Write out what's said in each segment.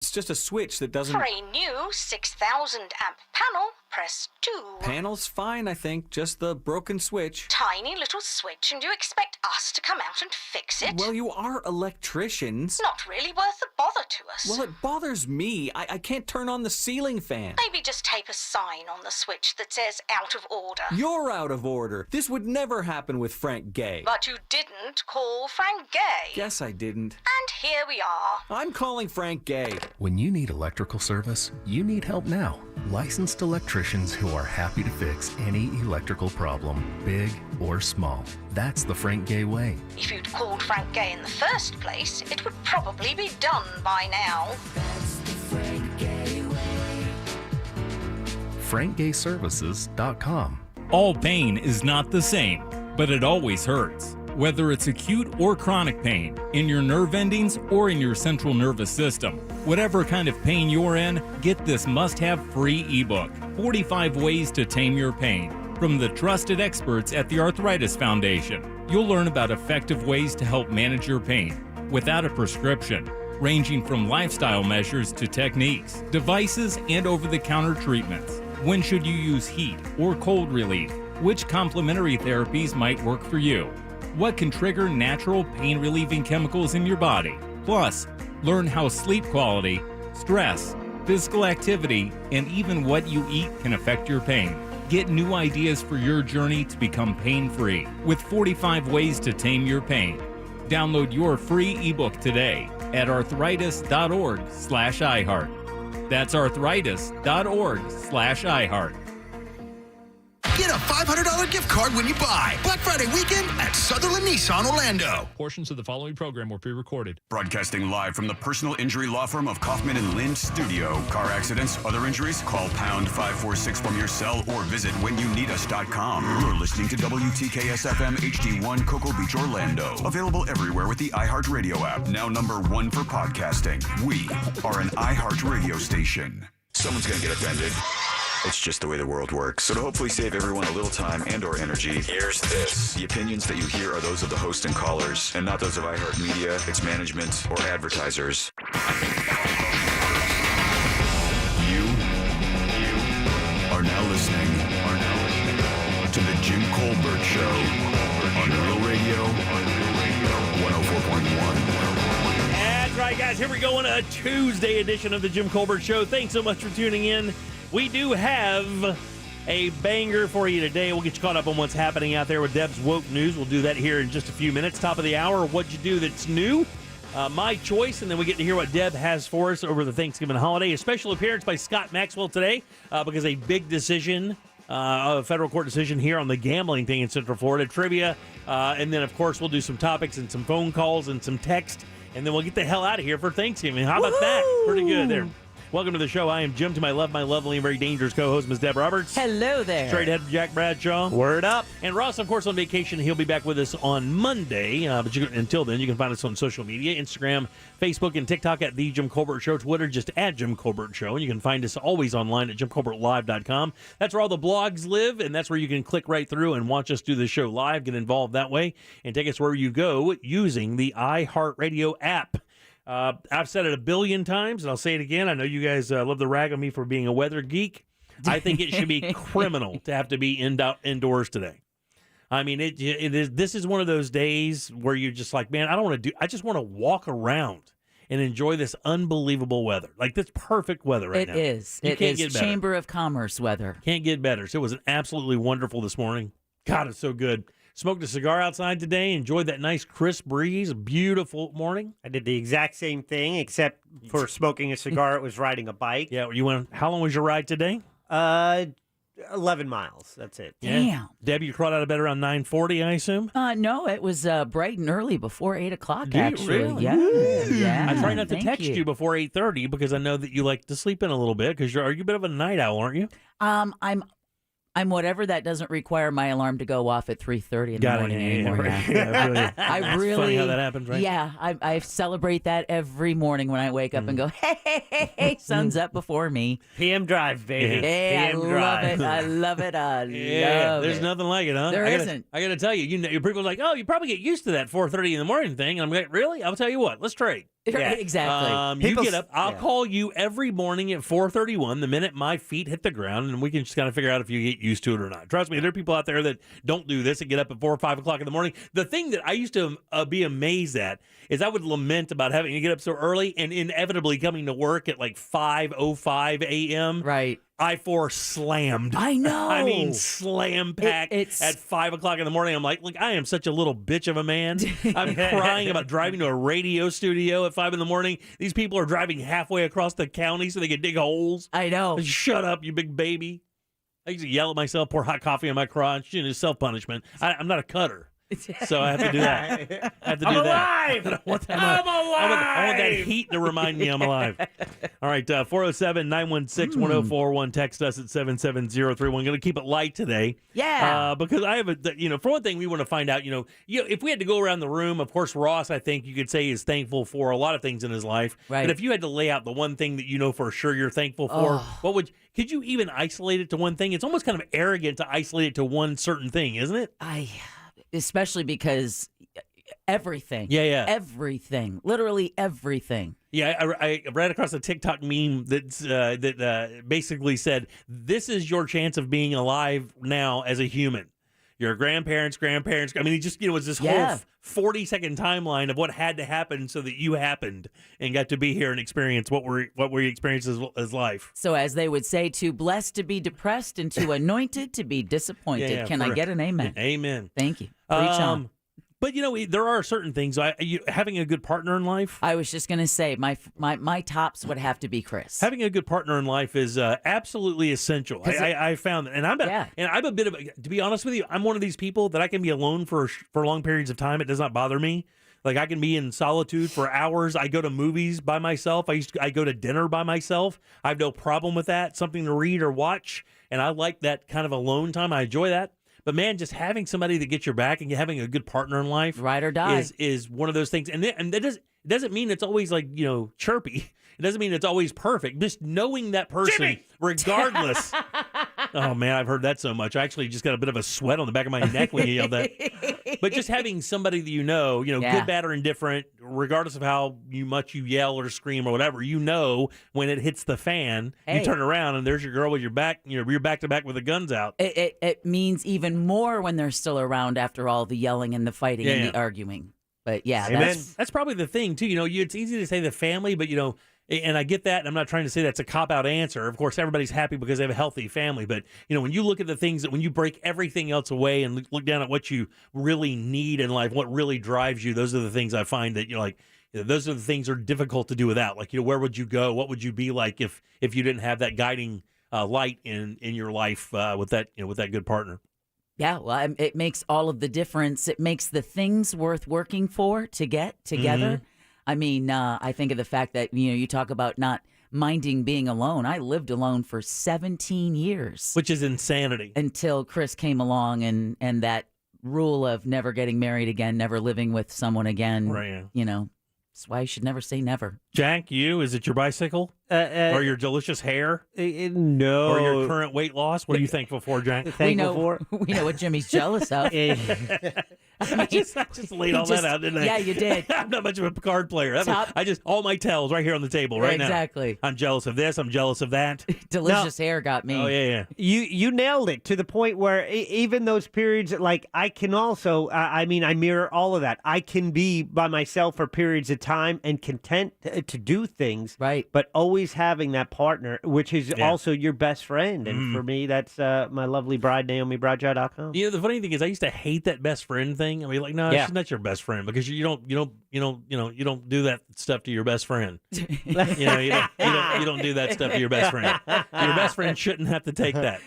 It's just a switch that doesn't... For a new 6,000 amp panel, press 2. Panel's fine, I think. Just the broken switch. Tiny little switch, and you expect us to come out and fix it? Well, you are electricians. Not really worth the bother to us. Well, it bothers me. I can't turn on the ceiling fan. Maybe just tape a sign on the switch that says out of order. You're out of order. This would never happen with Frank Gay. But you didn't call Frank Gay. Guess I didn't. And here we are. I'm calling Frank Gay. When you need electrical service, you need help now. Licensed electricians who are happy to fix any electrical problem, big or small. That's the Frank Gay way. If you'd called Frank Gay in the first place, it would probably be done by now. That's the Frank Gay way. FrankGayServices.com. All pain is not the same, but it always hurts. Whether it's acute or chronic pain, in your nerve endings or in your central nervous system. Whatever kind of pain you're in, get this must-have free ebook, 45 Ways to Tame Your Pain, from the trusted experts at the Arthritis Foundation. You'll learn about effective ways to help manage your pain without a prescription, ranging from lifestyle measures to techniques, devices, and over-the-counter treatments. When should you use heat or cold relief? Which complementary therapies might work for you? What can trigger natural pain-relieving chemicals in your body? Plus, learn how sleep quality, stress, physical activity, and even what you eat can affect your pain. Get new ideas for your journey to become pain-free with 45 Ways to Tame Your Pain. Download your free ebook today at arthritis.org/iHeart. That's arthritis.org/iHeart. Get a $500 gift card when you buy. Black Friday weekend at Sutherland Nissan Orlando. Portions of the following program were pre-recorded. Broadcasting live from the personal injury law firm of Kaufman and Lind Studio. Car accidents, other injuries, call pound 546 from your cell or visit whenyouneedus.com. You're listening to WTKS-FM HD1 Cocoa Beach, Orlando. Available everywhere with the iHeartRadio app. Now #1 for podcasting. We are an iHeart radio station. Someone's going to get offended. It's just the way the world works. So to hopefully save everyone a little time and or energy, here's this. The opinions that you hear are those of the host and callers, and not those of iHeartMedia, its management, or advertisers. You are now listening to the Jim Colbert Show on Real Radio 104.1. That's right, guys. Here we go on a Tuesday edition of the Jim Colbert Show. Thanks so much for tuning in. We do have a banger for you today. We'll get you caught up on what's happening out there with Deb's Woke News. We'll do that here in just a few minutes. Top of the hour, what'd you do that's new? My choice, and then we get to hear what Deb has for us over the Thanksgiving holiday. A special appearance by Scott Maxwell today because a big decision, a federal court decision here on the gambling thing in Central Florida. Trivia, and then, of course, we'll do some topics and some phone calls and some text, and then we'll get the hell out of here for Thanksgiving. How about that? Pretty good there. Welcome to the show. I am Jim, to my left, my lovely and very dangerous co-host, Ms. Deb Roberts. Hello there. Straight ahead, Jack Bradshaw. Word up. And Ross, of course, on vacation. He'll be back with us on Monday. But until then, you can find us on social media, Instagram, Facebook, and TikTok at The Jim Colbert Show. Twitter, just at Jim Colbert Show. And you can find us always online at JimColbertLive.com. That's where all the blogs live, and that's where you can click right through and watch us do the show live, get involved that way, and take us where you go using the iHeartRadio app. I've said it a billion times, and I'll say it again. I know you guys love to rag on me for being a weather geek. I think it should be criminal to have to be indoors today. I mean, it is. This is one of those days where you're just like, man, I just want to walk around and enjoy this unbelievable weather. Like, this perfect weather right now. It is. You it can't is get better. Chamber of Commerce weather. Can't get better. So it was absolutely wonderful this morning. God, it's so good. Smoked a cigar outside today. Enjoyed that nice crisp breeze. Beautiful morning. I did the exact same thing, except for smoking a cigar, it was riding a bike. Yeah, you went. How long was your ride today? 11 miles. That's it. Damn. Yeah. Debbie, you crawled out of bed around 9:40, I assume? No, it was bright and early before 8 o'clock, Do you actually. really? Yeah. I try not to Thank text you before 8:30 because I know that you like to sleep in a little bit because you're a bit of a night owl, aren't you? I'm whatever that doesn't require my alarm to go off at 3:30 in the morning anymore. Right. Yeah. I really, funny how that happens, right? Yeah, I celebrate that every morning when I wake up and go, hey, sun's up before me. PM drive, baby. Hey, PM I drive. love it. I love it. I love There's it. nothing like it, huh? There I isn't. I got to tell you, people are like, oh, you probably get used to that 4:30 in the morning thing. And I'm like, really? I'll tell you what, let's trade. Yeah. Exactly. You get up. I'll call you every morning at 4:31 the minute my feet hit the ground, and we can just kind of figure out if you get used to it or not. Trust me, there are people out there that don't do this and get up at 4 or 5 o'clock in the morning. The thing that I used to be amazed at is I would lament about having to get up so early and inevitably coming to work at like 5:05 a.m. Right. I-4 slammed. I know. I mean, slam packed at 5 o'clock in the morning. I'm like, look, I am such a little bitch of a man. I'm crying about driving to a radio studio at 5 in the morning. These people are driving halfway across the county so they can dig holes. I know. Shut up, you big baby. I used to yell at myself, pour hot coffee on my crotch, self-punishment. I'm not a cutter. So I have to do that. I'm alive! I want that heat to remind me I'm alive. All right, 407-916-1041. Text us at 77031. We're going to keep it light today. Yeah. Because I have for one thing, we want to find out, if we had to go around the room, of course, Ross, I think you could say is thankful for a lot of things in his life. Right. But if you had to lay out the one thing that you know for sure you're thankful for, could you even isolate it to one thing? It's almost kind of arrogant to isolate it to one certain thing, isn't it? Especially because everything. Yeah. Everything. Literally everything. Yeah, I ran across a TikTok meme that basically said, this is your chance of being alive now as a human. Your grandparents. I mean, it just, was this whole 40-second timeline of what had to happen so that you happened and got to be here and experience what we experienced as life. So as they would say, too blessed to be depressed and too anointed to be disappointed. Yeah, Can I get an amen? Amen. Thank you. Preach on. But, there are certain things. Having a good partner in life. I was just going to say, my tops would have to be Chris. Having a good partner in life is absolutely essential. I found that. And I'm a bit of to be honest with you, I'm one of these people that I can be alone for long periods of time. It does not bother me. Like, I can be in solitude for hours. I go to movies by myself. I go to dinner by myself. I have no problem with that. Something to read or watch. And I like that kind of alone time. I enjoy that. But man, just having somebody that gets your back and having a good partner in life, ride or die, is one of those things. And that doesn't mean it's always like chirpy. It doesn't mean it's always perfect. Just knowing that person, Jimmy! Regardless. Oh man, I've heard that so much. I actually just got a bit of a sweat on the back of my neck when you yelled that. But just having somebody that good, bad, or indifferent, regardless of how much you yell or scream or whatever, when it hits the fan, you turn around and there's your girl with your back. You're back to back with the guns out. It means even more when they're still around after all the yelling and the fighting and the arguing. But that's probably the thing too. It's easy to say the family, but and I get that. And I'm not trying to say that's a cop-out answer. Of course, everybody's happy because they have a healthy family. But, when you look at the things when you break everything else away and look down at what you really need in life, what really drives you, those are the things I find that those are the things that are difficult to do without. Like, where would you go? What would you be like if you didn't have that guiding light in your life with that good partner? Yeah, well, it makes all of the difference. It makes the things worth working for to get together. Mm-hmm. I mean, I think of the fact that, you talk about not minding being alone. I lived alone for 17 years. Which is insanity. Until Chris came along and that rule of never getting married again, never living with someone again. Right. That's why you should never say never. Jack, is it your bicycle? Or your delicious hair? No. Or your current weight loss? What are you thankful for, Jack? We know what Jimmy's jealous of. I just laid all that out, didn't I? Yeah, you did. I'm not much of a card player. All my tells right here on the table right now. Exactly. I'm jealous of this. I'm jealous of that. Delicious hair got me. Oh, yeah. You nailed it to the point where even those periods, like I can also, I mirror all of that. I can be by myself for periods of time and content to do things. Right. But always having that partner, which is also your best friend. And for me, that's my lovely bride, NaomiBroadjob.com. The funny thing is I used to hate that best friend thing. I mean, like, no, she's not your best friend because you don't do that stuff to your best friend. You don't do that stuff to your best friend. Your best friend shouldn't have to take that.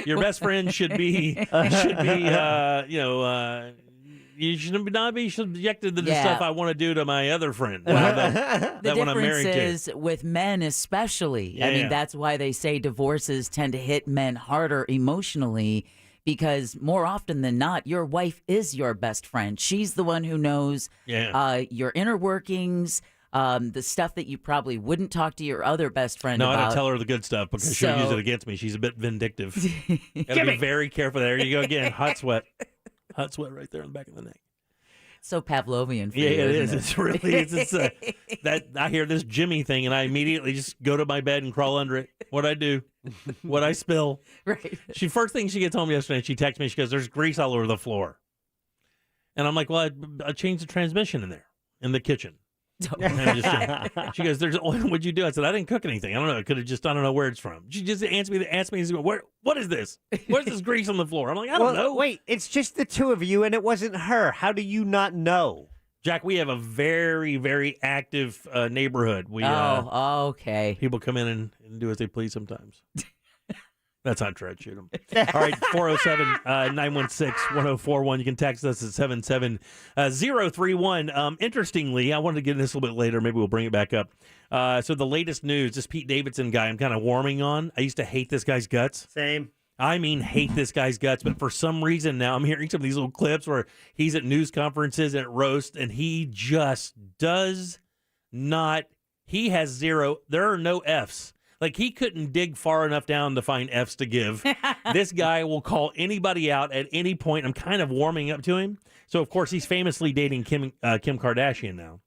Your best friend should be you should not be subjected to the stuff I want to do to my other friend. The difference is with men especially. Yeah, I mean, that's why they say divorces tend to hit men harder emotionally, because more often than not, your wife is your best friend. She's the one who knows your inner workings, the stuff that you probably wouldn't talk to your other best friend about. No, I don't tell her the good stuff because she'll use it against me. She's a bit vindictive. Gotta be very careful. There you go again. Hot sweat. Hot sweat right there in the back of the neck. So Pavlovian for Yeah, you, it is. isn't It's really that I hear this Jimmy thing and I immediately just go to my bed and crawl under it. What I do, what I spill. Right. First thing she gets home yesterday, she texts me. She goes, "There's grease all over the floor," and I'm like, "Well, I changed the transmission in there in the kitchen." She goes, "There's what'd you do?" I said, "I didn't cook anything. I don't know. It could have just I don't know where it's from." She just asked me, "What is this? Where's this grease on the floor?" I'm like, "I don't know." Wait, it's just the two of you, and it wasn't her. How do you not know? Jack, we have a very, very active neighborhood. We okay. People come in and do as they please sometimes. That's not true. I'd shoot them. All right, 407-916-1041. You can text us at 77031. Interestingly, I wanted to get into this a little bit later. Maybe we'll bring it back up. So the latest news, this Pete Davidson guy I'm kind of warming on. I used to hate this guy's guts. Same. I mean, hate this guy's guts, but for some reason now I'm hearing some of these little clips where he's at news conferences and at roast, and he just does not, he has zero, there are no Fs. Like, he couldn't dig far enough down to find Fs to give. This guy will call anybody out at any point. I'm kind of warming up to him. So, of course, he's famously dating Kim Kardashian now.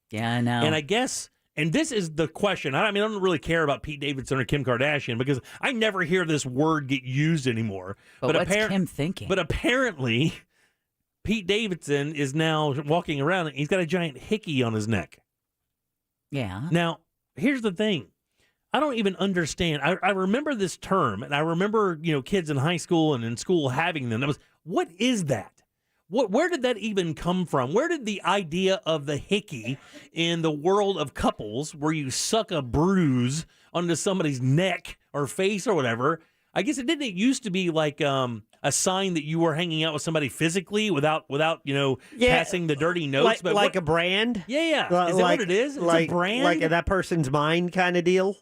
Yeah, I know. And I guess... And this is the question. I don't really care about Pete Davidson or Kim Kardashian because I never hear this word get used anymore. But what's Kim thinking? But apparently, Pete Davidson is now walking around and he's got a giant hickey on his neck. Yeah. Now, here's the thing. I don't even understand. I remember this term, and I remember, kids in high school and in school having them. What is that? Where did that even come from? Where did the idea of the hickey in the world of couples, where you suck a bruise onto somebody's neck or face or whatever? I guess it used to be like a sign that you were hanging out with somebody physically without passing the dirty notes. Like a brand? Yeah. Is that what it is? It's a brand? Like that person's mind kind of deal?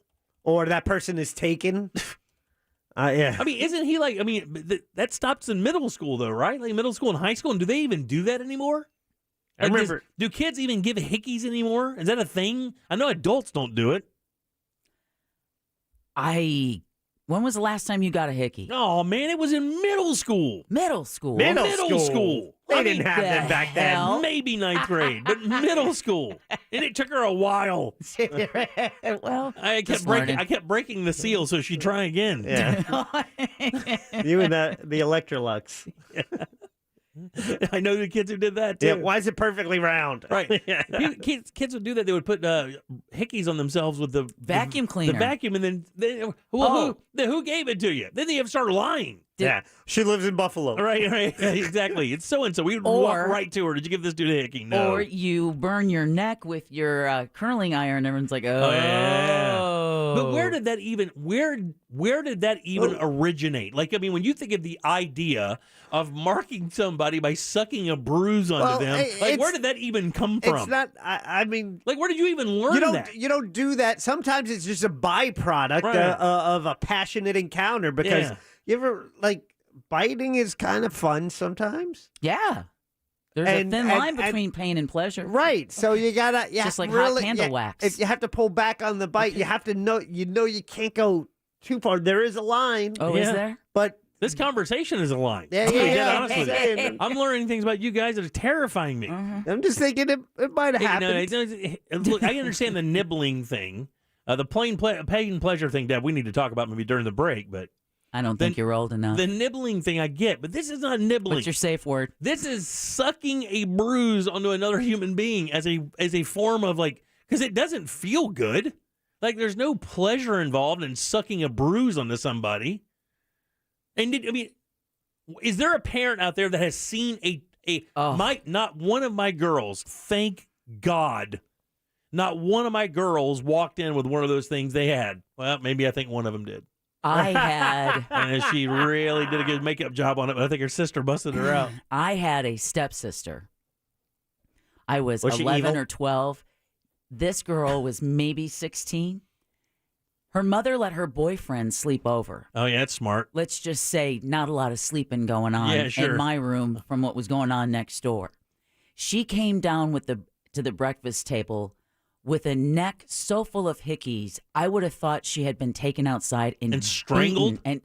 Or that person is taken? Yeah. I mean, isn't he that stops in middle school, though, right? Like middle school and high school. And do they even do that anymore? I remember. Do kids even give hickeys anymore? Is that a thing? I know adults don't do it. When was the last time you got a hickey? Oh, man, it was in middle school. Middle school? Middle school. They didn't have them back then. Maybe ninth grade, but middle school. And it took her a while. Well, I kept breaking the seal so she'd try again. Yeah. You and the Electrolux. I know the kids who did that, too. Yeah, why is it perfectly round? Right. Kids would do that. They would put hickeys on themselves with the vacuum cleaner. The vacuum, and then who gave it to you? Then they have to start lying. Yeah, she lives in Buffalo. Right, exactly. It's so-and-so. We would walk right to her. Did you give this dude a hickey? No. Or you burn your neck with your curling iron. Everyone's like, oh. Yeah. But where did that even originate? Like, I mean, when you think of the idea of marking somebody by sucking a bruise onto them, where did that even come from? It's not, I mean... Like, where did you even learn that? You don't do that. Sometimes it's just a byproduct of a passionate encounter because... Yeah. You ever, biting is kind of fun sometimes? Yeah. There's a thin line between pain and pleasure. Right. So you got to... Just like hot candle wax. If you have to pull back on the bite, you have to know... You can't go too far. There is a line. Oh, is there? But... This conversation is a line. Yeah. Honest with you. I'm learning things about you guys that are terrifying me. I'm just thinking it might have happened. Look, I understand the nibbling thing. The pain pleasure thing, Deb, we need to talk about maybe during the break, but... I don't think you're old enough. The nibbling thing I get, but this is not nibbling. What's your safe word? This is sucking a bruise onto another human being as a form of because it doesn't feel good. Like there's no pleasure involved in sucking a bruise onto somebody. And is there a parent out there that has seen not one of my girls, thank God, not one of my girls walked in with one of those things they had. Well, maybe I think one of them did. I had... And she really did a good makeup job on it, but I think her sister busted her out. I had a stepsister. I was 11 or 12. This girl was maybe 16. Her mother let her boyfriend sleep over. Oh, yeah, that's smart. Let's just say not a lot of sleeping going on in my room from what was going on next door. She came down to the breakfast table with a neck so full of hickeys, I would have thought she had been taken outside and strangled. And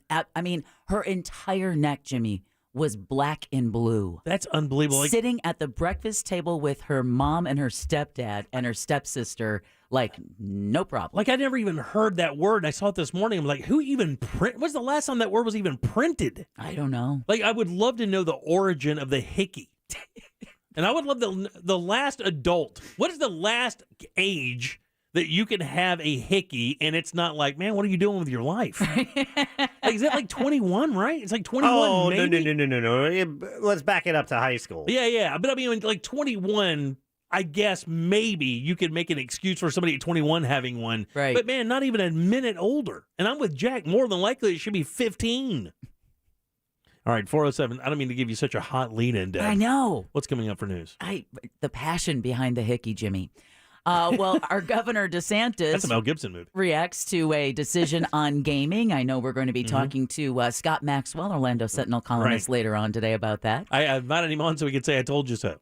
her entire neck, Jimmy, was black and blue. That's unbelievable. Like, sitting at the breakfast table with her mom and her stepdad and her stepsister, like, no problem. Like, I never even heard that word, and I saw it this morning. I'm like, who even when's the last time that word was even printed? I don't know. Like, I would love to know the origin of the hickey. And I would love the last adult. What is the last age that you can have a hickey and it's not like, man, what are you doing with your life? Like, is that like 21, right? It's like 21, Oh, maybe? no. Let's back it up to high school. Yeah. But I mean, like 21, I guess maybe you could make an excuse for somebody at 21 having one. Right. But man, not even a minute older. And I'm with Jack. More than likely, it should be 15. All right, 407. I don't mean to give you such a hot lead-in, Deb. I know. What's coming up for news? The passion behind the hickey, Jimmy. Well, our Governor DeSantis That's a Mel Gibson movie. reacts to a decision on gaming. I know we're going to be talking to Scott Maxwell, Orlando Sentinel columnist, later on today about that. I invited him on so we could say I told you so.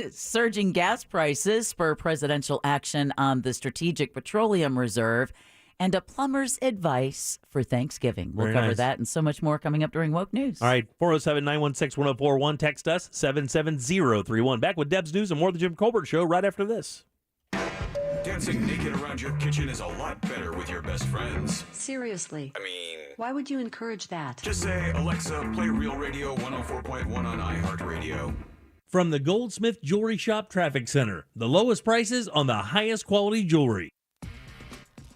Surging gas prices spur presidential action on the Strategic Petroleum Reserve and a plumber's advice for Thanksgiving. We'll Very cover nice. that and so much more coming up during Woke News. All right, 407-916-1041. Text us, 77031. Back with Deb's News and more of the Jim Colbert Show right after this. Dancing naked around your kitchen is a lot better with your best friends. Seriously. I mean, Why would you encourage that? just say, Alexa, play Real Radio 104.1 on iHeartRadio. From the Goldsmith Jewelry Shop Traffic Center, the lowest prices on the highest quality jewelry.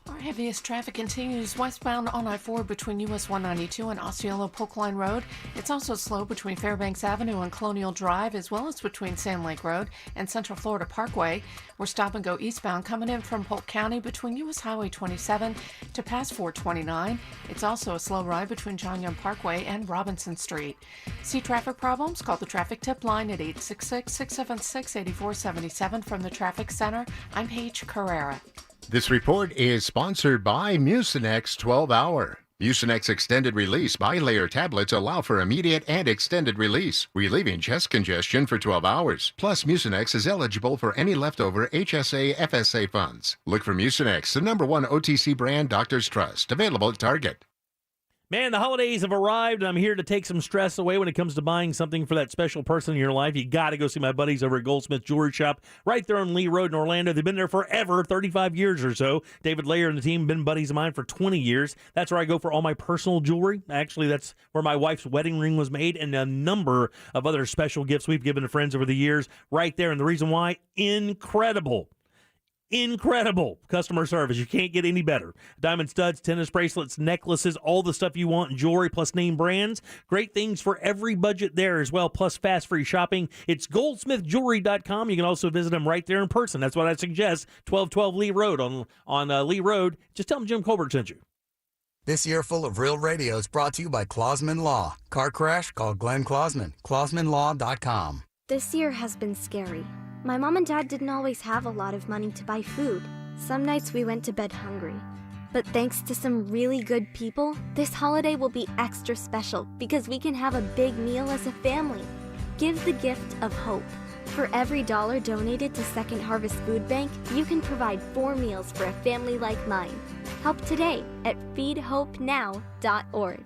Our heaviest traffic continues westbound on I-4 between US 192 and Osceola Polk Line Road. It's also slow between Fairbanks Avenue and Colonial Drive, as well as between Sand Lake Road and Central Florida Parkway. We're stop and go eastbound coming in from Polk County between US Highway 27 to past 429. It's also a slow ride between John Young Parkway and Robinson Street. See traffic problems? Call the traffic tip line at 866-676-8477 from the Traffic Center. I'm Paige Carrera. This report is sponsored by Mucinex 12 Hour. Mucinex Extended Release Bilayer tablets allow for immediate and extended release, relieving chest congestion for 12 hours. Plus, Mucinex is eligible for any leftover HSA FSA funds. Look for Mucinex, the #1 OTC brand doctors trust. Available at Target. Man, the holidays have arrived, and I'm here to take some stress away when it comes to buying something for that special person in your life. You got to go see my buddies over at Goldsmith Jewelry Shop right there on Lee Road in Orlando. They've been there forever, 35 years or so. David Layer and the team have been buddies of mine for 20 years. That's where I go for all my personal jewelry. Actually, that's where my wife's wedding ring was made and a number of other special gifts we've given to friends over the years right there. And the reason why, incredible customer service. You can't get any better. Diamond studs, tennis bracelets, necklaces, all the stuff you want in jewelry, plus name brands. Great things for every budget there as well, plus fast free shopping. It's goldsmithjewelry.com. You can also visit them right there in person. That's what I suggest. 1212 Lee Road on Lee Road. Just tell them Jim Colbert sent you. This year full of real radio is brought to you by Clausman Law. Car crash? Call Glenn Clausman. ClausmanLaw.com. This year has been scary. My mom and dad didn't always have a lot of money to buy food. Some nights we went to bed hungry. But thanks to some really good people, this holiday will be extra special because we can have a big meal as a family. Give the gift of hope. For every $1 donated to Second Harvest Food Bank, you can provide 4 meals for a family like mine. Help today at feedhopenow.org.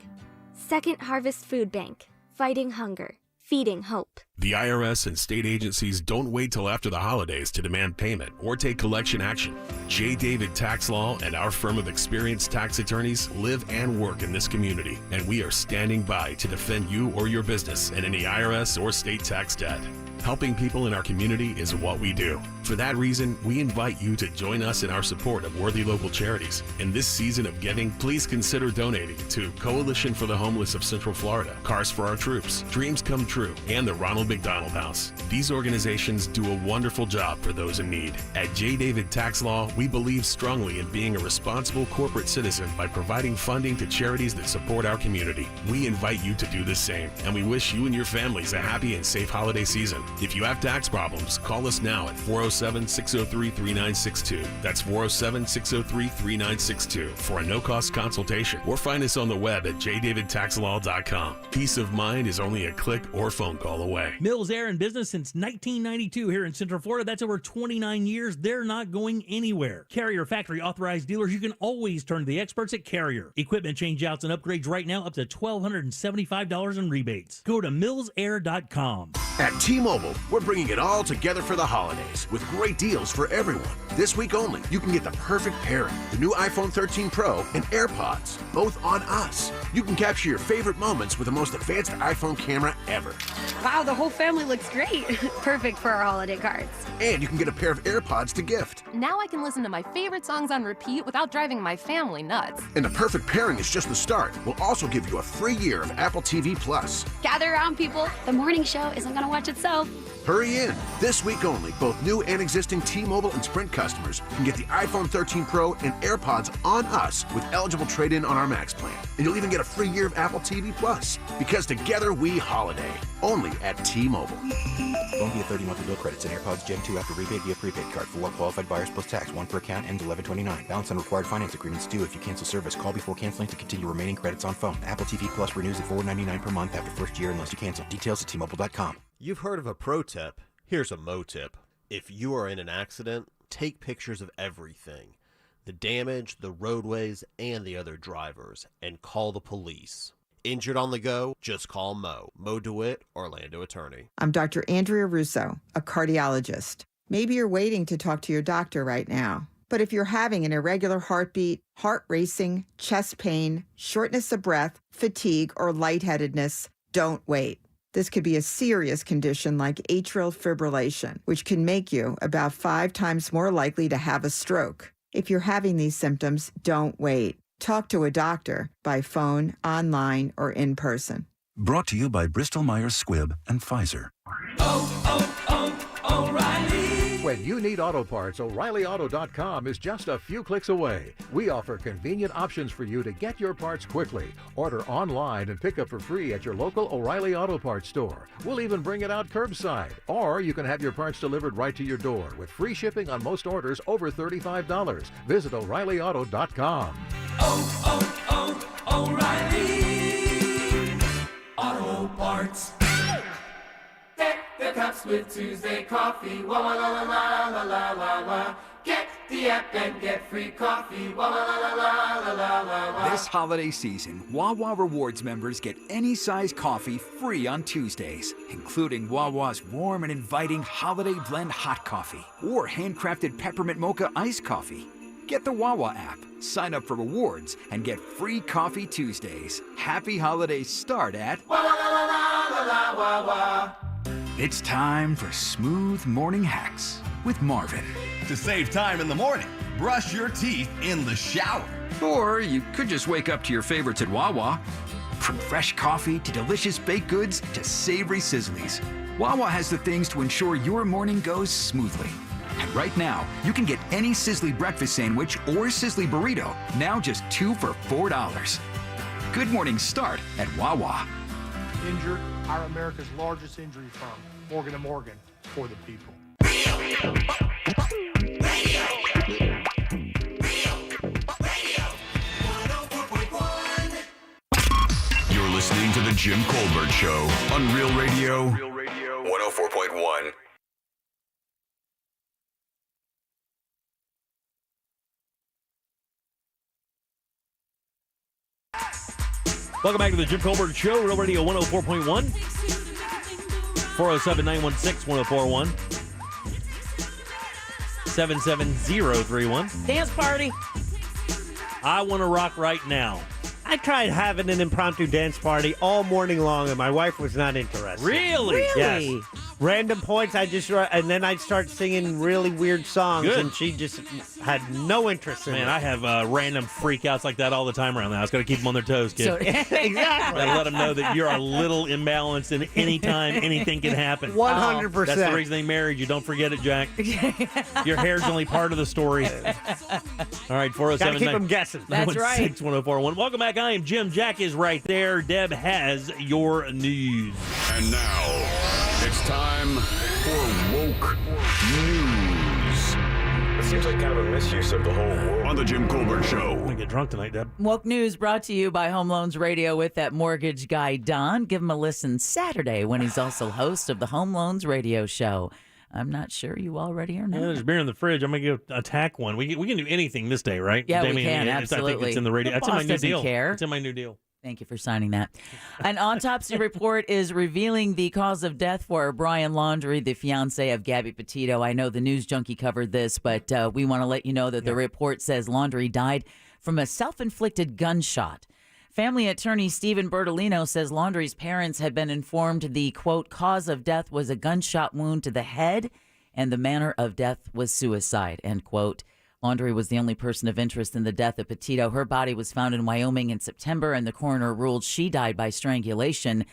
Second Harvest Food Bank. Fighting hunger. Feeding hope. The IRS and state agencies don't wait till after the holidays to demand payment or take collection action. J. David Tax Law and our firm of experienced tax attorneys live and work in this community, and we are standing by to defend you or your business in any IRS or state tax debt. Helping people in our community is what we do. For that reason, we invite you to join us in our support of worthy local charities. In this season of giving, please consider donating to Coalition for the Homeless of Central Florida, Cars for Our Troops, Dreams Come True, and the Ronald McDonald House. These organizations do a wonderful job for those in need. At J. David Tax Law, we believe strongly in being a responsible corporate citizen by providing funding to charities that support our community. We invite you to do the same, and we wish you and your families a happy and safe holiday season. If you have tax problems, call us now at 407-603-3962. That's 407-603-3962 for a no-cost consultation, or find us on the web at jdavidtaxlaw.com. Peace of mind is only a click or phone call away. Mills Air in business since 1992 here in Central Florida. That's over 29 years. They're not going anywhere. Carrier factory authorized dealers. You can always turn to the experts at Carrier. Equipment changeouts and upgrades right now up to $1,275 in rebates. Go to millsair.com. At T-Mobile, we're bringing it all together for the holidays with great deals for everyone. This week only, you can get the perfect pairing, the new iPhone 13 Pro and AirPods, both on us. You can capture your favorite moments with the most advanced iPhone camera ever. Wow, the whole family looks great. Perfect for our holiday cards. And you can get a pair of AirPods to gift. Now I can listen to my favorite songs on repeat without driving my family nuts. And the perfect pairing is just the start. We'll also give you a free year of Apple TV Plus. Gather around, people. The morning show isn't going to watch itself. Hurry in. This week only, both new and existing T-Mobile and Sprint customers can get the iPhone 13 Pro and AirPods on us with eligible trade-in on our Max plan. And you'll even get a free year of Apple TV Plus. Because together we holiday. Only at T-Mobile. Phone via 30-monthly bill credits and AirPods Gen 2 after rebate via prepaid card for well-qualified buyers plus tax. One per account ends 11/29. Balance on required finance agreements due. If you cancel service, call before canceling to continue remaining credits on phone. Apple TV Plus renews at $4.99 per month after first year unless you cancel. Details at T-Mobile.com. You've heard of a pro tip. Here's a mo tip. If you are in an accident, take pictures of everything. The damage, the roadways, and the other drivers, and call the police. Injured on the go? Just call Mo. Mo DeWitt, Orlando attorney. I'm Dr. Andrea Russo, a cardiologist. Maybe you're waiting to talk to your doctor right now. But if you're having an irregular heartbeat, heart racing, chest pain, shortness of breath, fatigue, or lightheadedness, don't wait. This could be a serious condition like atrial fibrillation, which can make you about 5 times more likely to have a stroke. If you're having these symptoms, don't wait. Talk to a doctor by phone, online, or in person. Brought to you by Bristol-Myers Squibb and Pfizer. O'Reilly. When you need auto parts, O'ReillyAuto.com is just a few clicks away. We offer convenient options for you to get your parts quickly. Order online and pick up for free at your local O'Reilly Auto Parts store. We'll even bring it out curbside. Or you can have your parts delivered right to your door with free shipping on most orders over $35. Visit O'ReillyAuto.com. O'Reilly Auto Parts. Deck the cups with Tuesday coffee. Wah, wah, la, la, la, la, la, la, la. Get the app and get free coffee. Wah, wah, la, la, la, la, la, la, la. This holiday season, Wawa Rewards members get any size coffee free on Tuesdays, including Wawa's warm and inviting Holiday Blend Hot Coffee or handcrafted Peppermint Mocha Iced Coffee. Get the Wawa app, sign up for rewards, and get free coffee Tuesdays. Happy holidays start at Wawa. It's time for Smooth Morning Hacks with Marvin. To save time in the morning, brush your teeth in the shower. Or you could just wake up to your favorites at Wawa. From fresh coffee to delicious baked goods to savory sizzlies, Wawa has the things to ensure your morning goes smoothly. And right now, you can get any Sizzly breakfast sandwich or Sizzly burrito, now just 2 for $4. Good mornings start at Wawa. Injured, our America's largest injury firm, Morgan & Morgan, for the people. You're listening to The Jim Colbert Show on Real Radio 104.1. Welcome back to the Jim Colbert Show, Real Radio 104.1, 407-916-1041, 77031. Dance party. I want to rock right now. I tried having an impromptu dance party all morning long, and my wife was not interested. Really? Yes. Random points, and then I'd start singing really weird songs, Good. and she just had no interest in it. Man, I have random freakouts like that all the time around the house. Got to keep them on their toes, kid. Exactly. Gotta let them know that you're a little imbalanced, and anytime anything can happen. 100%. That's the reason they married you. Don't forget it, Jack. Your hair's only part of the story. All right, 407. Gotta keep them guessing. That's right. 1041. Welcome back. I am Jim. Jack is right there. Deb has your news. And now, it's time Woke News. It seems like kind of a misuse of the whole world. On the Jim Colbert Show. I'm going to get drunk tonight, Deb. Woke News brought to you by Home Loans Radio with that mortgage guy, Don. Give him a listen Saturday when he's also host of the Home Loans Radio Show. I'm not sure you already are not. Yeah, there's beer in the fridge. I'm going to go attack one. We can do anything this day, right? Yeah, Damien, we can, absolutely. I think it's in the radio. The That's in my boss new doesn't deal. care. It's in my new deal. Thank you for signing that. An autopsy report is revealing the cause of death for Brian Laundrie, the fiance of Gabby Petito. I know the News Junkie covered this, but we want to let you know that the report says Laundrie died from a self-inflicted gunshot. Family attorney Stephen Bertolino says Laundrie's parents had been informed the, quote, cause of death was a gunshot wound to the head and the manner of death was suicide, end quote. Laundrie was the only person of interest in the death of Petito. Her body was found in Wyoming in September, and the coroner ruled she died by strangulation.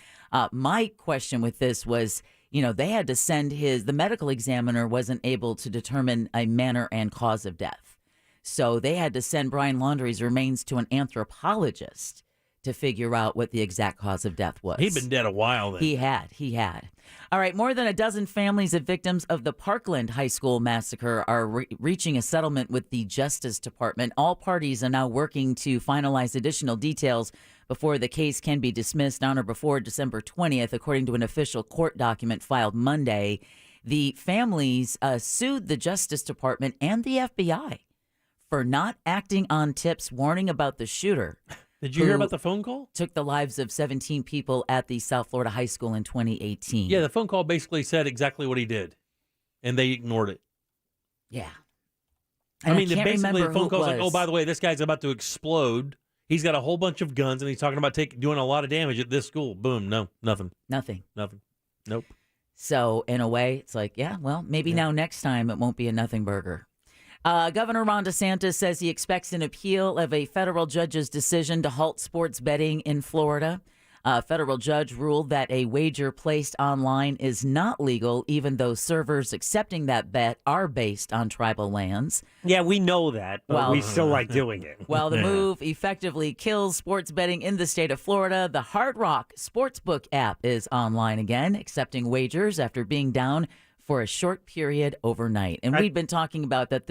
My question with this was, they had to send the medical examiner wasn't able to determine a manner and cause of death. So they had to send Brian Laundrie's remains to an anthropologist to figure out what the exact cause of death was. He'd been dead a while then. He had. All right, more than a dozen families of victims of the Parkland High School massacre are reaching a settlement with the Justice Department. All parties are now working to finalize additional details before the case can be dismissed on or before December 20th, according to an official court document filed Monday. The families sued the Justice Department and the FBI for not acting on tips warning about the shooter. Did you hear about the phone call? Took the lives of 17 people at the South Florida High School in 2018. Yeah, the phone call basically said exactly what he did, and they ignored it. Yeah. I mean, basically the phone call's like, oh, by the way, this guy's about to explode. He's got a whole bunch of guns, and he's talking about doing a lot of damage at this school. Boom, nothing. Nope. So, in a way, it's like, maybe now next time it won't be a nothing burger. Governor Ron DeSantis says he expects an appeal of a federal judge's decision to halt sports betting in Florida. A federal judge ruled that a wager placed online is not legal, even though servers accepting that bet are based on tribal lands. Yeah, we know that, but we still like doing it. While the move effectively kills sports betting in the state of Florida, the Hard Rock Sportsbook app is online again, accepting wagers after being down for a short period overnight. And we'd been talking about that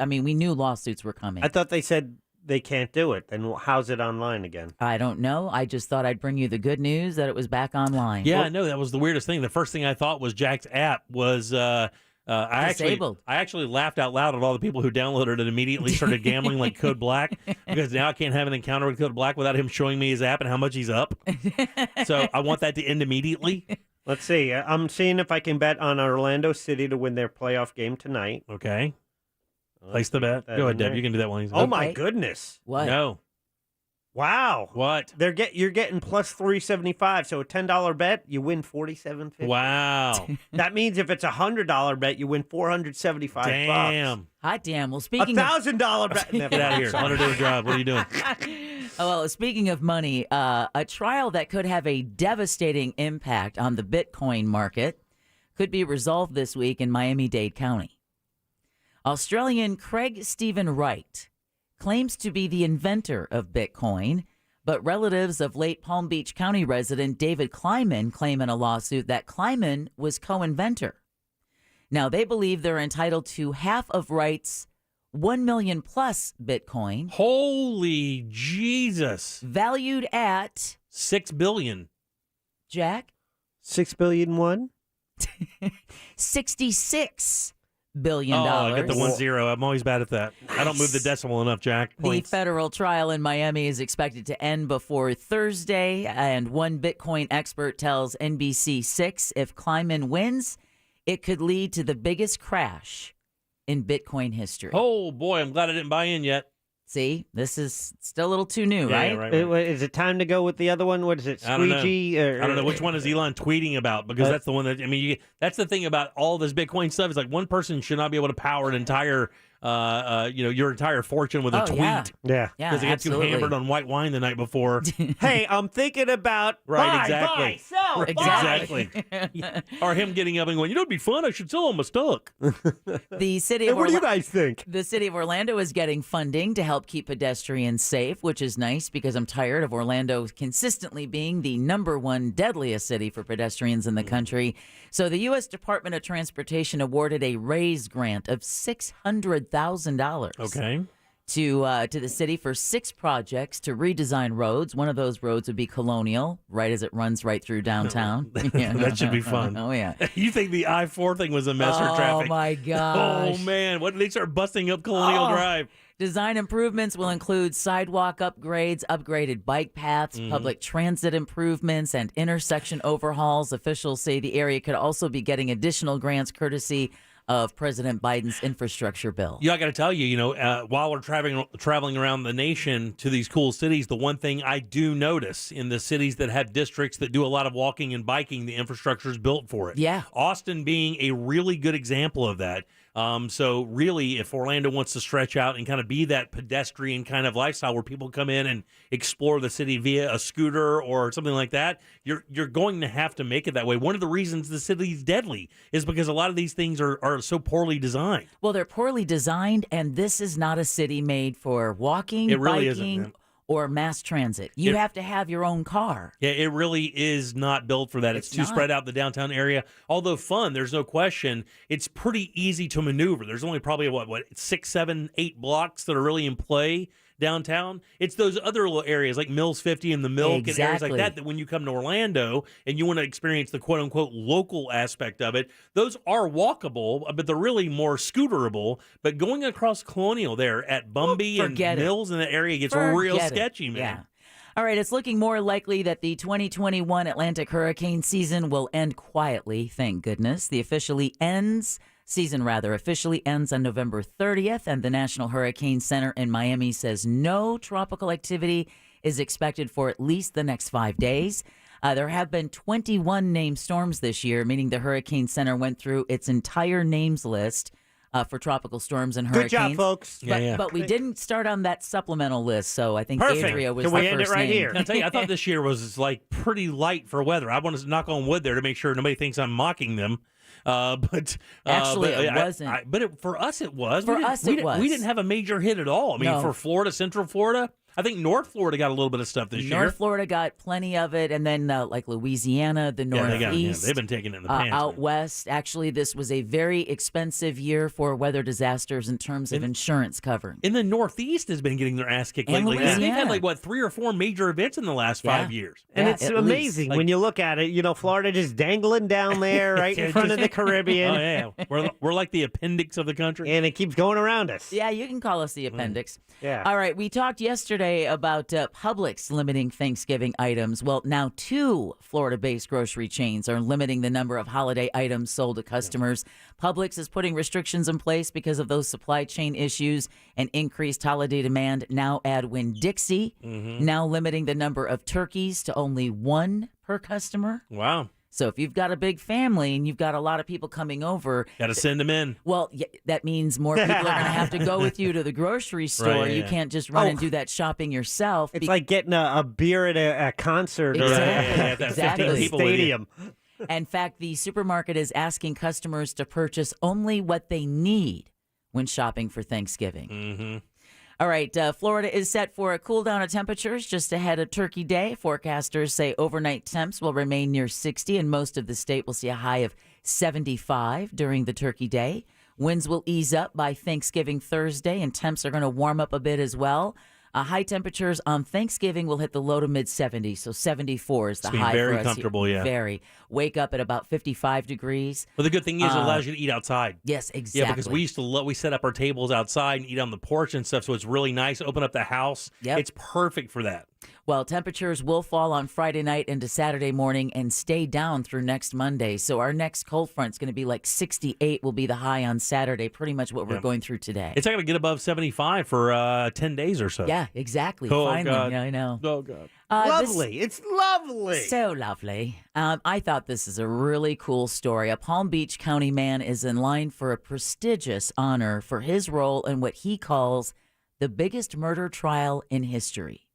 we knew lawsuits were coming. I thought they said they can't do it. Then how's it online again? I don't know. I just thought I'd bring you the good news that it was back online. Yeah, I know. That was the weirdest thing. The first thing I thought was Jack's app was disabled. I actually laughed out loud at all the people who downloaded it and immediately started gambling like Code Black, because now I can't have an encounter with Code Black without him showing me his app and how much he's up. So I want that to end immediately. Let's see. I'm seeing if I can bet on Orlando City to win their playoff game tonight. Okay. Place the bet. Go ahead, Deb. You can do that one. Oh, my goodness. What? No. Wow. What? You're getting plus 375. So a $10 bet, you win $47.50. Wow. That means if it's a $100 bet, you win $475. Damn. Hot damn. Well, speaking $1,000 bet. Get out of here. Let her do her job. What are you doing? Well, speaking of money, a trial that could have a devastating impact on the Bitcoin market could be resolved this week in Miami-Dade County. Australian Craig Stephen Wright claims to be the inventor of Bitcoin, but relatives of late Palm Beach County resident David Kleiman claim in a lawsuit that Kleiman was co-inventor. Now, they believe they're entitled to half of Wright's 1 million plus Bitcoin. Holy Jesus. Valued at $6 billion. Jack? 6 billion one? $66 billion. Oh, I got the 10. I'm always bad at that. I don't move the decimal enough, Jack. Points. The federal trial in Miami is expected to end before Thursday, and one Bitcoin expert tells NBC6 if Kleiman wins, it could lead to the biggest crash in Bitcoin history. Oh, boy, I'm glad I didn't buy in yet. See, this is still a little too new, Yeah, right? right. Is it time to go with the other one? What is it, Squeegee? I don't know. Which one is Elon tweeting about? Because that's the one that, that's the thing about all this Bitcoin stuff. Is like one person should not be able to power an entire your entire fortune with a tweet. Yeah. Because they got too hammered on white wine the night before. Hey, I'm thinking about Right, buy, exactly. Or him getting up and going, it'd be fun. I should sell all my stock. The city of What do you guys think? The city of Orlando is getting funding to help keep pedestrians safe, which is nice because I'm tired of Orlando consistently being the #1 deadliest city for pedestrians in the country. So the U.S. Department of Transportation awarded a raise grant of $600,000. Okay. To the city for 6 projects to redesign roads. One of those roads would be Colonial, right as it runs right through downtown. That should be fun. Oh, yeah. You think the I-4 thing was a mess for traffic? Oh, my gosh. Oh, man. What did they start busting up Colonial Drive? Design improvements will include sidewalk upgrades, upgraded bike paths, public transit improvements, and intersection overhauls. Officials say the area could also be getting additional grants courtesy of President Biden's infrastructure bill. Yeah, I got to tell you, while we're traveling around the nation to these cool cities, the one thing I do notice in the cities that have districts that do a lot of walking and biking, the infrastructure is built for it. Yeah. Austin being a really good example of that. So really, if Orlando wants to stretch out and kind of be that pedestrian kind of lifestyle where people come in and explore the city via a scooter or something like that, you're going to have to make it that way. One of the reasons the city's deadly is because a lot of these things are so poorly designed. Well, they're poorly designed, and this is not a city made for walking, It really biking, isn't, or mass transit. You have to have your own car. Yeah, it really is not built for that. It's too spread out in the downtown area. Although fun, there's no question, it's pretty easy to maneuver. There's only probably, 6, 7, 8 blocks that are really in play downtown. It's those other little areas like Mills 50 and the Milk and areas like that when you come to Orlando and you want to experience the quote-unquote local aspect of it, those are walkable, but they're really more scooterable. But going across Colonial there at Bumby and Mills in that area gets real sketchy, man. Yeah. All right, it's looking more likely that the 2021 Atlantic hurricane season will end quietly, thank goodness. The season officially ends on November 30th, and the National Hurricane Center in Miami says no tropical activity is expected for at least the next 5 days. There have been 21 named storms this year, meaning the Hurricane Center went through its entire names list for tropical storms and hurricanes. Good job, folks. But we didn't start on that supplemental list, so I think Adria was Can the we end first it right name. here? I'll tell you, I thought this year was pretty light for weather. I want to knock on wood there to make sure nobody thinks I'm mocking them. But it wasn't. For us, it was. For us, it was. We didn't have a major hit at all. I mean, for Florida, Central Florida, I think North Florida got a little bit of stuff this year. North Florida got plenty of it, and then like Louisiana, the Northeast. They've been taking it in the pants. Out west, actually, this was a very expensive year for weather disasters in terms of insurance covering. And the Northeast has been getting their ass kicked And lately. Louisiana. They've had 3 or 4 major events in the last 5 years. And it's amazing when you look at it. Florida just dangling down there right in front of the Caribbean. Oh, yeah. We're like the appendix of the country. And it keeps going around us. Yeah, you can call us the appendix. Yeah. All right, we talked yesterday about Publix limiting Thanksgiving items. Well, now 2 Florida-based grocery chains are limiting the number of holiday items sold to customers. Publix is putting restrictions in place because of those supply chain issues and increased holiday demand. Now add Winn-Dixie, now limiting the number of turkeys to only 1 per customer. Wow. So if you've got a big family and you've got a lot of people coming over, got to send them in. Well, that means more people are going to have to go with you to the grocery store. Right, you can't just run and do that shopping yourself. It's like getting a beer at a concert Exactly. or Exactly. a stadium. In fact, the supermarket is asking customers to purchase only what they need when shopping for Thanksgiving. Mm-hmm. All right, Florida is set for a cool down of temperatures just ahead of Turkey Day. Forecasters say overnight temps will remain near 60, and most of the state will see a high of 75 during the Turkey Day. Winds will ease up by Thanksgiving Thursday, and temps are going to warm up a bit as well. High temperatures on Thanksgiving will hit the low to mid 70s, so 74 is the high very for us. comfortable, yeah. Very. Wake up at about 55 degrees. But the good thing is it allows you to eat outside. Yes, exactly. Yeah, because we set up our tables outside and eat on the porch and stuff, so it's really nice. Open up the house. Yep. It's perfect for that. Well, temperatures will fall on Friday night into Saturday morning and stay down through next Monday. So our next cold front's going to be like 68 will be the high on Saturday, pretty much what we're going through today. It's not going to get above 75 for 10 days or so. Yeah, exactly. Oh, Finally, God. yeah, I know. Oh, God. Lovely. It's lovely. So lovely. I thought this is a really cool story. A Palm Beach County man is in line for a prestigious honor for his role in what he calls the biggest murder trial in history.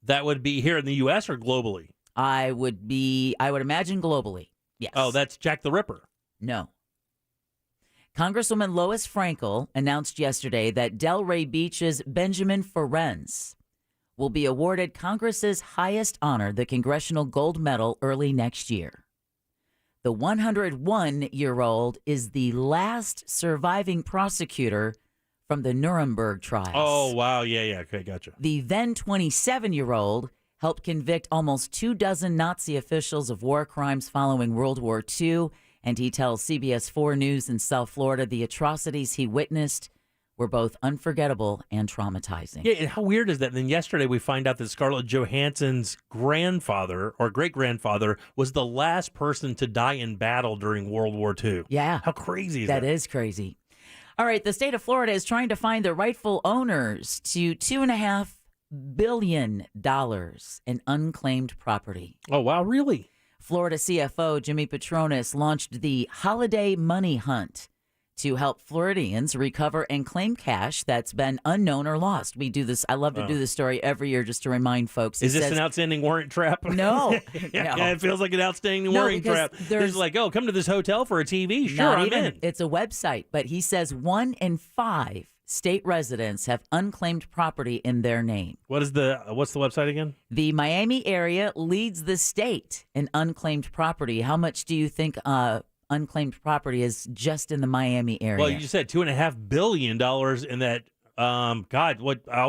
That would be here in the U.S. or globally? I would imagine globally. Yes. Oh, that's Jack the Ripper. No. Congresswoman Lois Frankel announced yesterday that Delray Beach's Benjamin Ferencz will be awarded Congress's highest honor, the Congressional Gold Medal, early next year. The 101-year-old is the last surviving prosecutor from the Nuremberg trials. Oh, wow. Yeah. Okay, gotcha. The then 27-year-old helped convict almost 24 Nazi officials of war crimes following World War II, and he tells CBS 4 News in South Florida the atrocities he witnessed were both unforgettable and traumatizing. Yeah, and how weird is that? And then yesterday we find out that Scarlett Johansson's grandfather or great-grandfather was the last person to die in battle during World War II. Yeah. How crazy is that? That is crazy. All right, the state of Florida is trying to find the rightful owners to $2.5 billion in unclaimed property. Oh, wow, really? Florida CFO Jimmy Petronas launched the Holiday Money Hunt to help Floridians recover and claim cash that's been unknown or lost. We do this. I love to do this story every year just to remind folks. Is this an outstanding warrant trap? No. Yeah, it feels like an outstanding warrant trap. There's like, oh, come to this hotel for a TV. Sure, I'm in. It's a website, but he says 1 in 5 state residents have unclaimed property in their name. What's the website again? The Miami area leads the state in unclaimed property. How much do you think unclaimed property is just in the Miami area? Well, you said $2.5 billion in that. I'll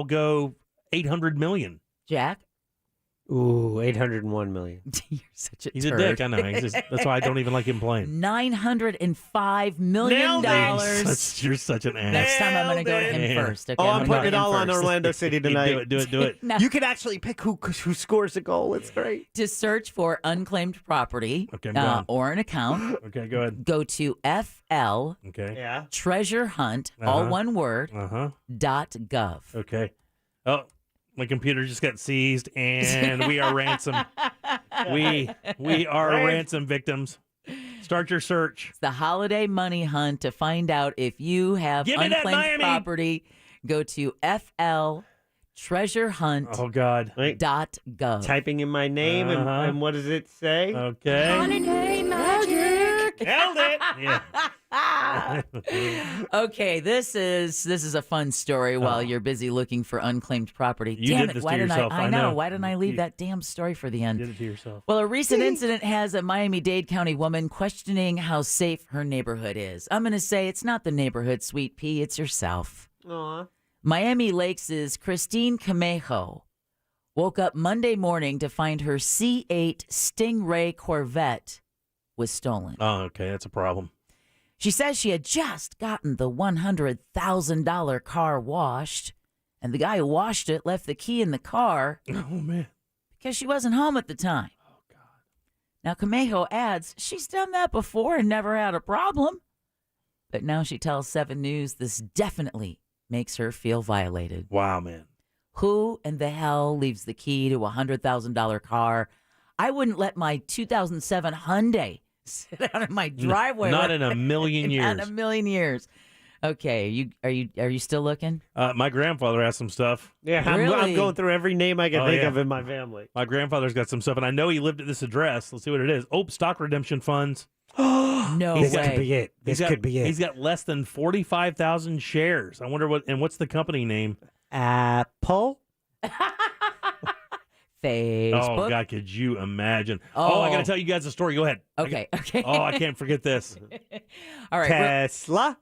go $800 million. Jack? Ooh, 801 million. You're such a He's turd. a dick, I know. That's why I don't even like him playing. $905 million. You're such an ass. Next time I'm going to go to him first. Okay, I'm putting it all on Orlando City tonight. Do it. You can actually pick who scores the goal. It's great. To search for unclaimed property or an account. Okay, go ahead. Go to FL Treasure Hunt, all one word, .gov. Okay. Oh, my computer just got seized, and we are ransom. We are ransom victims. Start your search. It's the Holiday Money Hunt to find out if you have unclaimed property. Go to FL Treasure Hunt. Oh God! .gov. Typing in my name and what does it say? Okay. Holiday magic. Held it. Yeah. Okay, this is a fun story while you're busy looking for unclaimed property. You Damn did it! this Why to didn't yourself. I know? Why didn't I leave that damn story for the end? You did it to yourself. Well, a recent incident has a Miami-Dade County woman questioning how safe her neighborhood is. I'm going to say it's not the neighborhood, sweet pea. It's yourself. Aw. Miami Lakes' Christine Camejo woke up Monday morning to find her C8 Stingray Corvette was stolen. Oh, okay. That's a problem. She says she had just gotten the $100,000 car washed, and the guy who washed it left the key in the car. Oh, man. Because she wasn't home at the time. Oh, God. Now, Camejo adds she's done that before and never had a problem. But now she tells 7 News this definitely makes her feel violated. Wow, man. Who in the hell leaves the key to a $100,000 car? I wouldn't let my 2007 Hyundai sit out in my driveway. Not in a million years. Not in a million years. Okay, are you still looking? My grandfather has some stuff. Yeah, Really? I'm going through every name I can think of in my family. My grandfather's got some stuff, and I know he lived at this address. Let's see what it is. Oh, stock redemption funds. No This way. could be it. This could be it. He's got less than 45,000 shares. I wonder what's the company name? Apple? Facebook. Oh, God, could you imagine? Oh. I got to tell you guys a story. Go ahead. Okay. I can't forget this. All right. Tesla?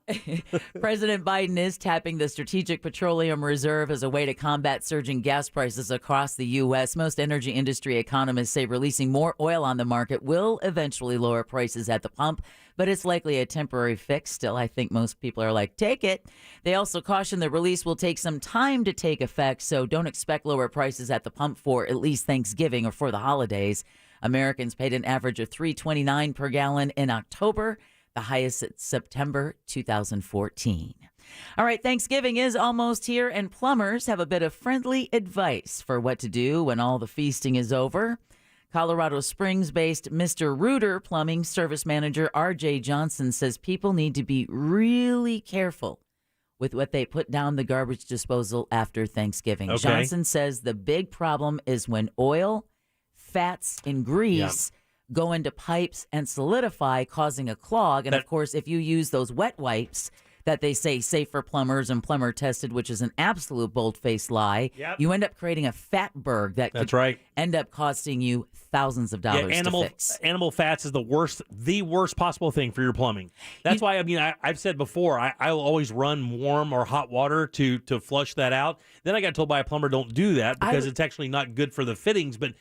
President Biden is tapping the Strategic Petroleum Reserve as a way to combat surging gas prices across the U.S. Most energy industry economists say releasing more oil on the market will eventually lower prices at the pump, but it's likely a temporary fix. Still, I think most people are like, take it. They also caution the release will take some time to take effect, so don't expect lower prices at the pump for at least Thanksgiving or for the holidays. Americans paid an average of $3.29 per gallon in October, the highest since September 2014. All right, Thanksgiving is almost here, and plumbers have a bit of friendly advice for what to do when all the feasting is over. Colorado Springs-based Mr. Rooter Plumbing Service Manager R.J. Johnson says people need to be really careful with what they put down the garbage disposal after Thanksgiving. Okay. Johnson says the big problem is when oil, fats, and grease go into pipes and solidify, causing a clog. And, of course, if you use those wet wipes that they say safe for plumbers and plumber tested, which is an absolute bold-faced lie, you end up creating a fat berg that could end up costing you thousands of dollars to fix. Animal fats is the worst possible thing for your plumbing. That's why, I've said before, I'll always run warm or hot water to flush that out. Then I got told by a plumber, don't do that because it's actually not good for the fittings. But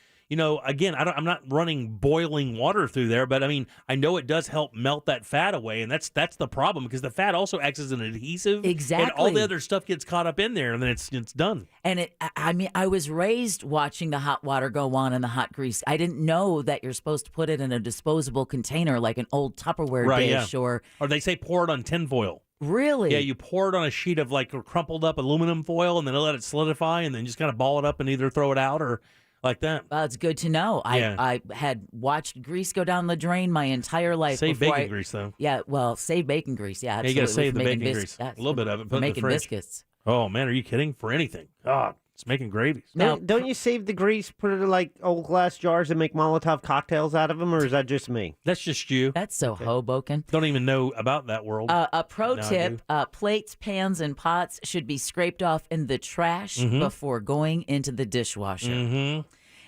again, I'm not running boiling water through there, but I know it does help melt that fat away, and that's the problem because the fat also acts as an adhesive. Exactly. And all the other stuff gets caught up in there, and then it's done. And I was raised watching the hot water go on and the hot grease. I didn't know that you're supposed to put it in a disposable container like an old Tupperware dish or they say pour it on tinfoil. Really? Yeah, you pour it on a sheet of like crumpled up aluminum foil, and then let it solidify, and then just kind of ball it up and either throw it out or like that. Well, it's good to know. I had watched grease go down the drain my entire life. Save bacon grease, though. Yeah, well, save bacon grease. Yeah, absolutely. You got to save the bacon grease. A little bit of it. Put For it in the making fridge. biscuits. Oh, man, are you kidding? For anything. God, it's making gravies. Now, don't you save the grease, put it in like old glass jars and make Molotov cocktails out of them, or is that just me? That's just you. That's so Hoboken. Don't even know about that world. A pro Now I tip, do. plates, pans, and pots should be scraped off in the trash before going into the dishwasher.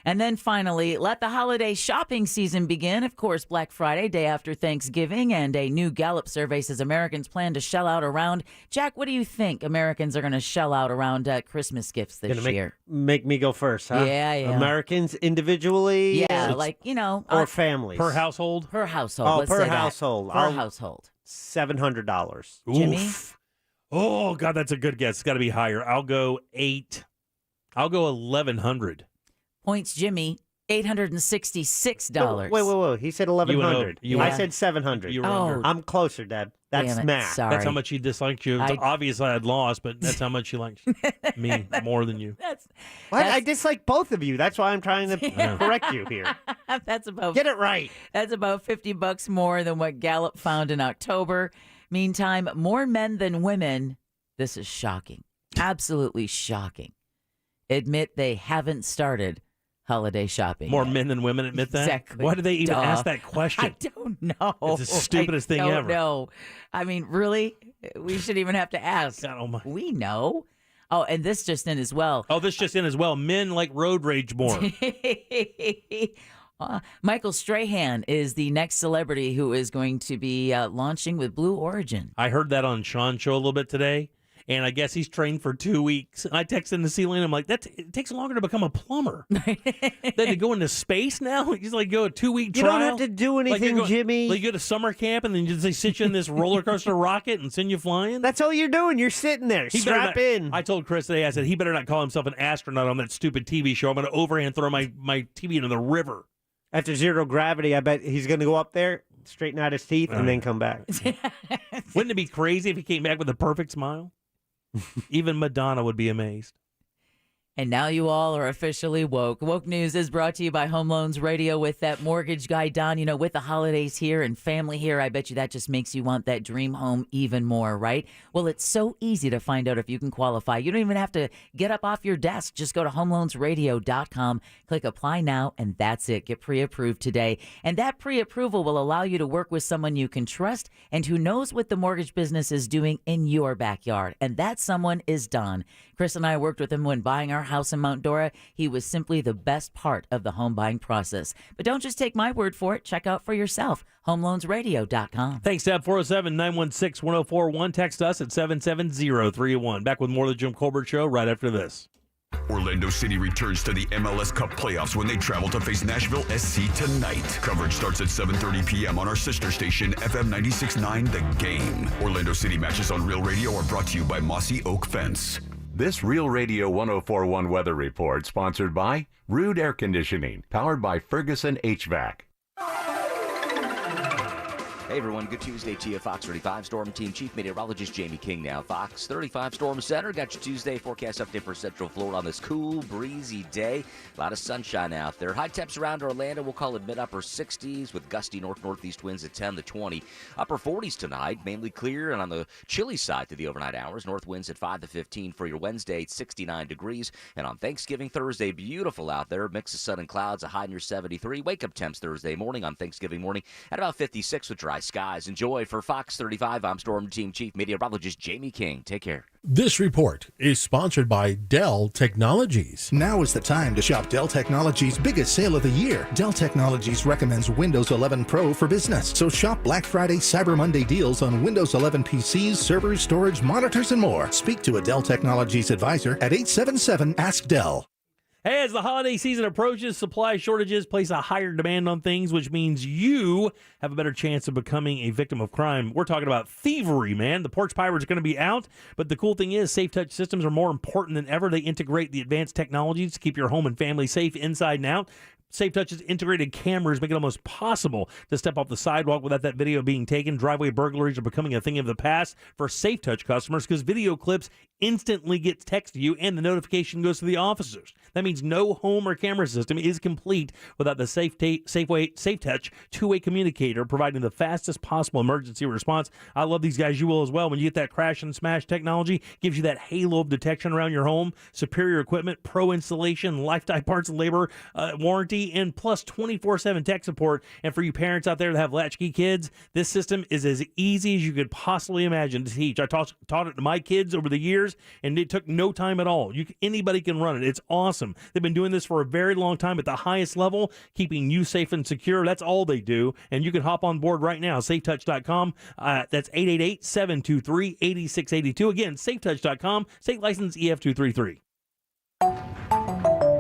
And then finally, let the holiday shopping season begin. Of course, Black Friday, day after Thanksgiving, and a new Gallup survey says Americans plan to shell out around. Jack, what do you think Americans are going to shell out around Christmas gifts this year? Make me go first, huh? Yeah. Americans individually? Yeah, Or families? Per household? Per household. Oh, let's per say that. household. Per household. $700. Jimmy? Oh, God, that's a good guess. It's got to be higher. I'll go 8. I'll go 1,100. Points, Jimmy. $866. Wait. He said 1,100. You I went- said 700. You were under. I'm closer, Deb. That's Damn it, math. sorry. That's how much he disliked you. I- Obviously, I had lost, but that's how much he liked me more than you. What? I dislike both of you. That's why I'm trying to correct you here. That's about Get it right. That's about $50 more than what Gallup found in October. Meantime, more men than women. This is shocking. Absolutely shocking. Admit they haven't started holiday shopping. More yet. men than women admit that? Exactly. Why do they even Duh. ask that question? I don't know. It's the stupidest thing ever. No, I mean, really? We shouldn't even have to ask. God almighty. We know. Oh, and this just in as well. Oh, this just in as well. Men like road rage more. Michael Strahan is the next celebrity who is going to be launching with Blue Origin. I heard that on Sean's show a little bit today, and I guess he's trained for 2 weeks. And I texted the ceiling. I'm like, it takes longer to become a plumber than to go into space now. He's like, go a 2-week trial. You don't have to do anything, Jimmy. Like you go to summer camp, and then they sit you in this roller coaster rocket and send you flying. That's all you're doing. You're sitting there. He better Strap not- in. I told Chris today, I said, he better not call himself an astronaut on that stupid TV show. I'm going to overhand throw my TV into the river. After zero gravity, I bet he's going to go up there, straighten out his teeth, and then come back. Wouldn't it be crazy if he came back with a perfect smile? Even Madonna would be amazed. And now you all are officially woke. Woke News is brought to you by Home Loans Radio with that mortgage guy, Don. You know, with the holidays here and family here, I bet you that just makes you want that dream home even more, right? Well, it's so easy to find out if you can qualify. You don't even have to get up off your desk. Just go to homeloansradio.com, click apply now, and that's it. Get pre-approved today. And that pre-approval will allow you to work with someone you can trust and who knows what the mortgage business is doing in your backyard. And that someone is Don. Chris and I worked with him when buying our house in Mount Dora. He was simply the best part of the home buying process. But don't just take my word for it. Check out for yourself. HomeLoansRadio.com. Thanks, Deb. 407-916-1041. Text us at 77031. Back with more of the Jim Colbert Show right after this. Orlando City returns to the MLS Cup playoffs when they travel to face Nashville SC tonight. Coverage starts at 7:30 p.m. on our sister station, FM 96.9 The Game. Orlando City matches on Real Radio are brought to you by Mossy Oak Fence. This Real Radio 104.1 weather report sponsored by Rude Air Conditioning, powered by Ferguson HVAC. Hey everyone, good Tuesday to you. Fox 35 Storm Team Chief Meteorologist Jamie King now. Fox 35 Storm Center got your Tuesday forecast update for Central Florida on this cool, breezy day. A lot of sunshine out there. High temps around Orlando, we'll call it mid-upper 60s with gusty north-northeast winds at 10 to 20. Upper 40s tonight, mainly clear and on the chilly side through the overnight hours. North winds at 5 to 15 for your Wednesday, 69 degrees. And on Thanksgiving Thursday, beautiful out there. Mix of sun and clouds, a high near 73. Wake-up temps Thursday morning on Thanksgiving morning at about 56 with dry skies. Enjoy. For Fox 35, I'm Storm Team Chief Meteorologist Jamie King. Take care. This report is sponsored by Dell Technologies. Now is the time to shop Dell Technologies' biggest sale of the year. Dell Technologies recommends Windows 11 Pro for business. So shop Black Friday, Cyber Monday deals on Windows 11 PCs, servers, storage, monitors, and more. Speak to a Dell Technologies advisor at 877-ASK-DELL. Hey, as the holiday season approaches, supply shortages place a higher demand on things, which means you have a better chance of becoming a victim of crime. We're talking about thievery, man. The porch pirates are going to be out, but the cool thing is Safe Touch systems are more important than ever. They integrate the advanced technologies to keep your home and family safe inside and out. Safe Touch's integrated cameras make it almost possible to step off the sidewalk without that video being taken. Driveway burglaries are becoming a thing of the past for Safe Touch customers because video clips instantly get texted to you and the notification goes to the officers. That means no home or camera system is complete without the Safe Touch two-way communicator providing the fastest possible emergency response. I love these guys. You will as well. When you get that crash and smash technology, gives you that halo of detection around your home, superior equipment, pro installation, lifetime parts and labor warranty, and plus 24/7 tech support. And for you parents out there that have latchkey kids, this system is as easy as you could possibly imagine to teach. I taught it to my kids over the years, and it took no time at all. Anybody can run it. It's awesome. They've been doing this for a very long time at the highest level, keeping you safe and secure. That's all they do. And you can hop on board right now, safetouch.com. That's 888-723-8682. Again, safetouch.com, state license EF233.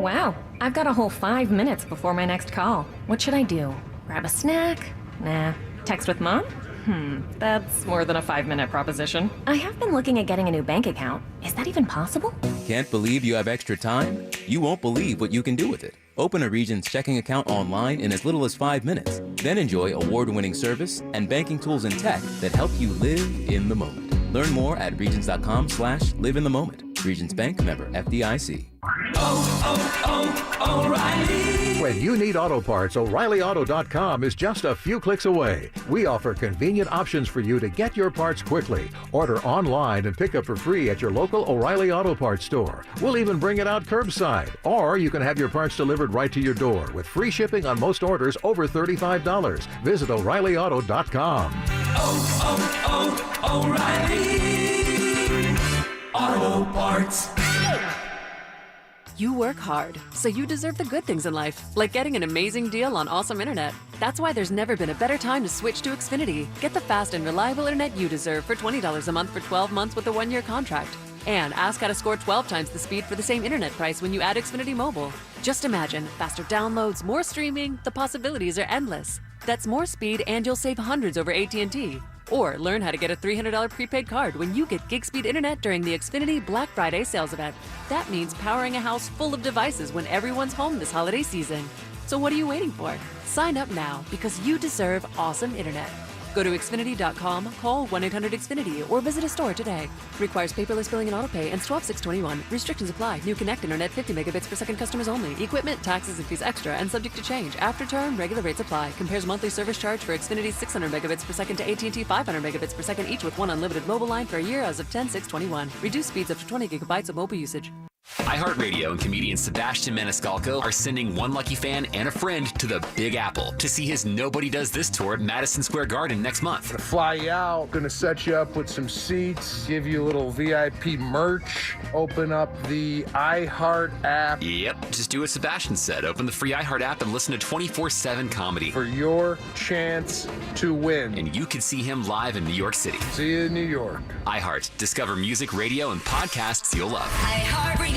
Wow, I've got a whole 5 minutes before my next call. What should I do? Grab a snack? Nah. Text with mom? That's more than a 5-minute proposition. I have been looking at getting a new bank account. Is that even possible? Can't believe you have extra time? You won't believe what you can do with it. Open a Regions checking account online in as little as 5 minutes. Then enjoy award-winning service and banking tools and tech that help you live in the moment. Learn more at regions.com/live-in-the-moment. Regions Bank, member FDIC. O'Reilly. When you need auto parts, O'ReillyAuto.com is just a few clicks away. We offer convenient options for you to get your parts quickly. Order online and pick up for free at your local O'Reilly Auto Parts store. We'll even bring it out curbside. Or you can have your parts delivered right to your door with free shipping on most orders over $35. Visit O'ReillyAuto.com. O'Reilly Auto Parts. You work hard, so you deserve the good things in life, like getting an amazing deal on awesome internet. That's why there's never been a better time to switch to Xfinity. Get the fast and reliable internet you deserve for $20 a month for 12 months with a 1-year contract. And ask how to score 12 times the speed for the same internet price when you add Xfinity Mobile. Just imagine, faster downloads, more streaming, the possibilities are endless. That's more speed and you'll save hundreds over AT&T. Or learn how to get a $300 prepaid card when you get gig speed internet during the Xfinity Black Friday sales event. That means powering a house full of devices when everyone's home this holiday season. So what are you waiting for? Sign up now because you deserve awesome internet. Go to Xfinity.com, call 1-800-XFINITY, or visit a store today. Requires paperless billing and autopay, ends 12/6/21. Restrictions apply. New Connect internet 50 megabits per second customers only. Equipment, taxes, and fees extra and subject to change. After term, regular rates apply. Compares monthly service charge for Xfinity 600 megabits per second to AT&T 500 megabits per second, each with one unlimited mobile line for a year as of 10/6/21. Reduced speeds up to 20 gigabytes of mobile usage. iHeartRadio and comedian Sebastian Maniscalco are sending one lucky fan and a friend to the Big Apple to see his Nobody Does This tour at Madison Square Garden next month. Gonna fly you out, gonna set you up with some seats, give you a little VIP merch, open up the iHeart app. Yep, just do what Sebastian said. Open the free iHeart app and listen to 24/7 comedy. For your chance to win. And you could see him live in New York City. See you in New York. iHeart. Discover music, radio, and podcasts you'll love. iHeartRadio.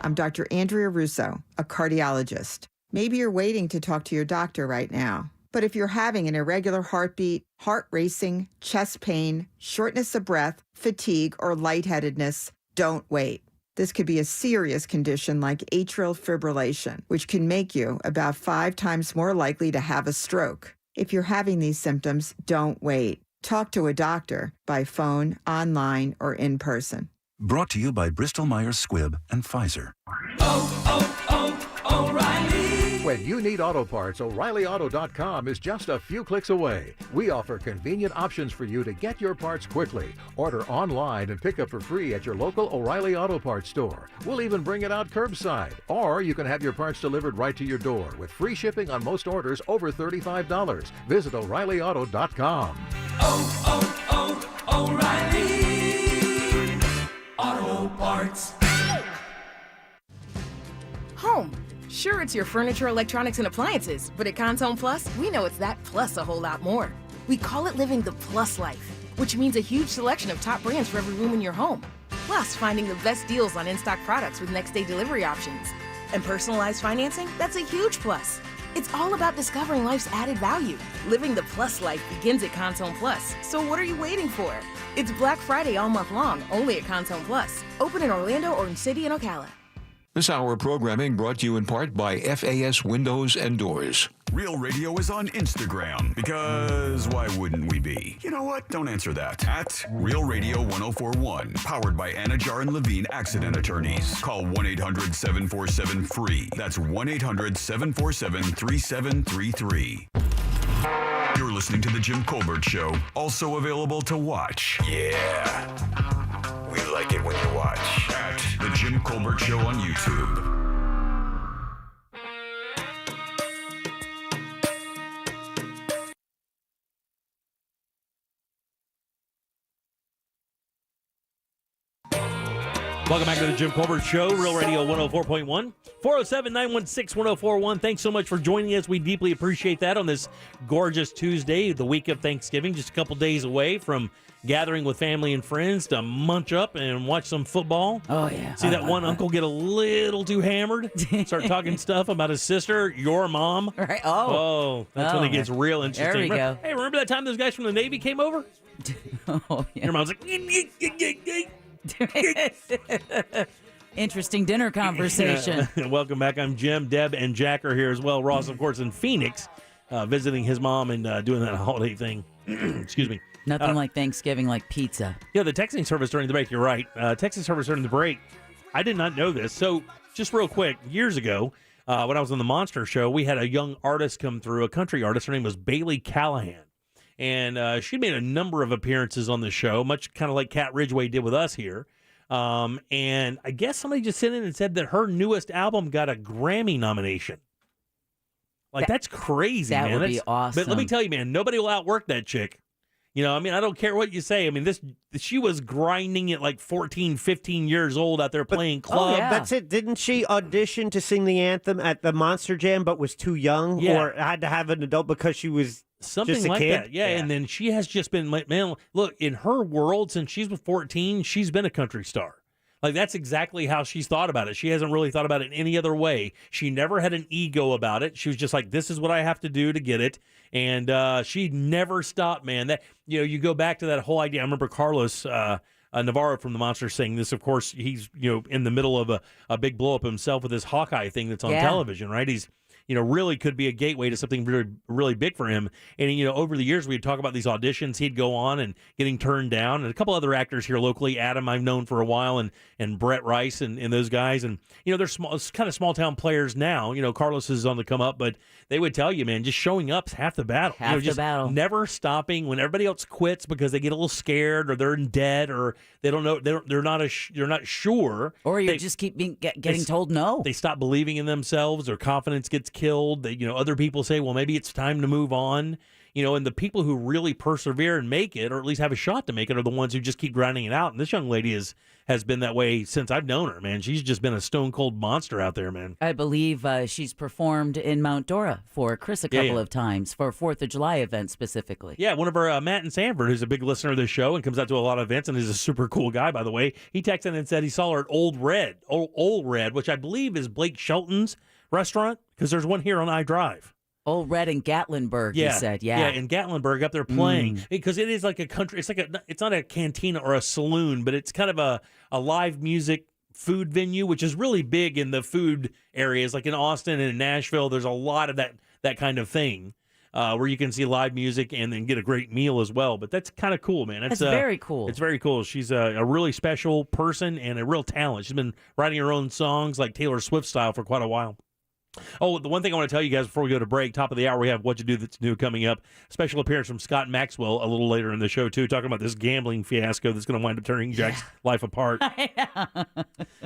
I'm Dr. Andrea Russo, a cardiologist. Maybe you're waiting to talk to your doctor right now. But if you're having an irregular heartbeat, heart racing, chest pain, shortness of breath, fatigue, or lightheadedness, don't wait. This could be a serious condition like atrial fibrillation, which can make you about 5 times more likely to have a stroke. If you're having these symptoms, don't wait. Talk to a doctor by phone, online, or in person. Brought to you by Bristol-Myers Squibb and Pfizer. O'Reilly. When you need auto parts, O'ReillyAuto.com is just a few clicks away. We offer convenient options for you to get your parts quickly. Order online and pick up for free at your local O'Reilly Auto Parts store. We'll even bring it out curbside. Or you can have your parts delivered right to your door with free shipping on most orders over $35. Visit O'ReillyAuto.com. O'Reilly Auto Parts. Home. Sure, it's your furniture, electronics, and appliances, but at Cons Home Plus, we know it's that plus a whole lot more. We call it living the plus life, which means a huge selection of top brands for every room in your home. Plus, finding the best deals on in-stock products with next-day delivery options. And personalized financing, that's a huge plus. It's all about discovering life's added value. Living the plus life begins at Cons Home Plus, so what are you waiting for? It's Black Friday all month long, only at Cons Home Plus. Open in Orlando, Orange City, and Ocala. This hour of programming brought to you in part by FAS Windows and Doors. Real Radio is on Instagram because why wouldn't we be? You know what? Don't answer that. At Real Radio 1041, powered by Anajar and Levine Accident Attorneys. Call 1-800-747-FREE. That's 1-800-747-3733. You're listening to The Jim Colbert Show, also available to watch. Yeah. We like it when you watch. At The Jim Colbert Show on YouTube. Welcome back to the Jim Colbert Show, Real Radio 104.1, 407-916-1041. Thanks so much for joining us. We deeply appreciate that on this gorgeous Tuesday, the week of Thanksgiving, just a couple days away from gathering with family and friends to munch up and watch some football. Oh, yeah. See that one uncle get a little too hammered, start talking stuff about his sister, your mom. Right. That's when it gets real interesting. There we go. Hey, remember that time those guys from the Navy came over? Oh, yeah. Your mom's like, interesting dinner conversation. Welcome back. I'm Jim. Deb and Jack are here as well. Ross, of course, in Phoenix, visiting his mom and doing that holiday thing. Excuse me. Nothing like Thanksgiving like pizza. Yeah, the texting service during the break, you're right. Texting service during the break, I did not know this. So just real quick, years ago, when I was on the Monster Show, we had a young artist come through, a country artist. Her name was Bailey Callahan. And she made a number of appearances on the show, much kind of like Kat Ridgway did with us here. And I guess somebody just sent in and said that her newest album got a Grammy nomination. Like, that's crazy, man. That would be awesome. But let me tell you, man, nobody will outwork that chick. You know, I mean, I don't care what you say. I mean, she was grinding at like 14, 15 years old out there playing club. Oh, yeah. That's it. Didn't she audition to sing the anthem at the Monster Jam but was too young? Yeah. Or had to have an adult because she was something just a like kid? that. Yeah, and then she has just been, man, look, in her world, since she's 14, she's been a country star. Like, that's exactly how she's thought about it. She hasn't really thought about it in any other way. She never had an ego about it. She was just like, this is what I have to do to get it. And she never stopped, man. That, you know, you go back to that whole idea. I remember Carlos Navarro from the Monster saying this. Of course, he's, you know, in the middle of a big blow up himself with this Hawkeye thing that's on television, right? He's, you know, really could be a gateway to something really, really big for him. And, you know, over the years, we'd talk about these auditions. He'd go on and getting turned down. And a couple other actors here locally, Adam, I've known for a while, and Brett Rice and those guys. And, you know, they're small, kind of small town players now. You know, Carlos is on the come up, but they would tell you, man, just showing up's half the battle. Half the battle. Never stopping when everybody else quits because they get a little scared or they're in debt or they don't know, they're not sure. Or you just keep getting told no. They stop believing in themselves. Their confidence gets killed. They, you know, other people say, well, maybe it's time to move on. and the people who really persevere and make it, or at least have a shot to make it, are the ones who just keep grinding it out. And this young lady has been that way since I've known her, man. She's just been a stone cold monster out there, man. I believe she's performed in Mount Dora for Chris a couple of times for 4th of July events specifically. Yeah, one of our Matt in Sanford, who's a big listener of this show and comes out to a lot of events and is a super cool guy, by the way. He texted in and said he saw her at Old Red, which I believe is Blake Shelton's restaurant, because there's one here on I-Drive. Old Red in Gatlinburg, you said, Yeah, in Gatlinburg up there playing. Because it is like a country, it's not a cantina or a saloon, but it's kind of a live music food venue, which is really big in the food areas. Like in Austin and in Nashville, there's a lot of that kind of thing where you can see live music and then get a great meal as well. But that's kind of cool, man. That's very cool. It's very cool. She's a really special person and a real talent. She's been writing her own songs like Taylor Swift style for quite a while. Oh, the one thing I want to tell you guys before we go to break, top of the hour, we have What You Do That's New coming up. Special appearance from Scott Maxwell a little later in the show, too, talking about this gambling fiasco that's going to wind up tearing Jack's life apart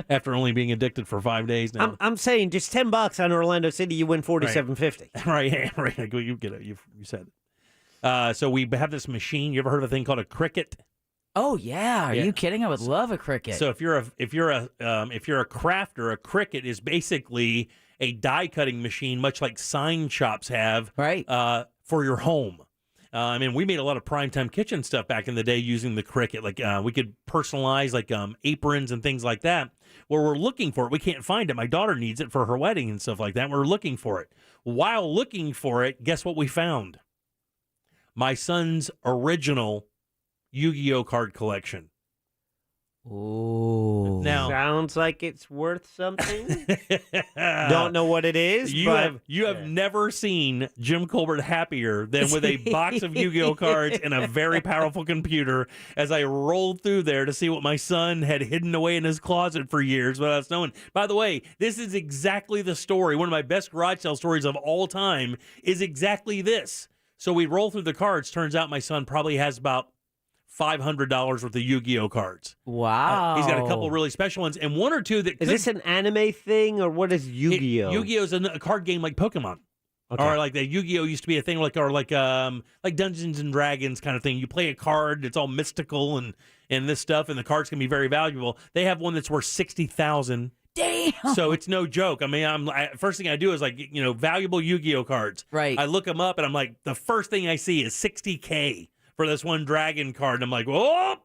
after only being addicted for 5 days now. I'm saying just $10 on Orlando City, you win $47.50. Right. You get it. You said it. So we have this machine. You ever heard of a thing called a cricket? Oh yeah, are you kidding? I would love a cricket. So if you're a crafter, a cricket is basically a die cutting machine, much like sign shops have, for your home. We made a lot of primetime kitchen stuff back in the day using the cricket. Like we could personalize like aprons and things like that. Well, we're looking for it. We can't find it. My daughter needs it for her wedding and stuff like that. We're looking for it. While looking for it, guess what we found? My son's original Yu-Gi-Oh card collection. Oh, now sounds like it's worth something. Don't know what it is. You have never seen Jim Colbert happier than with a box of Yu-Gi-Oh cards and a very powerful computer. As I rolled through there to see what my son had hidden away in his closet for years without us knowing. By the way, this is exactly the story. One of my best garage sale stories of all time is exactly this. So we roll through the cards. Turns out my son probably has about $500 worth of Yu-Gi-Oh cards. Wow. He's got a couple really special ones and one or two that Is this an anime thing or what is Yu-Gi-Oh? Yu-Gi-Oh is a card game like Pokemon. Okay. Or like the Yu-Gi-Oh used to be a thing like Dungeons and Dragons kind of thing. You play a card, it's all mystical and this stuff, and the cards can be very valuable. They have one that's worth $60,000. Damn. So it's no joke. First thing I do is valuable Yu-Gi-Oh cards. Right. I look them up and I'm like, the first thing I see is $60K for this one dragon card. And I'm like, whoa.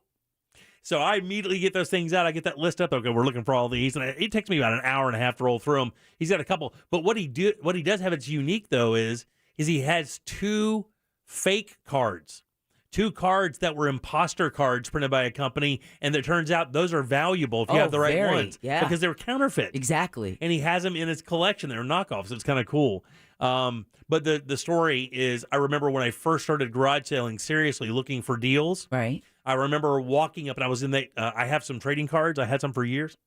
So I immediately get those things out. I get that list up. Okay, we're looking for all these. And it takes me about an hour and a half to roll through them. He's got a couple. But what he does have that's unique, though, is he has two fake cards. Two cards that were imposter cards printed by a company, and it turns out those are valuable if you have the right ones. Yeah. Because they're counterfeit. Exactly. And he has them in his collection. They're knockoffs. It's kind of cool. But the story is, I remember when I first started garage selling seriously, looking for deals. Right. I remember walking up, and I was in I have some trading cards. I had some for years.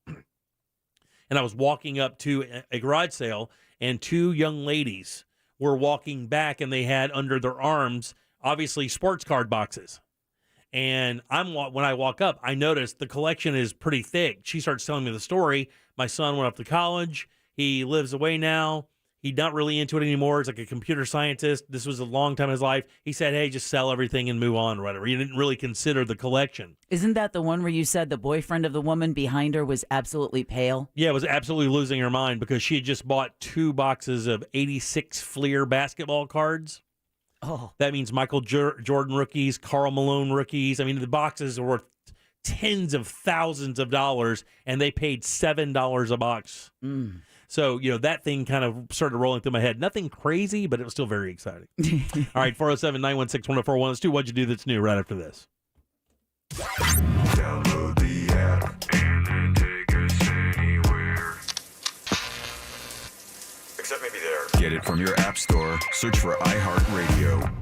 And I was walking up to a garage sale, and two young ladies were walking back, and they had under their arms, obviously, sports card boxes. And when I walk up, I noticed the collection is pretty thick. She starts telling me the story. My son went off to college. He lives away now. He's not really into it anymore. He's like a computer scientist. This was a long time in his life. He said, hey, just sell everything and move on or whatever. He didn't really consider the collection. Isn't that the one where you said the boyfriend of the woman behind her was absolutely pale? Yeah, was absolutely losing her mind because she had just bought 2 boxes of 86 Fleer basketball cards. Oh. That means Michael Jordan rookies, Karl Malone rookies. The boxes are worth tens of thousands of dollars, and they paid $7 a box. Mm. So, that thing kind of started rolling through my head. Nothing crazy, but it was still very exciting. All right, 407-916-1041. Let's do What'd You Do That's New right after this. Download the app and then take us anywhere. Except maybe there. Get it from your app store. Search for iHeartRadio.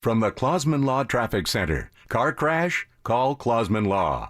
From the Clausman Law Traffic Center. Car crash? Call Clausman Law.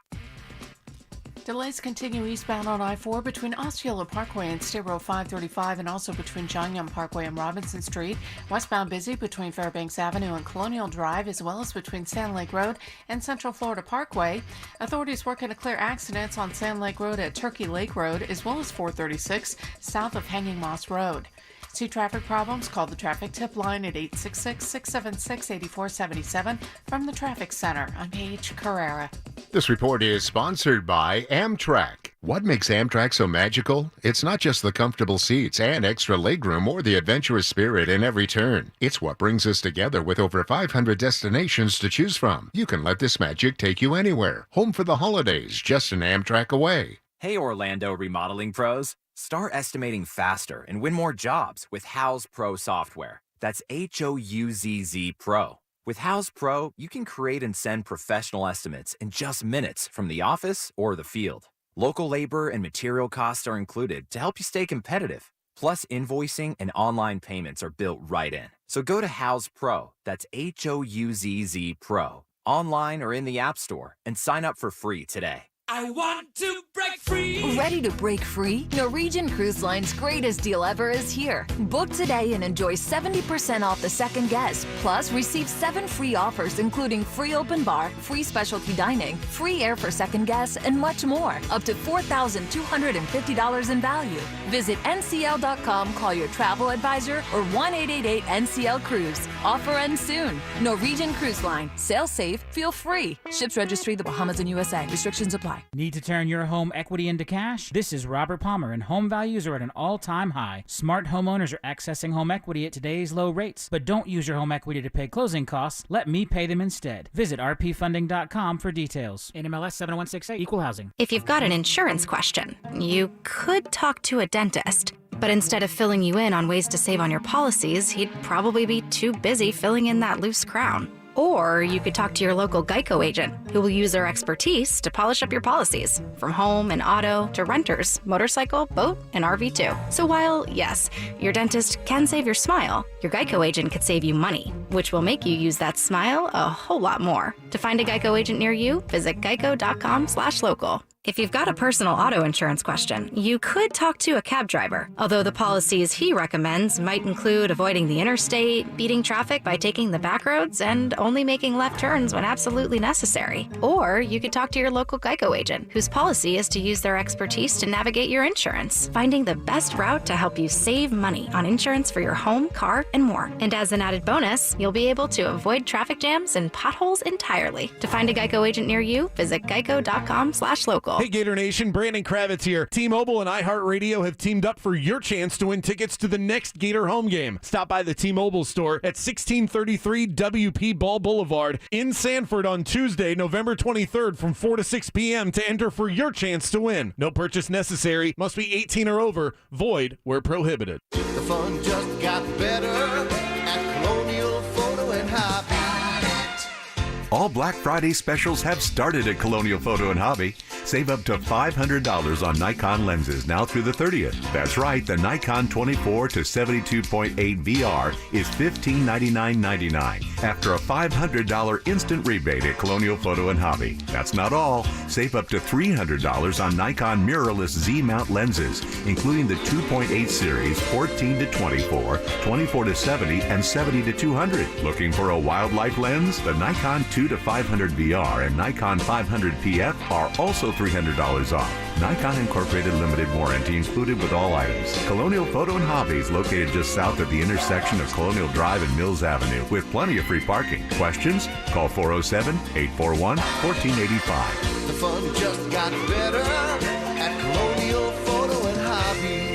Delays continue eastbound on I-4 between Osceola Parkway and State Road 535 and also between John Young Parkway and Robinson Street. Westbound busy between Fairbanks Avenue and Colonial Drive as well as between Sand Lake Road and Central Florida Parkway. Authorities working to clear accidents on Sand Lake Road at Turkey Lake Road as well as 436 south of Hanging Moss Road. See traffic problems? Call the traffic tip line at 866-676-8477 from the Traffic Center. I'm Paige Carrera. This report is sponsored by Amtrak. What makes Amtrak so magical? It's not just the comfortable seats and extra legroom or the adventurous spirit in every turn. It's what brings us together with over 500 destinations to choose from. You can let this magic take you anywhere. Home for the holidays, just an Amtrak away. Hey, Orlando remodeling pros. Start estimating faster and win more jobs with Houzz Pro software. That's Houzz Pro. With Houzz Pro, you can create and send professional estimates in just minutes from the office or the field. Local labor and material costs are included to help you stay competitive. Plus, invoicing and online payments are built right in. So go to Houzz Pro, that's Houzz Pro, online or in the App Store, and sign up for free today. I want to break free. Ready to break free? Norwegian Cruise Line's greatest deal ever is here. Book today and enjoy 70% off the second guest. Plus, receive 7 free offers, including free open bar, free specialty dining, free air for second guests, and much more. Up to $4,250 in value. Visit ncl.com, call your travel advisor, or 1-888-NCL-CRUISE. Offer ends soon. Norwegian Cruise Line. Sail safe, feel free. Ships registry, the Bahamas and USA. Restrictions apply. Need to turn your home equity into cash? This is Robert Palmer, and home values are at an all-time high. Smart homeowners are accessing home equity at today's low rates, but don't use your home equity to pay closing costs. Let me pay them instead. Visit rpfunding.com for details. NMLS 7168, Equal Housing. If you've got an insurance question, you could talk to a dentist. But instead of filling you in on ways to save on your policies, he'd probably be too busy filling in that loose crown. Or you could talk to your local Geico agent, who will use their expertise to polish up your policies, from home and auto to renters, motorcycle, boat, and RV too. So while, yes, your dentist can save your smile, your Geico agent could save you money, which will make you use that smile a whole lot more. To find a Geico agent near you, visit geico.com/local. If you've got a personal auto insurance question, you could talk to a cab driver, although the policies he recommends might include avoiding the interstate, beating traffic by taking the back roads, and only making left turns when absolutely necessary. Or you could talk to your local Geico agent, whose policy is to use their expertise to navigate your insurance, finding the best route to help you save money on insurance for your home, car, and more. And as an added bonus, you'll be able to avoid traffic jams and potholes entirely. To find a Geico agent near you, visit geico.com/local. Hey Gator Nation, Brandon Kravitz here. T-Mobile and iHeartRadio have teamed up for your chance to win tickets to the next Gator home game. Stop by the T-Mobile store at 1633 WP Ball Boulevard in Sanford on Tuesday, November 23rd from 4 to 6 p.m. to enter for your chance to win. No purchase necessary. Must be 18 or over. Void where prohibited. The fun just got better at Colonial Photo and Hobby. All Black Friday specials have started at Colonial Photo and Hobby. Save up to $500 on Nikon lenses now through the 30th. That's right, the Nikon 24 to 72.8 VR is $1599.99 after a $500 instant rebate at Colonial Photo and Hobby. That's not all. Save up to $300 on Nikon mirrorless Z-mount lenses, including the 2.8 series, 14 to 24, 24 to 70, and 70 to 200. Looking for a wildlife lens? The Nikon 2 to 500 VR and Nikon 500 PF are also $300 off. Nikon Incorporated limited warranty included with all items. Colonial Photo and Hobby is located just south of the intersection of Colonial Drive and Mills Avenue with plenty of free parking. Questions? Call 407-841-1485. The fun just got better at Colonial Photo and Hobby.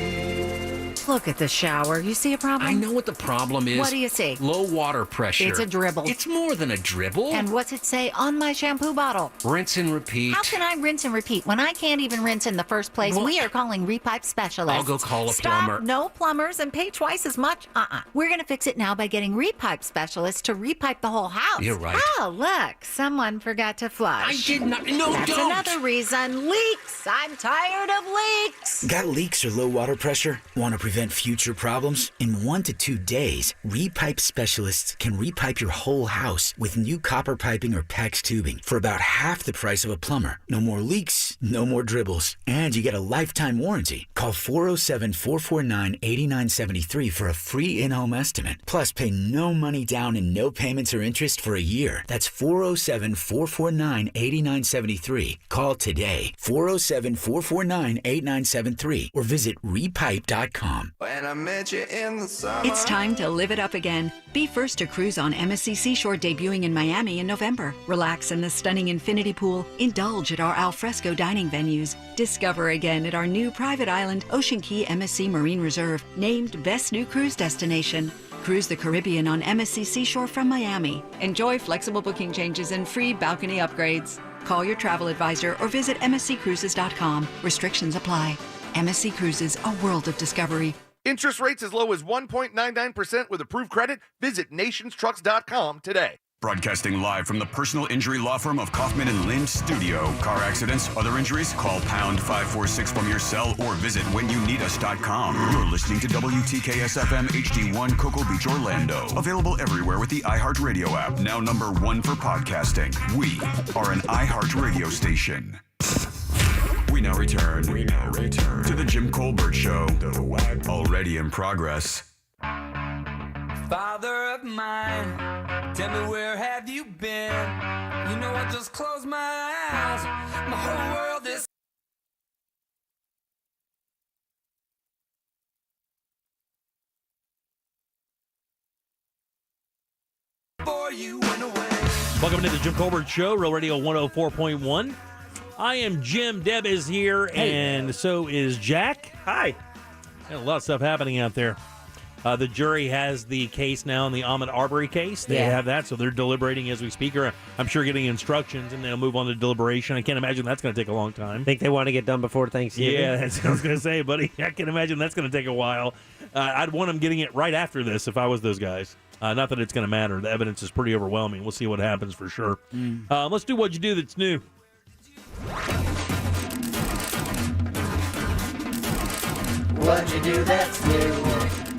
Look at the shower. You see a problem? I know what the problem is. What do you see? Low water pressure. It's a dribble. It's more than a dribble. And what's it say on my shampoo bottle? Rinse and repeat. How can I rinse and repeat when I can't even rinse in the first place? Well, we are calling Repipe Specialists. I'll go call a Stop. plumber. No plumbers and pay twice as much. We're going to fix it now by getting Repipe Specialists to repipe the whole house. You're right. Oh, look. Someone forgot to flush. I did not. No, That's don't. another reason. Leaks. I'm tired of leaks. Got leaks or low water pressure? Want to prevent future problems? In 1 to 2 days, Repipe Specialists can repipe your whole house with new copper piping or PEX tubing for about half the price of a plumber. No more leaks, no more dribbles, and you get a lifetime warranty. Call 407-449-8973 for a free in-home estimate. Plus, pay no money down and no payments or interest for a year. That's 407-449-8973. Call today. 407-449-8973. 888-848-7273 or visit repipe.com. When I met you in the summer. It's time to live it up again. Be first to cruise on MSC Seashore, debuting in Miami in November. Relax in the stunning infinity pool. Indulge at our alfresco dining venues. Discover again at our new private island, Ocean Key MSC Marine Reserve, named Best New Cruise Destination. Cruise the Caribbean on MSC Seashore from Miami. Enjoy flexible booking changes and free balcony upgrades. Call your travel advisor or visit msccruises.com. Restrictions apply. MSC Cruises, a world of discovery. Interest rates as low as 1.99% with approved credit. Visit nationstrucks.com today. Broadcasting live from the personal injury law firm of Kaufman and Lind Studio. Car accidents, other injuries? Call pound 546 from your cell or visit whenyouneedus.com. You're listening to WTKS FM HD1 Cocoa Beach, Orlando. Available everywhere with the iHeartRadio app. Now number 1 for podcasting. We are an iHeartRadio station. We now return to the Jim Colbert Show. Already in progress. Father of mine, tell me where have you been? You know I just closed my eyes, my whole world is before you went away. Welcome to the Jim Colbert Show, Real Radio 104.1. I am Jim. Deb is here, and so is Jack. Hi. A lot of stuff happening out there. The jury has the case now in the Ahmaud Arbery case. They have that, so they're deliberating as we speak. Or I'm sure getting instructions, and they'll move on to deliberation. I can't imagine that's going to take a long time. Think they want to get done before Thanksgiving? Yeah, that's what I was going to say, buddy. I can imagine that's going to take a while. I'd want them getting it right after this if I was those guys. Not that it's going to matter. The evidence is pretty overwhelming. We'll see what happens for sure. Let's do What You Do That's New. What you do that's new.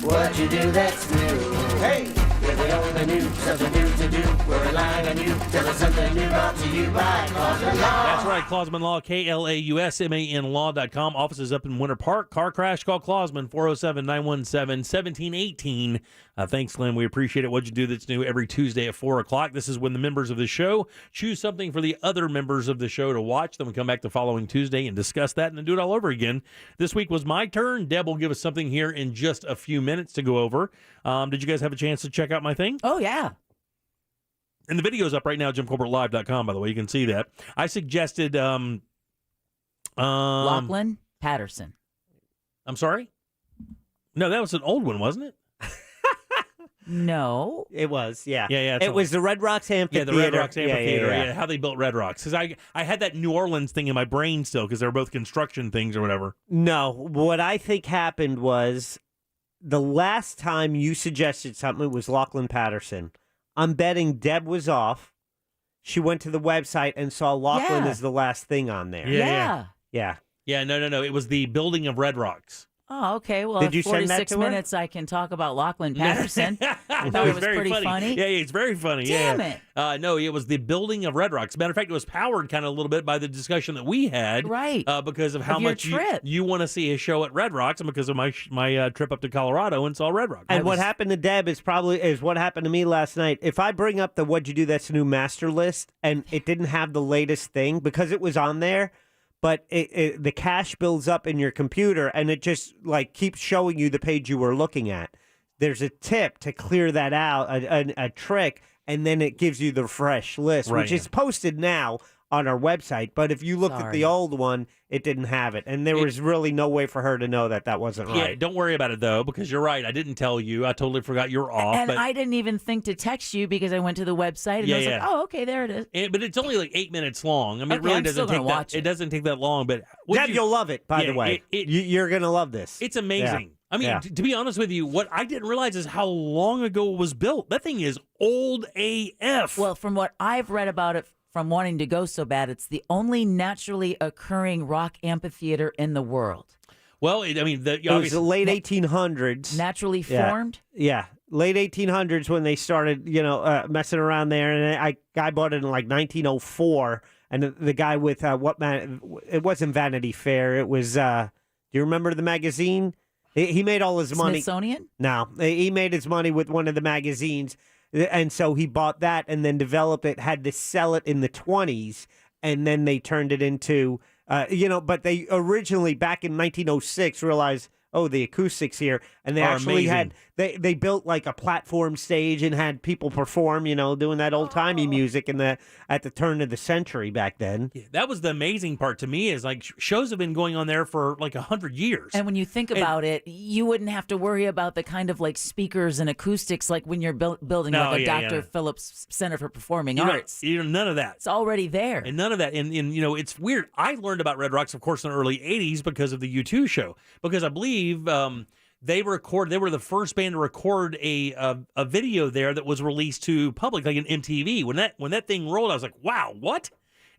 What you do that's new. Hey! If we only knew something new to do, we're relying on you. Tell us something new brought to you by Clausman Law. That's right, Clausman Law, KLAUSMAN Law.com. Offices up in Winter Park. Car crash, call Clausman, 407-917-1718. Thanks, Glenn. We appreciate it. What you do that's new every Tuesday at 4 o'clock. This is when the members of the show choose something for the other members of the show to watch. Then we come back the following Tuesday and discuss that and then do it all over again. This week was my turn. Deb will give us something here in just a few minutes to go over. Did you guys have a chance to check out my thing? Oh, yeah. And the video's up right now, JimColbertLive.com, by the way. You can see that. I suggested... Lachlan Patterson. I'm sorry? No, that was an old one, wasn't it? No. It was, yeah. Yeah. It was the Red Rocks Amphitheater. Yeah, the Red Rocks Amphitheater. Yeah. How they built Red Rocks. Because I had that New Orleans thing in my brain still because they were both construction things or whatever. No, what I think happened was the last time you suggested something was Lachlan Patterson. I'm betting Deb was off. She went to the website and saw Lachlan as the last thing on there. Yeah. Yeah, no. It was the building of Red Rocks. Oh, okay. Well, Did you send 46 that to her? minutes I can talk about Lachlan Patterson. I thought it was very pretty funny. Yeah, it's very funny. Damn it. No, it was the building of Red Rocks. Matter of fact, it was powered kind of a little bit by the discussion that we had. Right. Because of how your much trip. you want to see a show at Red Rocks and because of my trip up to Colorado and saw Red Rocks. And what happened to Deb is what happened to me last night. If I bring up the What'd You Do That's New master list and it didn't have the latest thing because it was on there, but the cache builds up in your computer and it just like keeps showing you the page you were looking at. There's a tip to clear that out, a trick, and then it gives you the fresh list, which is posted now on our website. But if you looked at the old one, it didn't have it. And there was really no way for her to know that wasn't right. Yeah, don't worry about it, though, because you're right. I didn't tell you. I totally forgot you're off. And but I didn't even think to text you because I went to the website and I was like, oh, okay, there it is. But it's only like 8 minutes long. I mean, Okay, it really I'm doesn't still take gonna watch that. It doesn't take that long. But Deb, you'll love it, by the way. You're going to love this. It's amazing. I mean, to be honest with you, what I didn't realize is how long ago it was built. That thing is old AF. Well, from what I've read about it, from wanting to go so bad, it's the only naturally occurring rock amphitheater in the world. Well, it was the late 1800s. Naturally formed? Yeah. Late 1800s when they started, messing around there. And I bought it in like 1904. And the guy with, it wasn't Vanity Fair. It was, do you remember the magazine? He made all his money. Smithsonian? No. He made his money with one of the magazines. And so he bought that and then developed it, had to sell it in the 20s. And then they turned it into But they originally, back in 1906, realized, the acoustics here, and they actually amazing. they built like a platform stage and had people perform, doing that old timey music at the turn of the century back then. Yeah, that was the amazing part to me is like shows have been going on there for like 100 years. And when you think about it, you wouldn't have to worry about the kind of like speakers and acoustics like when you're building like a Dr. Phillips Center for Performing Arts. None of that. It's already there. And none of that. And it's weird. I learned about Red Rocks, of course, in the early 80s because of the U2 show. Because I believe they were the first band to record a video there that was released to public, like an MTV. When that thing rolled, I was like, wow, what?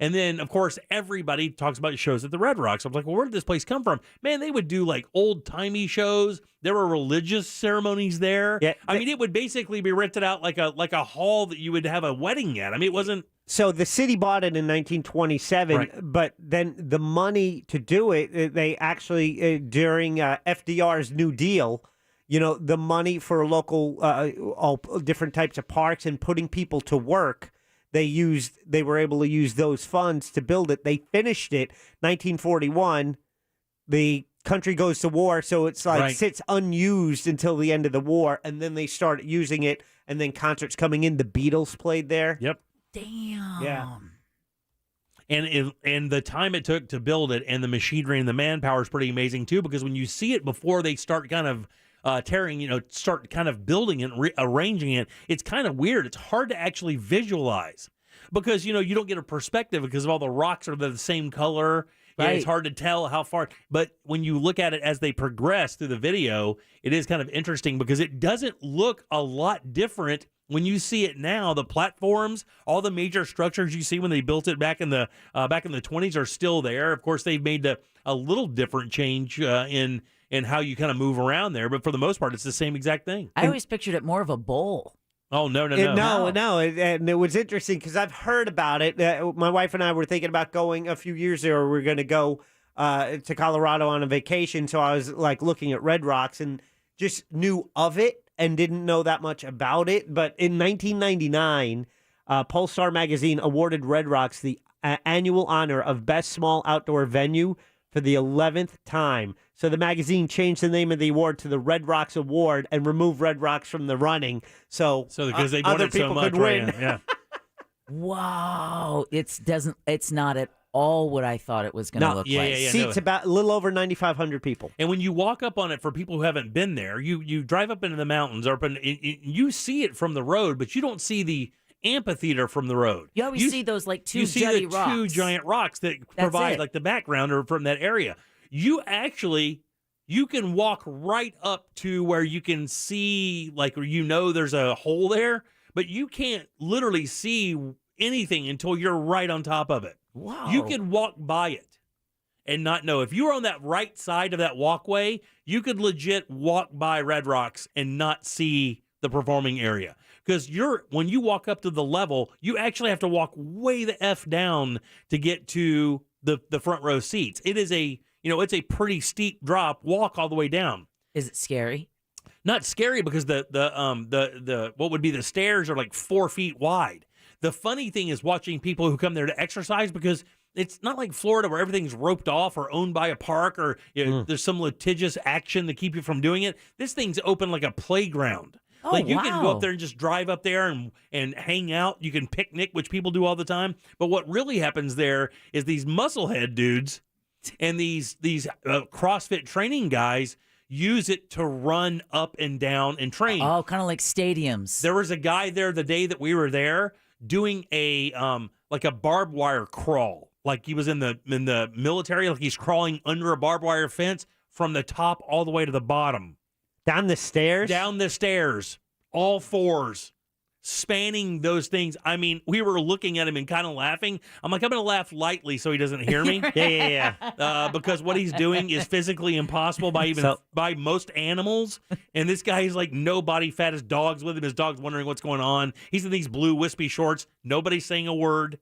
And then, of course, everybody talks about shows at the Red Rocks. I was like, well, where did this place come from? Man, they would do like old-timey shows. There were religious ceremonies there. Yeah, I mean, it would basically be rented out like a hall that you would have a wedding at. I mean, it wasn't... So the city bought it in 1927, Right. but then the money to do it, they actually, during FDR's New Deal, the money for local, all different types of parks and putting people to work, they were able to use those funds to build it. They finished it 1941. The country goes to war, so it's like sits unused until the end of the war, and then they start using it, and then concerts coming in. The Beatles played there. Yep. Damn. Yeah. And the time it took to build it and the machinery and the manpower is pretty amazing too, because when you see it before they start kind of start kind of building it, arranging it, it's kind of weird. It's hard to actually visualize because, you don't get a perspective because of all the rocks are the same color. Right. And it's hard to tell how far. But when you look at it as they progress through the video, it is kind of interesting because it doesn't look a lot different when you see it now. The platforms, all the major structures you see when they built it back in the 20s are still there. Of course, they've made a little different change in how you kind of move around there, but for the most part, it's the same exact thing. I always pictured it more of a bowl. Oh, no. And it was interesting because I've heard about it. My wife and I were thinking about going a few years ago. We were going to go to Colorado on a vacation, so I was like looking at Red Rocks and just knew of it and didn't know that much about it. But in 1999, Pulsar magazine awarded Red Rocks the annual honor of Best Small Outdoor Venue for the 11th time. So the magazine changed the name of the award to the Red Rocks Award and removed Red Rocks from the running. So because they other wanted so people much, could win. right? Yeah. Wow. It's not at all what I thought it was going to look like. Seats about a little over 9,500 people. And when you walk up on it, for people who haven't been there, you drive up into the mountains, you see it from the road, but you don't see the amphitheater from the road. You always see those like two see jetty the rocks. two giant rocks that provide like the background or from that area. You can walk right up to where you can see, like, there's a hole there, but you can't literally see anything until you're right on top of it. Wow. You could walk by it and not know. If you were on that right side of that walkway, you could legit walk by Red Rocks and not see the performing area. Because when you walk up to the level, you actually have to walk way the F down to get to the front row seats. It is it's a pretty steep drop, walk all the way down. Is it scary? Not scary because the what would be the stairs are like 4 feet wide. The funny thing is watching people who come there to exercise, because it's not like Florida where everything's roped off or owned by a park or there's some litigious action to keep you from doing it. This thing's open like a playground. Oh, like you can go wow. up there and just drive up there and hang out. You can picnic, which people do all the time. But what really happens there is these musclehead dudes and these CrossFit training guys use it to run up and down and train. Oh, kind of like stadiums. There was a guy there the day that we were there doing a barbed wire crawl. Like he was in the military, like he's crawling under a barbed wire fence from the top all the way to the bottom. Down the stairs? Down the stairs. All fours. Spanning those things. I mean, we were looking at him and kind of laughing. I'm like, I'm going to laugh lightly so he doesn't hear me. Yeah. Because what he's doing is physically impossible by most animals. And this guy is like no body fat. His dog's with him. His dog's wondering what's going on. He's in these blue wispy shorts. Nobody's saying a word.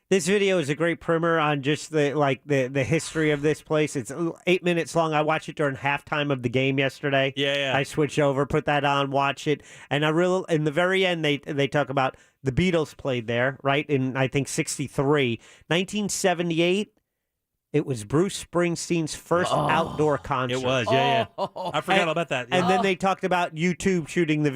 This video is a great primer on just the history of this place. It's 8 minutes long. I watched it during halftime of the game yesterday. Yeah. I switched over, put that on, watch it, and in the very end they talk about the Beatles played there, right? In I think 1963, 1978. It was Bruce Springsteen's first outdoor concert. It was, yeah. I forgot about that. And then they talked about U2 shooting the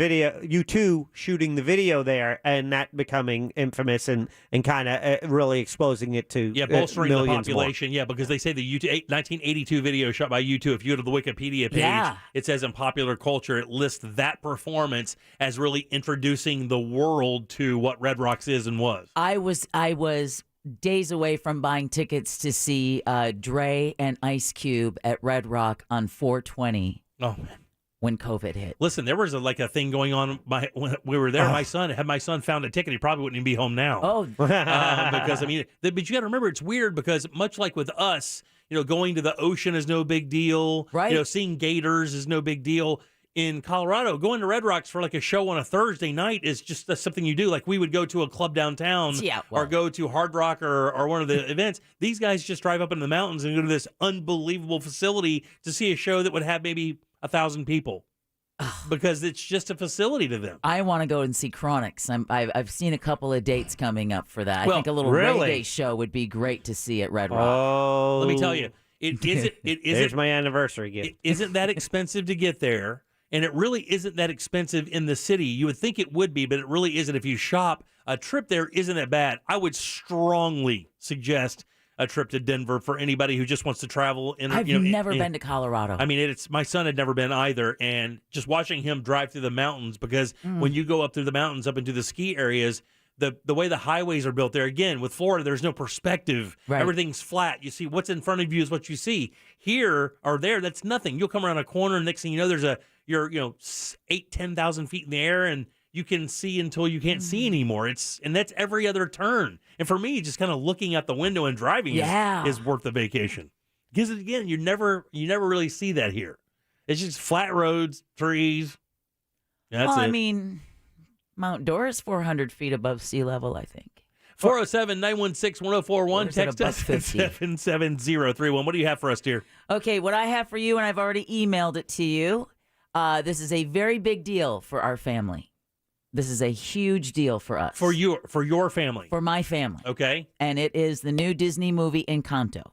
video there, and that becoming infamous and kind of really exposing it to bolstering the millions population. more. Yeah, because they say the 1982 video shot by U2. If you go to the Wikipedia page, it says in popular culture, it lists that performance as really introducing the world to what Red Rocks is and was. I was days away from buying tickets to see Dre and Ice Cube at Red Rock on 4/20. Oh man. When COVID hit. Listen, there was a thing going on when we were there. My son found a ticket. He probably wouldn't even be home now. Oh, because I mean, but you got to remember, it's weird because much like with us, going to the ocean is no big deal. Right. Seeing gators is no big deal. In Colorado, going to Red Rocks for like a show on a Thursday night is just something you do. Like we would go to a club downtown or go to Hard Rock or one of the events. These guys just drive up into the mountains and go to this unbelievable facility to see a show that would have maybe 1,000 people because it's just a facility to them. I want to go and see Chronics. I've seen a couple of dates coming up for that. I think a little reggae show would be great to see at Red Rock. Oh, let me tell you, There's my anniversary gift. It isn't that expensive to get there. And it really isn't that expensive in the city. You would think it would be, but it really isn't. If you shop, a trip there isn't that bad. I would strongly suggest a trip to Denver for anybody who just wants to travel. I've never been to Colorado. I mean, my son had never been either. And just watching him drive through the mountains, because when you go up through the mountains, up into the ski areas, the way the highways are built there, again, with Florida, there's no perspective. Right. Everything's flat. You see what's in front of you is what you see. Here or there, that's nothing. You'll come around a corner, and next thing you know, you're 8,000-10,000 feet in the air, and you can see until you can't see anymore. And that's every other turn. And for me, just kind of looking out the window and driving is worth the vacation. Because again, you never really see that here. It's just flat roads, trees. That's it. I mean, Mount Dora is 400 feet above sea level, I think. 407-916-1041. Text us at 77031. What do you have for us, dear? Okay, what I have for you, and I've already emailed it to you. This is a very big deal for our family. This is a huge deal for us. For your family. For my family. Okay. And it is the new Disney movie Encanto.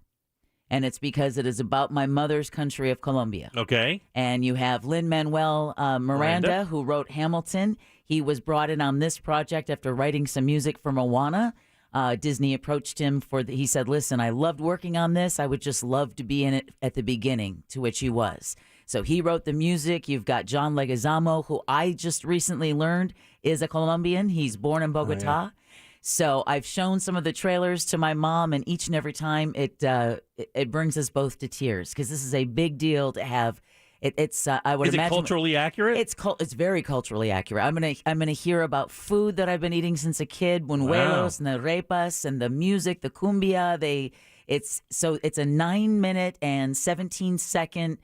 And it's because it is about my mother's country of Colombia. Okay. And you have Lin-Manuel Miranda, who wrote Hamilton. He was brought in on this project after writing some music for Moana. Disney approached him he said, listen, I loved working on this. I would just love to be in it at the beginning, to which he was. So he wrote the music. You've got John Leguizamo, who I just recently learned is a Colombian. He's born in Bogota. Oh, yeah. So I've shown some of the trailers to my mom, and each and every time it brings us both to tears, because this is a big deal to have. It's I would imagine. Is it culturally accurate? It's very culturally accurate. I'm gonna hear about food that I've been eating since a kid, buñuelos and the repas and the music, the cumbia. It's a 9-minute and 17-second.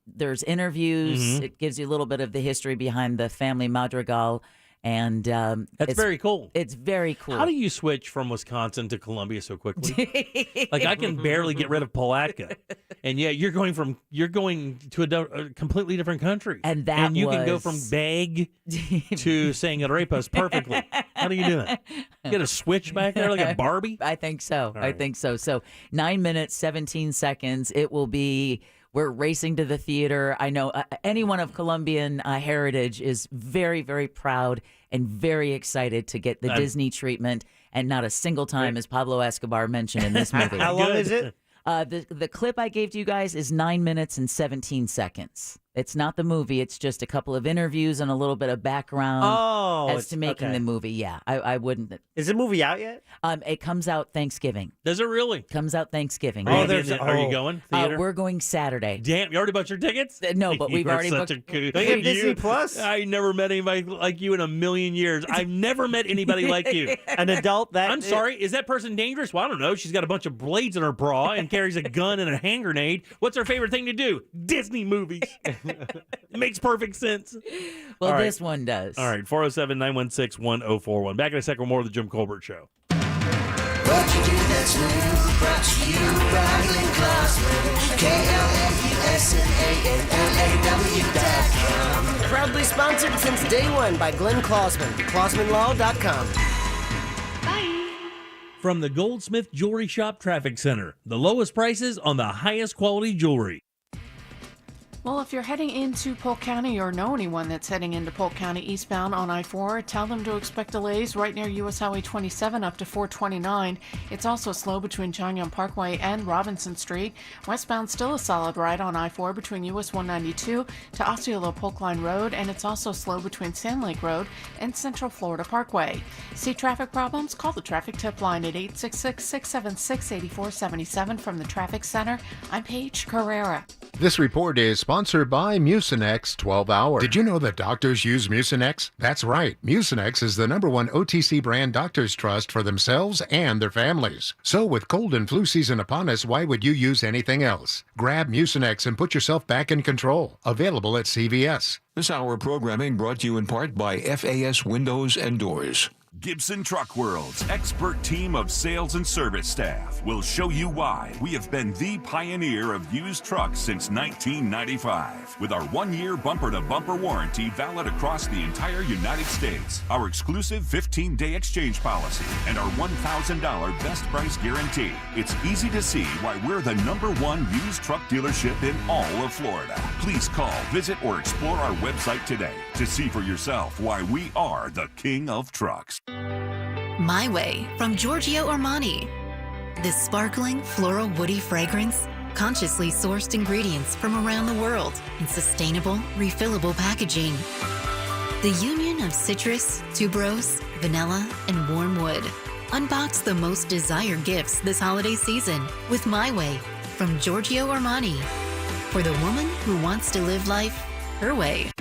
There's interviews. Mm-hmm. It gives you a little bit of the history behind the family Madrigal. And that's very cool. It's very cool. How do you switch from Wisconsin to Columbia so quickly? Like I can barely get rid of Palatka, and yet you're going to a completely different country, and you can go from bag to saying arepas perfectly. How do you do it? You get a switch back there like a Barbie? I think so. All right. I think so. So 9 minutes, 17 seconds. It will be. We're racing to the theater. I know anyone of Colombian heritage is very, very proud and very excited to get the Disney treatment. And not a single time is Pablo Escobar mentioned in this movie. How long is it? The clip I gave to you guys is 9 minutes and 17 seconds. It's not the movie. It's just a couple of interviews and a little bit of background as to making the movie. Yeah, I wouldn't. Is the movie out yet? It comes out Thanksgiving. Does it really? Comes out Thanksgiving. Are you going? Theater? We're going Saturday. Damn, you already bought your tickets? No, but we've already booked. They have Disney Plus? I never met anybody like you in a million years. I've never met anybody like you. An adult that... I'm sorry, is that person dangerous? Well, I don't know. She's got a bunch of blades in her bra and carries a gun and a hand grenade. What's her favorite thing to do? Disney movies. It makes perfect sense. Well, right. This one does. All right, 407-916-1041. Back in a second with more of the Jim Colbert Show. What you do that's new, brought to you by Glenn Klossman, KLAUSMANLAW.com. Proudly sponsored since day one by Glenn Klossman, KlossmanLaw.com. From the Goldsmith Jewelry Shop Traffic Center, the lowest prices on the highest quality jewelry. Well, if you're heading into Polk County or know anyone that's heading into Polk County eastbound on I-4, tell them to expect delays right near US Highway 27 up to 429. It's also slow between John Young Parkway and Robinson Street. Westbound still a solid ride on I-4 between US 192 to Osceola Polk Line Road, and it's also slow between Sand Lake Road and Central Florida Parkway. See traffic problems? Call the traffic tip line at 866-676-8477 from the Traffic Center. I'm Paige Carrera. This report is sponsored by Mucinex 12 Hour. Did you know that doctors use Mucinex? That's right. Mucinex is the #1 OTC brand doctors trust for themselves and their families. So with cold and flu season upon us, why would you use anything else? Grab Mucinex and put yourself back in control. Available at CVS. This hour programming brought to you in part by FAS Windows and Doors. Gibson Truck World's expert team of sales and service staff will show you why we have been the pioneer of used trucks since 1995. With our 1-year bumper-to-bumper warranty valid across the entire United States, our exclusive 15-day exchange policy, and our $1,000 best price guarantee, it's easy to see why we're the #1 used truck dealership in all of Florida. Please call, visit, or explore our website today to see for yourself why we are the king of trucks. My Way from Giorgio Armani. This sparkling, floral, woody fragrance, consciously sourced ingredients from around the world in sustainable, refillable packaging. The union of citrus, tuberose, vanilla, and warm wood. Unbox the most desired gifts this holiday season with My Way from Giorgio Armani. For the woman who wants to live life her way.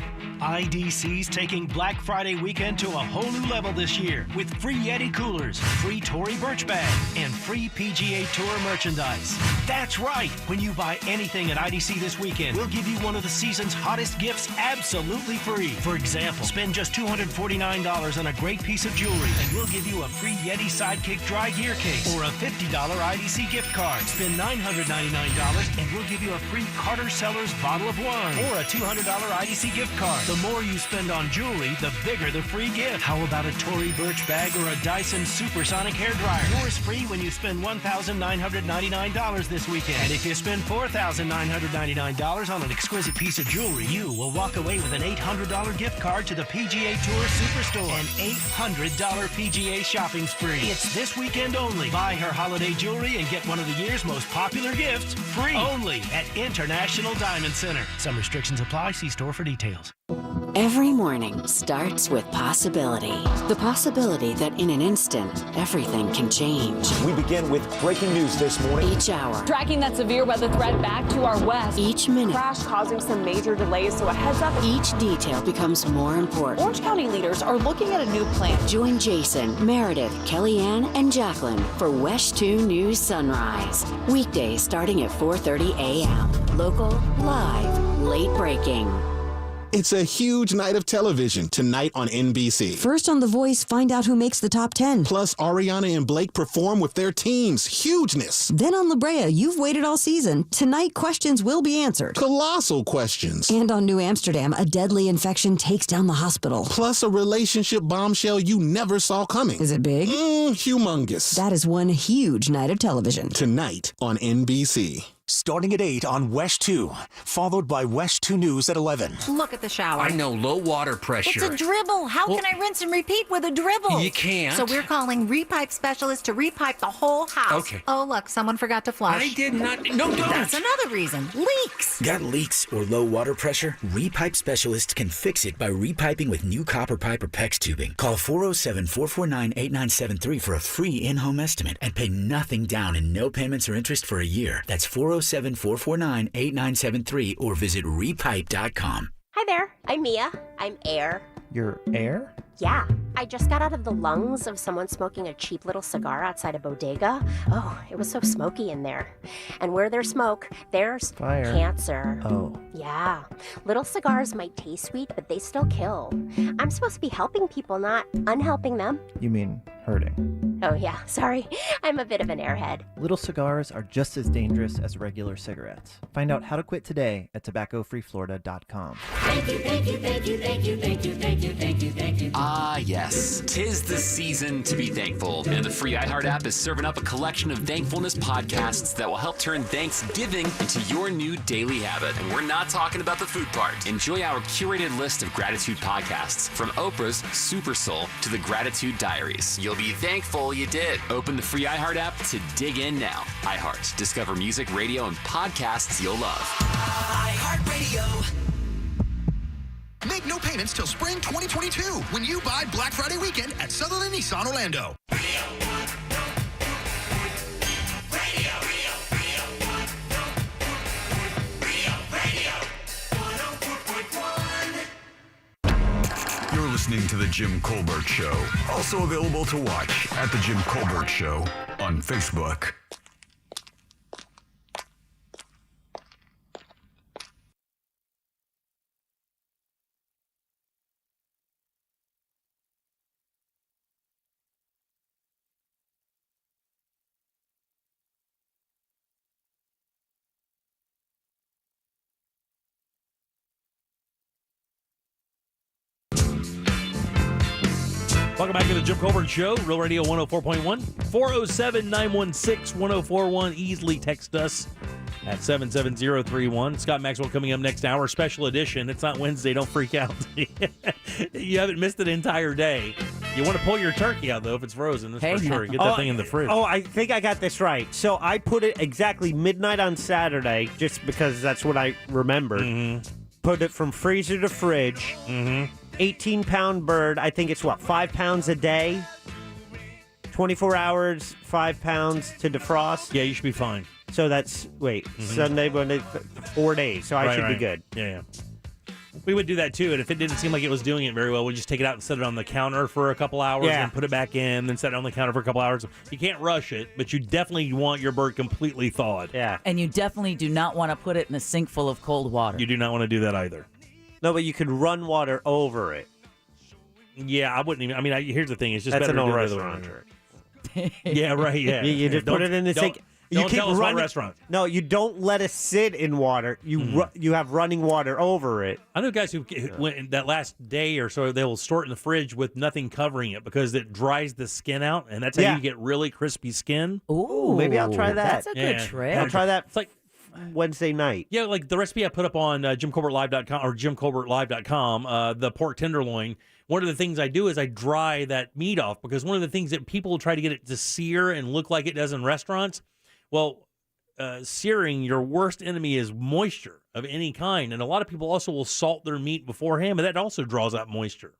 IDC's taking Black Friday weekend to a whole new level this year with free Yeti coolers, free Tory Burch bag, and free PGA Tour merchandise. That's right! When you buy anything at IDC this weekend, we'll give you one of the season's hottest gifts absolutely free. For example, spend just $249 on a great piece of jewelry, and we'll give you a free Yeti Sidekick dry gear case or a $50 IDC gift card. Spend $999, and we'll give you a free Carter Sellers bottle of wine or a $200 IDC gift card. The more you spend on jewelry, the bigger the free gift. How about a Tory Burch bag or a Dyson Supersonic hairdryer? Yours free when you spend $1,999 this weekend. And if you spend $4,999 on an exquisite piece of jewelry, you will walk away with an $800 gift card to the PGA Tour Superstore. An $800 PGA shopping spree. It's this weekend only. Buy her holiday jewelry and get one of the year's most popular gifts free. Only at International Diamond Center. Some restrictions apply. See store for details. Every morning starts with possibility. The possibility that in an instant, everything can change. We begin with breaking news this morning. Each hour. Tracking that severe weather threat back to our west. Each minute. Crash causing some major delays, so a heads up. Each detail becomes more important. Orange County leaders are looking at a new plan. Join Jason, Meredith, Kellyanne, and Jacqueline for West 2 News Sunrise. Weekdays starting at 4:30 a.m. Local, live, late breaking. It's a huge night of television tonight on NBC. First on The Voice, find out who makes the top 10. Plus, Ariana and Blake perform with their teams. Hugeness. Then on La Brea, you've waited all season. Tonight, questions will be answered. Colossal questions. And on New Amsterdam, a deadly infection takes down the hospital. Plus, a relationship bombshell you never saw coming. Is it big? Humongous. That is one huge night of television. Tonight on NBC. Starting at 8 on West 2, followed by West 2 News at 11. Look at the shower. I know, low water pressure. It's a dribble. How can I rinse and repeat with a dribble? You can't. So we're calling Repipe Specialist to repipe the whole house. Okay. Oh, look, someone forgot to flush. I did not. No, don't. That's another reason. Leaks. Got leaks or low water pressure? Repipe Specialists can fix it by repiping with new copper pipe or PEX tubing. Call 407-449-8973 for a free in-home estimate and pay nothing down and no payments or interest for a year. That's 407-449-8973 or visit repipe.com. Hi there, I'm Mia. I'm Air. Your air? Yeah, I just got out of the lungs of someone smoking a cheap little cigar outside a bodega. Oh, it was so smoky in there. And where there's smoke, there's fire. Cancer. Oh. Yeah, little cigars might taste sweet, but they still kill. I'm supposed to be helping people, not unhelping them. You mean hurting? Oh, yeah, sorry. I'm a bit of an airhead. Little cigars are just as dangerous as regular cigarettes. Find out how to quit today at tobaccofreeflorida.com. Thank you, thank you, thank you, thank you, thank you, thank you, thank you, thank you. Ah, yes. 'Tis the season to be thankful. And the free iHeart app is serving up a collection of thankfulness podcasts that will help turn Thanksgiving into your new daily habit. And we're not talking about the food part. Enjoy our curated list of gratitude podcasts, from Oprah's Super Soul to the Gratitude Diaries. You'll be thankful you did. Open the free iHeart app to dig in now. iHeart. Discover music, radio, and podcasts you'll love. iHeartRadio. Make no payments till spring 2022 when you buy Black Friday weekend at Sutherland Nissan Orlando. You're listening to The Jim Colbert Show. Also available to watch at The Jim Colbert Show on Facebook. Welcome back to the Jim Colbert Show, Real Radio 104.1, 407-916-1041. Easily text us at 77031. Scott Maxwell coming up next hour, special edition. It's not Wednesday, don't freak out. You haven't missed an entire day. You want to pull your turkey out, though, if it's frozen. That's for sure. Get that thing in the fridge. Oh, I think I got this right. So I put it exactly midnight on Saturday, just because that's what I remembered. Mm-hmm. Put it from freezer to fridge. Mm-hmm. 18-pound bird. I think it's, 5 pounds a day? 24 hours, 5 pounds to defrost? Yeah, you should be fine. So that's, Sunday, Monday, 4 days. So I should be good. Yeah. We would do that, too, and if it didn't seem like it was doing it very well, we'd just take it out and set it on the counter for a couple hours, and put it back in, then set it on the counter for a couple hours. You can't rush it, but you definitely want your bird completely thawed. Yeah. And you definitely do not want to put it in a sink full of cold water. You do not want to do that either. No, but you could run water over it. Yeah, I wouldn't even. I mean, here's the thing. It's just That's better an to old do it the other restaurant way. Yeah, right, yeah. You just put it in the sink. Don't tell us about restaurants. No, you don't let it sit in water. You you have running water over it. I know guys who went that last day or so, they'll store it in the fridge with nothing covering it because it dries the skin out, and that's how you get really crispy skin. Ooh, maybe I'll try that. That's a good trick. I'll try that. It's like Wednesday night. Yeah, like the recipe I put up on JimColbertLive.com or JimColbertLive.com, the pork tenderloin. One of the things I do is I dry that meat off, because one of the things that people try to get it to sear and look like it does in restaurants, well, searing, your worst enemy is moisture of any kind. And a lot of people also will salt their meat beforehand, but that also draws out moisture.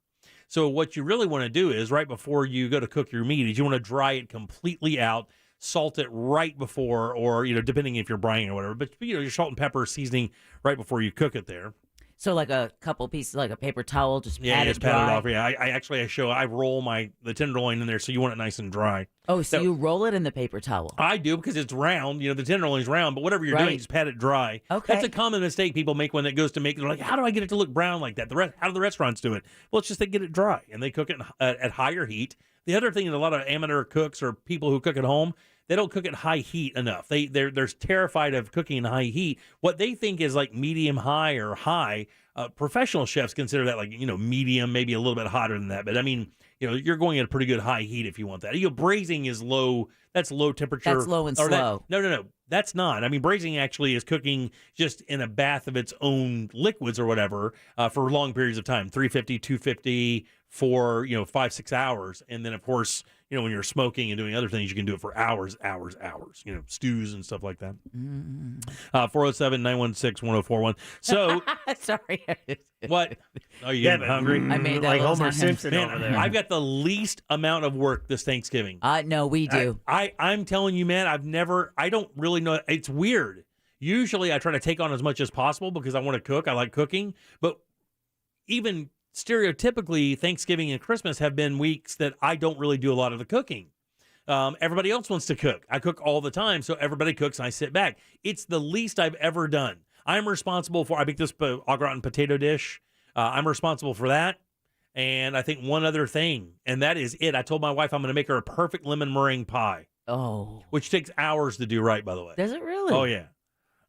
So what you really want to do is right before you go to cook your meat is you want to dry it completely out, salt it right before, or, depending if you're brining or whatever, but, your salt and pepper seasoning right before you cook it there. So like a couple pieces, like a paper towel, just pat it pat dry. it off. Yeah, I roll the tenderloin in there, so you want it nice and dry. Oh, so you roll it in the paper towel? I do, because it's round. The tenderloin's round, but whatever you're doing, just pat it dry. Okay. That's a common mistake people make when it goes to make. They're like, how do I get it to look brown like that? How do the restaurants do it? Well, it's just they get it dry, and they cook it at higher heat. The other thing that a lot of amateur cooks or people who cook at home, they don't cook at high heat enough. They're terrified of cooking in high heat. What they think is like medium high or high. Professional chefs consider that like, medium, maybe a little bit hotter than that. But I mean, you're going at a pretty good high heat if you want that. Braising is low. That's low temperature. That's low and slow. No. That's not. I mean, braising actually is cooking just in a bath of its own liquids or whatever for long periods of time, 350, 250 for, 5-6 hours. And then, of course, when you're smoking and doing other things, you can do it for hours, stews and stuff like that. 407-916-1041. So, sorry. What? Are you getting hungry? I made that like Homer Simpson over there. I've got the least amount of work this Thanksgiving. No, we do. I'm telling you, man, I don't really know. It's weird. Usually I try to take on as much as possible because I want to cook. I like cooking. But even stereotypically, Thanksgiving and Christmas have been weeks that I don't really do a lot of the cooking. Everybody else wants to cook. I cook all the time, so everybody cooks and I sit back. It's the least I've ever done. I'm responsible for, I make this au gratin potato dish. I'm responsible for that. and I think one other thing, and that is it. I told my wife I'm going to make her a perfect lemon meringue pie. Oh. Which takes hours to do right, by the way. Does it really? Oh, yeah.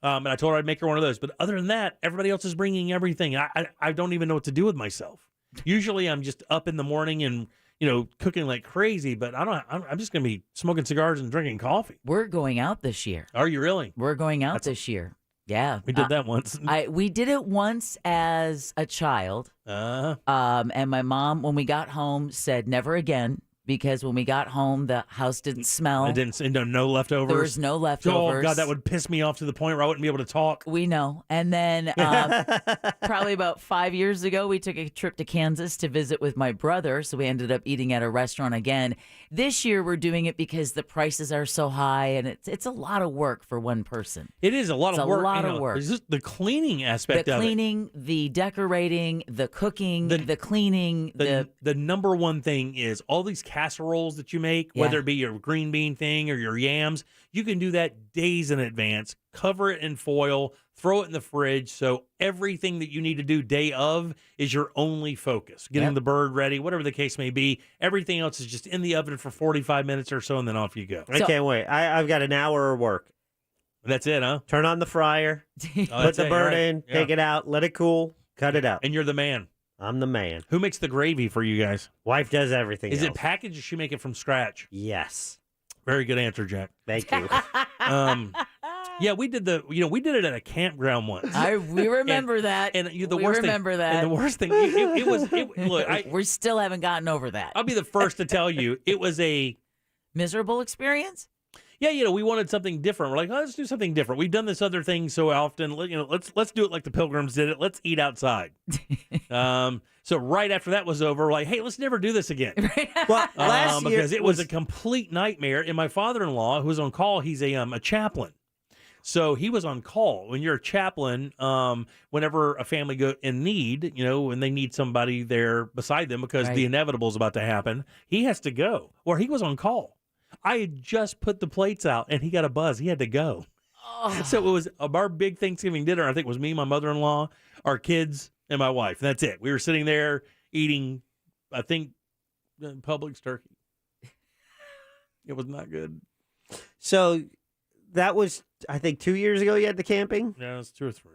And I told her I'd make her one of those. But other than that, everybody else is bringing everything. I don't even know what to do with myself. Usually I'm just up in the morning and, cooking like crazy, but I'm just going to be smoking cigars and drinking coffee. We're going out this year. Are you really? We're going out this year. Yeah. We did that once. We did it once as a child. And my mom, when we got home, said never again. Because when we got home, the house didn't smell. It didn't. No leftovers. There was no leftovers. Oh God, that would piss me off to the point where I wouldn't be able to talk. We know. And then probably about 5 years ago, we took a trip to Kansas to visit with my brother. So we ended up eating at a restaurant again. This year, we're doing it because the prices are so high, and it's a lot of work for one person. It is a lot of work. It's a lot of work. It's just the cleaning aspect of it. The cleaning, the decorating, the cooking, the cleaning. The number one thing is all these casseroles that you make, whether it be your green bean thing or your yams, you can do that days in advance. Cover it in foil, throw it in the fridge, so everything that you need to do day of is your only focus. Getting the bird ready, whatever the case may be. Everything else is just in the oven for 45 minutes or so, and then off you go. I can't wait. I've got an hour of work. That's it, huh? Turn on the fryer, put the bird in, take it out, let it cool, cut it out. And you're the man. I'm the man. Who makes the gravy for you guys? Wife does everything. Is it packaged or does she make it from scratch? Yes. Very good answer, Jack. Thank you. Yeah, we did it at a campground once. We remember that. And the we worst remember thing, that. And the worst thing, look, we still haven't gotten over that. I'll be the first to tell you, it was a miserable experience. Yeah, we wanted something different. We're like, let's do something different. We've done this other thing so often. Let's do it like the Pilgrims did it. Let's eat outside. So right after that was over, we're like, hey, let's never do this again. Well, last year because it was a complete nightmare. And my father-in-law, who was on call, he's a chaplain. So he was on call. When you're a chaplain, whenever a family go in need, when they need somebody there beside them because the inevitable is about to happen, he has to go. Or he was on call. I had just put the plates out, and he got a buzz. He had to go. Oh. So it was our big Thanksgiving dinner. I think it was me, my mother-in-law, our kids, and my wife. That's it. We were sitting there eating, I think, Publix turkey. It was not good. So that was, I think, 2 years ago you had the camping? Yeah, it was 2 or 3.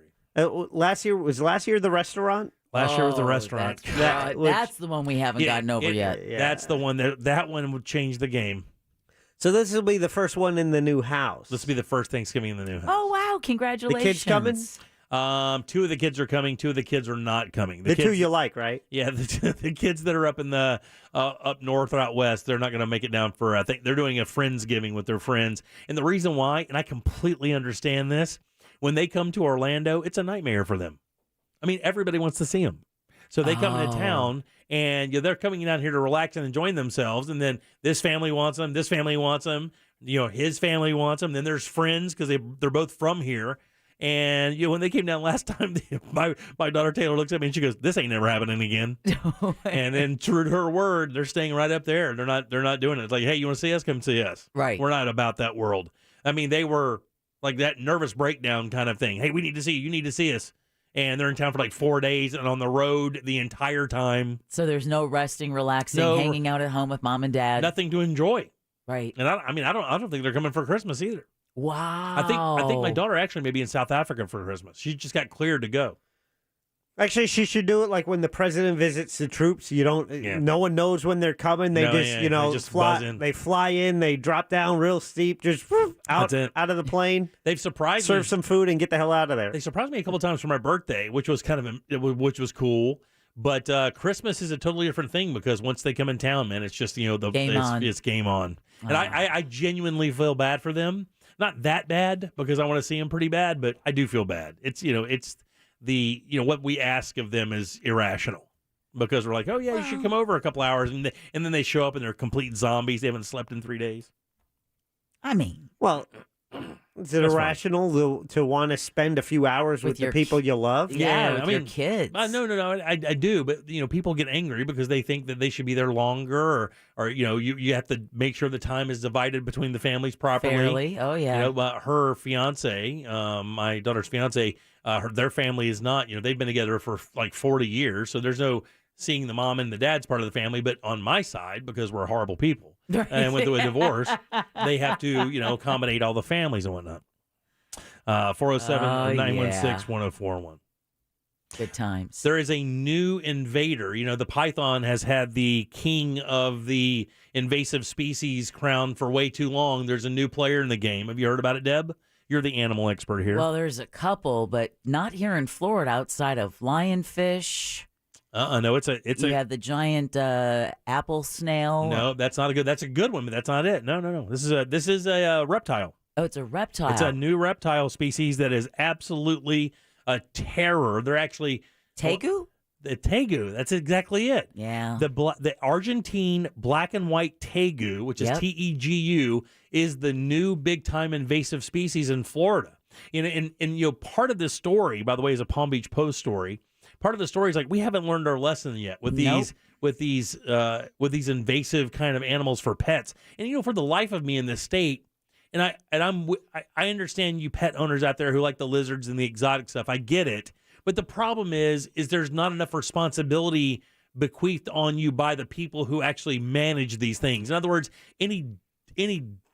Last year the restaurant? Last year was the restaurant. That's the one we haven't gotten over yet. Yeah. That's the one that one would change the game. So this will be the first one in the new house. This will be the first Thanksgiving in the new house. Oh, wow. Congratulations. The kids coming? 2 of the kids are coming. 2 of the kids are not coming. The kids, 2 you like, right? Yeah, the kids that are up in the up north or out west, they're not going to make it down for, I think they're doing a Friendsgiving with their friends. And the reason why, and I completely understand this, when they come to Orlando, it's a nightmare for them. I mean, everybody wants to see them. So they come into town, and they're coming down here to relax and enjoy themselves. And then this family wants them. This family wants them. His family wants them. Then there's friends because they're both from here. And when they came down last time, my daughter Taylor looks at me and she goes, "This ain't never happening again." And then true to her word, they're staying right up there. They're not doing it. It's like, hey, you want to see us? Come see us. Right. We're not about that world. I mean, they were like that nervous breakdown kind of thing. Hey, we need to see you. You need to see us. And they're in town for like 4 days and on the road the entire time. So there's no resting, relaxing, hanging out at home with mom and dad. Nothing to enjoy. Right. And I don't think they're coming for Christmas either. Wow. I think my daughter actually may be in South Africa for Christmas. She just got cleared to go. Actually, she should do it like when the president visits the troops. No one knows when they're coming. They just fly. They fly in. They drop down real steep. Just out of the plane. They've surprised me. Serve some food and get the hell out of there. They surprised me a couple times for my birthday, which was which was cool. But Christmas is a totally different thing because once they come in town, man, it's just it's game on. And I genuinely feel bad for them. Not that bad because I want to see them pretty bad, but I do feel bad. It's the what we ask of them is irrational because we're like, oh yeah, you should come over a couple hours, and then they show up and they're complete zombies. They haven't slept in 3 days. I mean, well, is it irrational to want to spend a few hours with the people you love? Yeah, with your kids. No, I do, but people get angry because they think that they should be there longer, or you have to make sure the time is divided between the families properly. Fairly, oh yeah. Her fiance, my daughter's fiance, their family is not. They've been together for like 40 years, so there's no seeing the mom and the dad's part of the family, but on my side, because we're horrible people, and with a divorce, they have to, accommodate all the families and whatnot. 407-916-1041. Good times. There is a new invader. The python has had the king of the invasive species crown for way too long. There's a new player in the game. Have you heard about it, Deb? You're the animal expert here. Well, there's a couple, but not here in Florida outside of lionfish. No, You have the giant apple snail. No, that's not a good. That's a good one, but that's not it. No. This is a reptile. Oh, it's a reptile. It's a new reptile species that is absolutely a terror. They're actually tegu. The tegu. That's exactly it. Yeah. The Argentine black and white tegu, which is TEGU, is the new big time invasive species in Florida. And part of this story, by the way, is a Palm Beach Post story. Part of the story is like we haven't learned our lesson yet with these invasive kind of animals for pets. And for the life of me in this state, I understand you pet owners out there who like the lizards and the exotic stuff. I get it, but the problem is there's not enough responsibility bequeathed on you by the people who actually manage these things. In other words, any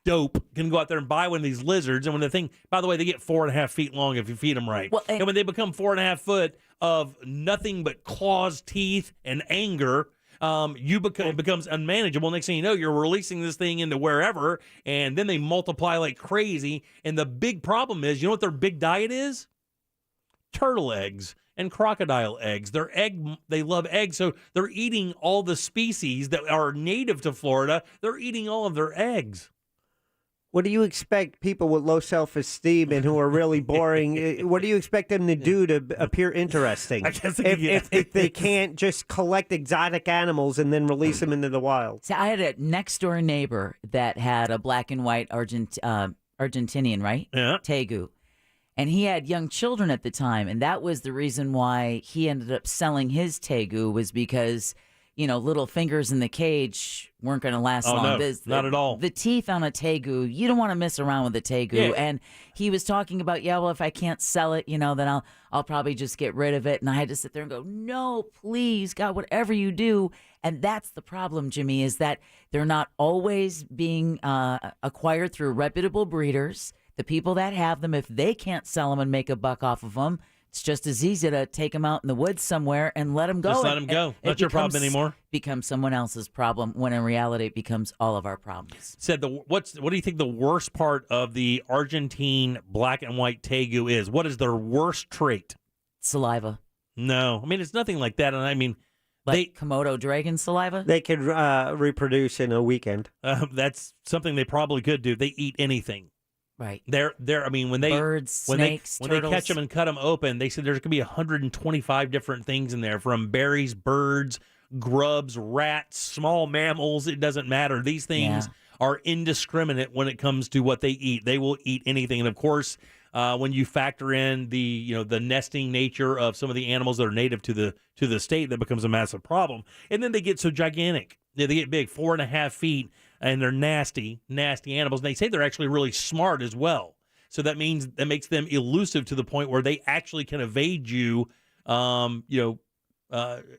dope can go out there and buy one of these lizards, and when the thing, by the way, they get 4.5 feet long if you feed them right. Well, and when they become 4.5 foot of nothing but claws, teeth, and anger, it becomes unmanageable. Next thing you know, you're releasing this thing into wherever, and then they multiply like crazy. And the big problem is, you know what their big diet is? Turtle eggs and crocodile eggs. They love eggs, so they're eating all the species that are native to Florida. They're eating all of their eggs. What do you expect people with low self-esteem and who are really boring, what do you expect them to do to appear interesting? I guess if they can't just collect exotic animals and then release them into the wild. See, I had a next-door neighbor that had a black and white Argentinian, right? Yeah. Tegu. And he had young children at the time, and that was the reason why he ended up selling his Tegu, was because little fingers in the cage weren't going to last long. No, not at all. The teeth on a tegu, you don't want to mess around with a tegu. Yeah. And he was talking about, well, if I can't sell it, then I'll probably just get rid of it. And I had to sit there and go, no, please, God, whatever you do. And that's the problem, Jimmy, is that they're not always being acquired through reputable breeders. The people that have them, if they can't sell them and make a buck off of them, it's just as easy to take them out in the woods somewhere and let them go. Just let them go. Not your problem anymore. Becomes someone else's problem, when in reality it becomes all of our problems. Said what do you think the worst part of the Argentine black and white tegu is? What is their worst trait? Saliva. No, it's nothing like that. And like Komodo dragon saliva. They could reproduce in a weekend. That's something they probably could do. They eat anything. Right. When they birds, snakes, when turtles. they catch them and cut them open, they said there's going to be 125 different things in there, from berries, birds, grubs, rats, small mammals. It doesn't matter. These things are indiscriminate when it comes to what they eat. They will eat anything. And of course, when you factor in the nesting nature of some of the animals that are native to the state, that becomes a massive problem. And then they get so gigantic. They get big, 4.5 feet. And they're nasty animals. And they say they're actually really smart as well. So that makes them elusive to the point where they actually can evade you,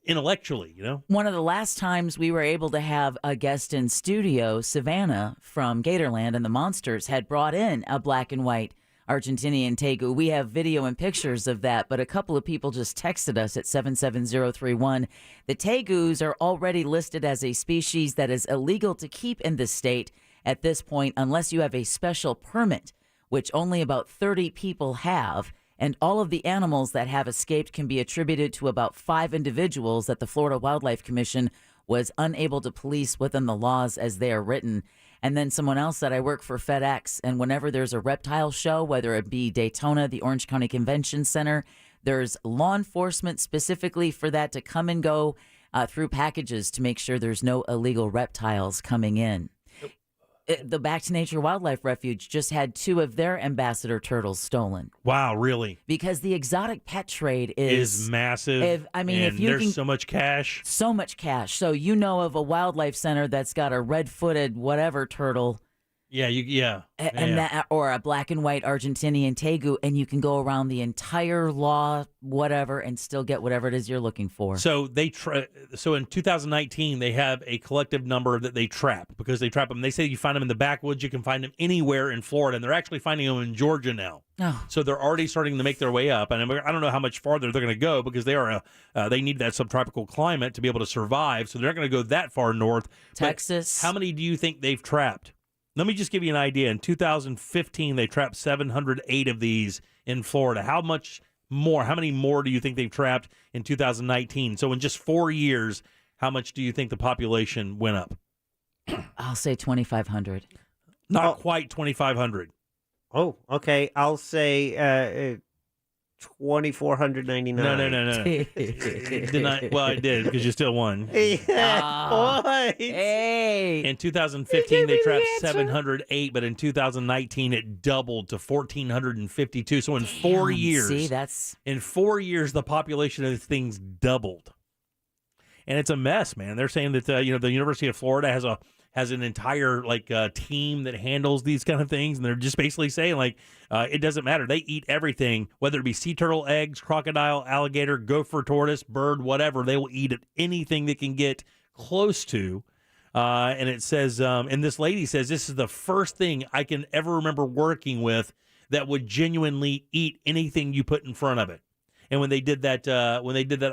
intellectually. One of the last times we were able to have a guest in studio, Savannah from Gatorland and the Monsters had brought in a black and white Argentinian tegu. We have video and pictures of that, but a couple of people just texted us at 77031. The tegus are already listed as a species that is illegal to keep in the state at this point unless you have a special permit, which only about 30 people have. And all of the animals that have escaped can be attributed to about 5 individuals that the Florida Wildlife Commission was unable to police within the laws as they are written. And then someone else said, I work for FedEx, and whenever there's a reptile show, whether it be Daytona, the Orange County Convention Center, there's law enforcement specifically for that to come and go through packages to make sure there's no illegal reptiles coming in. The Back to Nature Wildlife Refuge just had 2 of their ambassador turtles stolen. Wow, really? Because the exotic pet trade is massive. If there's so much cash. So much cash. So of a wildlife center that's got a red-footed whatever turtle That, or a black and white Argentinian tegu, and you can go around the entire law, whatever, and still get whatever it is you're looking for. So so in 2019, they have a collective number that they trap because they trap them. They say you find them in the backwoods. You can find them anywhere in Florida, and they're actually finding them in Georgia now. Oh. So they're already starting to make their way up, and I don't know how much farther they're going to go because they need that subtropical climate to be able to survive. So they're not going to go that far north. Texas. But how many do you think they've trapped? Let me just give you an idea. In 2015, they trapped 708 of these in Florida. How many more do you think they've trapped in 2019? So in just 4 years, how much do you think the population went up? I'll say 2,500. Not quite 2,500. Oh, okay. I'll say 2,499. No. Well, I did because you still won. Yeah. Hey. In 2015, they trapped 708, but in 2019, it doubled to 1,452. So in 4 years, in 4 years, the population of this thing's doubled, and it's a mess, man. They're saying that the University of Florida has an entire team that handles these kind of things, and they're just basically saying it doesn't matter. They eat everything, whether it be sea turtle eggs, crocodile, alligator, gopher, tortoise, bird, whatever. They will eat anything they can get close to. And it says, and this lady says, this is the first thing I can ever remember working with that would genuinely eat anything you put in front of it. And when they did that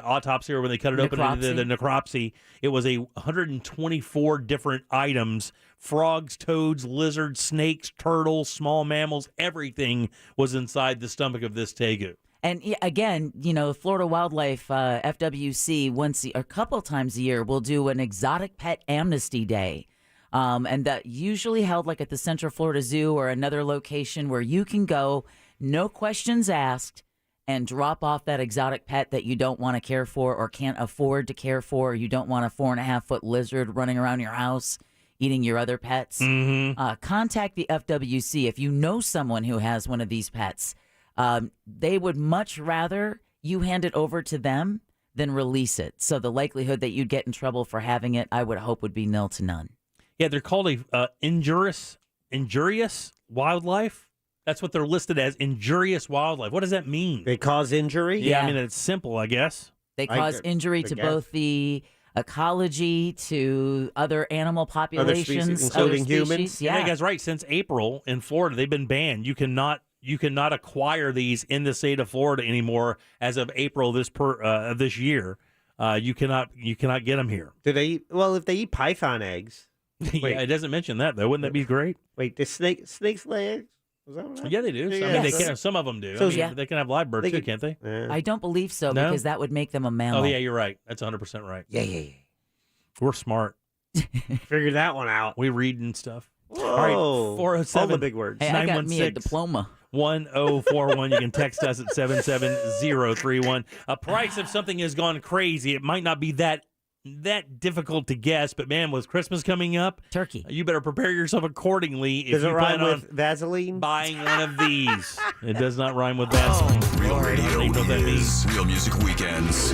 autopsy, or when they cut it open and did the necropsy, it was 124 different items: frogs, toads, lizards, snakes, turtles, small mammals. Everything was inside the stomach of this tegu. And again, Florida Wildlife FWC a couple times a year will do an exotic pet amnesty day. And that usually held at the Central Florida Zoo or another location where you can go, no questions asked, and drop off that exotic pet that you don't want to care for or can't afford to care for. Or you don't want a 4.5-foot lizard running around your house eating your other pets. Mm-hmm. Contact the FWC if you know someone who has one of these pets. They would much rather you hand it over to them than release it. So the likelihood that you'd get in trouble for having it, I would hope, would be nil to none. Yeah, they're called injurious wildlife. That's what they're listed as, injurious wildlife. What does that mean? They cause injury? Yeah, I mean, it's simple, I guess. They cause injury to both the ecology, to other animal populations, species, including humans. Yeah, you guys, right. Since April in Florida, they've been banned. You cannot acquire these in the state of Florida anymore as of April this year. You cannot get them here. Do they? Well, if they eat python eggs. Yeah, it doesn't mention that though. Wouldn't that be great? Wait, do snakes lay eggs? Is that right? Yeah, they do. Yeah, I mean, they can. Some of them do. So, they can have live birds too, can't they? Yeah. I don't believe so, No? because that would make them a mammal. Oh yeah, you're right. That's 100% right. Yeah. We're smart. Figured that one out. We read and stuff. Whoa. All right, 407. All the big words. Hey, I got me a 916 diploma. 1041. You can text us at 77031. A price of something has gone crazy. It might not be that difficult to guess, but man, with Christmas coming up, turkey, you better prepare yourself accordingly. Does if it you rhyme plan with Vaseline? Buying one of these. It does not rhyme with Vaseline. Real Radio I don't even know what that means. Real Music Weekends.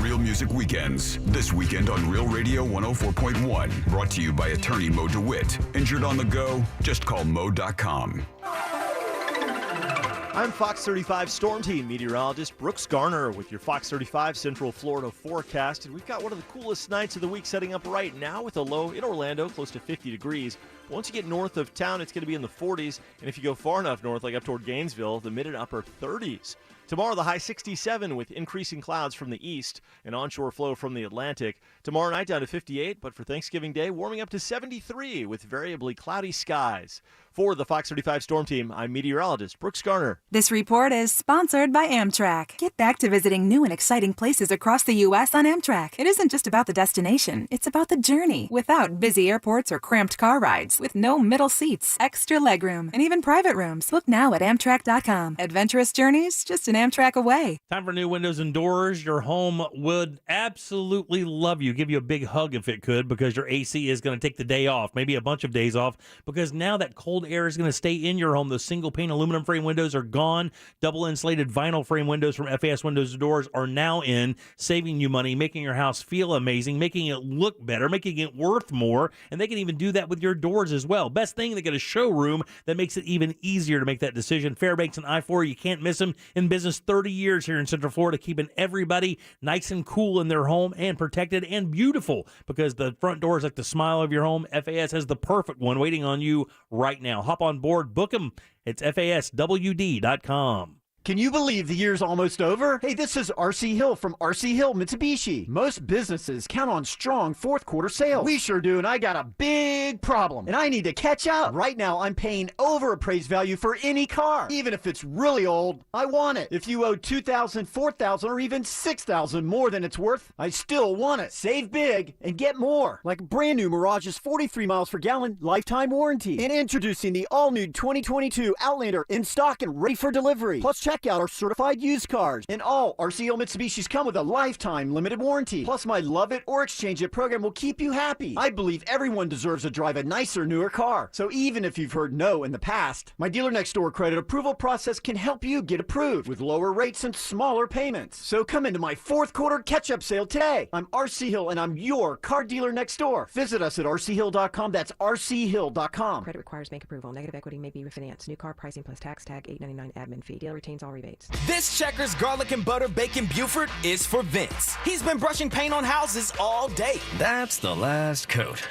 Real Music Weekends. This weekend on Real Radio 104.1. Brought to you by attorney Mo DeWitt. Injured on the go? Just call Mo.com. I'm Fox 35 Storm Team meteorologist Brooks Garner with your Fox 35 Central Florida forecast. And we've got one of the coolest nights of the week setting up right now with a low in Orlando close to 50 degrees. Once you get north of town, it's going to be in the 40s. And if you go far enough north, like up toward Gainesville, the mid and upper 30s. Tomorrow, the high 67 with increasing clouds from the east and onshore flow from the Atlantic. Tomorrow night down to 58, but for Thanksgiving Day, warming up to 73 with variably cloudy skies. For the Fox 35 Storm Team, I'm meteorologist Brooks Garner. This report is sponsored by Amtrak. Get back to visiting new and exciting places across the U.S. on Amtrak. It isn't just about the destination, it's about the journey. Without busy airports or cramped car rides, with no middle seats, extra legroom, and even private rooms. Book now at Amtrak.com. Adventurous journeys, just an Amtrak away. Time for new windows and doors. Your home would absolutely love you. Give you a big hug if it could, because your AC is going to take the day off, maybe a bunch of days off, because now that cold cold air is going to stay in your home. Those single pane aluminum frame windows are gone. Double insulated vinyl frame windows from FAS Windows and Doors are now in, saving you money, making your house feel amazing, making it look better, making it worth more, and they can even do that with your doors as well. Best thing, they get a showroom that makes it even easier to make that decision. Fairbanks and I-4, you can't miss them. In business 30 years here in Central Florida, keeping everybody nice and cool in their home and protected and beautiful, because the front door is like the smile of your home. FAS has the perfect one waiting on you right now. Hop on board, book them. It's FASWD.com. Can you believe the year's almost over? Hey, this is RC Hill from RC Hill Mitsubishi. Most businesses count on strong fourth quarter sales. We sure do, and I got a big problem, and I need to catch up. Right now, I'm paying over appraised value for any car. Even if it's really old, I want it. If you owe $2,000, $4,000, or even $6,000 more than it's worth, I still want it. Save big and get more. Like brand new Mirage's 43 miles per gallon lifetime warranty. And introducing the all-new 2022 Outlander in stock and ready for delivery. Plus, check out our certified used cars. And all RCO Mitsubishis come with a lifetime limited warranty. Plus, my Love It or Exchange It program will keep you happy. I believe everyone deserves to drive a nicer, newer car. So even if you've heard no in the past, my dealer next door credit approval process can help you get approved with lower rates and smaller payments. So come into my fourth quarter catch-up sale today. I'm RC Hill and I'm your car dealer next door. Visit us at rchill.com. That's rchill.com. Credit requires bank approval. Negative equity may be refinanced. New car pricing plus tax tag $8.99 admin fee. Dealer retains all rebates. This Checkers garlic and butter bacon Buford is for Vince. He's been brushing paint on houses all day. That's the last coat.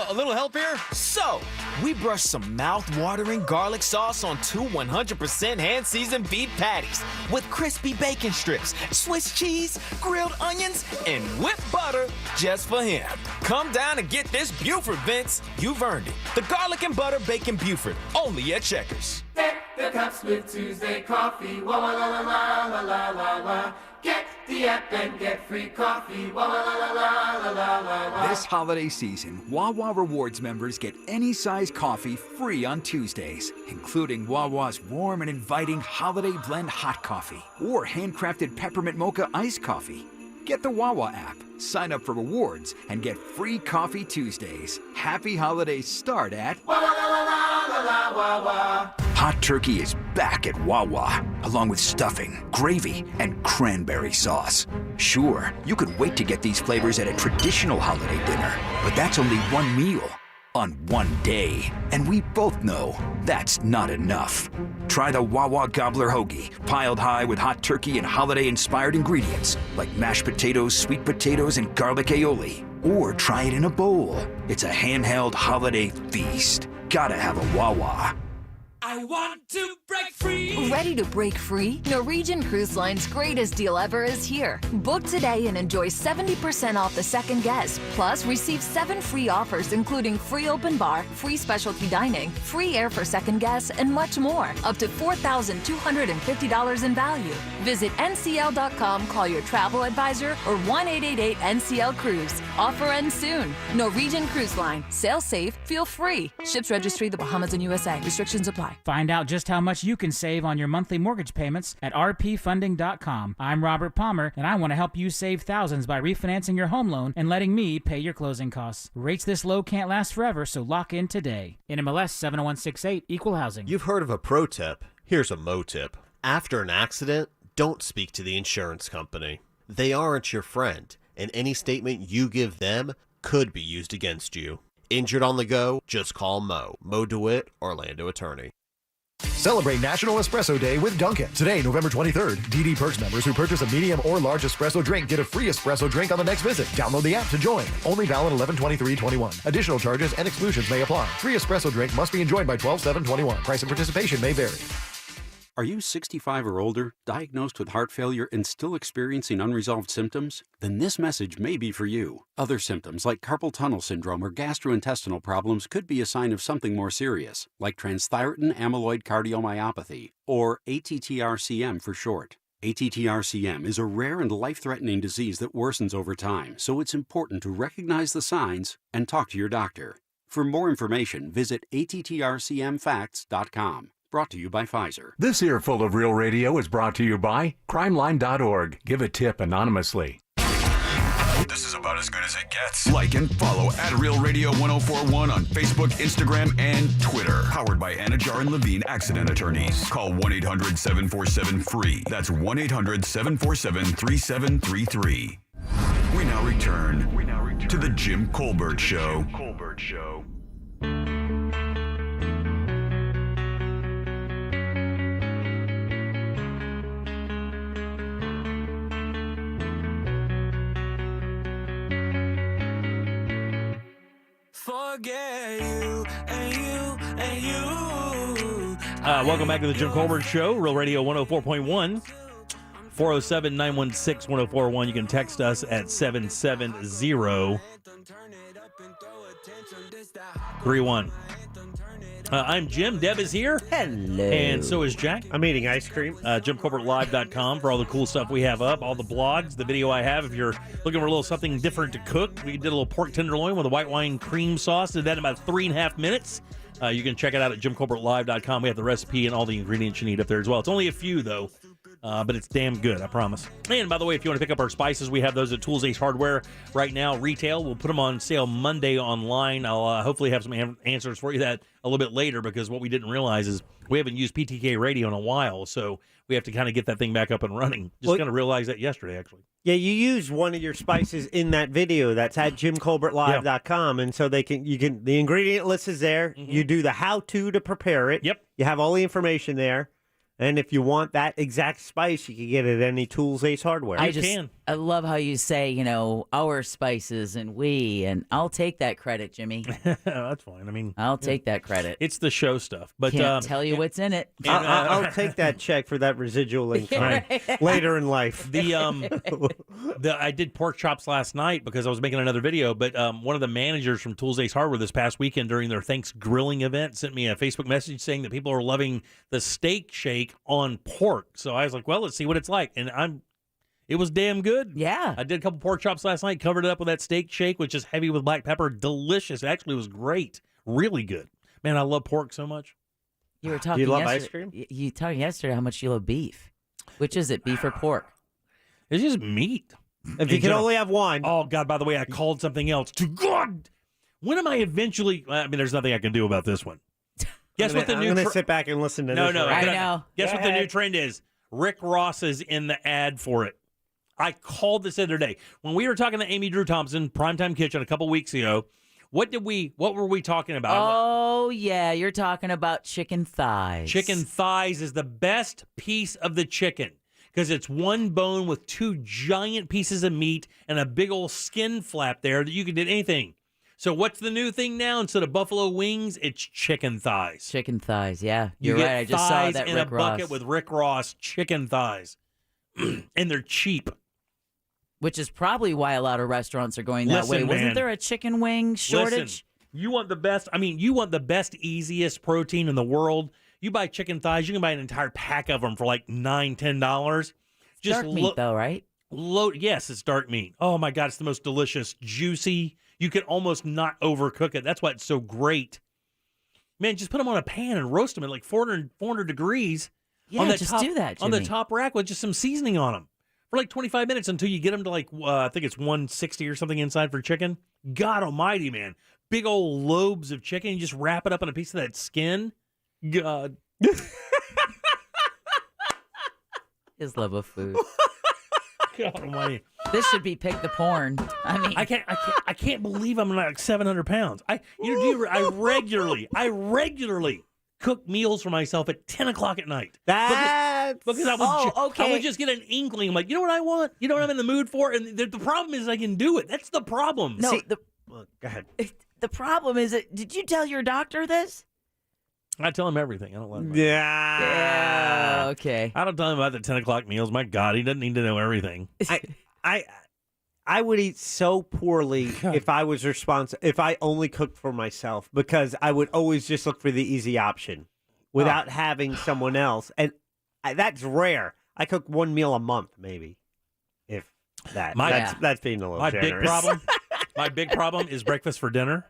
A little help here? So, we brushed some mouth-watering garlic sauce on 2 100% hand-seasoned beef patties with crispy bacon strips, Swiss cheese, grilled onions, and whipped butter just for him. Come down and get this Buford, Vince. You've earned it. The garlic and butter bacon Buford, only at Checkers. Deck the cups with Tuesday coffee. Wah, wah, la, la, la, la, la, la, la. Get the app and get free coffee. Wah, wah, la, la, la, la, la, la. This holiday season, Wawa Rewards members get any size coffee free on Tuesdays, including Wawa's warm and inviting Holiday Blend Hot Coffee or handcrafted Peppermint Mocha Iced Coffee. Get the Wawa app, sign up for rewards, and get free coffee Tuesdays. Happy holidays start at Wah, wah, la, la, la, la, la, Wawa. Hot turkey is back at Wawa, along with stuffing, gravy, and cranberry sauce. Sure, you could wait to get these flavors at a traditional holiday dinner, but that's only one meal on one day. And we both know that's not enough. Try the Wawa Gobbler Hoagie, piled high with hot turkey and holiday-inspired ingredients like mashed potatoes, sweet potatoes, and garlic aioli. Or try it in a bowl. It's a handheld holiday feast. Gotta have a Wawa. I want to break free. Ready to break free? Norwegian Cruise Line's greatest deal ever is here. Book today and enjoy 70% off the second guest. Plus, receive 7 free offers, including free open bar, free specialty dining, free air for second guests, and much more. Up to $4,250 in value. Visit ncl.com, call your travel advisor, or 1-888-NCL-CRUISE. Offer ends soon. Norwegian Cruise Line. Sail safe, feel free. Ships registry, the Bahamas and USA. Restrictions apply. Find out just how much you can save on your monthly mortgage payments at rpfunding.com. I'm Robert Palmer, and I want to help you save thousands by refinancing your home loan and letting me pay your closing costs. Rates this low can't last forever, so lock in today. NMLS 70168, Equal Housing. You've heard of a pro tip. Here's a mo tip. After an accident, don't speak to the insurance company. They aren't your friend, and any statement you give them could be used against you. Injured on the go? Just call Mo. Mo DeWitt, Orlando attorney. Celebrate National Espresso Day with Dunkin'. Today, November 23rd, DD Perks members who purchase a medium or large espresso drink get a free espresso drink on the next visit. Download the app to join. Only valid 11/23/21. Additional charges and exclusions may apply. Free espresso drink must be enjoyed by 12/7/21. Price and participation may vary. Are you 65 or older, diagnosed with heart failure, and still experiencing unresolved symptoms? Then this message may be for you. Other symptoms like carpal tunnel syndrome or gastrointestinal problems could be a sign of something more serious, like transthyretin amyloid cardiomyopathy, or ATTR-CM for short. ATTR-CM is a rare and life-threatening disease that worsens over time, so it's important to recognize the signs and talk to your doctor. For more information, visit attrcmfacts.com. Brought to you by Pfizer. This Earful of Real Radio is brought to you by crimeline.org. Give a tip anonymously. This is about as good as it gets. Like and follow at Real Radio 1041 on Facebook, Instagram, and Twitter. Powered by Anajar and Levine Accident Attorneys. Call 1-800-747-FREE. That's 1-800-747-3733. We now return to the Jim Colbert Show. Forget you and you and you. Welcome back to the Jim Colbert Show, Real Radio 104.1. 407-916-1041. You can text us at 770-31. I'm Jim. Deb is here. Hello. And so is Jack. I'm eating ice cream. JimColbertLive.com for all the cool stuff we have up, all the blogs, the video I have. If you're looking for a little something different to cook, we did a little pork tenderloin with a white wine cream sauce. Did that in about 3.5 minutes. You can check it out at JimColbertLive.com. We have the recipe and all the ingredients you need up there as well. It's only a few, though. But it's damn good, I promise. And by the way, if you want to pick up our spices, we have those at Tools Ace Hardware right now, retail. We'll put them on sale Monday online. I'll hopefully have some answers for you that a little bit later, because what we didn't realize is we haven't used PTK radio in a while, so we have to kind of get that thing back up and running. Just kind of realized that yesterday, actually. Yeah, you use one of your spices in that video that's at JimColbertLive.com, and so the ingredient list is there. Mm-hmm. You do the how-to to prepare it. Yep. You have all the information there. And if you want that exact spice, you can get it at any Tools Ace Hardware. I love how you say, our spices and we, and I'll take that credit, Jimmy. That's fine. I mean, I'll take that credit. It's the show stuff, but can't tell you what's in it. I'll take that check for that residual income later in life. I did pork chops last night because I was making another video, but one of the managers from Tools Ace Hardware this past weekend during their Thanks Grilling event sent me a Facebook message saying that people are loving the steak shake on pork. So I was like, well, let's see what it's like. And it was damn good. Yeah. I did a couple pork chops last night, covered it up with that steak shake, which is heavy with black pepper. Delicious. It actually was great. Really good. Man, I love pork so much. You were talking Do you love yesterday, ice cream? You talking yesterday how much you love beef. Which is it, beef or pork? It's just meat. If you can only have one. Oh, God, by the way, I called something else. To God! When am I eventually... there's nothing I can do about this one. Guess what the new... I'm going to sit back and listen to this. No, I know. Guess what the new trend is? Rick Ross is in the ad for it. I called this the other day. When we were talking to Amy Drew Thompson, Primetime Kitchen, a couple weeks ago, what were we talking about? Oh, yeah, you're talking about chicken thighs. Chicken thighs is the best piece of the chicken because it's one bone with two giant pieces of meat and a big old skin flap there that you can do anything. So what's the new thing now? Instead of buffalo wings, it's chicken thighs. Chicken thighs, yeah. You You're get right. I just saw that in Rick a bucket Ross. with Rick Ross chicken thighs. And they're cheap. Which is probably why a lot of restaurants are going that way. Listen, Wasn't man. there a chicken wing shortage? Listen, you want the best, easiest protein in the world. You buy chicken thighs, you can buy an entire pack of them for like $9, $10. Dark meat, though, right? Yes, it's dark meat. Oh, my God, it's the most delicious, juicy. You can almost not overcook it. That's why it's so great. Man, just put them on a pan and roast them at like 400 degrees. Yeah, on just do that, on the Jimmy. top rack with just some seasoning on them for like 25 minutes until you get them to like, I think it's 160 or something inside for chicken. God almighty, man. Big old lobes of chicken. You just wrap it up in a piece of that skin. God. His love of food. God almighty. This should be pick the porn. I mean, I can't believe I'm like 700 pounds. I regularly cook meals for myself at 10 o'clock at night. Because I would just get an inkling. I'm like, you know what I want? You know what I'm in the mood for? And the problem is I can do it. That's the problem. No, go ahead. The problem is did you tell your doctor this? I tell him everything. I don't let him. Yeah. Okay. I don't tell him about the 10 o'clock meals. My God, he doesn't need to know everything. I would eat so poorly if I was if I only cooked for myself, because I would always just look for the easy option without having someone else. And that's rare. I cook one meal a month, maybe, if that. That's being a little generous. My big problem is breakfast for dinner.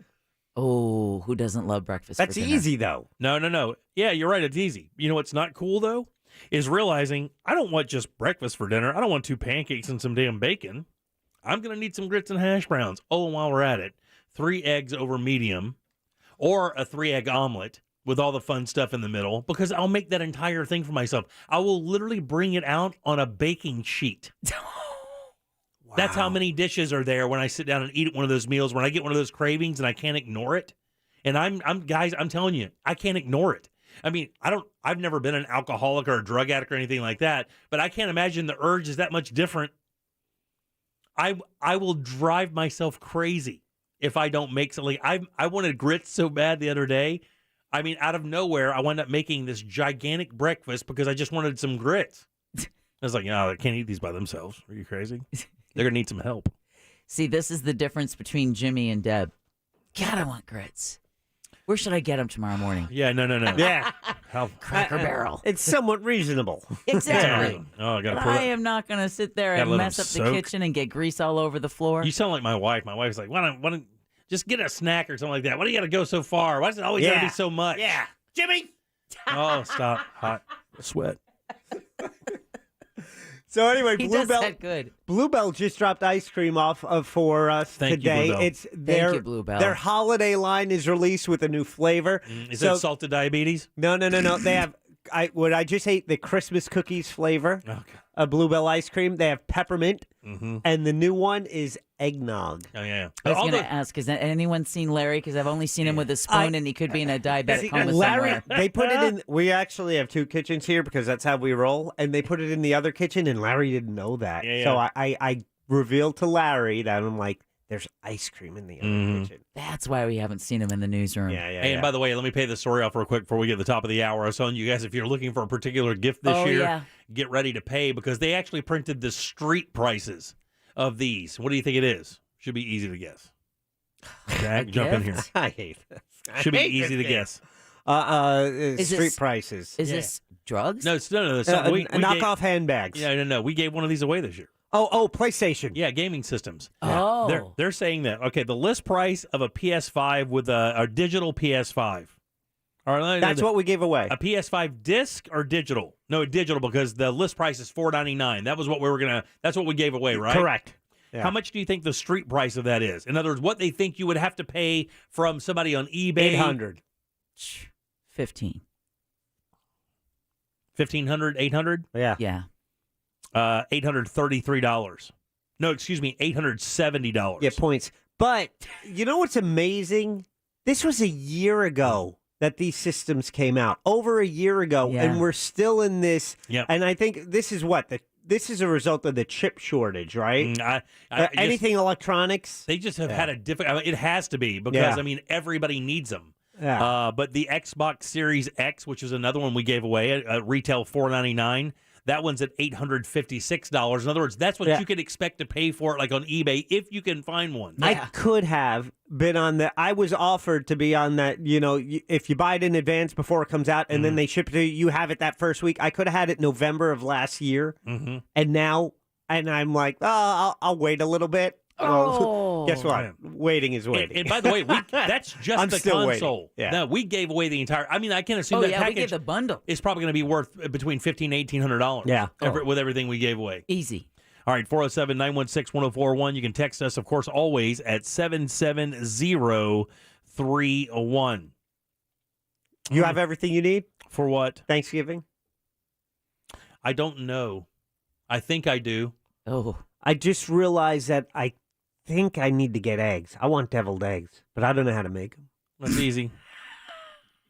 Oh, who doesn't love breakfast That's for dinner? easy, though. No. Yeah, you're right. It's easy. You know what's not cool, though, is realizing I don't want just breakfast for dinner. I don't want 2 pancakes and some damn bacon. I'm going to need some grits and hash browns. Oh, and while we're at it, 3 eggs over medium or a 3-egg omelet with all the fun stuff in the middle, because I'll make that entire thing for myself. I will literally bring it out on a baking sheet. Wow. That's how many dishes are there when I sit down and eat one of those meals, when I get one of those cravings and I can't ignore it. And I'm telling you, I can't ignore it. I mean, I've never been an alcoholic or a drug addict or anything like that, but I can't imagine the urge is that much different. I will drive myself crazy if I don't make something. I wanted grits so bad the other day. I mean, out of nowhere, I wound up making this gigantic breakfast because I just wanted some grits. I was like, no, they can't eat these by themselves. Are you crazy? They're going to need some help. See, this is the difference between Jimmy and Deb. God, I want grits. Where should I get them tomorrow morning? Yeah, no. Yeah. Cracker Barrel. It's somewhat reasonable. Exactly. Oh, but I am not going to sit there and mess up the kitchen and get grease all over the floor. You sound like my wife. My wife's like, why don't just get a snack or something like that. Why do you got to go so far? Why does it always got to be so much? Yeah. Jimmy! Oh, stop. Hot. Sweat. So anyway, He does that good. Bluebell just dropped ice cream off for us Thank you, today. Bluebell. Their, Thank you, Bluebell. Their holiday line is released with a new flavor. Is it salted diabetes? No. They have I just ate the Christmas cookies flavor of Bluebell ice cream. They have peppermint, and the new one is eggnog. Oh yeah. I was going to ask, has anyone seen Larry? Because I've only seen him with a spoon, and he could be in a diabetic coma somewhere. They put it in. We actually have 2 kitchens here because that's how we roll, and they put it in the other kitchen, and Larry didn't know that. Yeah. So I revealed to Larry that I'm like, there's ice cream in the other kitchen. That's why we haven't seen him in the newsroom. Yeah. Hey, and by the way, let me pay the story off real quick before we get to the top of the hour. I was telling you guys, if you're looking for a particular gift this year, get ready to pay because they actually printed the street prices of these. What do you think it is? Should be easy to guess. Jack, jump in here. I hate this. Should be easy to guess. Street prices. Is this drugs? No. We knockoff handbags. No. We gave one of these away this year. Oh, PlayStation. Yeah, gaming systems. Oh. They're saying that. Okay, the list price of a PS5 with a digital PS5. All right, that's what we gave away. A PS5 disc or digital? No, digital because the list price is $499. That was what that's what we gave away, right? Correct. Yeah. How much do you think the street price of that is? In other words, what they think you would have to pay from somebody on eBay? $800. 15. 1,500, 800? Yeah. $833. No, excuse me, $870. Yeah, points. But you know what's amazing? This was a year ago that these systems came out. Over a year ago, and we're still in this. Yep. And I think this is this is a result of the chip shortage, right? Anything electronics? They just have had a difficult. It has to be because everybody needs them. Yeah. But the Xbox Series X, which is another one we gave away at retail $499. That one's at $856. In other words, that's what you could expect to pay for it, like on eBay, if you can find one. I could have been on that. I was offered to be on that. If you buy it in advance before it comes out, and then they ship it to you, you have it that first week. I could have had it November of last year, and I'm like, I'll wait a little bit. Well, guess what? Waiting is waiting. And by the way, that's just I'm the still console. Waiting. Yeah. No, we gave away the entire. I mean, I can assume that package. We gave the bundle. Is probably going to be worth between $1,500 and $1,800. Yeah, with everything we gave away. Easy. All right, 407-916-1041. You can text us, of course, always at 770-301. You have everything you need for what? Thanksgiving. I don't know. I think I do. Oh, I just realized that I think I need to get eggs. I want deviled eggs, but I don't know how to make them. That's easy.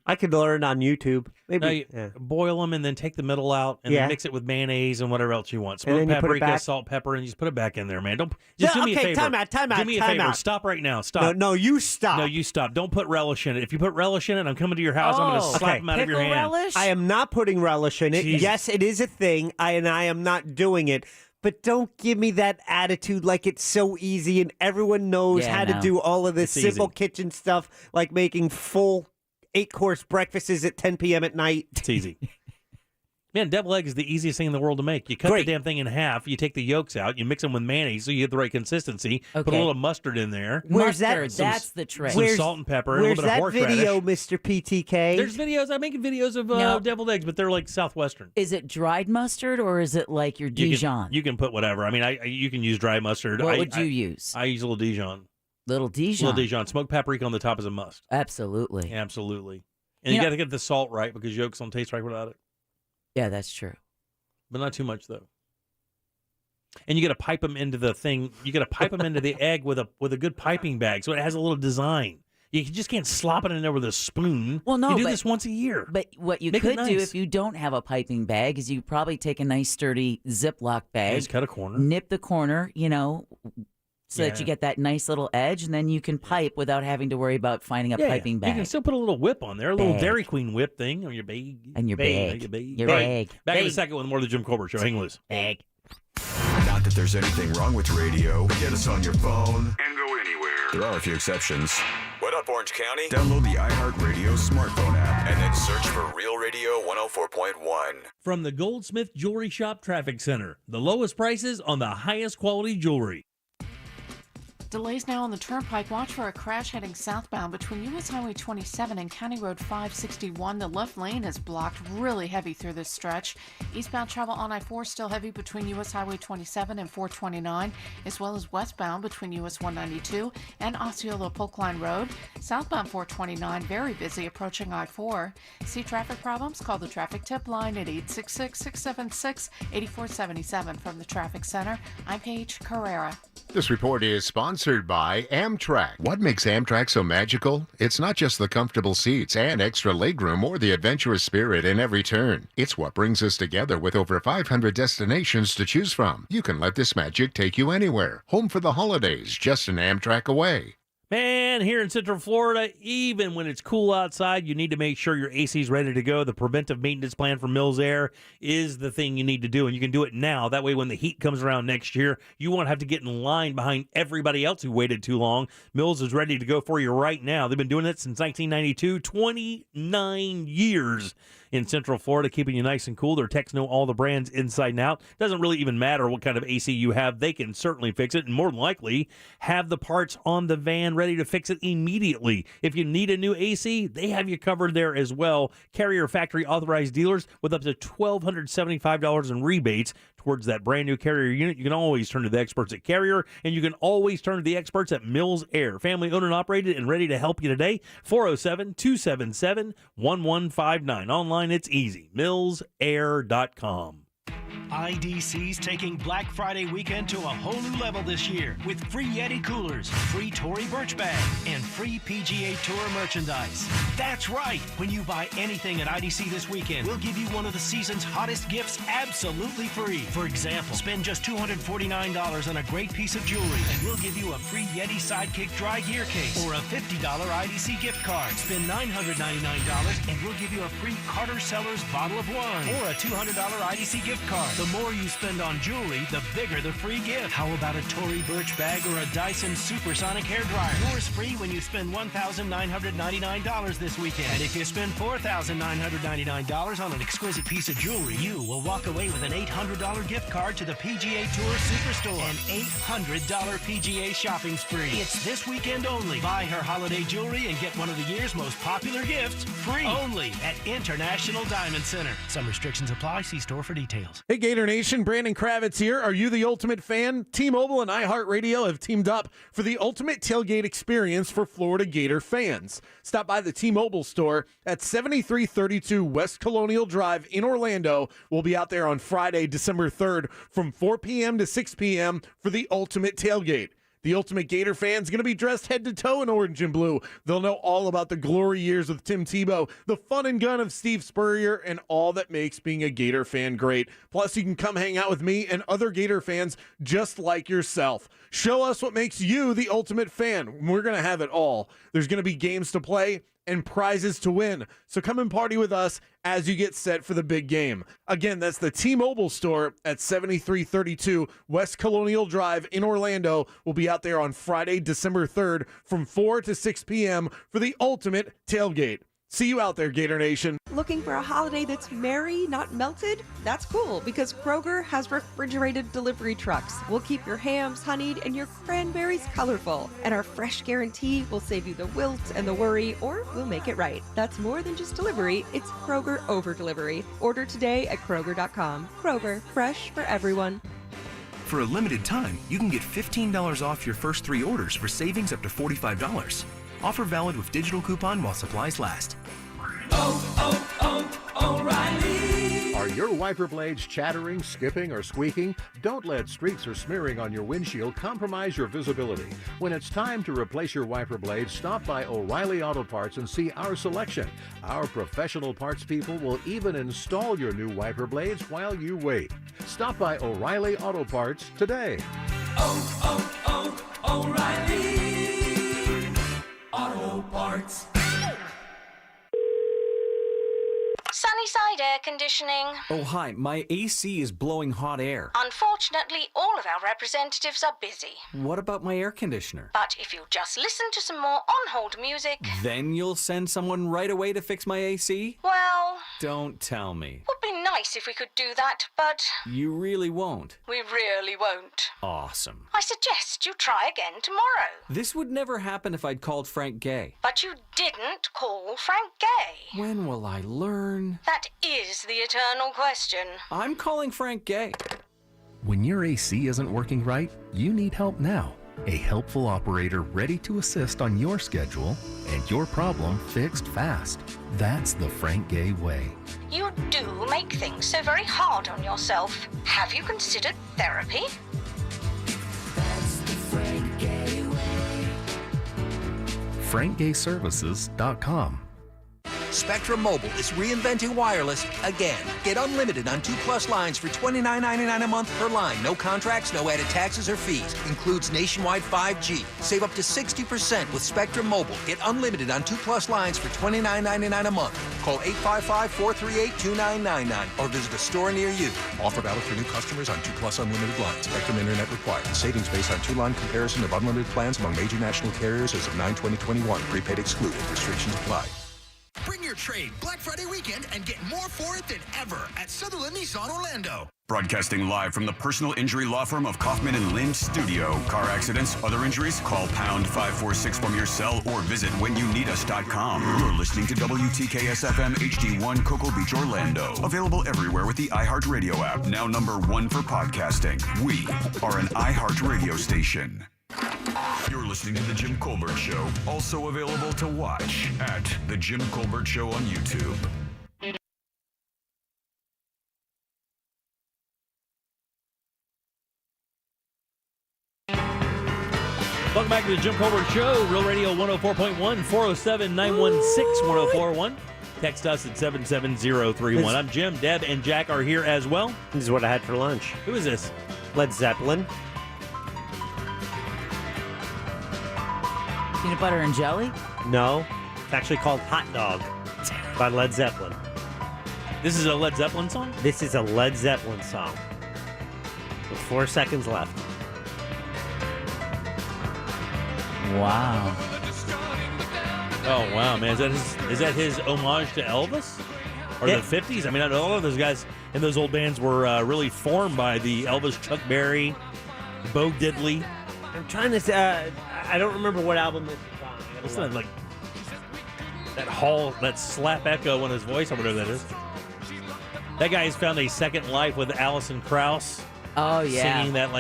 I could learn on YouTube. Maybe boil them and then take the middle out and then mix it with mayonnaise and whatever else you want. Smoked paprika, salt, pepper, and just put it back in there, man. Don't just do me a favor. Time out. Do me a favor. Stop right now. Stop. No, you stop. No, you stop. Don't put relish in it. If you put relish in it, I'm coming to your house. I'm going to slap them out of your hand. Relish? I am not putting relish in it. Jesus. Yes, it is a thing, and I am not doing it. But don't give me that attitude like it's so easy and everyone knows how to do all of this simple kitchen stuff like making full 8-course breakfasts at 10 p.m. at night. It's easy. Man, devil egg is the easiest thing in the world to make. You cut the damn thing in half, you take the yolks out, you mix them with mayonnaise so you get the right consistency, put a little mustard in there. Where's that? That's the trick. Some salt and pepper, and a little bit of horseradish. Where's that video, Mr. PTK? There's videos. I'm making videos of deviled eggs, but they're like Southwestern. Is it dried mustard or is it like your Dijon? You can put whatever. I mean, you can use dry mustard. What would you use? I use a little Dijon. Little Dijon. Little Dijon. Smoked paprika on the top is a must. Absolutely. Absolutely. And you got to get the salt right because yolks don't taste right without it. Yeah, that's true. But not too much though. And you got to pipe them into the thing. You got to pipe them into the egg with a good piping bag, so it has a little design. You just can't slop it in there with a spoon. Well, no, you do this once a year. But what you Make it could do nice. if you don't have a piping bag is you probably take a nice sturdy Ziploc bag, Just cut a corner, nip the corner, so that you get that nice little edge, and then you can pipe without having to worry about finding a piping bag. You can still put a little whip on there, a little Dairy Queen whip thing on your bag. And your bag. Your bag. Back in a second with more of the Jim Colbert Show. Hang loose. Bag. Not that there's anything wrong with radio. Get us on your phone and go anywhere. There are a few exceptions. What up, Orange County? Download the iHeartRadio smartphone app and then search for Real Radio 104.1. From the Goldsmith Jewelry Shop Traffic Center, the lowest prices on the highest quality jewelry. Delays now on the Turnpike. Watch for a crash heading southbound between U.S. Highway 27 and County Road 561. The left lane is blocked, really heavy through this stretch. Eastbound travel on I-4 still heavy between U.S. Highway 27 and 429, as well as westbound between U.S. 192 and Osceola Polkline Road. Southbound 429 very busy approaching I-4. See traffic problems? Call the traffic tip line at 866-676-8477. From the Traffic Center, I'm Paige Carrera. This report is sponsored by Amtrak. What makes Amtrak so magical? It's not just the comfortable seats and extra legroom or the adventurous spirit in every turn. It's what brings us together with over 500 destinations to choose from. You can let this magic take you anywhere. Home for the holidays, just an Amtrak away. Man, here in Central Florida, even when it's cool outside, you need to make sure your AC is ready to go. The preventive maintenance plan for Mills Air is the thing you need to do, and you can do it now. That way, when the heat comes around next year, you won't have to get in line behind everybody else who waited too long. Mills is ready to go for you right now. They've been doing it since 1992, 29 years in Central Florida, keeping you nice and cool. Their techs know all the brands inside and out. Doesn't really even matter what kind of AC you have. They can certainly fix it, and more than likely have the parts on the van ready to fix it immediately. If you need a new AC, they have you covered there as well. Carrier factory authorized dealers with up to $1,275 in rebates towards that brand new Carrier unit. You can always turn to the experts at Carrier, and you can always turn to the experts at Mills Air. Family owned and operated and ready to help you today. 407-277-1159. Online, it's easy. MillsAir.com. IDC's taking Black Friday weekend to a whole new level this year with free Yeti coolers, free Tory Burch bag, and free PGA Tour merchandise. That's right! When you buy anything at IDC this weekend, we'll give you one of the season's hottest gifts absolutely free. For example, spend just $249 on a great piece of jewelry, and we'll give you a free Yeti Sidekick dry gear case or a $50 IDC gift card. Spend $999, and we'll give you a free Carter Sellers bottle of wine or a $200 IDC gift card. The more you spend on jewelry, the bigger the free gift. How about a Tory Burch bag or a Dyson Supersonic hairdryer? Yours free when you spend $1,999 this weekend. And if you spend $4,999 on an exquisite piece of jewelry, you will walk away with an $800 gift card to the PGA Tour Superstore. An $800 PGA shopping spree. It's this weekend only. Buy her holiday jewelry and get one of the year's most popular gifts free. Only at International Diamond Center. Some restrictions apply. See store for details. Hey, Gator Nation, Brandon Kravitz here. Are you the ultimate fan? T-Mobile and iHeartRadio have teamed up for the ultimate tailgate experience for Florida Gator fans. Stop by the T-Mobile store at 7332 West Colonial Drive in Orlando. We'll be out there on Friday, December 3rd from 4 p.m. to 6 p.m. for the ultimate tailgate. The ultimate Gator fan's going to be dressed head to toe in orange and blue. They'll know all about the glory years with Tim Tebow, the fun and gun of Steve Spurrier, and all that makes being a Gator fan great. Plus, you can come hang out with me and other Gator fans just like yourself. Show us what makes you the ultimate fan. We're going to have it all. There's going to be games to play and prizes to win. So come and party with us as you get set for the big game. Again, that's the T-Mobile store at 7332 West Colonial Drive in Orlando. We'll be out there on Friday, December 3rd from 4 to 6 p.m. for the ultimate tailgate. See you out there, Gator Nation. Looking for a holiday that's merry, not melted? That's cool, because Kroger has refrigerated delivery trucks. We'll keep your hams honeyed and your cranberries colorful. And our fresh guarantee will save you the wilt and the worry, or we'll make it right. That's more than just delivery, it's Kroger over delivery. Order today at Kroger.com. Kroger, fresh for everyone. For a limited time, you can get $15 off your first 3 orders for savings up to $45. Offer valid with digital coupon while supplies last. O'Reilly. Are your wiper blades chattering, skipping, or squeaking? Don't let streaks or smearing on your windshield compromise your visibility. When it's time to replace your wiper blades, stop by O'Reilly Auto Parts and see our selection. Our professional parts people will even install your new wiper blades while you wait. Stop by O'Reilly Auto Parts today. O'Reilly Auto Parts. Sunnyside Air Conditioning. Oh, hi. My AC is blowing hot air. Unfortunately, all of our representatives are busy. What about my air conditioner? But if you just listen to some more on-hold music... Then you'll send someone right away to fix my AC? Well... Don't tell me. Would be nice if we could do that, but... You really won't? We really won't. Awesome. I suggest you try again tomorrow. This would never happen if I'd called Frank Gay. But you didn't call Frank Gay. When will I learn? That is the eternal question. I'm calling Frank Gay. When your AC isn't working right, you need help now. A helpful operator ready to assist on your schedule and your problem fixed fast. That's the Frank Gay way. You do make things so very hard on yourself. Have you considered therapy? FrankGayServices.com. Spectrum Mobile is reinventing wireless again. Get unlimited on 2+ lines for $29.99 a month per line. No contracts, no added taxes or fees. Includes nationwide 5G. Save up to 60% with Spectrum Mobile. Get unlimited on 2+ lines for $29.99 a month. Call 855-438-2999 or visit a store near you. Offer valid for new customers on 2+ unlimited lines. Spectrum Internet required. Savings based on 2-line comparison of unlimited plans among major national carriers as of 9/20/21. Prepaid excluded. Restrictions apply. Bring your trade Black Friday weekend and get more for it than ever at Sutherland Nissan Orlando. Broadcasting live from the personal injury law firm of Kaufman and Lind Studio. Car accidents, other injuries, call pound 546 from your cell or visit whenyouneedus.com. You're listening to WTKS FM HD1 Cocoa Beach, Orlando. Available everywhere with the iHeartRadio app. Now #1 for podcasting. We are an iHeartRadio station. You're listening to The Jim Colbert Show, also available to watch at The Jim Colbert Show on YouTube. Welcome back to The Jim Colbert Show, Real Radio 104.1, 407-916-1041. Text us at 77031. I'm Jim, Deb, and Jack are here as well. This is what I had for lunch. Who is this? Led Zeppelin. Peanut butter and jelly? No, it's actually called Hot Dog by Led Zeppelin. This is a Led Zeppelin song? This is a Led Zeppelin song. With 4 seconds left. Wow. Oh, wow, man. Is that his homage to Elvis? Or the 50s? I mean, all of those guys in those old bands were really formed by the Elvis, Chuck Berry, Bo Diddley. I'm trying to say, I don't remember what album this is on. It's not like that slap echo in his voice or whatever that is. That guy has found a second life with Alison Krauss. Oh, yeah. Singing that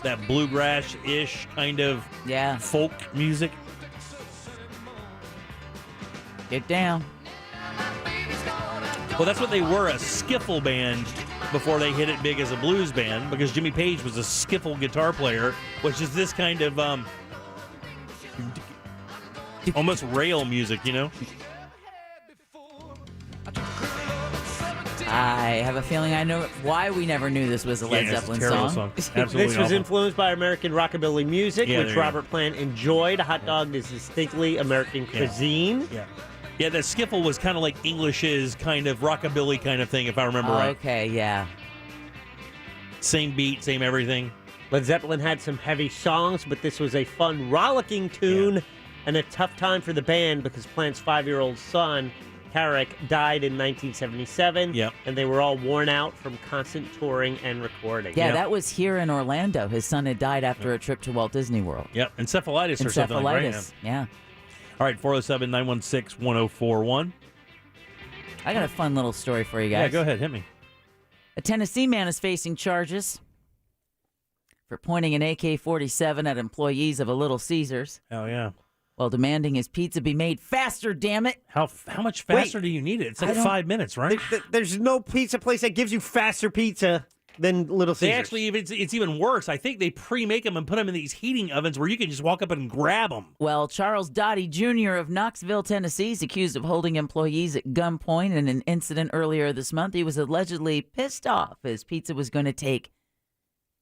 that bluegrass-ish kind of folk music. Get down. Well, that's what they were, a skiffle band before they hit it big as a blues band, because Jimmy Page was a skiffle guitar player, which is this kind of almost rail music, you know? I have a feeling I know why we never knew this was a Led Zeppelin song. Absolutely This was influenced by American rockabilly music, which there Robert Plant enjoyed. Hot dog is distinctly American cuisine. Yeah, the skiffle was kind of like English's kind of rockabilly kind of thing, if I remember right. Okay, yeah. Same beat, same everything. Led Zeppelin had some heavy songs, but this was a fun, rollicking tune. and a tough time for the band because Plant's 5-year-old son, Tarek, died in 1977. Yep. And they were all worn out from constant touring and recording. Yeah, that was here in Orlando. His son had died after a trip to Walt Disney World. Yep, encephalitis or something like that. Encephalitis, yeah. All right, 407-916-1041. I got a fun little story for you guys. Yeah, go ahead. Hit me. A Tennessee man is facing charges for pointing an AK-47 at employees of a Little Caesars. Oh, yeah. While demanding his pizza be made faster, damn it. How much faster do you need it? It's like 5 minutes, right? There's no pizza place that gives you faster pizza than Little Caesars. They actually, it's even worse. I think they pre-make them and put them in these heating ovens where you can just walk up and grab them. Well, Charles Dottie Jr. of Knoxville, Tennessee, is accused of holding employees at gunpoint in an incident earlier this month. He was allegedly pissed off. His pizza was going to take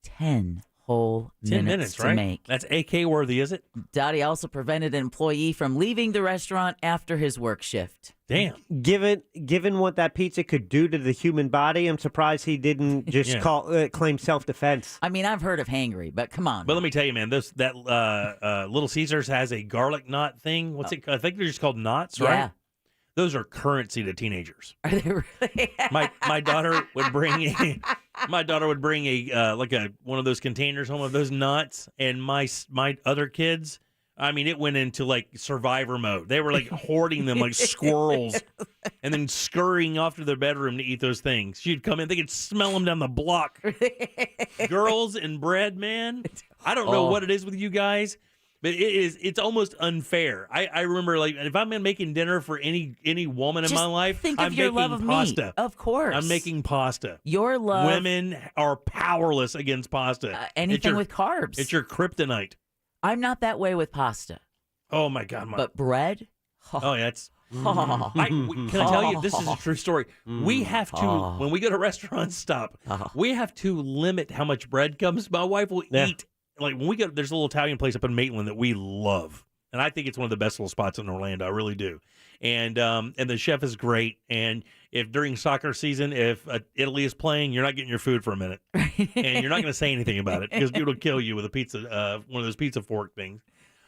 10 whole 10 minutes, to right? make. That's AK worthy, is it? Dottie also prevented an employee from leaving the restaurant after his work shift. Damn. Given what that pizza could do to the human body, I'm surprised he didn't just claim self-defense. I mean, I've heard of hangry, but come on. But let me tell you, man, that Little Caesars has a garlic knot thing. What's it? I think they're just called knots, right? Yeah. Those are currency to teenagers. Are they really? My daughter would bring a one of those containers home of those nuts, and my other kids, I mean, it went into like survivor mode. They were like hoarding them like squirrels, and then scurrying off to their bedroom to eat those things. She'd come in, they could smell them down the block. Girls and bread, man. I don't know what it is with you guys. But it's almost unfair. I remember, like, if I'm making dinner for any woman in my life, think I'm of your making love of pasta. Me. Of course. I'm making pasta. Your love. Women are powerless against pasta. Anything with carbs. It's your kryptonite. I'm not that way with pasta. Oh, my God. But bread? Oh, yeah, it's... Can I tell you, this is a true story. We have to, when we go to restaurants, we have to limit how much bread comes. My wife will eat. Like when we go, there's a little Italian place up in Maitland that we love, and I think it's one of the best little spots in Orlando. I really do. And the chef is great. And if during soccer season, if Italy is playing, you're not getting your food for a minute, and you're not going to say anything about it because people will kill you with a pizza, one of those pizza fork things.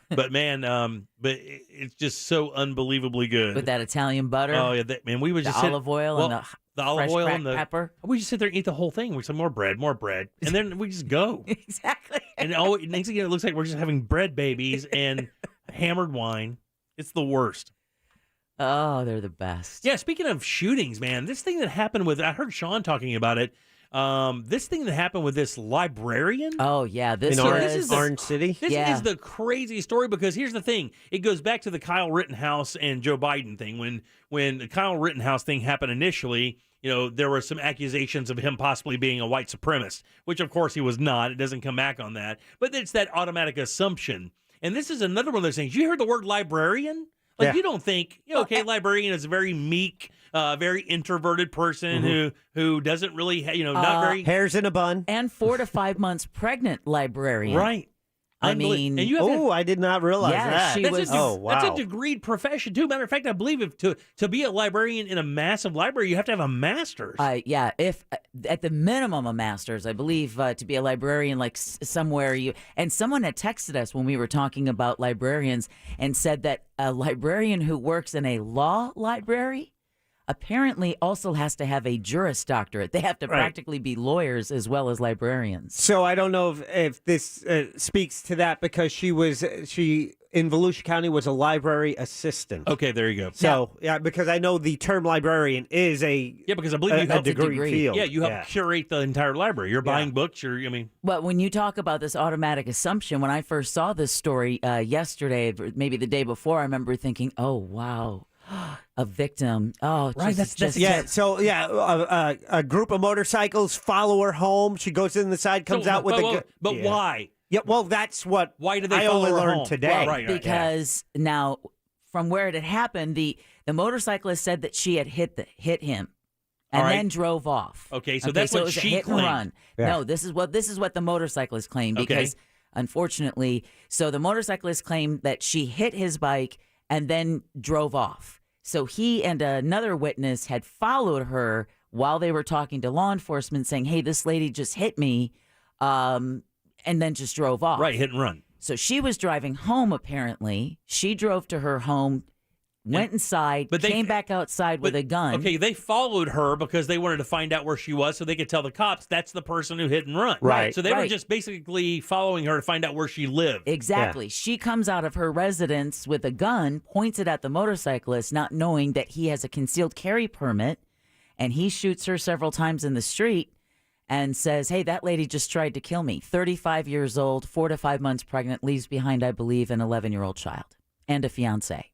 But man, it's just so unbelievably good with that Italian butter. Oh yeah, man, we would just olive oil and the olive oil and the pepper. We just sit there and eat the whole thing. We say more bread, and then we just go. Exactly. And next thing you know, it looks like we're just having bread babies and hammered wine. It's the worst. Oh, they're the best. Yeah. Speaking of shootings, man, this thing that happened I heard Sean talking about it. This thing that happened with this librarian. Oh yeah, this is Orange City. This is the crazy story because here's the thing. It goes back to the Kyle Rittenhouse and Joe Biden thing. When the Kyle Rittenhouse thing happened initially, there were some accusations of him possibly being a white supremacist, which of course he was not. It doesn't come back on that, but it's that automatic assumption. And this is another one of those things. You heard the word librarian? Like you don't think, librarian is a very meek, very introverted person who doesn't really, not very hairs in a bun, and 4 to 5 months pregnant librarian. Right. I mean, and I did not realize that. She was. Wow. That's a degreed profession too. Matter of fact, I believe to be a librarian in a massive library, you have to have a master's. If at the minimum a master's, I believe to be a librarian, like somewhere and someone had texted us when we were talking about librarians and said that a librarian who works in a law library apparently also has to have a Juris Doctorate. They have to practically be lawyers as well as librarians. So I don't know if this speaks to that because she in Volusia County was a library assistant. Okay, there you go. So because I know the term librarian is because I believe you help a degree field. Yeah, you help curate the entire library. You're buying books. But when you talk about this automatic assumption, when I first saw this story yesterday, maybe the day before, I remember thinking, oh wow. A victim. Oh, right. That's So a group of motorcycles follow her home. She goes in the side, comes out with a gun. But why? Yeah, well, that's what. Why did they I follow only her learned home? today. Right, because now, from where it had happened, the motorcyclist said that she had hit him, and then drove off. Okay, so that's so what it was she a hit claimed. And run. Yeah. No, this is what the motorcyclist claimed because unfortunately, so the motorcyclist claimed that she hit his bike and then drove off. So he and another witness had followed her while they were talking to law enforcement saying, hey, this lady just hit me, and then just drove off. Right, hit and run. So she was driving home, apparently. She drove to her home, went inside, came back outside with a gun. Okay, they followed her because they wanted to find out where she was so they could tell the cops that's the person who hit and run. Right. So they were just basically following her to find out where she lived. Exactly. She comes out of her residence with a gun, points it at the motorcyclist, not knowing that he has a concealed carry permit, and he shoots her several times in the street and says, hey, that lady just tried to kill me. 35 years old, 4 to 5 months pregnant, leaves behind, I believe, an 11-year-old child and a fiance.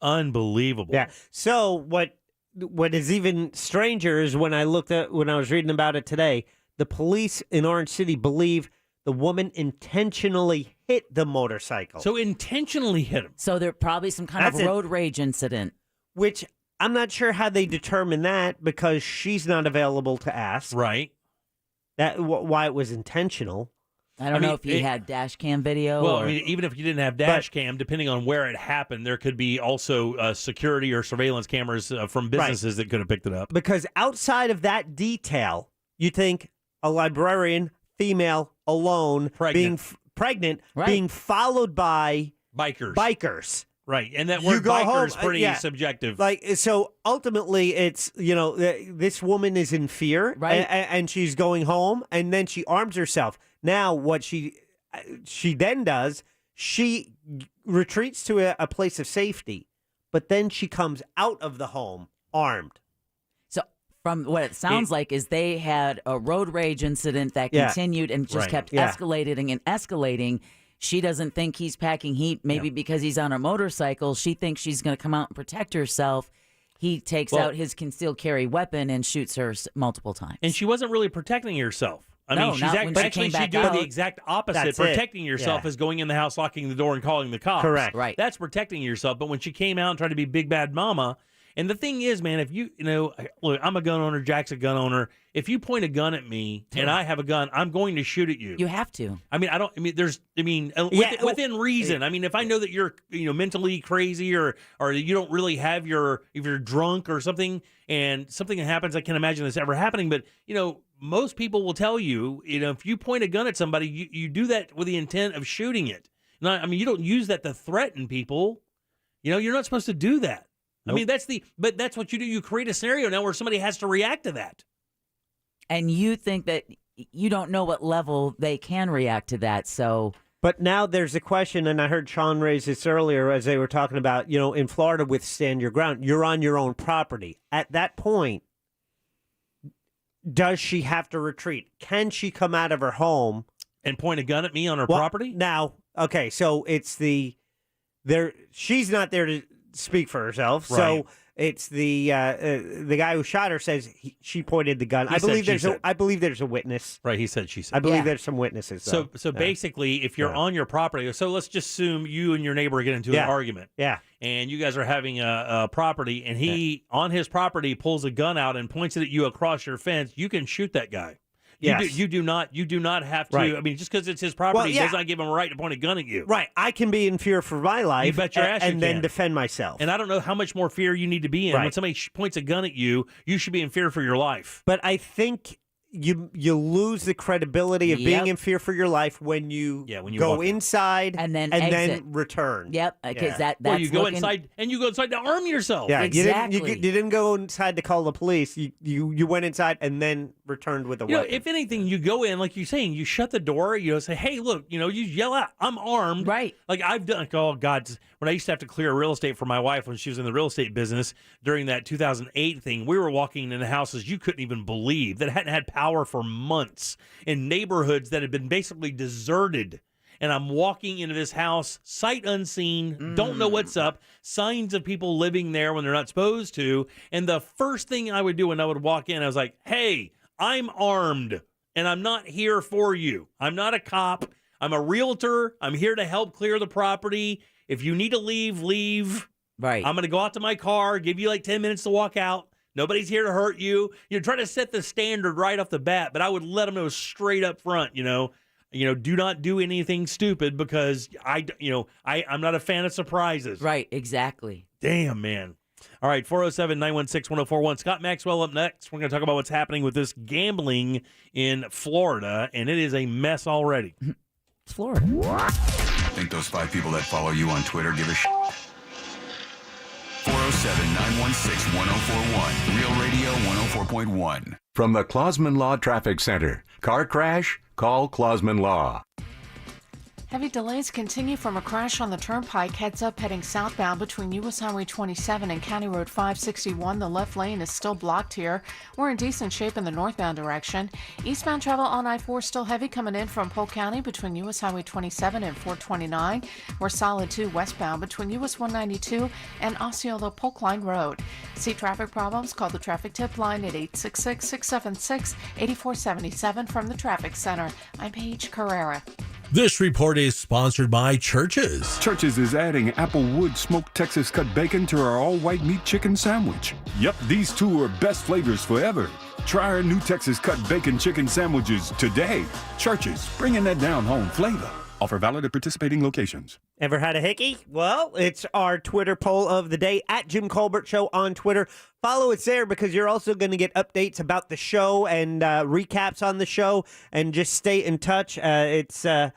Unbelievable. Yeah. So what is even stranger is when I was reading about it today, the police in Orange City believe the woman intentionally hit the motorcycle. So intentionally hit him. So there probably some kind of road rage incident. Which I'm not sure how they determine that because she's not available to ask. Right. Why it was intentional. I don't know if he had dash cam video. Well, I mean, even if you didn't have dash cam, depending on where it happened, there could be also security or surveillance cameras from businesses that could have picked it up. Because outside of that detail, you think a librarian, female, alone, being pregnant, being followed by bikers. Right, and that word biker is pretty subjective. Like, so ultimately, it's, this woman is in fear, right? And she's going home, and then she arms herself. Now, what she then does, she retreats to a place of safety, but then she comes out of the home armed. So, from what it sounds like, is they had a road rage incident that continued and just kept escalating and escalating. She doesn't think he's packing heat, maybe because he's on a motorcycle. She thinks she's going to come out and protect herself. He takes out his concealed carry weapon and shoots her multiple times. And she wasn't really protecting herself. I No, mean, she's not when she actually came back doing out. the exact opposite. That's Protecting it. yourself Yeah. is going in the house, locking the door, and calling the cops. Correct. Right. That's protecting yourself. But when she came out and tried to be big bad mama, and the thing is, man, if look, I'm a gun owner, Jack's a gun owner. If you point a gun at me and I have a gun, I'm going to shoot at you. You have to. I mean, within reason. I mean, if I know that you're, mentally crazy or you don't really have if you're drunk or something and something happens, I can't imagine this ever happening. But, most people will tell you, if you point a gun at somebody, you do that with the intent of shooting it. You don't use that to threaten people. You're not supposed to do that. Nope. I mean, but that's what you do. You create a scenario now where somebody has to react to that. And you think that you don't know what level they can react to that. So, but now there's a question, and I heard Sean raise this earlier as they were talking about, in Florida, withstand your ground. You're on your own property. At that point, does she have to retreat? Can she come out of her home and point a gun at me on her property? Now, okay, so it's she's not there to speak for herself, right. So it's the guy who shot her says she pointed the gun. I believe there's a witness. Right, he said she said. I believe there's some witnesses. So basically, if you're on your property, so let's just assume you and your neighbor get into an argument. Yeah. And you guys are having a property, and he on his property pulls a gun out and points it at you across your fence. You can shoot that guy. You do not have to. Right. I mean, just because it's his property does not give him a right to point a gun at you. Right. I can be in fear for my life. You bet your ass you and then can. defend myself. And I don't know how much more fear you need to be in. Right. When somebody points a gun at you, you should be in fear for your life. But I think you lose the credibility of being in fear for your life when you go inside and then return. Yep, because that's you go inside to arm yourself. Yeah, exactly. You didn't go inside to call the police. You went inside and then returned with a weapon. If anything, you go in like you're saying. You shut the door. Say, "Hey, look." You yell out, "I'm armed." Right. Like I've done. Oh God, when I used to have to clear real estate for my wife when she was in the real estate business during that 2008 thing, we were walking into houses you couldn't even believe that hadn't had power for months in neighborhoods that had been basically deserted. And I'm walking into this house, sight unseen, don't know what's up, signs of people living there when they're not supposed to. And the first thing I would do when I would walk in, I was like, hey, I'm armed and I'm not here for you. I'm not a cop. I'm a realtor. I'm here to help clear the property. If you need to leave, leave. Right. I'm going to go out to my car, give you like 10 minutes to walk out. Nobody's here to hurt you. You try to set the standard right off the bat, but I would let them know straight up front, do not do anything stupid because I'm not a fan of surprises. Right, exactly. Damn, man. All right, 407-916-1041. Scott Maxwell up next. We're going to talk about what's happening with this gambling in Florida, and it is a mess already. Florida. Think those 5 people that follow you on Twitter give a shit? 407-916-1041. Real Radio 104.1. From the Clausman Law Traffic Center. Car crash? Call Clausman Law. Heavy delays continue from a crash on the Turnpike. Heads up heading southbound between U.S. Highway 27 and County Road 561. The left lane is still blocked here. We're in decent shape in the northbound direction. Eastbound travel on I-4 still heavy coming in from Polk County between U.S. Highway 27 and 429. We're solid too westbound between U.S. 192 and Osceola Polk Line Road. See traffic problems? Call the traffic tip line at 866-676-8477 from the Traffic Center. I'm Paige Carrera. This report is sponsored by Churches. Churches is adding Applewood smoked Texas cut bacon to our all-white meat chicken sandwich. Yep, these two are best flavors forever. Try our new Texas cut bacon chicken sandwiches today. Churches, bringing that down-home flavor. Offer valid at participating locations. Ever had a hickey? Well, it's our Twitter poll of the day, at Jim Colbert Show on Twitter. Follow us there because you're also going to get updates about the show and recaps on the show, and just stay in touch. It's a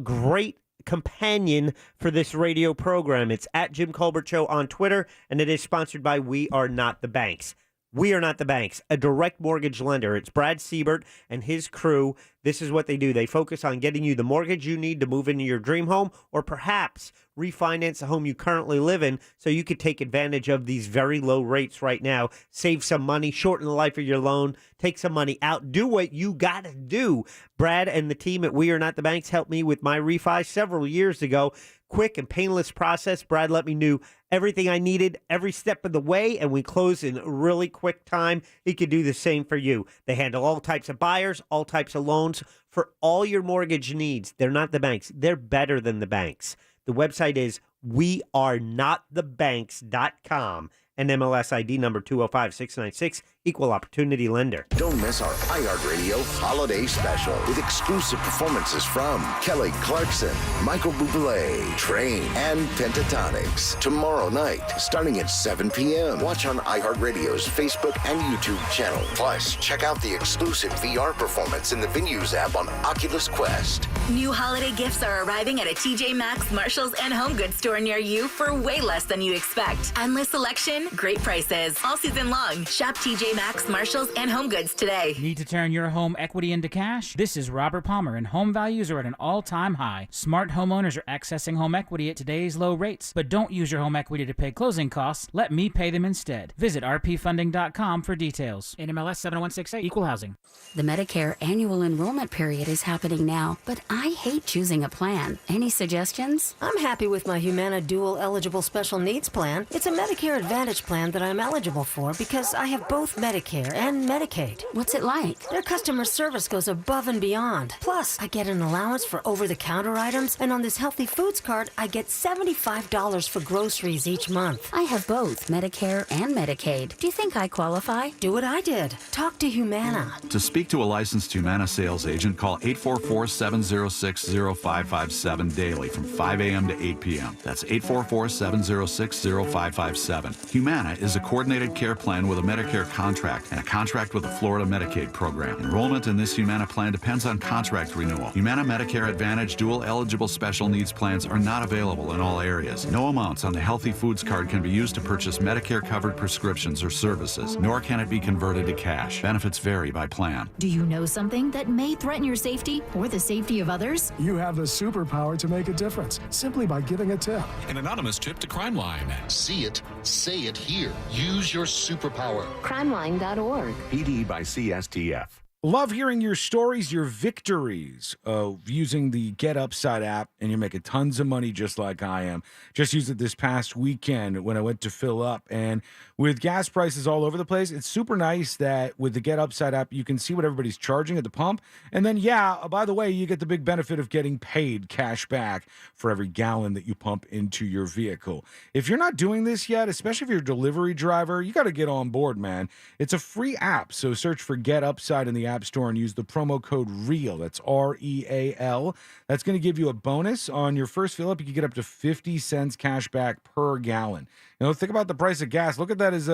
great companion for this radio program. It's at Jim Colbert Show on Twitter, and it is sponsored by We Are Not the Banks. We Are Not the Banks, a direct mortgage lender. It's Brad Siebert and his crew. This is what they do. They focus on getting you the mortgage you need to move into your dream home, or perhaps refinance the home you currently live in so you could take advantage of these very low rates right now. Save some money, shorten the life of your loan, take some money out, do what you got to do. Brad and the team at We Are Not the Banks helped me with my refi several years ago. Quick and painless process. Brad let me know everything I needed every step of the way, and we closed in a really quick time. He could do the same for you. They handle all types of buyers, all types of loans for all your mortgage needs. They're not the banks. They're better than the banks. The website is wearenotthebanks.com. And MLS ID number 205696, Equal Opportunity Lender. Don't miss our iHeartRadio Holiday Special with exclusive performances from Kelly Clarkson, Michael Bublé, Train, and Pentatonics. Tomorrow night, starting at 7 p.m. Watch on iHeartRadio's Facebook and YouTube channel. Plus, check out the exclusive VR performance in the Venues app on Oculus Quest. New holiday gifts are arriving at a TJ Maxx, Marshalls, and Home Goods store near you for way less than you expect. Endless selection, great prices, all season long. Shop TJ Maxx, Marshalls, and Home Goods today. Need to turn your home equity into cash? This is Robert Palmer, and home values are at an all-time high. Smart homeowners are accessing home equity at today's low rates, but don't use your home equity to pay closing costs. Let me pay them instead. Visit rpfunding.com for details. NMLS 70168, Equal Housing. The Medicare annual enrollment period is happening now, but I hate choosing a plan. Any suggestions? I'm happy with my Humana Dual Eligible Special Needs Plan. It's a Medicare Advantage plan that I'm eligible for because I have both Medicare and Medicaid. What's it like? Their customer service goes above and beyond. Plus, I get an allowance for over-the-counter items, and on this Healthy Foods card, I get $75 for groceries each month. I have both Medicare and Medicaid. Do you think I qualify? Do what I did. Talk to Humana. To speak to a licensed Humana sales agent, call 844-706-0557 daily from 5 a.m. to 8 p.m. That's 844-706-0557. Humana is a coordinated care plan with a Medicare contract and a contract with a Florida Medicaid program. Enrollment in this Humana plan depends on contract renewal. Humana Medicare Advantage dual eligible special needs plans are not available in all areas. No amounts on the Healthy Foods card can be used to purchase Medicare-covered prescriptions or services, nor can it be converted to cash. Benefits vary by plan. Do you know something that may threaten your safety or the safety of others? You have the superpower to make a difference simply by giving a tip. An anonymous tip to Crime Line. See it, say it here. Use your superpower. Crimeline.org. PD by CSTF. Love hearing your stories, your victories of using the Get Upside app, and you're making tons of money just like I am. Just used it this past weekend when I went to fill up, and with gas prices all over the place, it's super nice that with the Get Upside app, you can see what everybody's charging at the pump, and then, by the way, you get the big benefit of getting paid cash back for every gallon that you pump into your vehicle. If you're not doing this yet, especially if you're a delivery driver, you got to get on board, man. It's a free app, so search for Get Upside in the App App Store and use the promo code REAL. That's REAL. That's going to give you a bonus on your first fill up. You can get up to 50 cents cash back per gallon. Think about the price of gas. Look at that as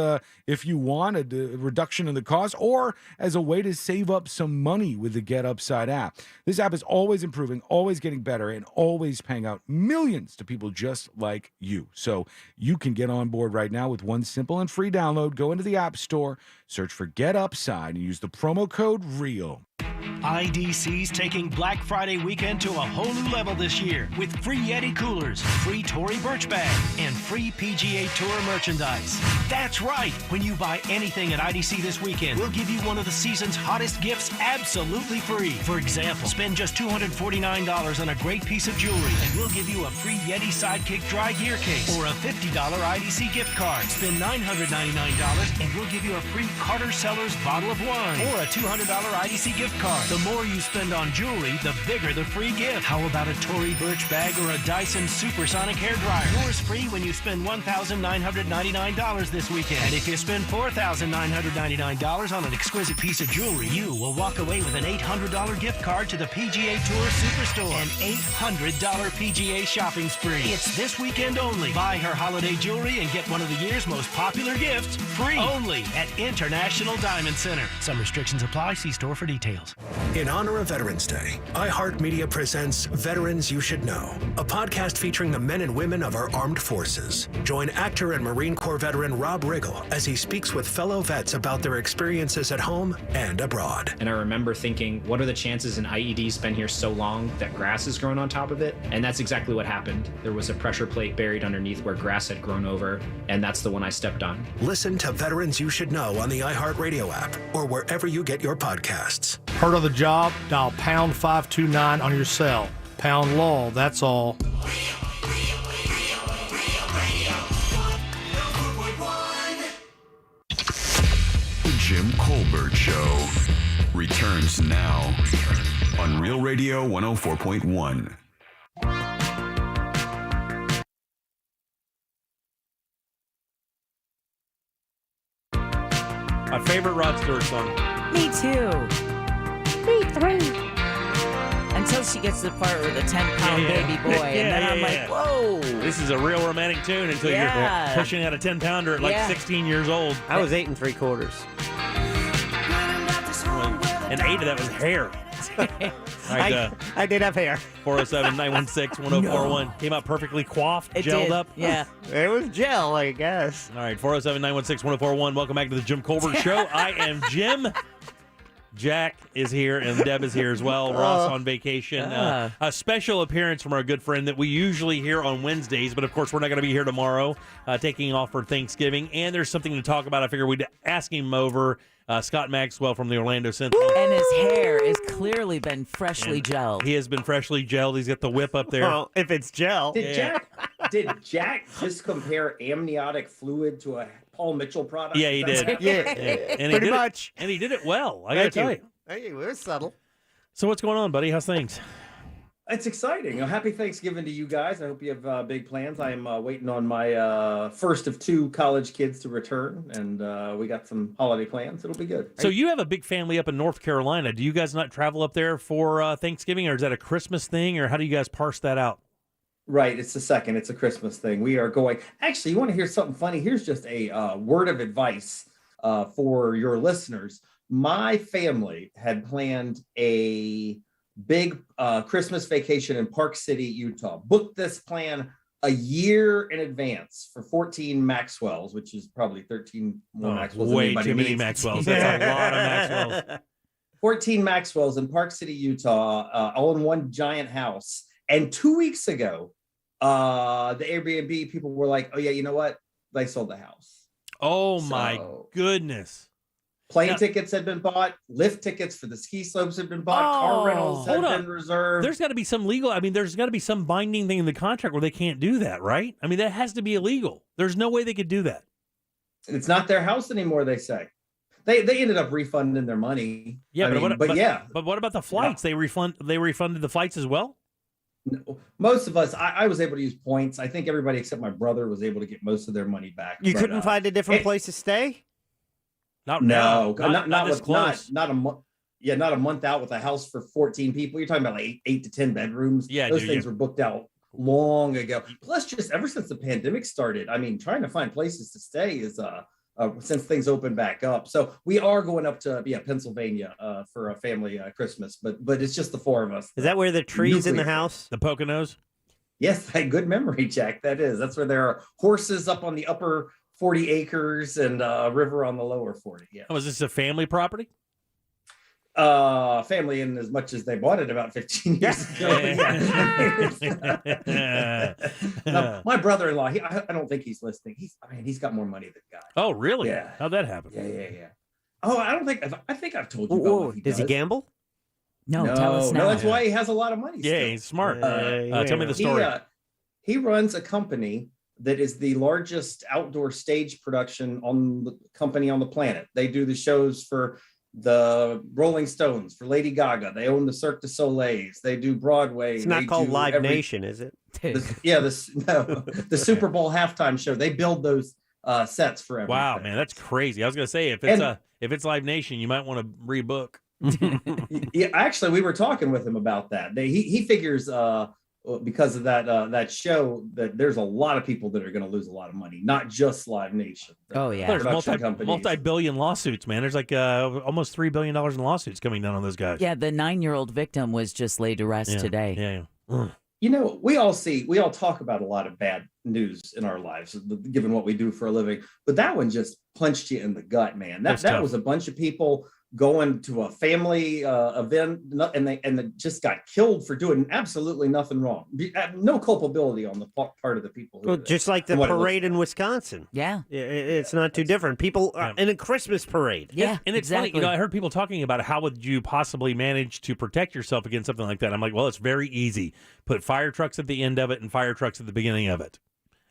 if you want a reduction in the cost or as a way to save up some money with the Get Upside app. This app is always improving, always getting better, and always paying out millions to people just like you. So you can get on board right now with one simple and free download. Go into the App Store, search for Get Upside, and use the promo code REAL. IDC's taking Black Friday weekend to a whole new level this year with free Yeti coolers, free Tory Burch bag, and free PGA Tour merchandise. That's right. When you buy anything at IDC this weekend, we'll give you one of the season's hottest gifts absolutely free. For example, spend just $249 on a great piece of jewelry, and we'll give you a free Yeti Sidekick dry gear case or a $50 IDC gift card. Spend $999, and we'll give you a free Carter Sellers bottle of wine or a $200 IDC gift card. The more you spend on jewelry, the bigger the free gift. How about a Tory Burch bag or a Dyson Supersonic hairdryer? Yours free when you spend $1,999 this weekend. And if you spend $4,999 on an exquisite piece of jewelry, you will walk away with an $800 gift card to the PGA Tour Superstore. An $800 PGA shopping spree. It's this weekend only. Buy her holiday jewelry and get one of the year's most popular gifts free. Only at International Diamond Center. Some restrictions apply. See store for details. In honor of Veterans Day, iHeartMedia presents Veterans You Should Know, a podcast featuring the men and women of our armed forces. Join actor and Marine Corps veteran Rob Riggle as he speaks with fellow vets about their experiences at home and abroad. And I remember thinking, what are the chances an IED's been here so long that grass has grown on top of it? And that's exactly what happened. There was a pressure plate buried underneath where grass had grown over, and that's the one I stepped on. Listen to Veterans You Should Know on the iHeartRadio app or wherever you get your podcasts. Heard of the job? Dial pound 529 on your cell. Pound law, that's all. The Jim Colbert Show returns now on Real Radio 104.1. My favorite Rod Stewart song. Me too. Me three. Until she gets to the part with the 10-pound baby boy, and then I'm like, whoa. This is a real romantic tune until you're pushing out a 10-pounder at like 16 years old. I was 8 3/4. And 8 of that was hair. All right, I did have hair. 407-916-1041. Came out perfectly coiffed, gelled up. Yeah. It was gel, I guess. All right, 407-916-1041. Welcome back to the Jim Colbert Show. I am Jim. Jack is here, and Deb is here as well. Ross on vacation. A special appearance from our good friend that we usually hear on Wednesdays, but of course we're not going to be here tomorrow, taking off for Thanksgiving. And there's something to talk about. I figured we'd ask him over. Scott Maxwell from the Orlando Sentinel. And his hair has clearly been freshly gelled. He has been freshly gelled. He's got the whip up there. Well, if it's gel. Did Jack just compare amniotic fluid to a Paul Mitchell product? Yeah, he did. Yeah. And Pretty much. And he did it well. I got to tell you. Hey, we're subtle. So what's going on, buddy? How's things? It's exciting. A happy Thanksgiving to you guys. I hope you have big plans. I am waiting on my first of 2 college kids to return, and we got some holiday plans. It'll be good. So you have a big family up in North Carolina. Do you guys not travel up there for Thanksgiving, or is that a Christmas thing, or how do you guys parse that out? Right. It's the second. It's a Christmas thing. We are going. Actually, you want to hear something funny? Here's just a word of advice for your listeners. My family had planned a big Christmas vacation in Park City, Utah. Booked this plan a year in advance for 14 Maxwells, which is probably 13 more Maxwells. Way too many Maxwells. That's a lot of Maxwells. 14 Maxwells in Park City, Utah, all in one giant house. And 2 weeks ago, the Airbnb people were like, oh, yeah, you know what? They sold the house. Oh, my goodness. Plane tickets had been bought. Lift tickets for the ski slopes had been bought. Car rentals had been reserved. There's got to be some legal. There's got to be some binding thing in the contract where they can't do that, right? That has to be illegal. There's no way they could do that. It's not their house anymore, they say. They ended up refunding their money. Yeah, but what about the flights? Yeah. They refunded the flights as well? No, most of us, I was able to use points. I think everybody except my brother was able to get most of their money back. You couldn't find a different place to stay? Not this close. Not a month. not a month out with a house for 14 people. You're talking about like 8 to 10 bedrooms. Yeah, those things were booked out long ago. Plus, just ever since the pandemic started, I mean, trying to find places to stay is since things opened back up. So we are going up to Pennsylvania for a family Christmas, but it's just the four of us. Is that where the trees in the house? The Poconos? Yes, good memory, Jack. That is. That's where there are horses up on the upper 40 acres and a river on the lower 40. Yeah. Oh, is this a family property? Family in as much as they bought it about 15 years ago. No, my brother-in-law, I don't think he's listening. He's got more money than God. Oh, really? Yeah. How'd that happen? Yeah. Oh, I think I've told you about what he does. He gamble? No, tell us now. No, that's why he has a lot of money. Yeah, he's smart. Tell me the story. He runs a company that is the largest outdoor stage production company on the planet. They do the shows for the Rolling Stones, for Lady Gaga. They own the Cirque du Soleil. They do Broadway. It's not called Live Nation, is it? The Super Bowl halftime show. They build those sets for everything. Wow, man, that's crazy. I was gonna say if it's Live Nation, you might want to rebook. Yeah, actually, we were talking with him about that. He figures because of that show that there's a lot of people that are going to lose a lot of money, not just Live Nation. Oh yeah, there's multi-billion lawsuits, man. There's like almost $3 billion in lawsuits coming down on those guys. Yeah, the 9-year-old victim was just laid to rest today. Yeah. You know, we all talk about a lot of bad news in our lives, given what we do for a living. But that one just punched you in the gut, man. That was a bunch of people going to a family event, and they just got killed for doing absolutely nothing wrong. No culpability on the part of the people. Well, just like the parade in Wisconsin. Yeah, it's not too different. People in a Christmas parade. Yeah, and it's funny. You know, I heard people talking about how would you possibly manage to protect yourself against something like that. I'm like, well, it's very easy. Put fire trucks at the end of it and fire trucks at the beginning of it.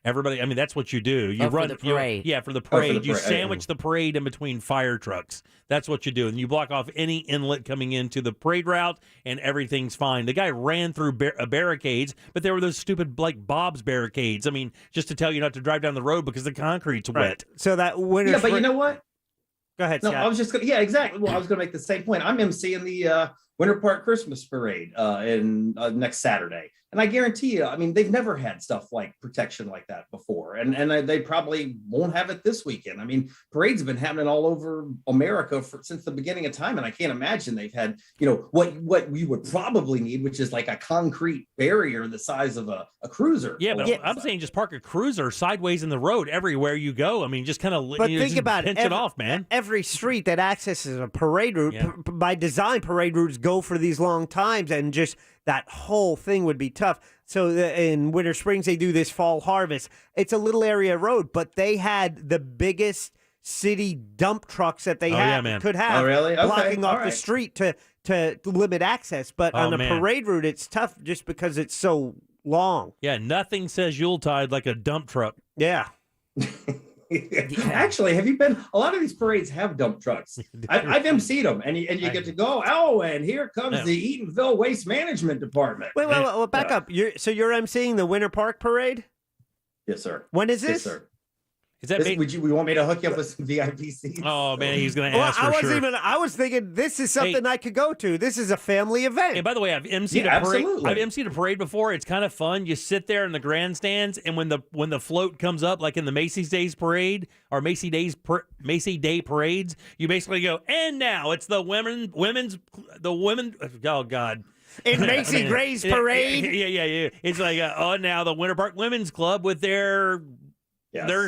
Everybody, I mean, that's what you do. You run for the parade. For the parade. You sandwich the parade in between fire trucks. That's what you do. And you block off any inlet coming into the parade route, and everything's fine. The guy ran through barricades, but there were those stupid, like, Bob's barricades. I mean, just to tell you not to drive down the road because the concrete's wet. So that winter. Yeah, but you know what? Go ahead, No, Scott. I was just going to, exactly. Well, I was going to make the same point. I'm emceeing the Winter Park Christmas Parade in next Saturday. And I guarantee you, I mean, they've never had stuff like protection like that before. And they probably won't have it this weekend. I mean, parades have been happening all over America since the beginning of time. And I can't imagine they've had, what we would probably need, which is like a concrete barrier the size of a cruiser. Yeah, but I'm saying just park a cruiser sideways in the road everywhere you go. I mean, just kind of think about pinch it. it off, man. Every street that accesses a parade route, by design, parade routes go for these long times, and just that whole thing would be tough. So in Winter Springs, they do this fall harvest. It's a little area road, but they had the biggest city dump trucks that they could have, blocking off the street to limit access. But on a parade route, it's tough just because it's so long. Yeah, nothing says Yuletide like a dump truck. Yeah. Actually, have you been? A lot of these parades have dump trucks. I've emceed them, and you get to go. Oh, and here comes the Eatonville Waste Management Department. Wait, back up. You're emceeing the Winter Park Parade? Yes, sir. When is this? Yes, sir. Is that we want me to hook you up with some VIP seats? Oh man, he's going to ask for sure. I was thinking this is something I could go to. This is a family event. And by the way, I've emceed a parade. I've emceed a parade before. It's kind of fun. You sit there in the grandstands, and when the float comes up, like in the Macy's Days Parade or Macy Day parades, you basically go, and now it's the women. Oh God. In Macy Gray's parade. Yeah. It's like now the Winter Park Women's Club with their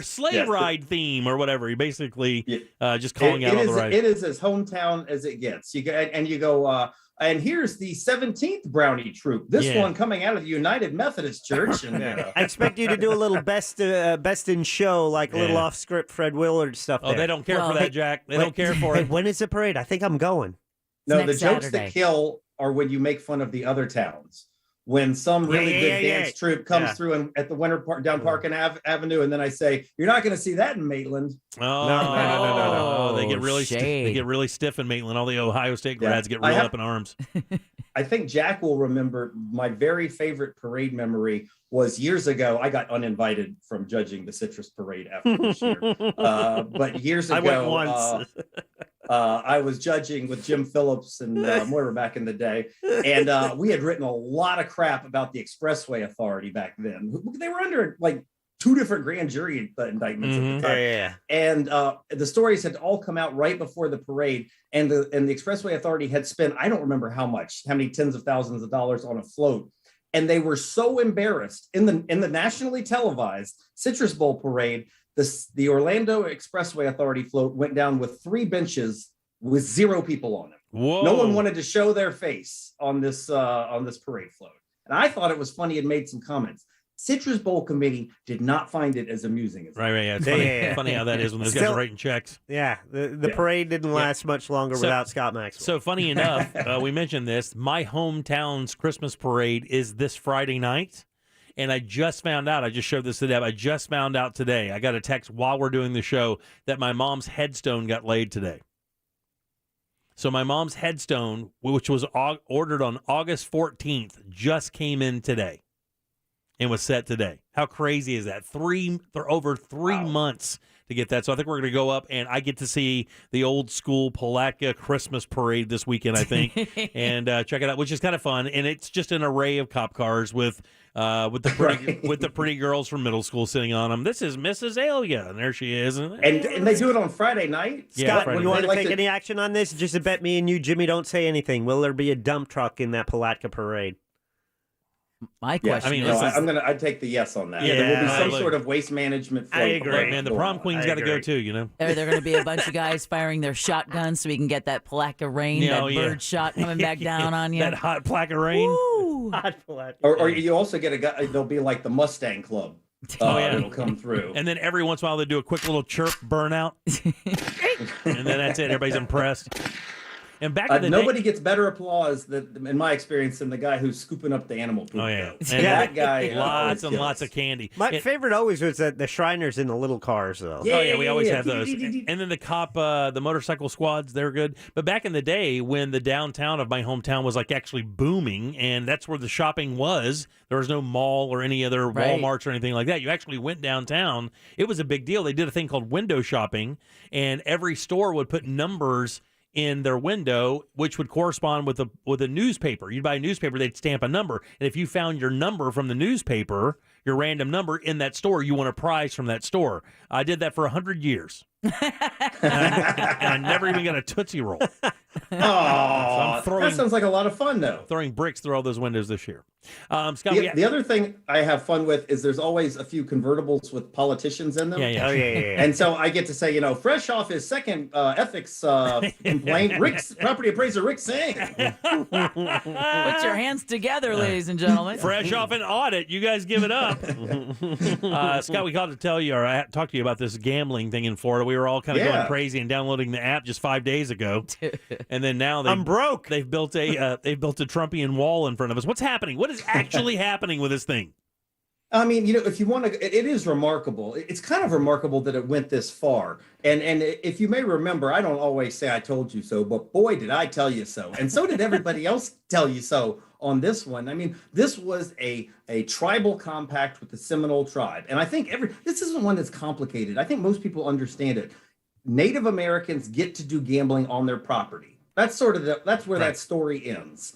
sleigh ride theme or whatever. You basically just calling out all the rides. It is as hometown as it gets. You go, and here's the 17th Brownie Troop. This one coming out of the United Methodist Church. And I expect you to do a little best in show, like a little off script Fred Willard stuff. Oh, they don't care for that, Jack. They don't care for it. When is the parade? I think I'm going. No, the jokes that kill are when you make fun of the other towns. When some really good dance troupe comes through at the Winter Park down Park and Avenue, and then I say, "You're not going to see that in Maitland." Oh, no. They get really stiff in Maitland. All the Ohio State grads get real up in arms. I think Jack will remember my very favorite parade memory was years ago. I got uninvited from judging the Citrus Parade after this year. But years ago, I went once. I was judging with Jim Phillips and Moira back in the day, and we had written a lot of crap about the Expressway Authority back then. They were under like 2 different grand jury indictments at the time. And the stories had all come out right before the parade, and the Expressway Authority had spent, I don't remember how many tens of thousands of dollars on a float. And they were so embarrassed in the nationally televised Citrus Bowl parade. The Orlando Expressway Authority float went down with 3 benches with 0 people on them. Whoa. No one wanted to show their face on this parade float. And I thought it was funny and made some comments. Citrus Bowl committee did not find it as amusing as Right. Yeah, it's funny, funny how that is when those guys are writing checks. Yeah, the parade didn't last much longer without Scott Maxwell. So funny enough, we mentioned this. My hometown's Christmas parade is this Friday night, and I just found out. I just showed this to Deb. I just found out today. I got a text while we're doing the show that my mom's headstone got laid today. So my mom's headstone, which was ordered on August 14th, just came in today. And was set today. How crazy is that? Over 3 months to get that. So I think we're going to go up, and I get to see the old school Palatka Christmas parade this weekend, I think, and check it out, which is kind of fun. And it's just an array of cop cars with the pretty girls from middle school sitting on them. This is Mrs. Alia, and there she is. And they do it on Friday night. Scott, you want to take any action on this? Just to bet me and you, Jimmy, don't say anything. Will there be a dump truck in that Palatka parade? My question is, I'd take the yes on that. Yeah, there will be some sort of waste management float. I agree, man. The prom queen's got to go too, you know. Are there going to be a bunch of guys firing their shotguns so we can get that Palatka rain, bird shot coming back down on you? That hot Palatka rain. Woo! Hot Palatka. Or you also get a guy, there'll be like the Mustang Club. It'll come through. And then every once in a while they do a quick little chirp burnout. And then that's it. Everybody's impressed. And back in the nobody gets better applause in my experience than the guy who's scooping up the animal poop. Oh yeah, and that guy lots and lots of candy. My favorite always was the Shriners in the little cars, though. Yeah, we always have those. And then the cop, the motorcycle squads, they're good. But back in the day, when the downtown of my hometown was like actually booming, and that's where the shopping was. There was no mall or any other Walmarts or anything like that. You actually went downtown. It was a big deal. They did a thing called window shopping, and every store would put numbers in their window, which would correspond with a newspaper. You'd buy a newspaper, they'd stamp a number, and if you found your number from the newspaper, your random number in that store, you won a prize from that store. I did that for 100 years. and I never even got a Tootsie Roll. Oh, that sounds like a lot of fun, though. Throwing bricks through all those windows this year. Scott, the other thing I have fun with is there's always a few convertibles with politicians in them. Yeah. And so I get to say, fresh off his second ethics complaint, property appraiser Rick Singh. Put your hands together, ladies and gentlemen. Fresh off an audit, you guys give it up. Scott, we called to tell you, or I talked to you about this gambling thing in Florida. We were all kind of going crazy and downloading the app just 5 days ago, and then now I'm broke. They've built a Trumpian wall in front of us. What's happening? What is actually happening with this thing? I mean, if you want to, it is remarkable. It's kind of remarkable that it went this far. And if you may remember, I don't always say I told you so, but boy, did I tell you so. And so did everybody else tell you so on this one. I mean, this was a tribal compact with the Seminole tribe. And I think this isn't one that's complicated. I think most people understand it. Native Americans get to do gambling on their property. That's sort of that's where that story ends.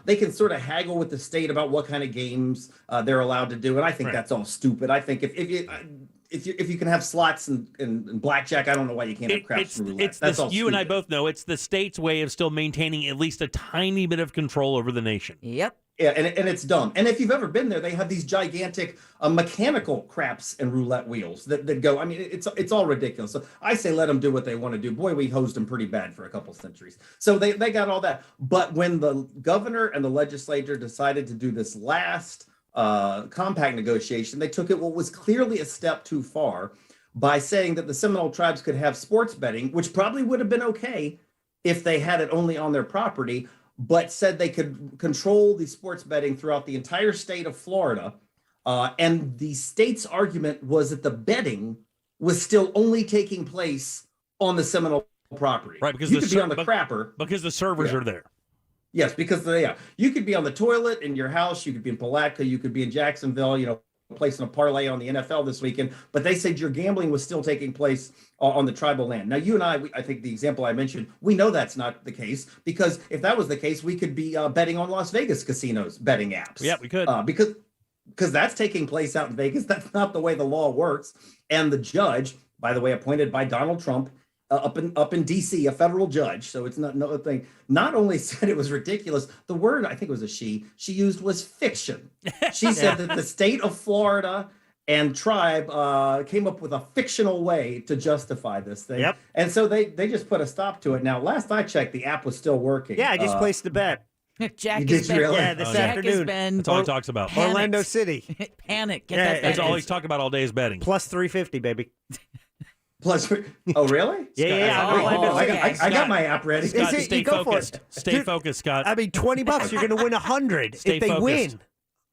They can sort of haggle with the state about what kind of games they're allowed to do, and I think that's all stupid. I think if you can have slots and blackjack, I don't know why you can't have craps and roulette. That's all you stupid. And I both know it's the state's way of still maintaining at least a tiny bit of control over the nation. Yep. Yeah, and it's dumb. And if you've ever been there, they have these gigantic mechanical craps and roulette wheels that go. I mean, it's all ridiculous. So I say let them do what they want to do. Boy, we hosed them pretty bad for a couple centuries. So they got all that. But when the governor and the legislature decided to do this last compact negotiation, they took it what was clearly a step too far by saying that the Seminole tribes could have sports betting, which probably would have been okay if they had it only on their property, but said they could control the sports betting throughout the entire state of Florida. And the state's argument was that the betting was still only taking place on the Seminole property. Right, because you could be on the crapper. Because the servers are there. Yes, because you could be on the toilet in your house, you could be in Palatka, you could be in Jacksonville, placing a parlay on the NFL this weekend, but they said your gambling was still taking place on the tribal land. Now, you and I think the example I mentioned, we know that's not the case, because if that was the case, we could be betting on Las Vegas casinos betting apps. Yeah, we could. Because that's taking place out in Vegas. That's not the way the law works. And the judge, by the way, appointed by Donald Trump, up in D.C., a federal judge, so it's not no thing, not only said it was ridiculous, the word, I think it was a she used was fiction. She said that the state of Florida and tribe came up with a fictional way to justify this thing. Yep. And so they just put a stop to it. Now, last I checked, the app was still working. Yeah, I just placed the bet. Jack You has did been, really? Yeah, this Jack has afternoon. been That's all he talks about. panicked. Orlando City. Panic. Get Yeah, that That's bet. all he's talking about all day is betting. Plus 350, baby. Plus, oh, really? Yeah. Oh, Orlando City. I got my app ready. Scott, Is it- stay you go for focused. it. Stay Dude, focused, Scott. I mean, $20, you're going to win 100 Stay if they focused. win.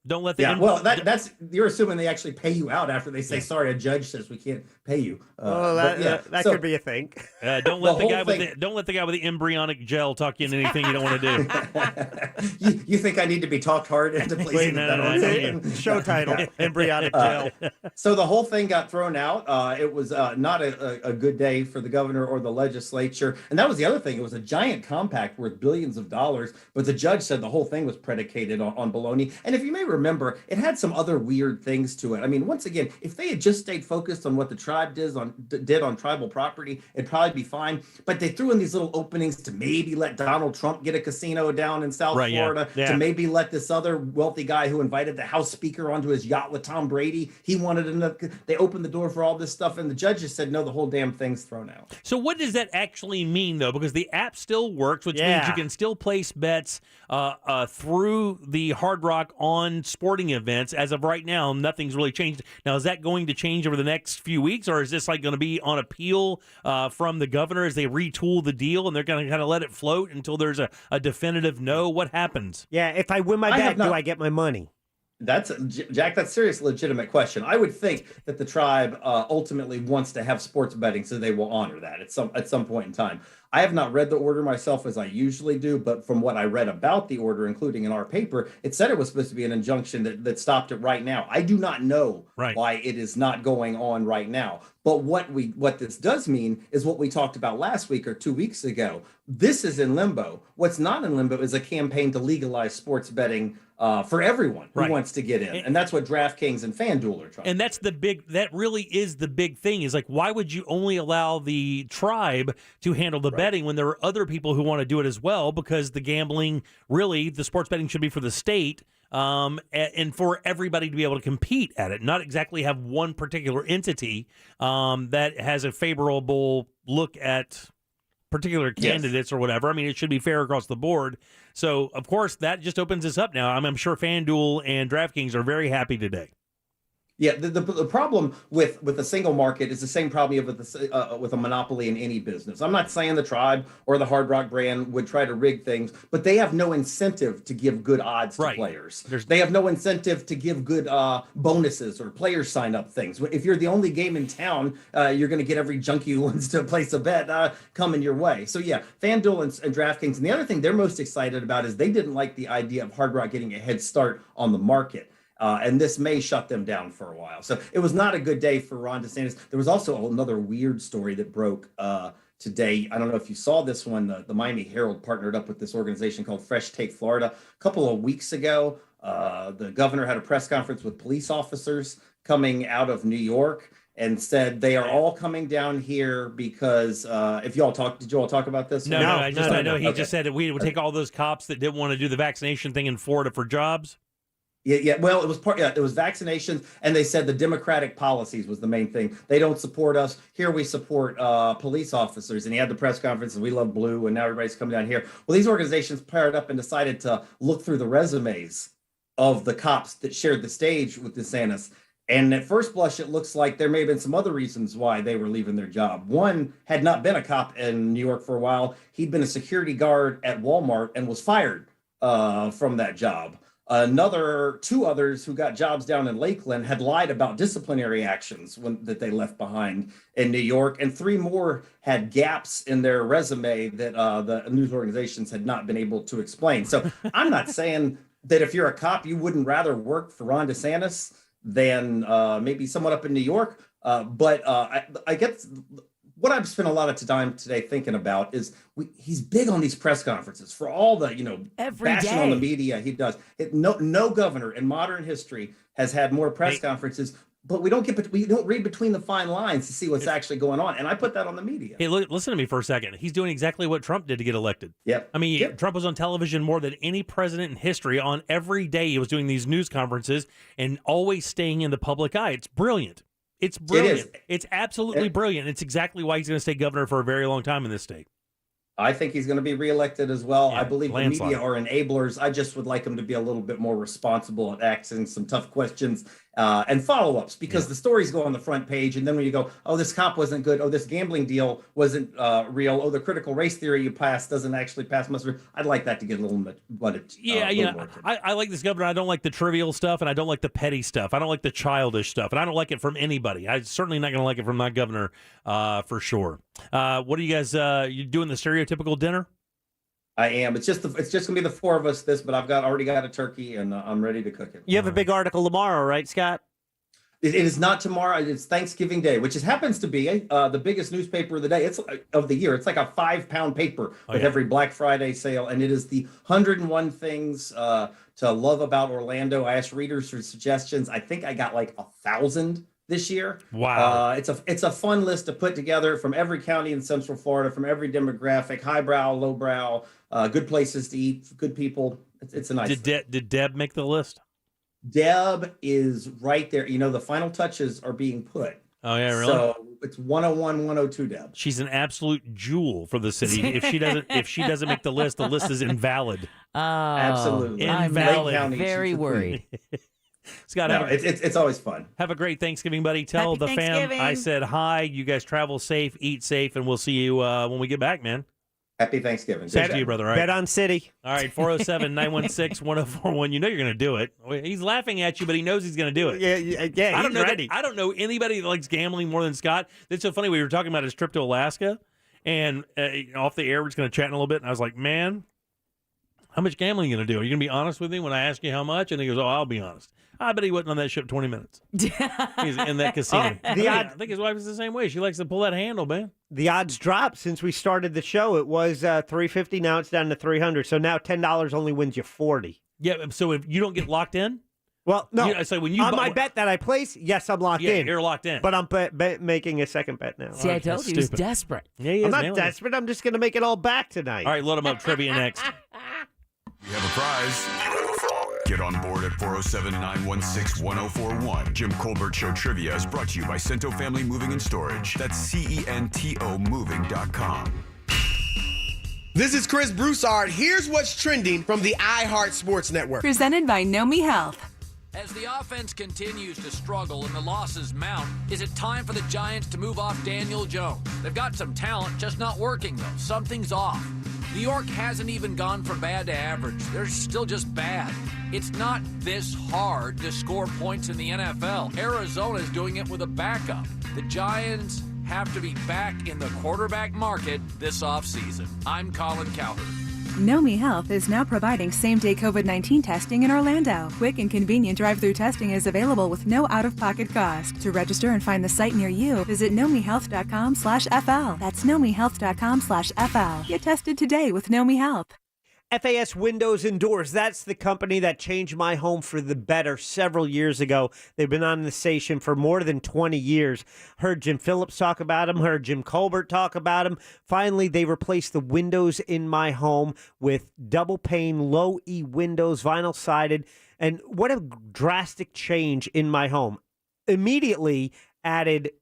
Don't let the Yeah, well, that's you're assuming they actually pay you out after they say, sorry, a judge says we can't pay you. Well, that so- could be a thing. don't let the the guy whole with thing- the, don't let the guy with the embryonic gel talk you into anything you don't want to do. you think I need to be talked hard into placing no, that no, on no, something? Show title, embryonic gel. So the whole thing got thrown out. It was not a good day for the governor or the legislature. And that was the other thing. It was a giant compact worth billions of dollars, but the judge said the whole thing was predicated on baloney. And if you may remember, it had some other weird things to it. I mean, once again, if they had just stayed focused on what the tribe did on tribal property, it'd probably be fine. But they threw in these little openings to maybe let Donald Trump get a casino down in South Florida, to maybe let this other wealthy guy who invited the House Speaker onto his yacht with Tom Brady, he wanted enough. They opened the door for all this stuff, and the judge just said, no, the whole damn thing's thrown out. So what does that actually mean, though? Because the app still works, which means you can still place bets through the Hard Rock on sporting events. As of right now, nothing's really changed. Now, is that going to change over the next few weeks, or is this like going to be on appeal from the governor as they retool the deal, and they're going to kind of let it float until there's a definitive no? What happens? Yeah, if I win my bet, do I get my money? That's Jack. That's a serious, legitimate question. I would think that the tribe ultimately wants to have sports betting, so they will honor that at some point in time. I have not read the order myself as I usually do, but from what I read about the order, including in our paper, it said it was supposed to be an injunction that stopped it right now. I do not know why it is not going on right now. But what this does mean is what we talked about last week or 2 weeks ago. This is in limbo. What's not in limbo is a campaign to legalize sports betting for everyone who wants to get in. And that's what DraftKings and FanDuel are trying. And that's that really is the big thing, is like, why would you only allow the tribe to handle the betting when there are other people who want to do it as well? Because the gambling, really, the sports betting should be for the state. And for everybody to be able to compete at it, not exactly have one particular entity that has a favorable look at particular candidates or whatever. I mean, it should be fair across the board. So, of course, that just opens us up now. I'm sure FanDuel and DraftKings are very happy today. Yeah, the problem with a single market is the same problem you have with a monopoly in any business. I'm not saying the tribe or the Hard Rock brand would try to rig things, but they have no incentive to give good odds to players. They have no incentive to give good bonuses or player sign-up things. If you're the only game in town, you're going to get every junkie who wants to place a bet coming your way. So yeah, FanDuel and DraftKings. And the other thing they're most excited about is they didn't like the idea of Hard Rock getting a head start on the market. And this may shut them down for a while. So it was not a good day for Ron DeSantis. There was also another weird story that broke today. I don't know if you saw this one. The Miami Herald partnered up with this organization called Fresh Take Florida. A couple of weeks ago, the governor had a press conference with police officers coming out of New York and said they are all coming down here because did you all talk about this? No, I know he just said that we would take all those cops that didn't want to do the vaccination thing in Florida for jobs. Yeah. Well, it was it was vaccinations, and they said the Democratic policies was the main thing. They don't support us here. We support police officers. And he had the press conference, and we love blue, and now everybody's coming down here. Well, these organizations paired up and decided to look through the resumes of the cops that shared the stage with DeSantis. And at first blush, it looks like there may have been some other reasons why they were leaving their job. One had not been a cop in New York for a while. He'd been a security guard at Walmart and was fired from that job. Two others who got jobs down in Lakeland had lied about disciplinary actions that they left behind in New York. And 3 more had gaps in their resume that the news organizations had not been able to explain. So I'm not saying that if you're a cop, you wouldn't rather work for Ron DeSantis than maybe someone up in New York. But I get what I've spent a lot of time today thinking about is he's big on these press conferences for all the, bashing on the media he does. No governor in modern history has had more press conferences, but we don't read between the fine lines to see what's actually going on. And I put that on the media. Hey, listen to me for a second. He's doing exactly what Trump did to get elected. Yep. I mean, Trump was on television more than any president in history. On every day, he was doing these news conferences and always staying in the public eye. It's brilliant. It's brilliant. It's absolutely brilliant. It's exactly why he's going to stay governor for a very long time in this state. I think he's going to be reelected as well. Yeah, I believe the media are enablers. I just would like him to be a little bit more responsible at asking some tough questions and follow-ups, because the stories go on the front page, and then when you go, oh, this cop wasn't good, oh, this gambling deal wasn't real, oh, the critical race theory you passed doesn't actually pass muster. I'd like that to get a little bit, I like this governor. I don't like the trivial stuff, and I don't like the petty stuff. I don't like the childish stuff, and I don't like it from anybody. I'm certainly not going to like it from my governor for sure. What are you guys? You doing the stereotypical dinner? I am. It's just gonna be the four of us. But I've already got a turkey, and I'm ready to cook it. You have a big article tomorrow, right, Scott? It is not tomorrow. It's Thanksgiving Day, which happens to be the biggest newspaper of the day. It's of the year. It's like a 5-pound paper with every Black Friday sale, and it is the 101 things to love about Orlando. I asked readers for suggestions. I think I got like 1,000 this year. Wow. It's a fun list to put together from every county in Central Florida, from every demographic, highbrow, lowbrow, good places to eat, good people. It's a nice thing. Did Deb make the list? Deb is right there. The final touches are being put. Oh, yeah, really? So it's 101, 102, Deb. She's an absolute jewel for the city. If she doesn't make the list is invalid. Absolutely. Invalid. I'm very worried. Scott, it's always fun. Have a great Thanksgiving, buddy. Tell the fam I said hi. You guys travel safe, eat safe, and we'll see you when we get back, man. Happy Thanksgiving. Same to you, brother. All right. Bet on City. All right, 407-916-1041. You know you're going to do it. He's laughing at you, but he knows he's going to do it. Yeah. I don't know ready. I don't know anybody that likes gambling more than Scott. It's so funny. We were talking about his trip to Alaska, and off the air, we're just going to chat in a little bit. And I was like, man, how much gambling are you going to do? Are you going to be honest with me when I ask you how much? And he goes, oh, I'll be honest. I bet he wasn't on that ship 20 minutes. He's in that casino. I think his wife is the same way. She likes to pull that handle, man. The odds dropped since we started the show. It was $350. Now it's down to $300. So now $10 only wins you $40. Yeah. So if you don't get locked in, well, no. So when you on my bet that I place, yes, I'm locked in. You're locked in. But I'm making a second bet now. See, I told you he was desperate. Yeah, he is, I'm not desperate. I'm just going to make it all back tonight. All right, load them up. Trivia next. You have a prize. Get on board at 407-916-1041. Jim Colbert Show Trivia is brought to you by Cento Family Moving and Storage. That's CENTO moving.com. This is Chris Broussard. Here's what's trending from the iHeart Sports Network. Presented by Nomi Health. As the offense continues to struggle and the losses mount, is it time for the Giants to move off Daniel Jones? They've got some talent, just not working, though. Something's off. New York hasn't even gone from bad to average. They're still just bad. It's not this hard to score points in the NFL. Arizona's doing it with a backup. The Giants have to be back in the quarterback market this offseason. I'm Colin Cowherd. Nomi Health is now providing same-day COVID-19 testing in Orlando. Quick and convenient drive-through testing is available with no out-of-pocket cost. To register and find the site near you, visit nomihealth.com/FL. That's nomihealth.com/FL. Get tested today with Nomi Health. FAS Windows and Doors, that's the company that changed my home for the better several years ago. They've been on the station for more than 20 years. Heard Jim Phillips talk about them, heard Jim Colbert talk about them. Finally, they replaced the windows in my home with double pane, low E windows, vinyl sided. And what a drastic change in my home. Immediately added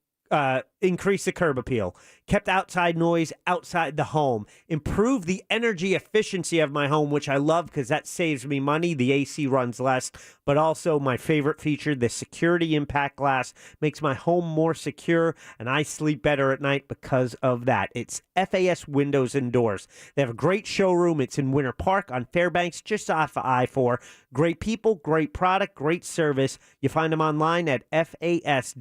increase the curb appeal, kept outside noise outside the home, improved the energy efficiency of my home, which I love because that saves me money. The AC runs less, but also my favorite feature, the security impact glass, makes my home more secure, and I sleep better at night because of that. It's FAS Windows and Doors. They have a great showroom. It's in Winter Park on Fairbanks, just off of I-4. Great people, great product, great service. You find them online at faswd.com.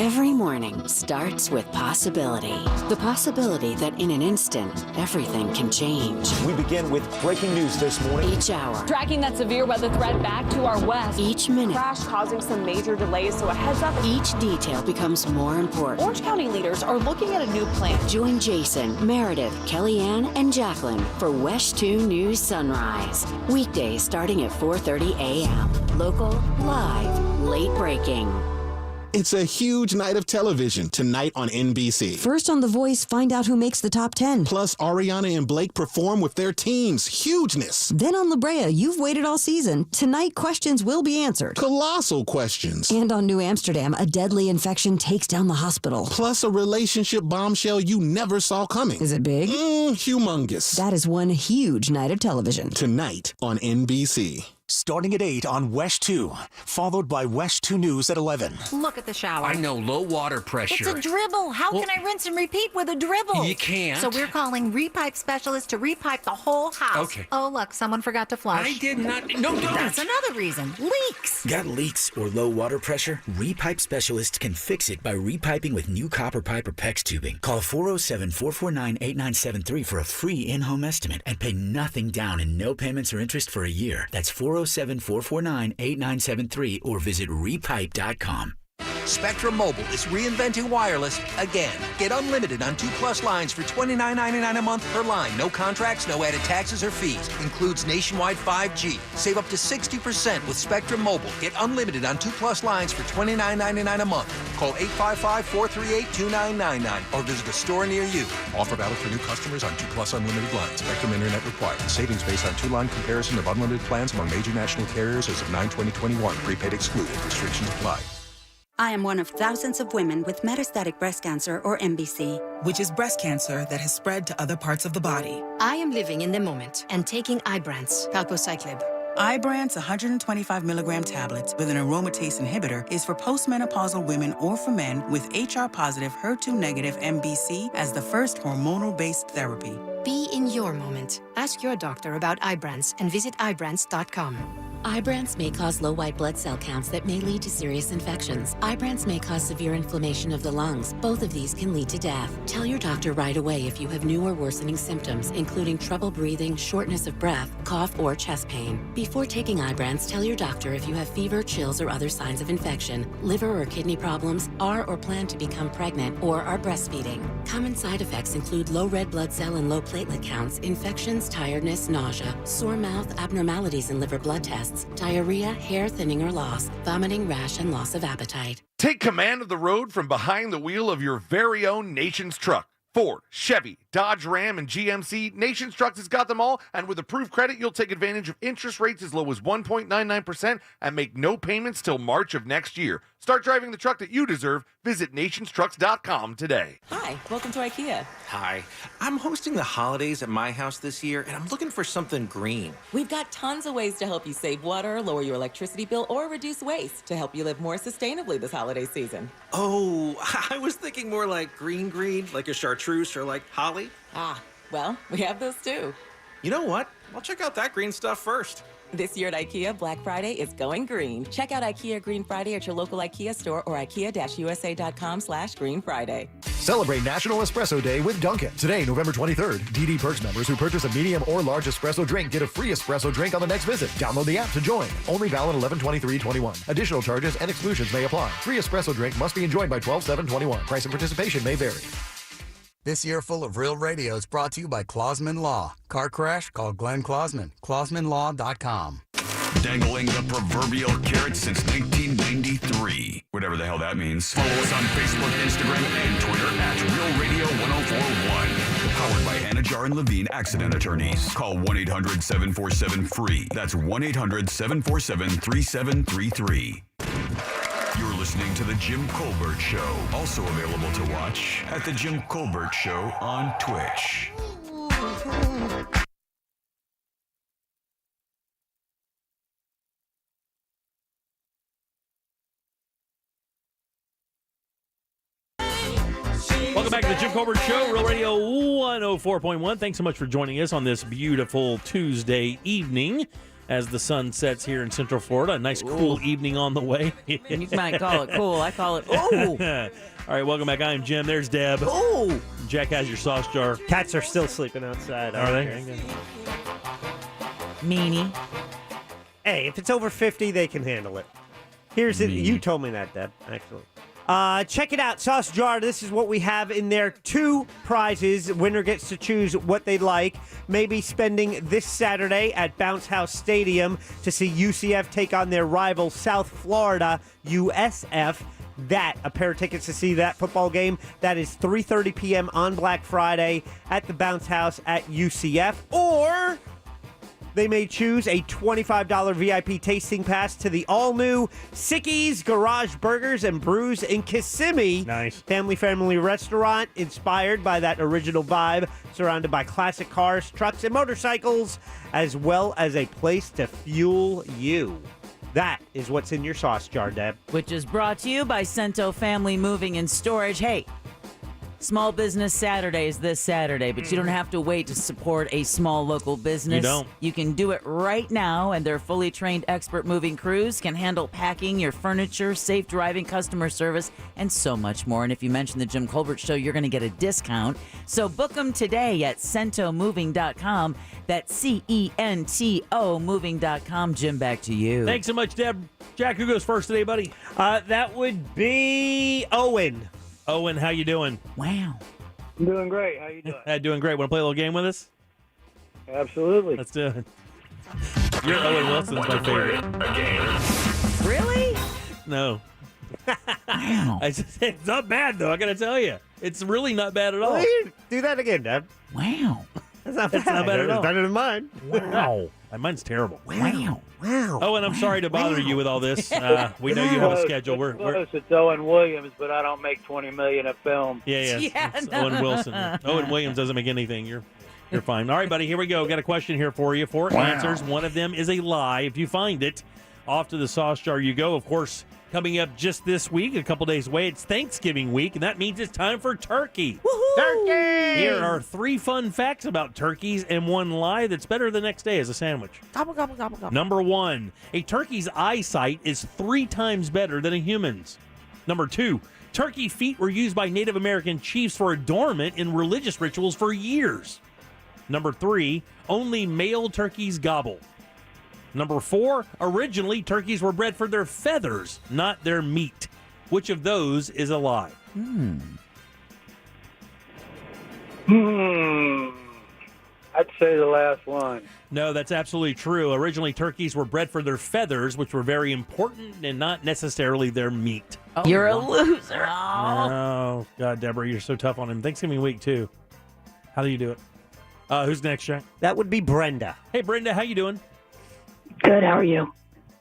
Every morning starts with possibility. The possibility that in an instant, everything can change. We begin with breaking news this morning. Each hour. Tracking that severe weather threat back to our west. Each minute. Crash causing some major delays, so a heads up. Each detail becomes more important. Orange County leaders are looking at a new plan. Join Jason, Meredith, Kellyanne, and Jacqueline for Wesh 2 News Sunrise. Weekdays starting at 4:30 a.m. Local, live, late breaking. It's a huge night of television tonight on NBC. First on The Voice, find out who makes the top 10. Plus, Ariana and Blake perform with their teams. Hugeness. Then on La Brea, you've waited all season. Tonight, questions will be answered. Colossal questions. And on New Amsterdam, a deadly infection takes down the hospital. Plus, a relationship bombshell you never saw coming. Is it big? Humongous. That is one huge night of television. Tonight on NBC. Starting at 8 on Wesh 2, followed by Wesh 2 News at 11. Look at the shower. I know, low water pressure. It's a dribble. How can I rinse and repeat with a dribble? You can't. So we're calling Repipe Specialist to repipe the whole house. Okay. Oh, look, someone forgot to flush. I did not. No, don't. That's another reason. Leaks. Got leaks or low water pressure? Repipe Specialists can fix it by repiping with new copper pipe or PEX tubing. Call 407-449-8973 for a free in-home estimate and pay nothing down and no payments or interest for a year. That's 407-449-8973 or visit repipe.com. Spectrum Mobile is reinventing wireless again. Get unlimited on 2+ lines for $29.99 a month per line. No contracts, no added taxes or fees. Includes nationwide 5G. Save up to 60% with Spectrum Mobile. Get unlimited on 2+ lines for $29.99 a month. Call 855-438-2999 or visit a store near you. Offer valid for new customers on 2+ unlimited lines. Spectrum Internet required. Savings based on 2-line comparison of unlimited plans among major national carriers as of 9/20/21. Prepaid excluded. Restrictions apply. I am one of thousands of women with metastatic breast cancer, or MBC, which is breast cancer that has spread to other parts of the body. I am living in the moment and taking Ibrance, palbociclib. Ibrance 125 milligram tablets with an aromatase inhibitor is for postmenopausal women or for men with HR-positive, HER2-negative MBC as the first hormonal-based therapy. Be in your moment. Ask your doctor about Ibrance and visit Ibrance.com. Ibrance may cause low white blood cell counts that may lead to serious infections. Ibrance may cause severe inflammation of the lungs. Both of these can lead to death. Tell your doctor right away if you have new or worsening symptoms, including trouble breathing, shortness of breath, cough, or chest pain. Before taking Ibrance, tell your doctor if you have fever, chills, or other signs of infection, liver or kidney problems, are or plan to become pregnant, or are breastfeeding. Common side effects include low red blood cell and low platelet counts, infections, tiredness, nausea, sore mouth, abnormalities in liver blood tests, diarrhea, hair thinning or loss, vomiting, rash, and loss of appetite. Take command of the road from behind the wheel of your very own Nation's truck. Ford, Chevy, Dodge, Ram, and GMC, Nation's Trucks has got them all, and with approved credit, you'll take advantage of interest rates as low as 1.99% and make no payments till March of next year. Start driving the truck that you deserve. Visit nationstrucks.com today. Hi, welcome to IKEA. Hi, I'm hosting the holidays at my house this year, and I'm looking for something green. We've got tons of ways to help you save water, lower your electricity bill, or reduce waste to help you live more sustainably this holiday season. Oh, I was thinking more like green, like a chartreuse or like holly. Ah, well, we have those too. You know what? I'll check out that green stuff first. This year at IKEA, Black Friday is going green. Check out IKEA Green Friday at your local IKEA store or IKEA-USA.com/Green Friday. Celebrate National Espresso Day with Dunkin'. Today, November 23rd, DD Perks members who purchase a medium or large espresso drink get a free espresso drink on the next visit. Download the app to join. Only valid 11/23/21. Additional charges and exclusions may apply. Free espresso drink must be enjoyed by 12/7/21. Price and participation may vary. This year full of real radio is brought to you by Klausman Law. Car crash? Call Glenn Klausman. KlausmanLaw.com. Dangling the proverbial carrot since 1993. Whatever the hell that means. Follow us on Facebook, Instagram, and Twitter at Real Radio 1041. Powered by Anajar and Levine Accident Attorneys. Call 1-800-747-FREE. That's 1-800-747-3733. You're listening to The Jim Colbert Show. Also available to watch at The Jim Colbert Show on Twitch. Welcome back to the Jim Colbert Show, Real Radio 104.1. Thanks so much for joining us on this beautiful Tuesday evening. as the sun sets here in Central Florida. A nice, cool evening on the way. You might call it cool. I call it, ooh. All right, welcome back. I'm Jim. There's Deb. Ooh. Jack has your sauce jar. Cats are still sleeping outside. Are they? Okay. Meanie. Hey, if it's over 50, they can handle it. Here's it. You told me that, Deb, actually. Check it out, Sauce Jar. This is what we have in there. 2 prizes. Winner gets to choose what they'd like. Maybe spending this Saturday at Bounce House Stadium to see UCF take on their rival South Florida USF. A pair of tickets to see that football game. That is 3:30 p.m. on Black Friday at the Bounce House at UCF. Or they may choose a $25 VIP tasting pass to the all-new Sicky's Garage Burgers and Brews in Kissimmee. Nice. Family restaurant inspired by that original vibe, surrounded by classic cars, trucks, and motorcycles, as well as a place to fuel you. That is what's in your sauce jar, Deb. Which is brought to you by Cento Family Moving and Storage. Hey, Small Business Saturday is this Saturday, but you don't have to wait to support a small local business. You don't. You can do it right now, and their fully trained expert moving crews can handle packing your furniture, safe driving, customer service, and so much more. And if you mention the Jim Colbert Show, you're going to get a discount. So book them today at centomoving.com. That's CENTO moving.com. Jim, back to you. Thanks so much, Deb. Jack, who goes first today, buddy? That would be Owen. Owen, how you doing? Wow. I'm doing great. How you doing? Doing great. Want to play a little game with us? Absolutely. Let's do it. Your Owen Wilson's my favorite. Really? No. Wow. It's not bad, though, I got to tell you. It's really not bad at all. Well, do that again, Deb. Wow. That's not bad. It's not bad at all. It's better than mine. Wow. Mine's terrible. Wow. Wow. Owen, I'm sorry to bother you with all this. We know you have a schedule. It's Owen Williams, but I don't make $20 million a film. It's Owen Wilson. Owen Williams doesn't make anything. You're fine. All right, buddy, here we go. Got a question here for you. 4 answers. One of them is a lie. If you find it, off to the sauce jar you go. Of course, coming up just this week, a couple days away, it's Thanksgiving week, and that means it's time for turkey. Woohoo! Turkey! Here are 3 fun facts about turkeys and 1 lie that's better the next day as a sandwich. Gobble, gobble, gobble, gobble. Number 1, a turkey's eyesight is 3 times better than a human's. Number 2, turkey feet were used by Native American chiefs for adornment in religious rituals for years. Number 3, only male turkeys gobble. Number 4, originally turkeys were bred for their feathers, not their meat. Which of those is a lie? I'd say the last one. No, that's absolutely true. Originally, turkeys were bred for their feathers, which were very important, and not necessarily their meat. Oh, you're a loser. Oh, God, Deborah, you're so tough on him. Thanksgiving week, too. How do you do it? Who's next, Jack? That would be Brenda. Hey, Brenda, how you doing? Good. How are you?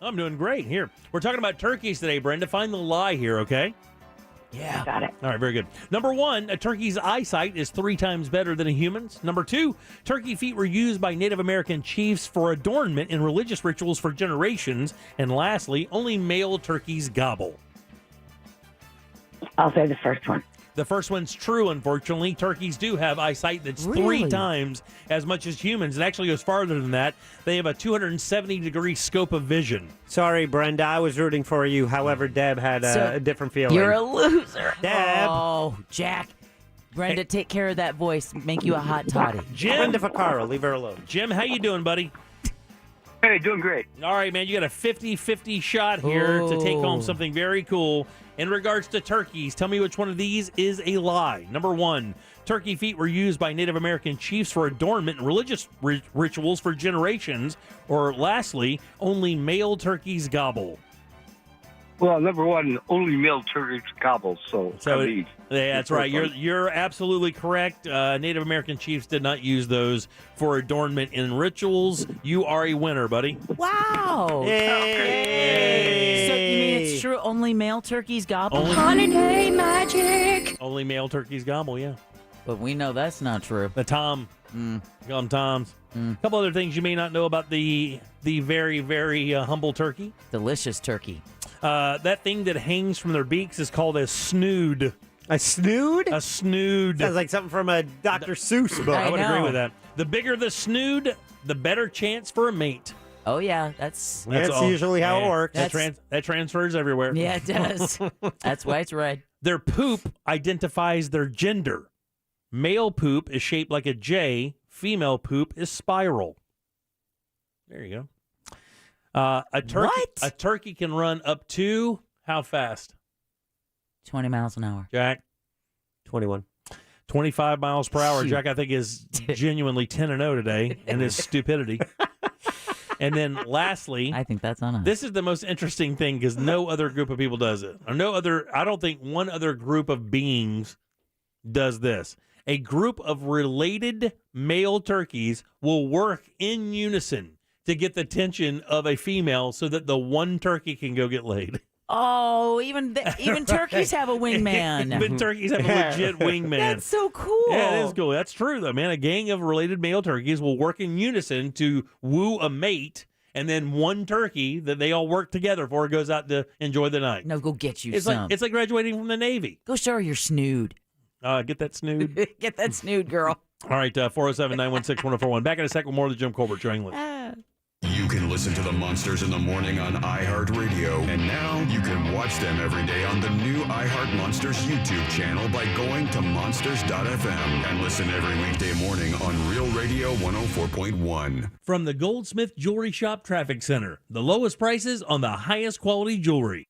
I'm doing great. Here, we're talking about turkeys today, Brenda. Find the lie here, okay? Yeah. Got it. All right, very good. Number 1, a turkey's eyesight is 3 times better than a human's. Number 2, turkey feet were used by Native American chiefs for adornment in religious rituals for generations. And lastly, only male turkeys gobble. I'll say the first one. The first one's true, unfortunately. Turkeys do have eyesight that's 3 times as much as humans. It actually goes farther than that. They have a 270-degree scope of vision. Sorry, Brenda. I was rooting for you. However, Deb had a different feeling. You're a loser. Deb. Oh, Jack. Brenda, take care of that voice. Make you a hot toddy. Jim. Brenda Vaccaro. Leave her alone. Jim, how you doing, buddy? Hey, doing great. All right, man. You got a 50-50 shot here to take home something very cool. In regards to turkeys, tell me which one of these is a lie. Number 1, turkey feet were used by Native American chiefs for adornment in religious rituals for generations. Or lastly, only male turkeys gobble. Well, number 1, only male turkeys gobble, so yeah, that's right. You're absolutely correct. Native American chiefs did not use those for adornment in rituals. You are a winner, buddy. Wow. Yay. So you mean it's true? Only male turkeys gobble? Holiday magic. Only male turkeys gobble, yeah. But we know that's not true. The Tom. Call them Toms. A couple other things you may not know about the very, very humble turkey. Delicious turkey. That thing that hangs from their beaks is called a snood. A snood? A snood. Sounds like something from a Dr. Seuss book. I would agree with that. The bigger the snood, the better chance for a mate. Oh, yeah. That's usually how it works. That transfers everywhere. Yeah, it does. That's why it's red. Their poop identifies their gender. Male poop is shaped like a J. Female poop is spiral. There you go. A turkey can run up to how fast? 20 miles an hour. Jack? 21. 25 miles per hour. Jack, I think, is genuinely 10-0 today in his stupidity. And then lastly, I think that's on us. This is the most interesting thing because no other group of people does it. I don't think one other group of beings does this. A group of related male turkeys will work in unison to get the attention of a female so that the one turkey can go get laid. Oh, even turkeys have a wingman. Even turkeys have a legit wingman. That's so cool. Yeah, it is cool. That's true, though, man. A gang of related male turkeys will work in unison to woo a mate, and then one turkey that they all work together for goes out to enjoy the night. No, go get you it's some. It's like graduating from the Navy. Go show her your snood. Get that snood. Get that snood, girl. All right, 407-916-1041. Back in a second with more of the Jim Colbert Show English. You can listen to the Monsters in the Morning on iHeartRadio, and now you can watch them every day on the new iHeart Monsters YouTube channel by going to monsters.fm and listen every weekday morning on Real Radio 104.1. From the Goldsmith Jewelry Shop Traffic Center, the lowest prices on the highest quality jewelry.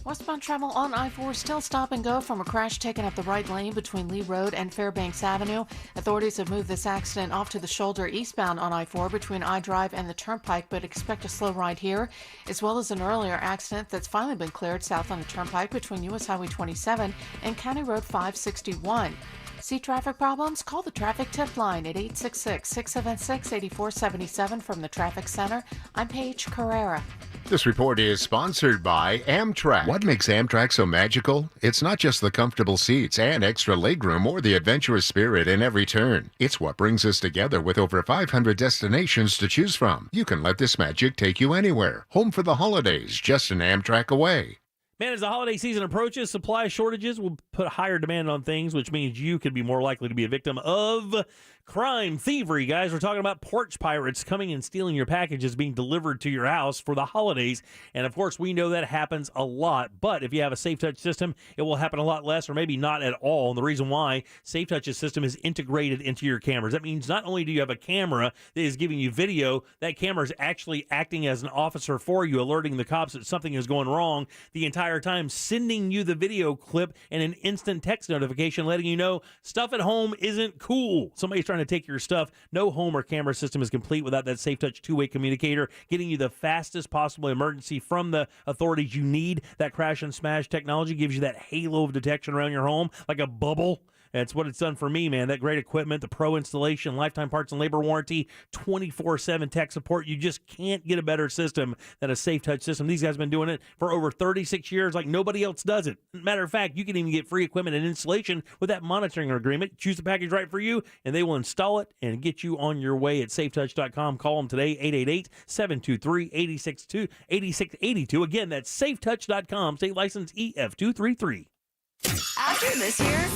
Westbound travel on I-4 still stop and go from a crash taken up the right lane between Lee Road and Fairbanks Avenue. Authorities have moved this accident off to the shoulder eastbound on I-4 between I-Drive and the Turnpike, but expect a slow ride here, as well as an earlier accident that's finally been cleared south on the Turnpike between U.S. Highway 27 and County Road 561. See traffic problems? Call the Traffic Tip Line at 866-676-8477 from the Traffic Center. I'm Paige Carrera. This report is sponsored by Amtrak. What makes Amtrak so magical? It's not just the comfortable seats and extra legroom or the adventurous spirit in every turn. It's what brings us together with over 500 destinations to choose from. You can let this magic take you anywhere. Home for the holidays, just an Amtrak away. Man, as the holiday season approaches, supply shortages will put higher demand on things, which means you could be more likely to be a victim of crime, thievery, guys. We're talking about porch pirates coming and stealing your packages being delivered to your house for the holidays. And, of course, we know that happens a lot. But if you have a Safe Touch system, it will happen a lot less or maybe not at all. And the reason why Safe Touch's system is integrated into your cameras. That means not only do you have a camera that is giving you video, that camera is actually acting as an officer for you, alerting the cops that something is going wrong the entire time, sending you the video clip and an instant text notification letting you know stuff at home isn't cool. Somebody's trying to take your stuff. No home or camera system is complete without that Safe Touch two-way communicator, getting you the fastest possible emergency from the authorities you need. That crash and smash technology gives you that halo of detection around your home, like a bubble. That's what it's done for me, man. That great equipment, the pro installation, lifetime parts and labor warranty, 24/7 tech support. You just can't get a better system than a Safe Touch system. These guys have been doing it for over 36 years like nobody else does it. Matter of fact, you can even get free equipment and installation with that monitoring agreement. Choose the package right for you, and they will install it and get you on your way at safetouch.com. Call them today, 888-723-8682. Again, that's safetouch.com. State license EF233. After this year,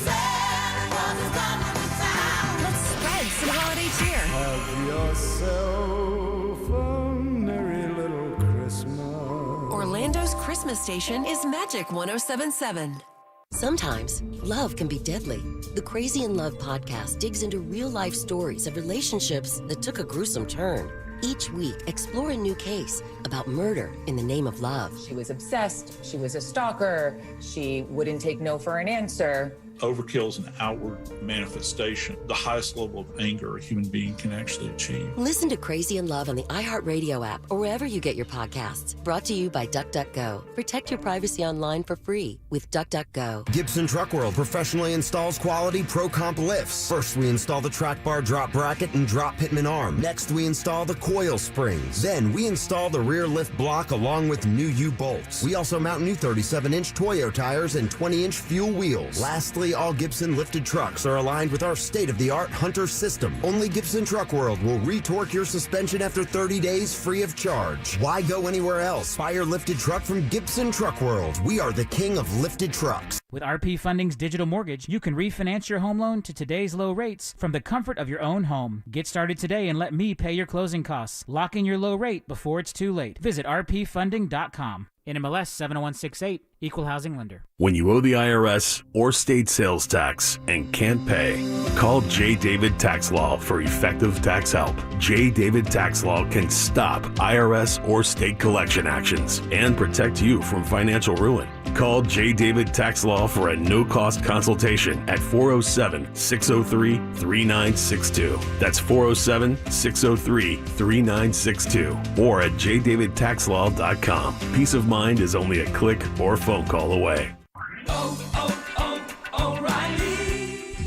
let's spread some holiday cheer. Have yourself a merry little Christmas. Orlando's Christmas station is Magic 107.7. Sometimes love can be deadly. The Crazy in Love podcast digs into real-life stories of relationships that took a gruesome turn. Each week, explore a new case about murder in the name of love. She was obsessed. She was a stalker. She wouldn't take no for an answer. Overkill is an outward manifestation, the highest level of anger a human being can actually achieve. Listen to Crazy in Love on the iHeartRadio app or wherever you get your podcasts. Brought to you by DuckDuckGo. Protect your privacy online for free with DuckDuckGo. Gibson Truck World professionally installs quality Pro Comp lifts. First, we install the track bar drop bracket and drop pitman arm. Next, we install the coil springs. Then, we install the rear lift block along with new U-bolts. We also mount new 37-inch Toyo tires and 20-inch fuel wheels. Lastly, Nearly all Gibson lifted trucks are aligned with our state-of-the-art Hunter system. Only Gibson Truck World will re-torque your suspension after 30 days free of charge. Why go anywhere else? Buy your lifted truck from Gibson Truck World. We are the king of lifted trucks. With RP Funding's digital mortgage, you can refinance your home loan to today's low rates from the comfort of your own home. Get started today and let me pay your closing costs. Lock in your low rate before it's too late. Visit rpfunding.com. NMLS 70168, Equal Housing Lender. When you owe the IRS or state sales tax and can't pay, call J. David Tax Law for effective tax help. J. David Tax Law can stop IRS or state collection actions and protect you from financial ruin. Call J. David Tax Law for a no-cost consultation at 407-603-3962. That's 407-603-3962 or at jdavidtaxlaw.com. Peace of mind is only a click or phone call away.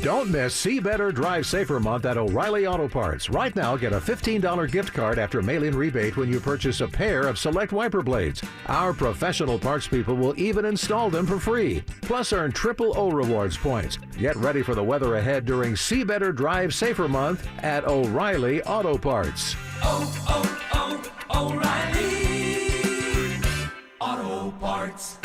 Don't miss See Better, Drive Safer month at O'Reilly Auto Parts. Right now, get a $15 gift card after mail-in rebate when you purchase a pair of select wiper blades. Our professional parts people will even install them for free. Plus, earn triple O Rewards points. Get ready for the weather ahead during See Better, Drive Safer month at O'Reilly Auto Parts. O'Reilly Auto Parts.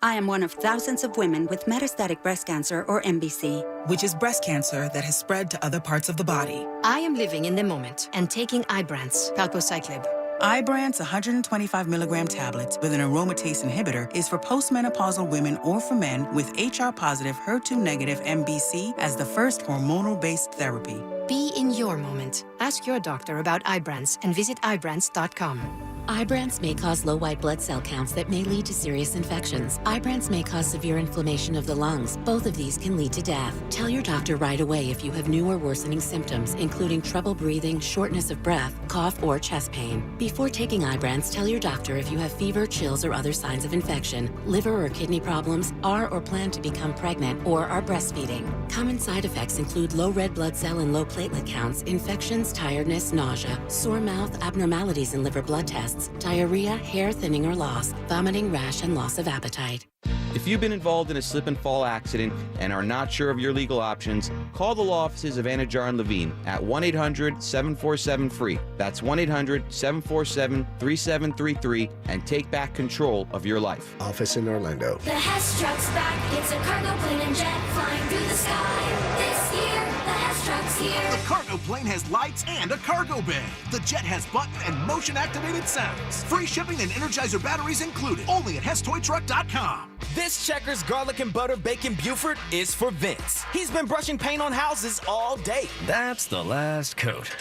I am one of thousands of women with metastatic breast cancer, or MBC, which is breast cancer that has spread to other parts of the body. I am living in the moment and taking Ibrance, palbociclib. Ibrance 125 milligram tablets with an aromatase inhibitor is for postmenopausal women or for men with HR-positive, HER2-negative MBC as the first hormonal-based therapy. Be in your moment. Ask your doctor about Ibrance and visit Ibrance.com. Ibrance may cause low white blood cell counts that may lead to serious infections. Ibrance may cause severe inflammation of the lungs. Both of these can lead to death. Tell your doctor right away if you have new or worsening symptoms, including trouble breathing, shortness of breath, cough, or chest pain. Before taking Ibrance, tell your doctor if you have fever, chills, or other signs of infection, liver or kidney problems, are or plan to become pregnant, or are breastfeeding. Common side effects include low red blood cell and low platelet counts, infections, tiredness, nausea, sore mouth, abnormalities in liver blood tests, diarrhea, hair thinning or loss, vomiting, rash, and loss of appetite. If you've been involved in a slip and fall accident and are not sure of your legal options, call the law offices of Anajar and Levine at 1-800-747-FREE. That's 1-800-747-3733 and take back control of your life. Office in Orlando. The Hess truck's back. It's a cargo plane and jet flying through the sky. This year, the Hess truck's here. The cargo plane has lights and a cargo bay. The jet has button and motion-activated sounds. Free shipping and Energizer batteries included. Only at HessToyTruck.com. This Checkers garlic and butter bacon Buford is for Vince. He's been brushing paint on houses all day. That's the last coat.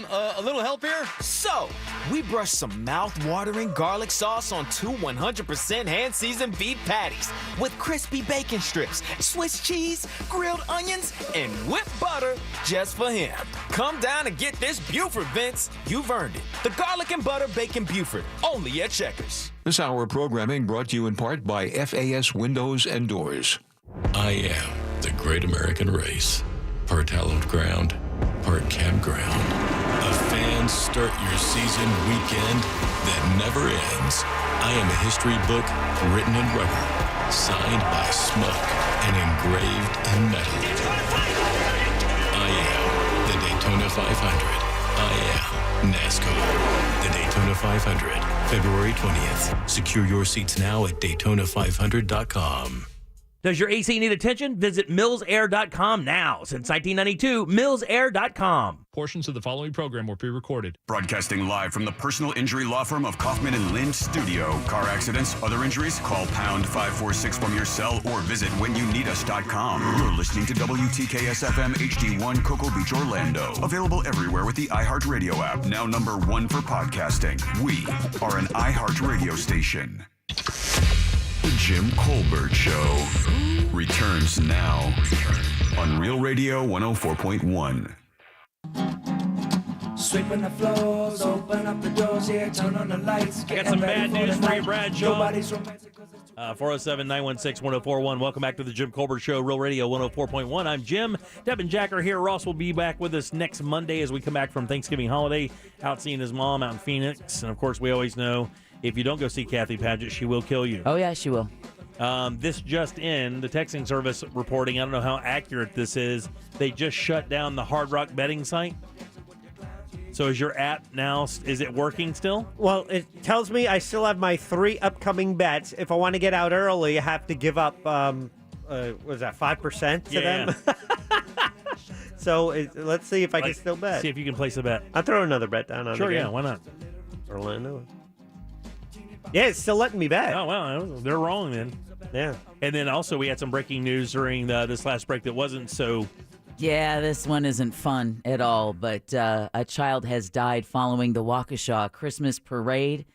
A little help here? So, we brushed some mouth-watering garlic sauce on 2 100% hand-seasoned beef patties with crispy bacon strips, Swiss cheese, grilled onions, and whipped butter just for him. Come down and get this Buford, Vince. You've earned it. The garlic and butter bacon Buford, only at Checkers. This hour of programming brought to you in part by FAS Windows and Doors. I am the great American race. Part hallowed ground, part campground. A fan start your season weekend that never ends. I am a history book written in rubber, signed by smoke, and engraved in metal. I am the Daytona 500. I am NASCAR. The Daytona 500, February 20th. Secure your seats now at Daytona500.com. Does your AC need attention? Visit millsair.com now. Since 1992, millsair.com. Portions of the following program were pre-recorded. Broadcasting live from the personal injury law firm of Kaufman and Lind Studio. Car accidents, other injuries, call pound 546 from your cell or visit whenyouneedus.com. You're listening to WTKS FM HD1 Cocoa Beach, Orlando. Available everywhere with the iHeartRadio app. Now number 1 for podcasting. We are an iHeartRadio station. The Jim Colbert Show returns now on Real Radio 104.1. Sweeping the floors, open up the doors, yeah, turn on the lights. I got some bad news for you, Brad Shaw. 407-916-1041. Welcome back to the Jim Colbert Show, Real Radio 104.1. I'm Jim. Deb and Jack are here. Ross will be back with us next Monday as we come back from Thanksgiving holiday, out seeing his mom out in Phoenix. And, of course, we always know if you don't go see Kathy Padgett, she will kill you. Oh, yeah, she will. This just in, the texting service reporting, I don't know how accurate this is, they just shut down the Hard Rock betting site. So is your app now, is it working still? Well, it tells me I still have my 3 upcoming bets. If I want to get out early, I have to give up, what is that, 5% to them? So let's see if I can still bet. See if you can place a bet. I'll throw another bet down on it. Sure, yeah, why not? Orlando. Yeah, it's still letting me bet. Oh, well, they're wrong then. Yeah. And then also we had some breaking news during this last break that wasn't so... Yeah, this one isn't fun at all, but a child has died following the Waukesha Christmas parade,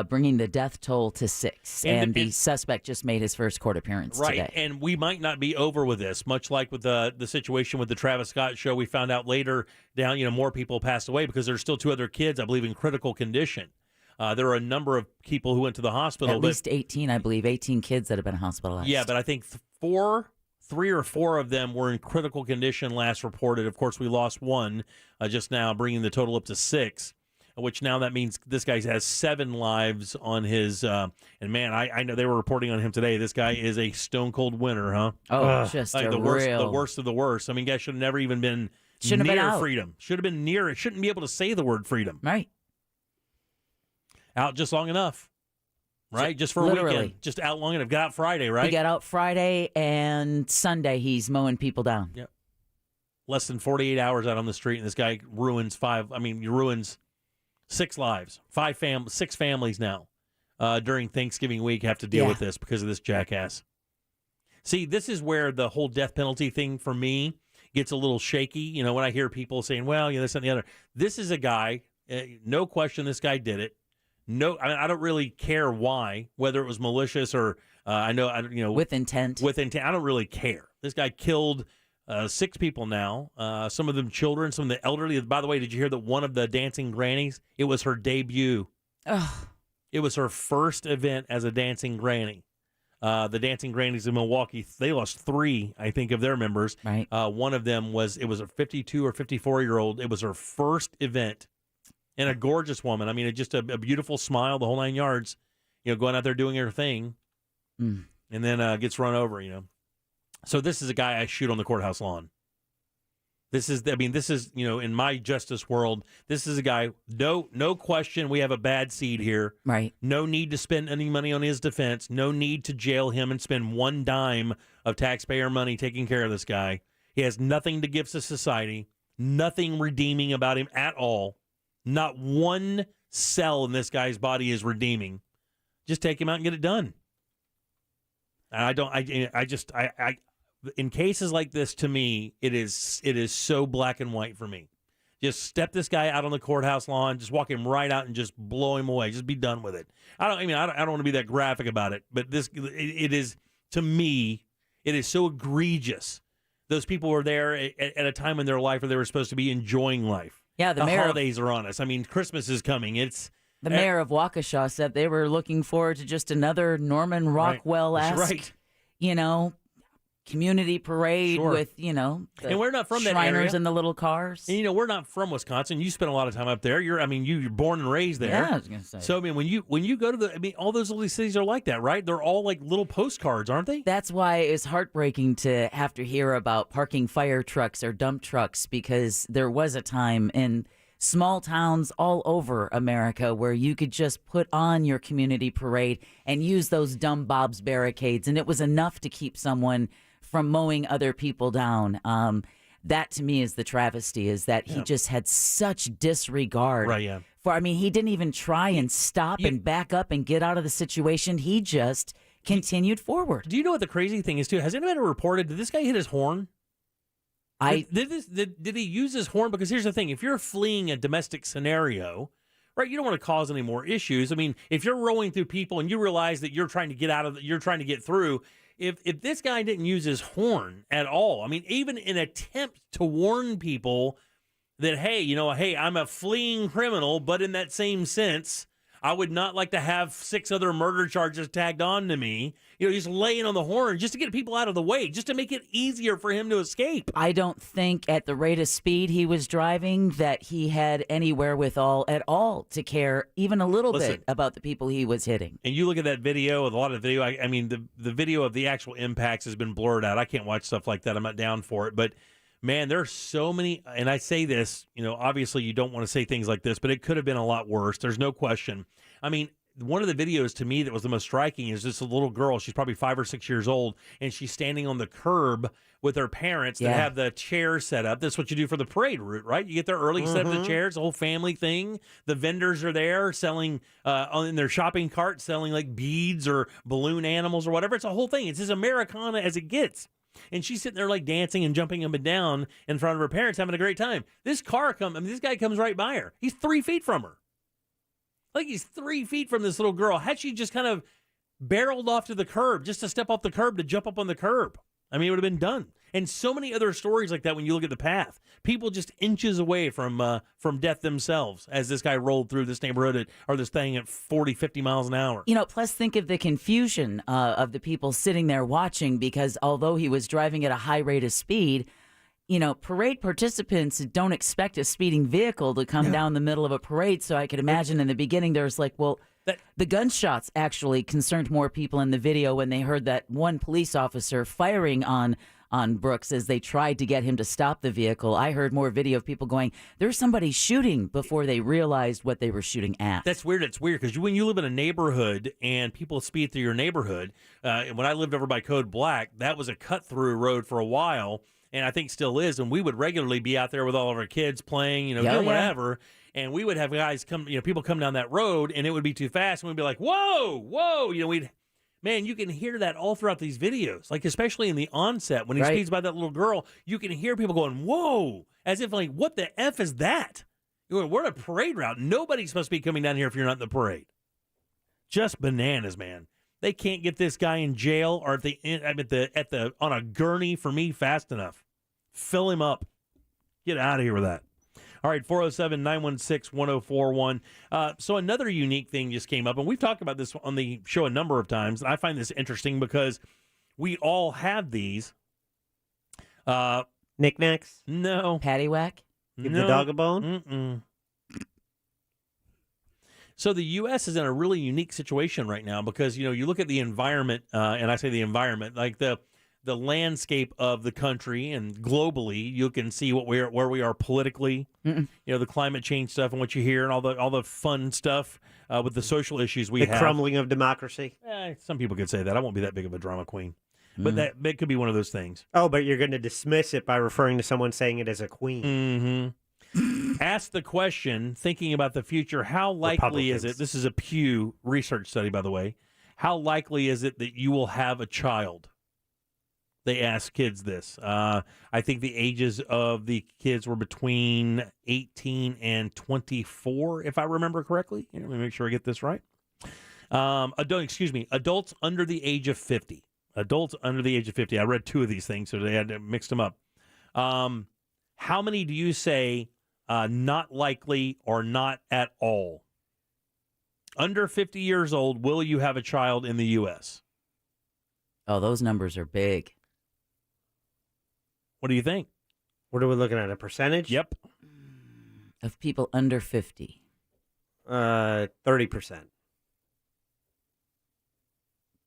bringing the death toll to 6. And the suspect just made his first court appearance today. Right, and we might not be over with this, much like with the situation with the Travis Scott show. We found out later down, more people passed away because there's still 2 other kids, I believe, in critical condition. There are a number of people who went to the hospital. At least 18, I believe, 18 kids that have been hospitalized. Yeah, but I think 3 or 4 of them were in critical condition last reported. Of course, we lost 1 just now, bringing the total up to 6, which now that means this guy has 7 lives on his. And man, I know they were reporting on him today. This guy is a stone cold winner, huh? Oh, just like the worst of the worst. I mean, guy should have never even been near freedom. Should have been near it. Shouldn't be able to say the word freedom. Right. Out just long enough. Right? Just for a weekend. Just out long enough. Got out Friday, right? He got out Friday, and Sunday he's mowing people down. Yep. Less than 48 hours out on the street, and this guy ruins he ruins 6 lives. 6 families now during Thanksgiving week have to deal with this because of this jackass. See, this is where the whole death penalty thing for me gets a little shaky. When I hear people saying, well, this and the other. This is a guy, no question this guy did it. No, I don't really care why, whether it was malicious or with intent. With intent, I don't really care. This guy killed 6 people now. Some of them children, some of the elderly. By the way, did you hear that one of the dancing grannies? It was her debut. Ugh. It was her first event as a dancing granny. The dancing grannies in Milwaukee, they lost 3, I think, of their members. Right. One of them was a 52 or 54-year-old. It was her first event. And a gorgeous woman. I mean, just a beautiful smile, the whole 9 yards, going out there doing her thing. And then gets run over, So this is a guy I shoot on the courthouse lawn. This is, in my justice world, this is a guy, no question, we have a bad seed here. Right. No need to spend any money on his defense. No need to jail him and spend 1 dime of taxpayer money taking care of this guy. He has nothing to give to society, nothing redeeming about him at all. Not 1 cell in this guy's body is redeeming. Just take him out and get it done. And in cases like this, to me, it is so black and white for me. Just step this guy out on the courthouse lawn, just walk him right out and just blow him away. Just be done with it. I don't want to be that graphic about it, but it is, to me, it is so egregious. Those people were there at a time in their life where they were supposed to be enjoying life. Yeah, the holidays are on us. I mean, Christmas is coming. The mayor of Waukesha said they were looking forward to just another Norman Rockwell-esque, community parade with, and we're not from that Shriners area. in the little cars. And, we're not from Wisconsin. You spent a lot of time up there. You're born and raised there. Yeah, I was going to say. So, when you go to all those little cities are like that, right? They're all like little postcards, aren't they? That's why it's heartbreaking to have to hear about parking fire trucks or dump trucks, because there was a time in small towns all over America where you could just put on your community parade and use those dumb Bob's barricades, and it was enough to keep someone from mowing other people down. That to me is the travesty, is that he just had such disregard. Right, yeah. He didn't even try and stop and back up and get out of the situation. He just continued forward. Do you know what the crazy thing is, too? Has anybody reported, did this guy hit his horn? Did he use his horn? Because here's the thing. If you're fleeing a domestic scenario, right, you don't want to cause any more issues. I mean, if you're rolling through people and you realize that you're trying to get through, if this guy didn't use his horn at all, even in attempt to warn people that, hey, I'm a fleeing criminal, but in that same sense, I would not like to have 6 other murder charges tagged on to me. He's laying on the horn just to get people out of the way, just to make it easier for him to escape. I don't think at the rate of speed he was driving that he had any wherewithal at all to care even a little bit about the people he was hitting. And you look at that video, with a lot of video, I mean, the video of the actual impacts has been blurred out. I can't watch stuff like that. I'm not down for it. But, man, there's so many, and I say this, obviously you don't want to say things like this, but it could have been a lot worse. There's no question. I mean, one of the videos to me that was the most striking is just a little girl. She's probably 5 or 6 years old, and she's standing on the curb with her parents that have the chairs set up. That's what you do for the parade route, right? You get there early, set up the chairs, the whole family thing. The vendors are there selling in their shopping cart, selling like beads or balloon animals or whatever. It's a whole thing. It's as Americana as it gets. And she's sitting there like dancing and jumping up and down in front of her parents, having a great time. This guy comes right by her. He's 3 feet from her. Like he's 3 feet from this little girl. Had she just kind of barreled off to the curb, just to step off the curb, to jump up on the curb, I mean, it would have been done. And so many other stories like that when you look at the path. People just inches away from death themselves as this guy rolled through this neighborhood or this thing at 40, 50 miles an hour. Plus think of the confusion of the people sitting there watching, because although he was driving at a high rate of speed, parade participants don't expect a speeding vehicle to come down the middle of a parade. So I could imagine in the beginning there's the gunshots actually concerned more people in the video when they heard that one police officer firing on Brooks as they tried to get him to stop the vehicle. I heard more video of people going, there's somebody shooting, before they realized what they were shooting at. That's weird. It's weird because when you live in a neighborhood and people speed through your neighborhood, when I lived over by Code Black, that was a cut-through road for a while. And I think still is, and we would regularly be out there with all of our kids playing, doing whatever, and we would have guys people come down that road, and it would be too fast, and we'd be like, whoa, man, you can hear that all throughout these videos, like especially in the onset, when he speeds by that little girl, you can hear people going, whoa, as if like, what the F is that? We're at a parade route. Nobody's supposed to be coming down here if you're not in the parade. Just bananas, man. They can't get this guy in jail or on a gurney for me fast enough. Fill him up. Get out of here with that. All right, 407-916-1041. So another unique thing just came up, and we've talked about this on the show a number of times, and I find this interesting because we all have these. Knickknacks? No. Paddywhack? Give the dog a bone? Mm-mm. So the U.S. is in a really unique situation right now because, you look at the environment, and I say the environment, like the landscape of the country and globally, you can see where we are politically, the climate change stuff and what you hear and all the fun stuff with the social issues we have. The crumbling of democracy. Some people could say that. I won't be that big of a drama queen. But that could be one of those things. Oh, but you're going to dismiss it by referring to someone saying it as a queen. Mm-hmm. Ask the question, thinking about the future, how likely is it, this is a Pew research study, by the way, how likely is it that you will have a child? They asked kids this. I think the ages of the kids were between 18 and 24, if I remember correctly. Let me make sure I get this right. Adults under the age of 50. Adults under the age of 50. I read 2 of these things, so they had to mix them up. How many do you say not likely or not at all? Under 50 years old, will you have a child in the U.S.? Oh, those numbers are big. What do you think? What are we looking at, a percentage? Yep. Of people under 50. 30%.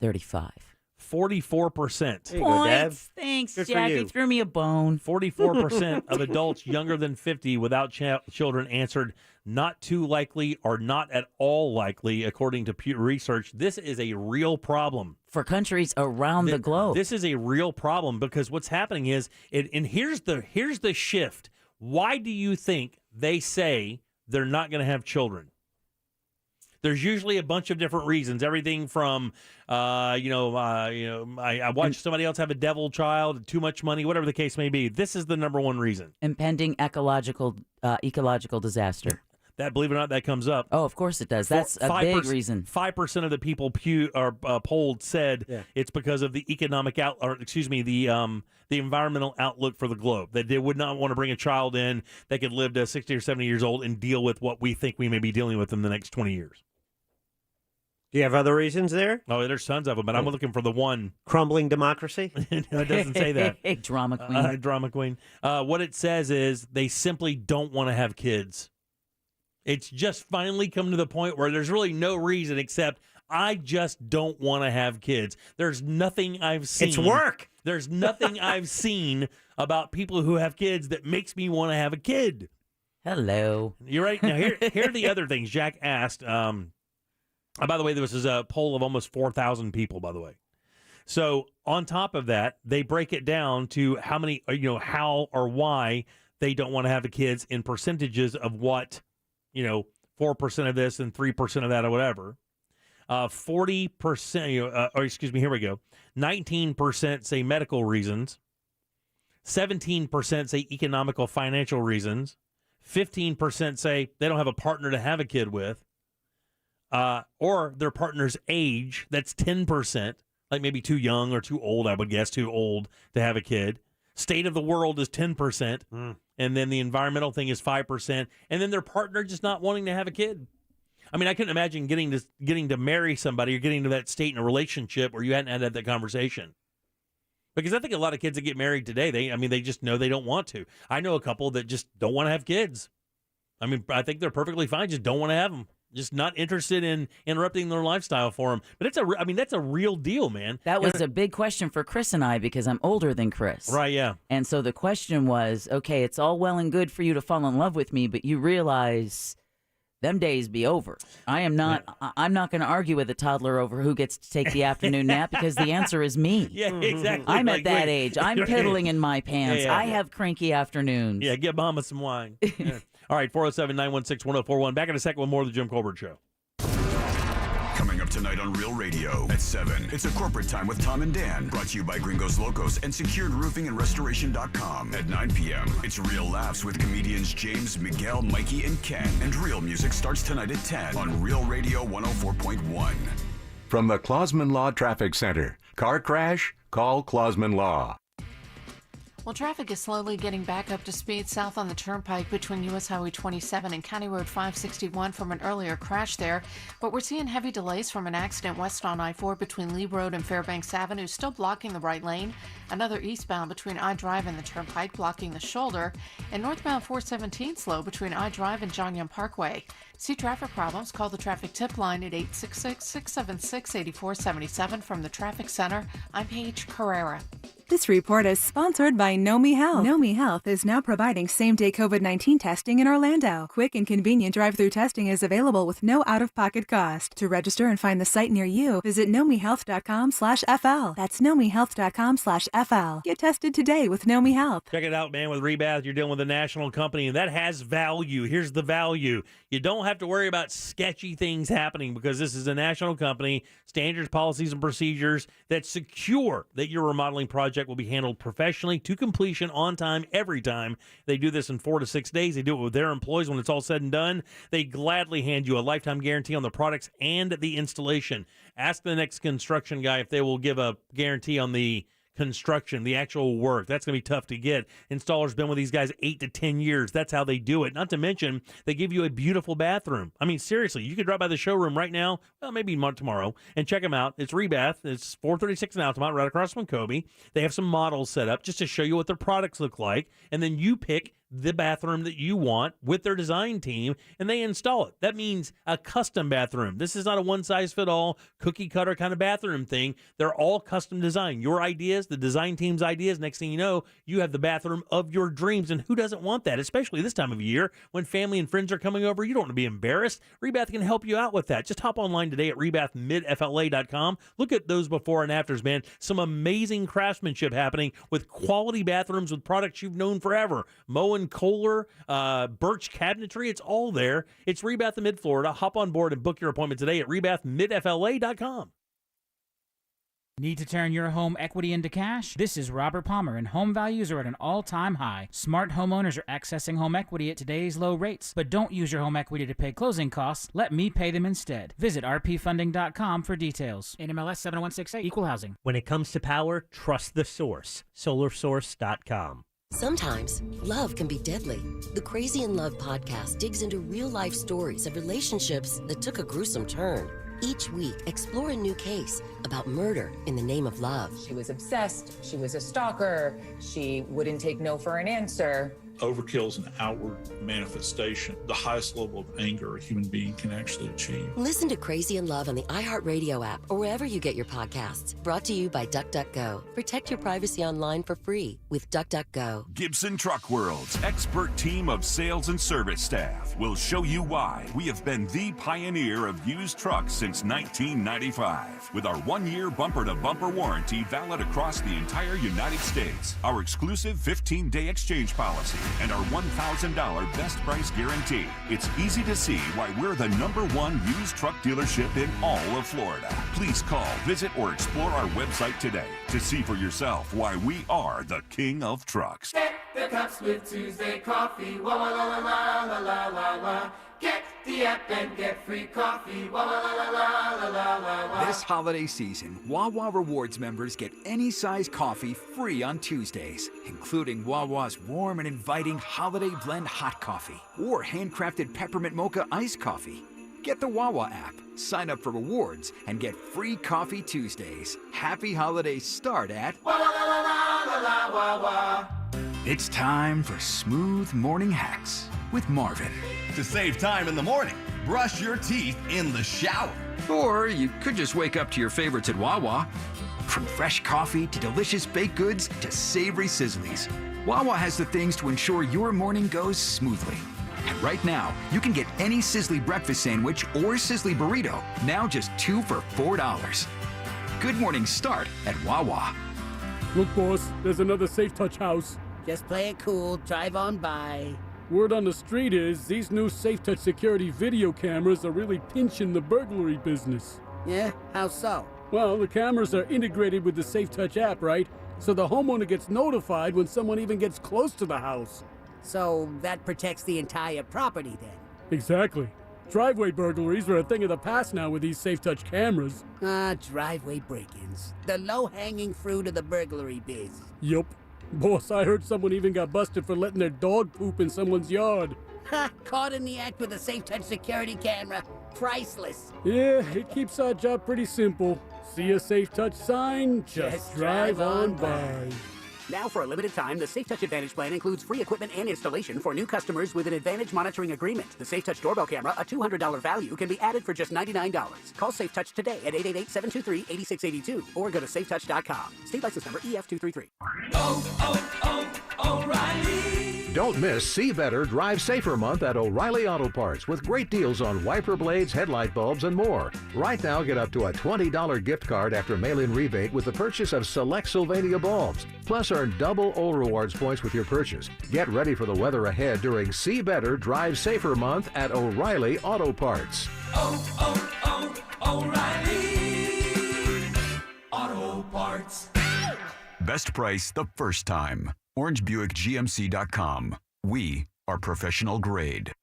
35. 44%. Points. Thanks, Good for Jackie. you. Threw me a bone. 44% of adults younger than 50 without children answered not too likely or not at all likely, according to Pew Research. This is a real problem. For countries around the globe. This is a real problem because what's happening is, and here's the shift. Why do you think they say they're not going to have children? There's usually a bunch of different reasons. Everything from, I watched somebody else have a devil child, too much money, whatever the case may be. This is the number one reason. Impending ecological disaster. That, believe it or not, that comes up. Oh, of course it does. That's a big reason. 5% of the people polled said it's because of the the environmental outlook for the globe. That they would not want to bring a child in that could live to 60 or 70 years old and deal with what we think we may be dealing with in the next 20 years. Do you have other reasons there? Oh, there's tons of them, but I'm looking for the one. Crumbling democracy? No, it doesn't say that. Drama queen. Drama queen. What it says is they simply don't want to have kids. It's just finally come to the point where there's really no reason except I just don't want to have kids. There's nothing I've seen. It's work. There's nothing I've seen about people who have kids that makes me want to have a kid. Hello. You're right. Now, here are the other things Jack asked. By the way, this is a poll of almost 4,000 people, by the way. So on top of that, they break it down to how many, how or why they don't want to have the kids in percentages of what, 4% of this and 3% of that or whatever. 40%, here we go. 19% say medical reasons. 17% say economical, financial reasons. 15% say they don't have a partner to have a kid with. Or their partner's age, that's 10%, like maybe too young or too old, I would guess, too old to have a kid. State of the world is 10%, and then the environmental thing is 5%, and then their partner just not wanting to have a kid. I mean, I couldn't imagine getting to marry somebody or getting to that state in a relationship where you hadn't had that conversation. Because I think a lot of kids that get married today, they just know they don't want to. I know a couple that just don't want to have kids. I mean, I think they're perfectly fine, just don't want to have them. Just not interested in interrupting their lifestyle for them. But that's a real deal, man. That was a big question for Chris and I because I'm older than Chris. Right, yeah. And so the question was, okay, it's all well and good for you to fall in love with me, but you realize them days be over. I'm not going to argue with a toddler over who gets to take the afternoon nap because the answer is me. Yeah, exactly. I'm at that age. I'm piddling in my pants. Yeah. I have cranky afternoons. Yeah, give Mama some wine. Yeah. All right, 407-916-1041. Back in a second with more of the Jim Colbert Show. Coming up tonight on Real Radio at 7, it's a corporate time with Tom and Dan, brought to you by Gringos Locos and SecuredRoofingAndRestoration.com. At 9 p.m., it's Real Laughs with comedians James, Miguel, Mikey, and Ken. And Real Music starts tonight at 10 on Real Radio 104.1. From the Clausman Law Traffic Center. Car crash? Call Clausman Law. Well, traffic is slowly getting back up to speed south on the Turnpike between U.S. Highway 27 and County Road 561 from an earlier crash there. But we're seeing heavy delays from an accident west on I-4 between Lee Road and Fairbanks Avenue, still blocking the right lane. Another eastbound between I-Drive and the Turnpike, blocking the shoulder. And northbound 417 slow between I-Drive and John Young Parkway. See traffic problems? Call the traffic tip line at 866-676-8477 from the Traffic Center. I'm Paige Carrera. This report is sponsored by Nomi Health. Nomi Health is now providing same-day COVID-19 testing in Orlando. Quick and convenient drive-through testing is available with no out-of-pocket cost. To register and find the site near you, visit nomihealth.com/FL. That's nomihealth.com/FL. Get tested today with Nomi Health. Check it out, man. With Rebath, you're dealing with a national company, and that has value. Here's the value. You don't have to worry about sketchy things happening because this is a national company, standards, policies, and procedures that secure that your remodeling project will be handled professionally to completion on time every time. They do this in 4 to 6 days. They do it with their employees. When it's all said and done, they gladly hand you a lifetime guarantee on the products and the installation. Ask the next construction guy if they will give a guarantee on the construction, the actual work. That's going to be tough to get. Installers been with these guys 8 to 10 years. That's how they do it. Not to mention, they give you a beautiful bathroom. I mean, seriously, you could drop by the showroom right now, well, maybe tomorrow, and check them out. It's Rebath. It's 436 in Altamont, right across from Kobe. They have some models set up just to show you what their products look like, and then you pick the bathroom that you want with their design team, and they install it. That means a custom bathroom. This is not a one-size-fit-all, cookie-cutter kind of bathroom thing. They're all custom designed. Your ideas, the design team's ideas, next thing you know, you have the bathroom of your dreams, and who doesn't want that, especially this time of year when family and friends are coming over. You don't want to be embarrassed. Rebath can help you out with that. Just hop online today at rebathmidfla.com. Look at those before and afters, man. Some amazing craftsmanship happening with quality bathrooms with products you've known forever. Moen Kohler, Birch Cabinetry, it's all there. It's Rebath in Mid-Florida. Hop on board and book your appointment today at rebathmidfla.com. Need to turn your home equity into cash? This is Robert Palmer, and home values are at an all-time high. Smart homeowners are accessing home equity at today's low rates, but don't use your home equity to pay closing costs. Let me pay them instead. Visit rpfunding.com for details. NMLS 7168, Equal Housing. When it comes to power, trust the source. SolarSource.com. Sometimes, love can be deadly. The Crazy in Love podcast digs into real-life stories of relationships that took a gruesome turn. Each week, explore a new case about murder in the name of love. She was obsessed. She was a stalker. She wouldn't take no for an answer. Overkill is an outward manifestation, the highest level of anger a human being can actually achieve. Listen to Crazy in Love on the iHeartRadio app or wherever you get your podcasts. Brought to you by DuckDuckGo. Protect your privacy online for free with DuckDuckGo. Gibson Truck World's expert team of sales and service staff will show you why we have been the pioneer of used trucks since 1995. With our 1-year bumper-to-bumper warranty valid across the entire United States, our exclusive 15-day exchange policy, and our $1,000 best price guarantee, it's easy to see why we're the #1 used truck dealership in all of Florida. Please call, visit, or explore our website today to see for yourself why we are the king of trucks. Get the cups with Tuesday coffee. Wah, wah, la, la, la, la, la, la, la. Get the app and get free coffee. Wah, wah, la, la, la, la, la, la. This holiday season, Wawa Rewards members get any size coffee free on Tuesdays, including Wawa's warm and inviting Holiday Blend Hot Coffee or handcrafted Peppermint Mocha Iced Coffee. Get the Wawa app, sign up for rewards, and get free coffee Tuesdays. Happy holidays start at Wah, la, la, la, la, la, wah, wah. It's time for Smooth Morning Hacks with Marvin. To save time in the morning, brush your teeth in the shower. Or you could just wake up to your favorites at Wawa. From fresh coffee to delicious baked goods to savory sizzlies, Wawa has the things to ensure your morning goes smoothly. And right now, you can get any Sizzly breakfast sandwich or Sizzly burrito, now just 2 for $4. Good mornings start at Wawa. Look, boss, there's another Safe Touch house. Just play it cool, drive on by. Word on the street is these new Safe Touch security video cameras are really pinching the burglary business. Yeah? How so? Well, the cameras are integrated with the Safe Touch app, right? So the homeowner gets notified when someone even gets close to the house. So that protects the entire property then? Exactly. Driveway burglaries are a thing of the past now with these Safe Touch cameras. Driveway break-ins. The low-hanging fruit of the burglary biz. Yup. Boss, I heard someone even got busted for letting their dog poop in someone's yard. Ha! Caught in the act with a Safe Touch security camera. Priceless. Yeah, it keeps our job pretty simple. See a Safe Touch sign? Just drive on by. Now, for a limited time, the Safe Touch Advantage plan includes free equipment and installation for new customers with an Advantage monitoring agreement. The Safe Touch doorbell camera, a $200 value, can be added for just $99. Call Safe Touch today at 888-723-8682 or go to safetouch.com. State license number EF233. O'Reilly. Don't miss See Better, Drive Safer month at O'Reilly Auto Parts with great deals on wiper blades, headlight bulbs, and more. Right now, get up to a $20 gift card after mail-in rebate with the purchase of select Sylvania bulbs. Plus, earn double O Rewards points with your purchase. Get ready for the weather ahead during See Better, Drive Safer month at O'Reilly Auto Parts. O'Reilly Auto Parts. Best price the first time. OrangeBuickGMC.com. We are professional grade.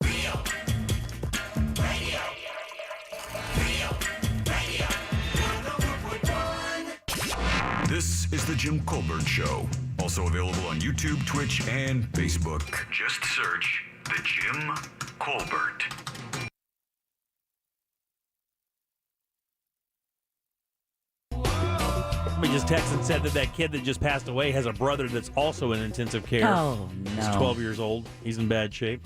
This is the Jim Colbert Show. Also available on YouTube, Twitch, and Facebook. Just search The Jim Colbert. Somebody just texted and said that kid that just passed away has a brother that's also in intensive care. Oh, no. He's 12 years old. He's in bad shape.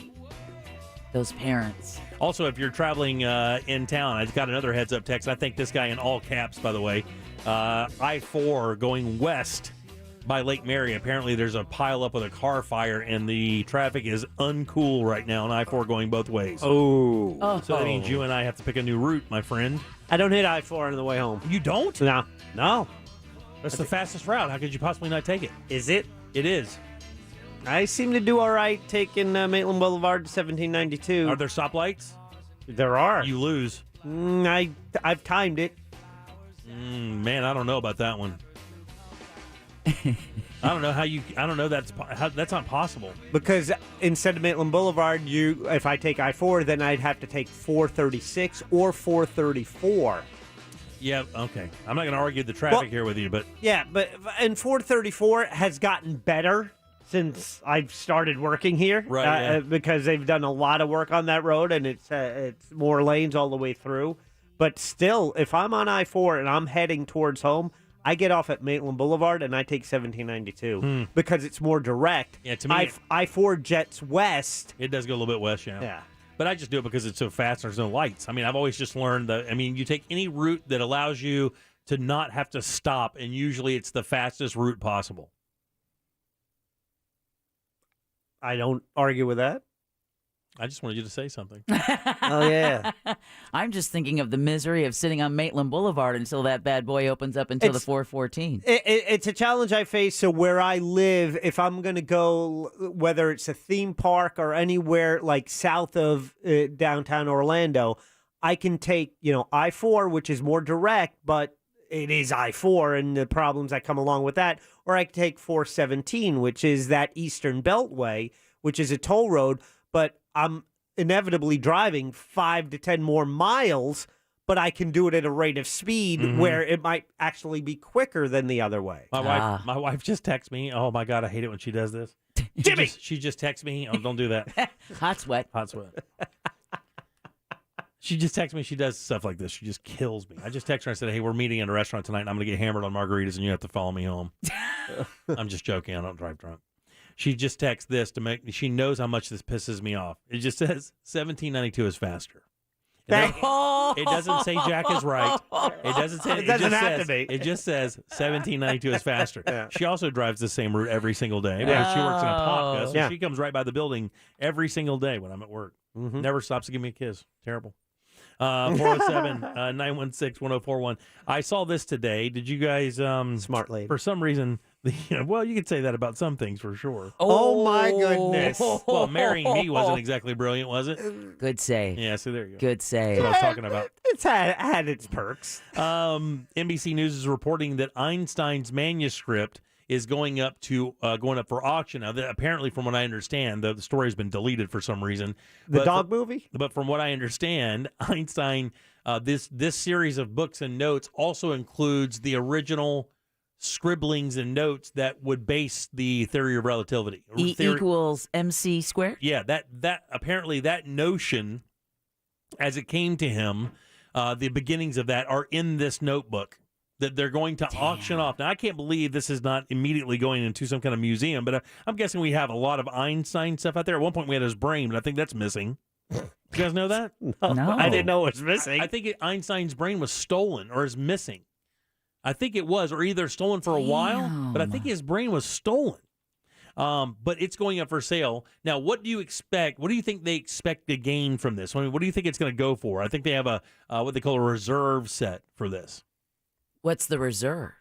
Those parents. Also, if you're traveling in town, I've got another heads-up text. I think this guy in all caps, by the way. I-4 going west by Lake Mary. Apparently, there's a pile-up with a car fire, and the traffic is uncool right now on I-4 going both ways. Oh. So that means you and I have to pick a new route, my friend. I don't hit I-4 on the way home. You don't? No. That's the fastest route. How could you possibly not take it? Is it? It is. I seem to do all right taking Maitland Boulevard to 1792. Are there stoplights? There are. You lose. I've timed it. Man, I don't know about that one. I don't know how you. I don't know that's not possible. Because instead of Maitland Boulevard, if I take I-4, then I'd have to take 436 or 434. Yeah, okay. I'm not going to argue the traffic here with you, but... Yeah, and 434 has gotten better since I've started working here. Right, because they've done a lot of work on that road, and it's more lanes all the way through. But still, if I'm on I-4 and I'm heading towards home, I get off at Maitland Boulevard and I take 1792 because it's more direct. Yeah, to me, I-4 jets west. It does go a little bit west, yeah. Yeah. But I just do it because it's so fast and there's no lights. I mean, I've always just learned that, I mean, you take any route that allows you to not have to stop, and usually it's the fastest route possible. I don't argue with that. I just wanted you to say something. Oh, yeah. I'm just thinking of the misery of sitting on Maitland Boulevard until that bad boy opens up until the 414. It's a challenge I face. So where I live, if I'm going to go, whether it's a theme park or anywhere like south of downtown Orlando, I can take, I-4, which is more direct, but it is I-4 and the problems that come along with that. Or I can take 417, which is that Eastern Beltway, which is a toll road, but I'm inevitably driving 5 to 10 more miles, but I can do it at a rate of speed where it might actually be quicker than the other way. My wife just texted me. Oh, my God, I hate it when she does this. Jimmy! She just texts me. Oh, don't do that. Hot sweat. Hot sweat. She just texts me. She does stuff like this. She just kills me. I just text her. I said, hey, we're meeting at a restaurant tonight, and I'm going to get hammered on margaritas, and you have to follow me home. I'm just joking. I don't drive drunk. She just texts this to make. She knows how much this pisses me off. It just says 1792 is faster. It doesn't say Jack is right. It doesn't say. It doesn't have to be. It just says 1792 is faster. Yeah. She also drives the same route every single day because she works in Apopka, so she comes right by the building every single day when I'm at work. Never stops to give me a kiss. Terrible. 407-916-1041. I saw this today. Did you guys? Smart lady. For some reason, well, you could say that about some things for sure. Oh my goodness. Well, marrying me wasn't exactly brilliant, was it? Good save. Yeah, so there you go. Good save. That's what I was talking about. It's had its perks. NBC News is reporting that Einstein's manuscript is going up for auction. Now, apparently, from what I understand, the story has been deleted for some reason. The dog movie? But from what I understand, Einstein, this series of books and notes also includes the original scribblings and notes that would base the theory of relativity. E equals MC squared? Yeah, that apparently that notion, as it came to him, the beginnings of that are in this notebook that they're going to auction off. Now, I can't believe this is not immediately going into some kind of museum, but I'm guessing we have a lot of Einstein stuff out there. At one point, we had his brain, but I think that's missing. You guys know that? No. I didn't know it was missing. I think Einstein's brain was stolen or is missing. I think it was, or either stolen for a while, but I think his brain was stolen. But it's going up for sale. Now, what do you expect? What do you think they expect to gain from this? I mean, what do you think it's going to go for? I think they have a what they call a reserve set for this. What's the reserve?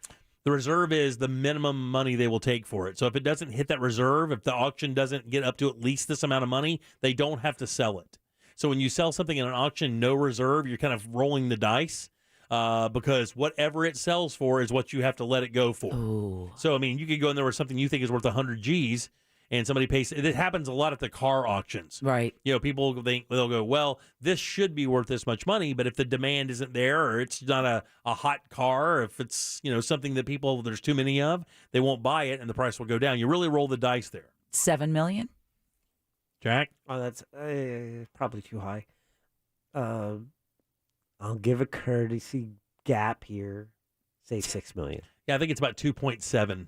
The reserve is the minimum money they will take for it. So if it doesn't hit that reserve, if the auction doesn't get up to at least this amount of money, they don't have to sell it. So when you sell something in an auction, no reserve, you're kind of rolling the dice because whatever it sells for is what you have to let it go for. Ooh. So, I mean, you could go in there with something you think is worth 100 G's, and somebody pays. It happens a lot at the car auctions. Right. People think, they'll go, well, this should be worth this much money, but if the demand isn't there or it's not a hot car, or if it's, something that there's too many of, they won't buy it and the price will go down. You really roll the dice there. $7 million? Jack? Oh, that's probably too high. I'll give a courtesy gap here. Say $6 million. Yeah, I think it's about 2.7.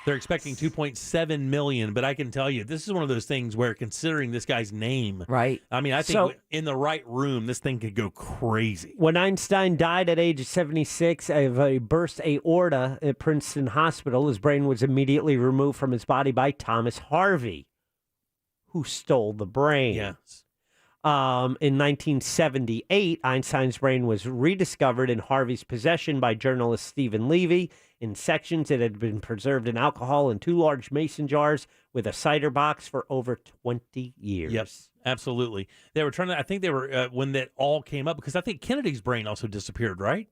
They're expecting 2.7 million, but I can tell you, this is one of those things where, considering this guy's name, right? I mean, I think in the right room, this thing could go crazy. When Einstein died at age 76 of a burst aorta at Princeton Hospital, his brain was immediately removed from his body by Thomas Harvey, who stole the brain. Yes. In 1978, Einstein's brain was rediscovered in Harvey's possession by journalist Stephen Levy in sections that had been preserved in alcohol in 2 large mason jars with a cider box for over 20 years. Yep, absolutely. They were trying to, I think they were, when that all came up, because I think Kennedy's brain also disappeared, right?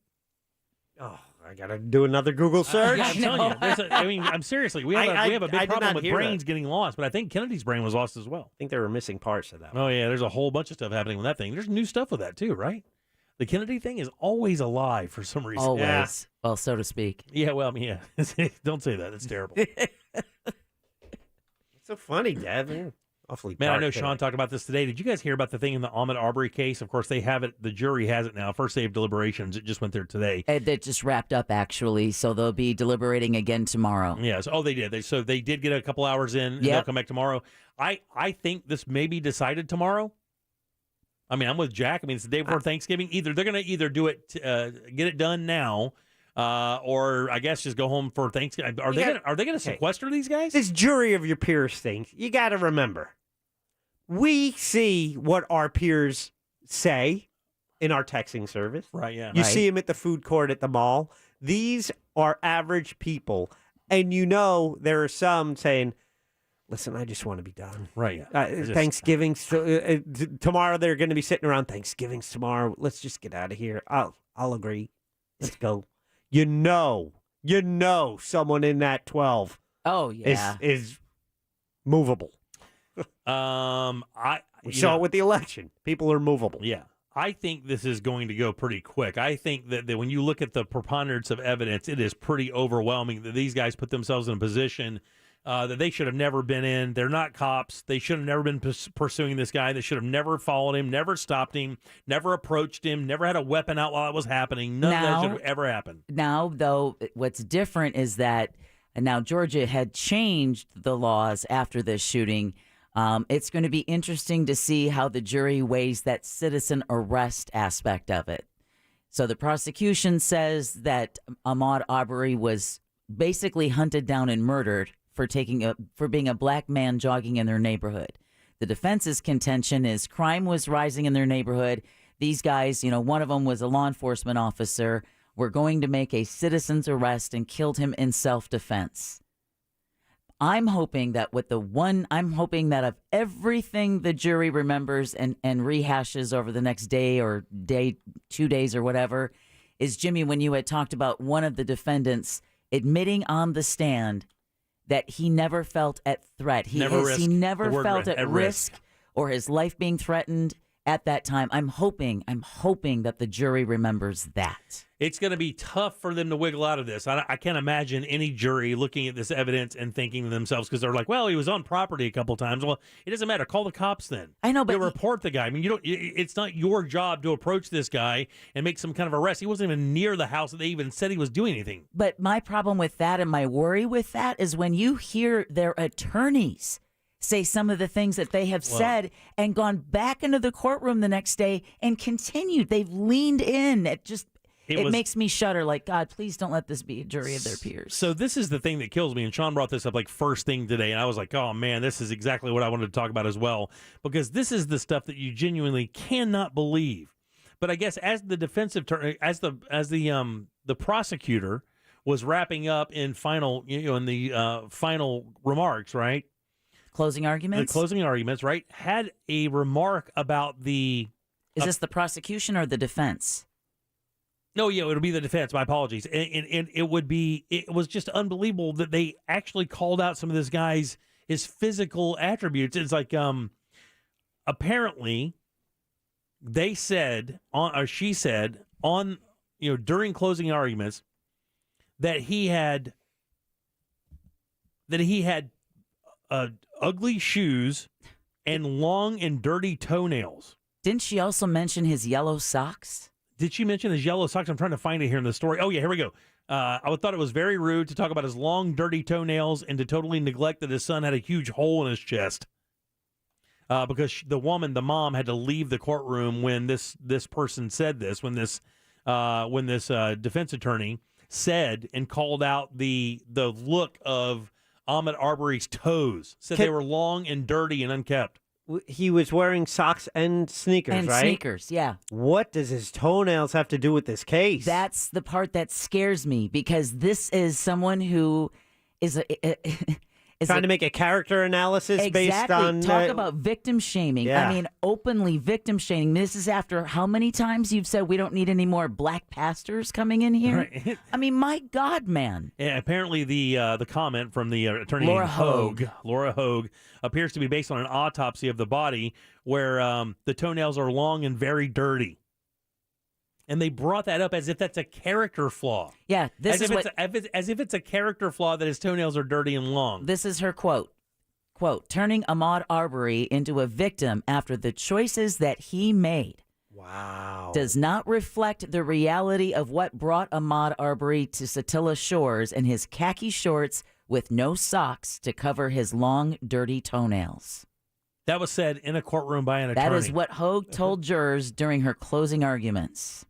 Oh, I got to do another Google search. Yeah, I'm telling you. I'm seriously, we have a big problem with brains getting lost, but I think Kennedy's brain was lost as well. I think there were missing parts of that. Oh, yeah, there's a whole bunch of stuff happening with that thing. There's new stuff with that, too, right? The Kennedy thing is always a lie for some reason. Always. Yeah. Well, so to speak. Yeah, well, yeah. Don't say that. It's terrible. It's so funny, Dad. Awfully Man, I dark know today. Sean talked about this today. Did you guys hear about the thing in the Ahmaud Arbery case? Of course, they have it. The jury has it now. First day of deliberations. It just went there today. That just wrapped up, actually, so they'll be deliberating again tomorrow. Yes. Oh, they did. So they did get a couple hours in, and they'll come back tomorrow. I think this may be decided tomorrow. I mean, I'm with Jack. I mean, it's the day before Thanksgiving. Either they're going to do it, get it done now, or I guess just go home for Thanksgiving. Are they going to sequester these guys? This jury of your peers thing, you got to remember, we see what our peers say in our texting service. Right, yeah. You see them at the food court at the mall. These are average people. And you know there are some saying, listen, I just want to be done. Right, yeah. Thanksgiving's tomorrow. They're going to be sitting around. Thanksgiving's tomorrow. Let's just get out of here. I'll agree. Let's go. You know, someone in that 12. Oh yeah, is movable. We saw it with the election. People are movable. Yeah. I think this is going to go pretty quick. I think that when you look at the preponderance of evidence, it is pretty overwhelming that these guys put themselves in a position that they should have never been in. They're not cops. They should have never been pursuing this guy. They should have never followed him, never stopped him, never approached him, never had a weapon out while it was happening. None of that should have ever happened. Now, though, what's different is that now Georgia had changed the laws after this shooting. It's going to be interesting to see how the jury weighs that citizen arrest aspect of it. So the prosecution says that Ahmaud Arbery was basically hunted down and murdered for being a black man jogging in their neighborhood. The defense's contention is crime was rising in their neighborhood. These guys, one of them was a law enforcement officer, were going to make a citizen's arrest and killed him in self-defense. I'm hoping that of everything the jury remembers and rehashes over the next day or 2 days or whatever, is, Jimmy, when you had talked about one of the defendants admitting on the stand that he never felt at threat. He never felt at risk or his life being threatened at that time. I'm hoping that the jury remembers that. It's going to be tough for them to wiggle out of this. I can't imagine any jury looking at this evidence and thinking to themselves, because they're like, well, he was on property a couple times. Well, it doesn't matter. Call the cops then. I know, but report the guy. I mean, it's not your job to approach this guy and make some kind of arrest. He wasn't even near the house that they even said he was doing anything. But my problem with that and my worry with that is when you hear their attorneys say some of the things that they have said and gone back into the courtroom the next day and continued. They've leaned in. It makes me shudder. Like, God, please don't let this be a jury of their peers. So this is the thing that kills me. And Sean brought this up like first thing today. And I was like, oh, man, this is exactly what I wanted to talk about as well. Because this is the stuff that you genuinely cannot believe. But I guess as the defensive as the prosecutor was wrapping up in final remarks, right? Closing arguments? The closing arguments, right? Had a remark about the... Is this the prosecution or the defense? No, yeah, it'll be the defense. My apologies. And it was just unbelievable that they actually called out some of this guy's, his physical attributes. It's like, apparently they said, she said during closing arguments that he had ugly shoes and long and dirty toenails. Didn't she also mention his yellow socks? Did she mention his yellow socks? I'm trying to find it here in the story. Oh, yeah, here we go. I thought it was very rude to talk about his long, dirty toenails and to totally neglect that his son had a huge hole in his chest. Because the mom, had to leave the courtroom when this person said this, when this defense attorney said and called out the look of Ahmaud Arbery's toes. Said they were long and dirty and unkept. He was wearing socks and sneakers, right? And sneakers, yeah. What does his toenails have to do with this case? That's the part that scares me, because this is someone who is trying to make a character analysis based on... Talk about victim shaming. Yeah. I mean, openly victim shaming. This is after how many times you've said we don't need any more black pastors coming in here? Right. I mean, my God, man. Yeah, apparently the comment from the attorney Laura Hogue appears to be based on an autopsy of the body where the toenails are long and very dirty. And they brought that up as if that's a character flaw. Yeah, as if it's a character flaw that his toenails are dirty and long. This is her quote. quote, turning Ahmaud Arbery into a victim after the choices that he made. Wow. Does not reflect the reality of what brought Ahmaud Arbery to Satilla Shores in his khaki shorts with no socks to cover his long, dirty toenails. That was said in a courtroom by an attorney. That is what Hogue told jurors during her closing arguments.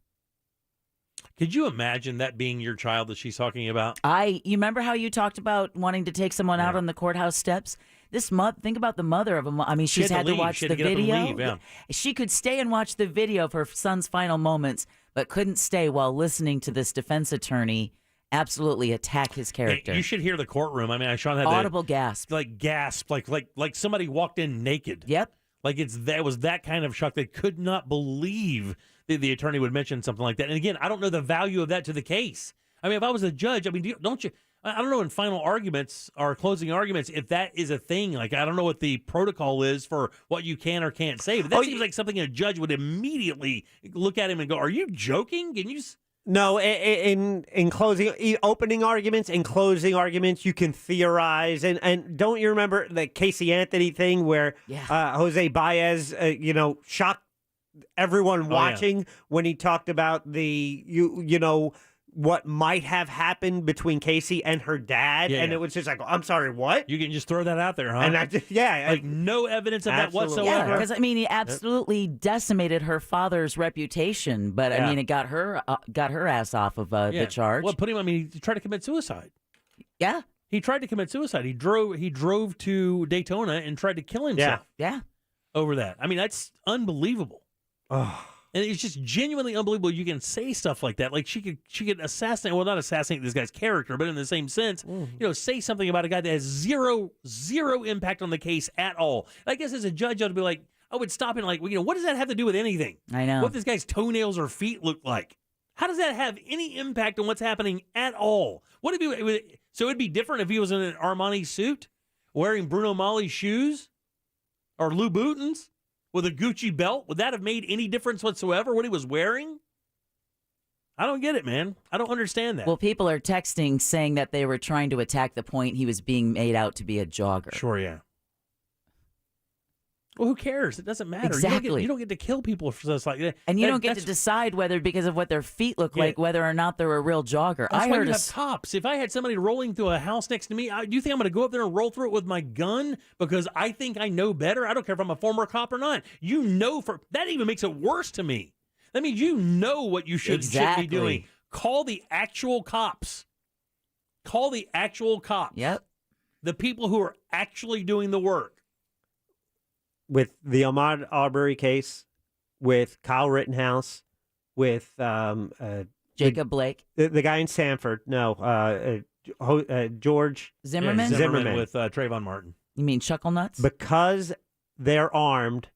Could you imagine that being your child that she's talking about? You remember how you talked about wanting to take someone out on the courthouse steps? Think about the mother of him. I mean, she's had to watch the video. She could stay and watch the video of her son's final moments, but couldn't stay while listening to this defense attorney absolutely attack his character. Hey, you should hear the courtroom. I mean, Sean had audible gasp, like somebody walked in naked. Yep. Like that was that kind of shock. They could not believe that the attorney would mention something like that. And again, I don't know the value of that to the case. I mean, if I was a judge, I mean, don't you? I don't know in final arguments or closing arguments if that is a thing. Like, I don't know what the protocol is for what you can or can't say. But that seems like something a judge would immediately look at him and go, "Are you joking? Can you?" No, in closing, opening arguments and closing arguments, you can theorize. And don't you remember the Casey Anthony thing where Jose Baez, shocked everyone watching when he talked about the, what might have happened between Casey and her dad. And it was just like, I'm sorry, what? You can just throw that out there, huh? And I just, like no evidence of that whatsoever. Yeah, because, I mean, he absolutely decimated her father's reputation. But, I mean, it got her ass off of the charge. Well, I mean, he tried to commit suicide. Yeah. He tried to commit suicide. He drove to Daytona and tried to kill himself. Yeah. Over that. I mean, that's unbelievable. Oh. And it's just genuinely unbelievable you can say stuff like that. Like she could assassinate, well, not assassinate this guy's character, but in the same sense, say something about a guy that has zero impact on the case at all. And I guess as a judge, I'd be like, I would stop and like, what does that have to do with anything? I know. What this guy's toenails or feet look like? How does that have any impact on what's happening at all? So it'd be different if he was in an Armani suit, wearing Bruno Mali's shoes, or Louboutins, with a Gucci belt. Would that have made any difference whatsoever, what he was wearing? I don't get it, man. I don't understand that. Well, people are texting saying that they were trying to attack the point he was being made out to be a jogger. Sure, yeah. Well, who cares? It doesn't matter. Exactly. You don't get to kill people for stuff like that. And you don't get to decide whether, because of what their feet look like, whether or not they're a real jogger. That's why you have cops. If I had somebody rolling through a house next to me, do you think I'm going to go up there and roll through it with my gun because I think I know better? I don't care if I'm a former cop or not. That even makes it worse to me. That means you know what you should be doing. Call the actual cops. Call the actual cops. Yep. The people who are actually doing the work. With the Ahmaud Arbery case, with Kyle Rittenhouse, with Jacob Blake, the guy in Sanford, George Zimmerman? Zimmerman with Trayvon Martin. You mean Chuckle Nuts? Because they're armed,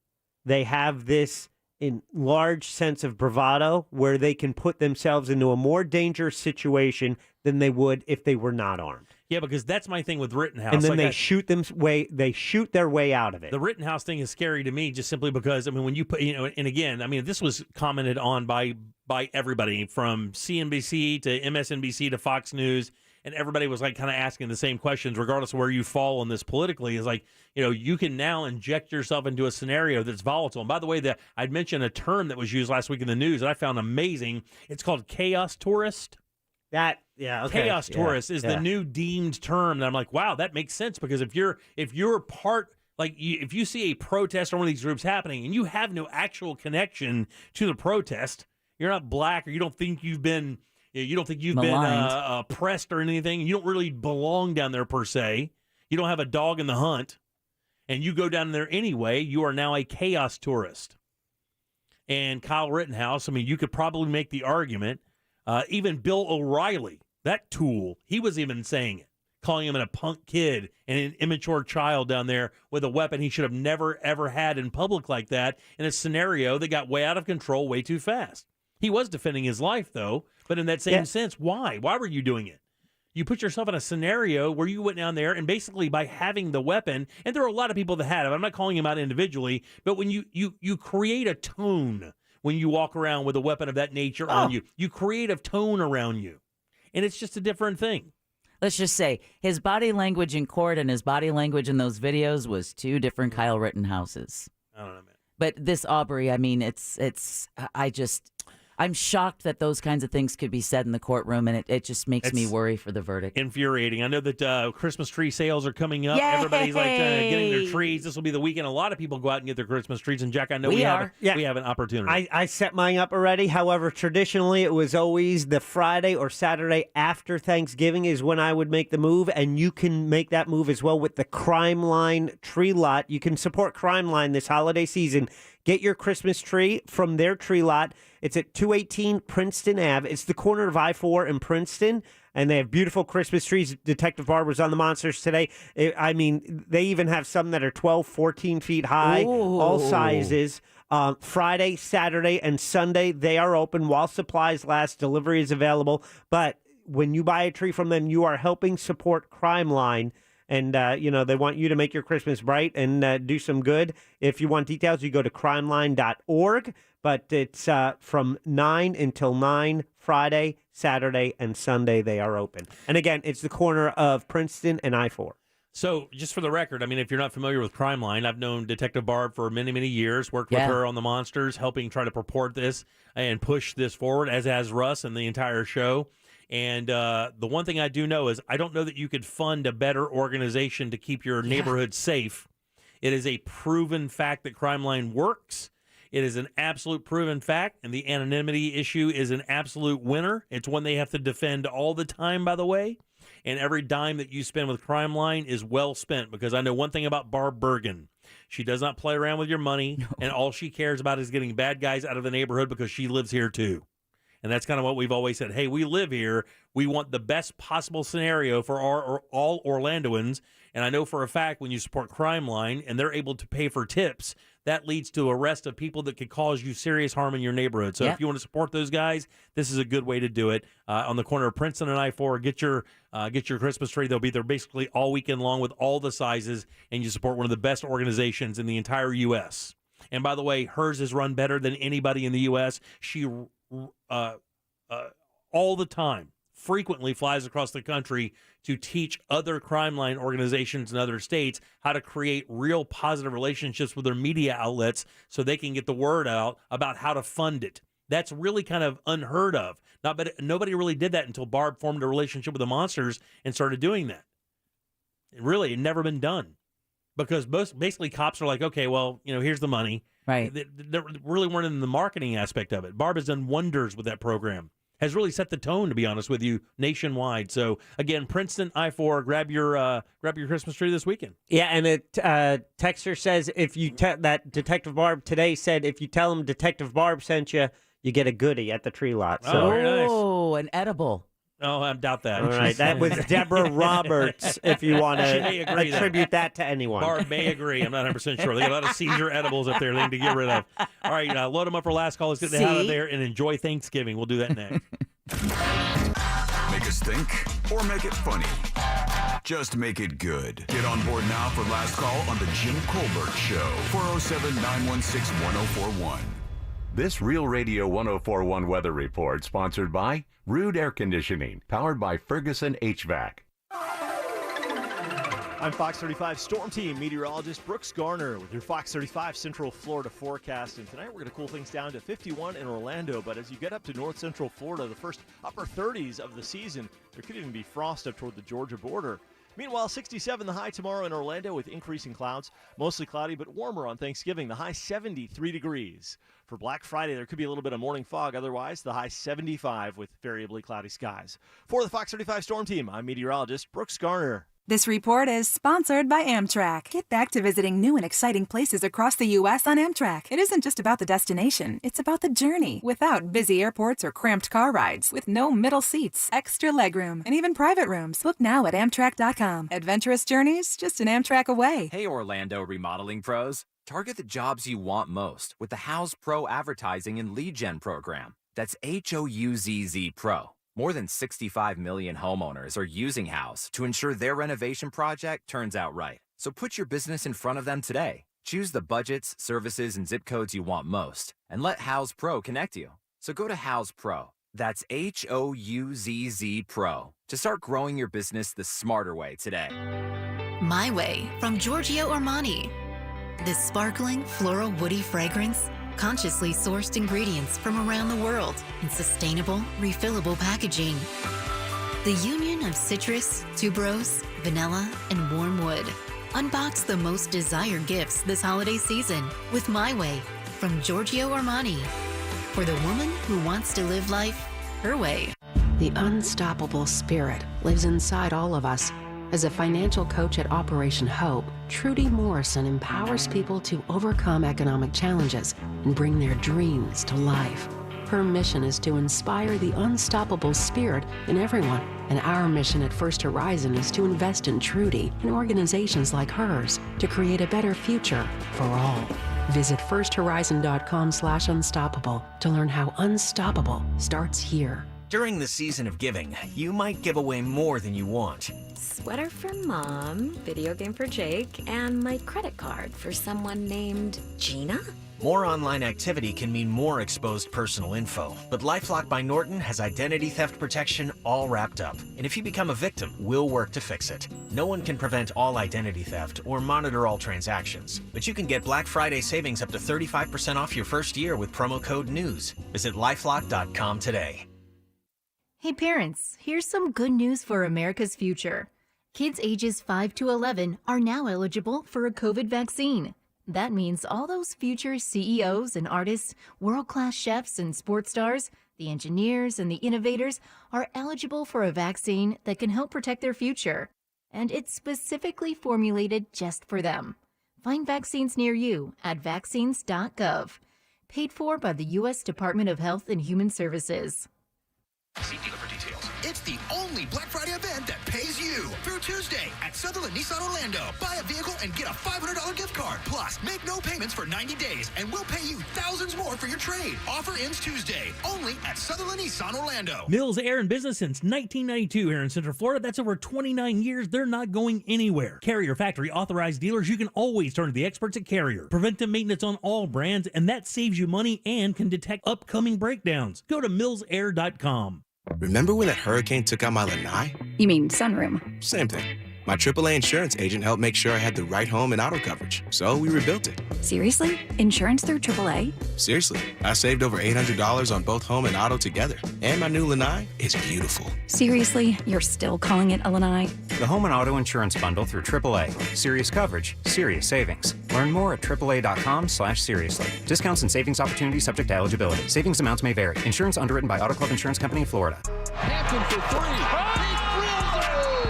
they have this large sense of bravado where they can put themselves into a more dangerous situation than they would if they were not armed. Yeah, because that's my thing with Rittenhouse. And then they shoot their way out of it. The Rittenhouse thing is scary to me just simply because, I mean, when you put, and again, I mean, this was commented on by everybody from CNBC to MSNBC to Fox News, and everybody was like kind of asking the same questions, regardless of where you fall on this politically, is like, you can now inject yourself into a scenario that's volatile. And by the way, I'd mentioned a term that was used last week in the news that I found amazing. It's called chaos tourist. Chaos tourist is the new deemed term that I'm like, wow, that makes sense, because if you're part, like if you see a protest or one of these groups happening and you have no actual connection to the protest, you're not black, or you don't think you've been oppressed or anything, you don't really belong down there per se, you don't have a dog in the hunt, and you go down there anyway, you are now a chaos tourist. And Kyle Rittenhouse, I mean, you could probably make the argument. Even Bill O'Reilly, that tool, he was even saying it, calling him a punk kid and an immature child down there with a weapon he should have never, ever had in public like that, in a scenario that got way out of control way too fast. He was defending his life, though, but in that same sense, why? Why were you doing it? You put yourself in a scenario where you went down there, and basically by having the weapon, and there are a lot of people that had it, I'm not calling him out individually, but when you create a tone when you walk around with a weapon of that nature on you. You create a tone around you. And it's just a different thing. let's just say his body language in court and his body language in those videos was two different Kyle Rittenhouses. I don't know, man. But this Aubrey, I mean, I'm shocked that those kinds of things could be said in the courtroom, and it just makes me worry for the verdict. Infuriating. I know that Christmas tree sales are coming up. Yay! Everybody's getting their trees. This will be the weekend. A lot of people go out and get their Christmas trees. And Jack, I know we have an opportunity. I set mine up already. However, traditionally it was always the Friday or Saturday after Thanksgiving is when I would make the move, and you can make that move as well with the Crime Line tree lot. You can support Crime Line this holiday season. Get your Christmas tree from their tree lot. It's at 218 Princeton Ave. It's the corner of I-4 and Princeton, and they have beautiful Christmas trees. Detective Barb was on the Monsters today. I mean, they even have some that are 12, 14 feet high, all sizes. Friday, Saturday, and Sunday, they are open while supplies last. Delivery is available. But when you buy a tree from them, you are helping support Crime Line. And, they want you to make your Christmas bright and do some good. If you want details, you go to crimeline.org. But it's from 9 until 9, Friday, Saturday, and Sunday they are open. And, again, it's the corner of Princeton and I-4. So, just for the record, I mean, if you're not familiar with Crime Line, I've known Detective Barb for many, many years, worked with her on the Monsters, helping try to purport this and push this forward, as has Russ and the entire show. And the one thing I do know is I don't know that you could fund a better organization to keep your neighborhood safe. It is a proven fact that Crime Line works. It is an absolute proven fact, and the anonymity issue is an absolute winner. It's one they have to defend all the time, by the way. And every dime that you spend with Crime Line is well spent, because I know one thing about Barb Bergen. She does not play around with your money, and all she cares about is getting bad guys out of the neighborhood because she lives here too. And that's kind of what we've always said. Hey, we live here. We want the best possible scenario for all Orlandoans. And I know for a fact when you support Crime Line and they're able to pay for tips, that leads to arrest of people that could cause you serious harm in your neighborhood. So if you want to support those guys, this is a good way to do it. On the corner of Princeton and I-4, get your Christmas tree. They'll be there basically all weekend long with all the sizes, and you support one of the best organizations in the entire U.S. And by the way, hers is run better than anybody in the U.S. She all the time, frequently flies across the country to teach other Crime Line organizations in other states how to create real positive relationships with their media outlets so they can get the word out about how to fund it. That's really kind of unheard of. Nobody really did that until Barb formed a relationship with the Monsters and started doing that. It had never been done, because basically cops are like, okay, well, here's the money. Right. They really weren't in the marketing aspect of it. Barb has done wonders with that program. Has really set the tone, to be honest with you, nationwide. So again, Princeton I-4, grab your Christmas tree this weekend. Yeah, and Texter says if you that Detective Barb today said if you tell him Detective Barb sent you, you get a goodie at the tree lot. So. Very nice. Oh, an edible. Oh, I doubt that. All right, that was Deborah Roberts, if you want to attribute that to anyone. Barb may agree. I'm not 100% sure. They got a lot of seizure edibles up there they need to get rid of. All right, load them up for last call. Let's get the hell out of there and enjoy Thanksgiving. We'll do that next. Make us think or make it funny. Just make it good. Get on board now for last call on the Jim Colbert Show. 407-916-1041. This Real Radio 1041 weather report sponsored by Rude Air Conditioning, powered by Ferguson HVAC. I'm Fox 35 Storm Team meteorologist Brooks Garner with your Fox 35 Central Florida forecast. And tonight we're going to cool things down to 51 in Orlando. But as you get up to north central Florida, the first upper 30s of the season, there could even be frost up toward the Georgia border. Meanwhile, 67 the high tomorrow in Orlando with increasing clouds. Mostly cloudy but warmer on Thanksgiving. The high 73 degrees. For Black Friday, there could be a little bit of morning fog. Otherwise, the high 75 with variably cloudy skies. For the Fox 35 Storm Team, I'm meteorologist Brooks Garner. This report is sponsored by Amtrak. Get back to visiting new and exciting places across the U.S. on Amtrak. It isn't just about the destination. It's about the journey. Without busy airports or cramped car rides. With no middle seats, extra legroom, and even private rooms. Book now at Amtrak.com. Adventurous journeys, just an Amtrak away. Hey, Orlando remodeling pros. Target the jobs you want most with the Houzz Pro Advertising and Lead Gen program. That's HOUZZ Pro. More than 65 million homeowners are using Houzz to ensure their renovation project turns out right. So put your business in front of them today. Choose the budgets, services, and zip codes you want most, and let Houzz Pro connect you. So go to Houzz Pro. That's HOUZZ Pro to start growing your business the smarter way today. My Way from Giorgio Armani. This sparkling, floral, woody fragrance, consciously sourced ingredients from around the world in sustainable, refillable packaging. The union of citrus, tuberose, vanilla, and warm wood. Unbox the most desired gifts this holiday season with My Way from Giorgio Armani. For the woman who wants to live life her way. The unstoppable spirit lives inside all of us. As a financial coach at Operation Hope, Trudy Morrison empowers people to overcome economic challenges and bring their dreams to life. Her mission is to inspire the unstoppable spirit in everyone, and our mission at First Horizon is to invest in Trudy and organizations like hers to create a better future for all. Visit firsthorizon.com/unstoppable to learn how unstoppable starts here. During the season of giving, you might give away more than you want. Sweater for Mom, video game for Jake, and my credit card for someone named Gina? More online activity can mean more exposed personal info, but LifeLock by Norton has identity theft protection all wrapped up. And if you become a victim, we'll work to fix it. No one can prevent all identity theft or monitor all transactions, but you can get Black Friday savings up to 35% off your first year with promo code NEWS. Visit lifelock.com today. Hey parents, here's some good news for America's future. Kids ages 5 to 11 are now eligible for a COVID vaccine. That means all those future CEOs and artists, world-class chefs and sports stars, the engineers and the innovators are eligible for a vaccine that can help protect their future. And it's specifically formulated just for them. Find vaccines near you at vaccines.gov. Paid for by the U.S. Department of Health and Human Services. See dealer for details. It's the only Black Friday event that pays you. Through Tuesday at Sutherland Nissan Orlando. Buy a vehicle and get a $500 gift card. Plus, make no payments for 90 days and we'll pay you thousands more for your trade. Offer ends Tuesday. Only at Sutherland Nissan Orlando. Mills Air in business since 1992 here in Central Florida. That's over 29 years. They're not going anywhere. Carrier factory authorized dealers. You can always turn to the experts at Carrier. Preventive maintenance on all brands, and that saves you money and can detect upcoming breakdowns. Go to millsair.com. Remember when that hurricane took out my lanai? You mean sunroom? Same thing. My AAA insurance agent helped make sure I had the right home and auto coverage, so we rebuilt it. Seriously? Insurance through AAA? Seriously. I saved over $800 on both home and auto together. And my new lanai is beautiful. Seriously? You're still calling it a lanai? The home and auto insurance bundle through AAA. Serious coverage, serious savings. Learn more at AAA.com/seriously. Discounts and savings opportunities subject to eligibility. Savings amounts may vary. Insurance underwritten by Auto Club Insurance Company of Florida. Hampton for three.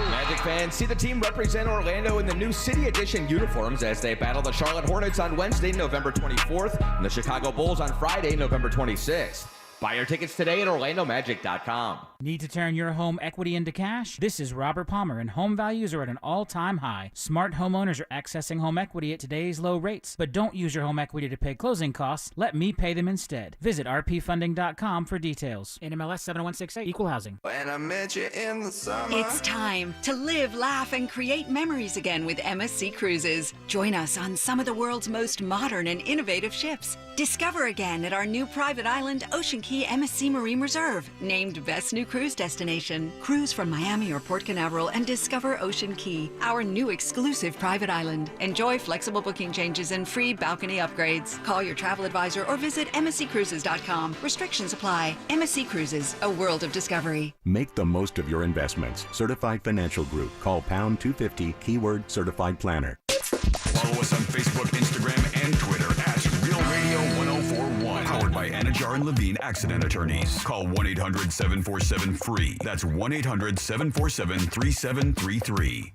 Magic fans see the team represent Orlando in the new City Edition uniforms as they battle the Charlotte Hornets on Wednesday, November 24th, and the Chicago Bulls on Friday, November 26th. Buy your tickets today at OrlandoMagic.com. Need to turn your home equity into cash? This is Robert Palmer, and home values are at an all-time high. Smart homeowners are accessing home equity at today's low rates. But don't use your home equity to pay closing costs. Let me pay them instead. Visit rpfunding.com for details. NMLS 7168, Equal Housing. When I met you in the summer. It's time to live, laugh, and create memories again with MSC Cruises. Join us on some of the world's most modern and innovative ships. Discover again at our new private island, Ocean Key MSC Marine Reserve, named Best New Cruise Destination. Cruise from Miami or Port Canaveral and discover Ocean Key, our new exclusive private island. Enjoy flexible booking changes and free balcony upgrades. Call your travel advisor or visit msccruises.com. Restrictions apply. MSC Cruises, a world of discovery. Make the most of your investments. Certified Financial Group. Call pound 250 keyword certified planner. Follow us on Facebook, Instagram, and Twitter at Real Radio 1041. Powered by Anajar and Levine Accident Attorneys. Call 1-800-747-FREE. That's 1-800-747-3733.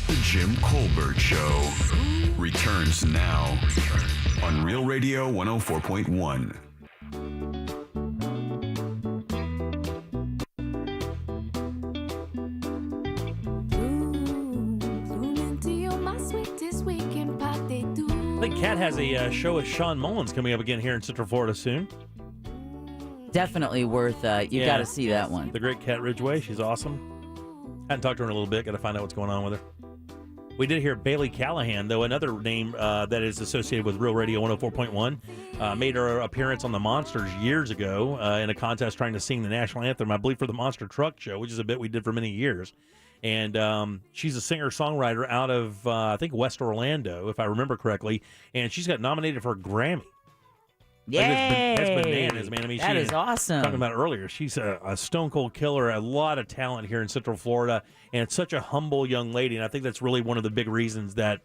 The Jim Colbert Show returns now on Real Radio 104.1. I think Kat has a show with Sean Mullins coming up again here in Central Florida soon. Definitely worth, you got to see that one. The great Kat Ridgway. She's awesome. Hadn't talked to her in a little bit. Got to find out what's going on with her. We did hear Bailey Callahan, though, another name that is associated with Real Radio 104.1, made her appearance on the Monsters years ago in a contest trying to sing the national anthem, I believe, for the Monster Truck Show, which is a bit we did for many years. And she's a singer-songwriter out of, I think, West Orlando, if I remember correctly, and she's got nominated for a Grammy. Yay! That's bananas, man. I mean, that is awesome. Talking about it earlier, she's a stone cold killer, a lot of talent here in Central Florida, and such a humble young lady. And I think that's really one of the big reasons that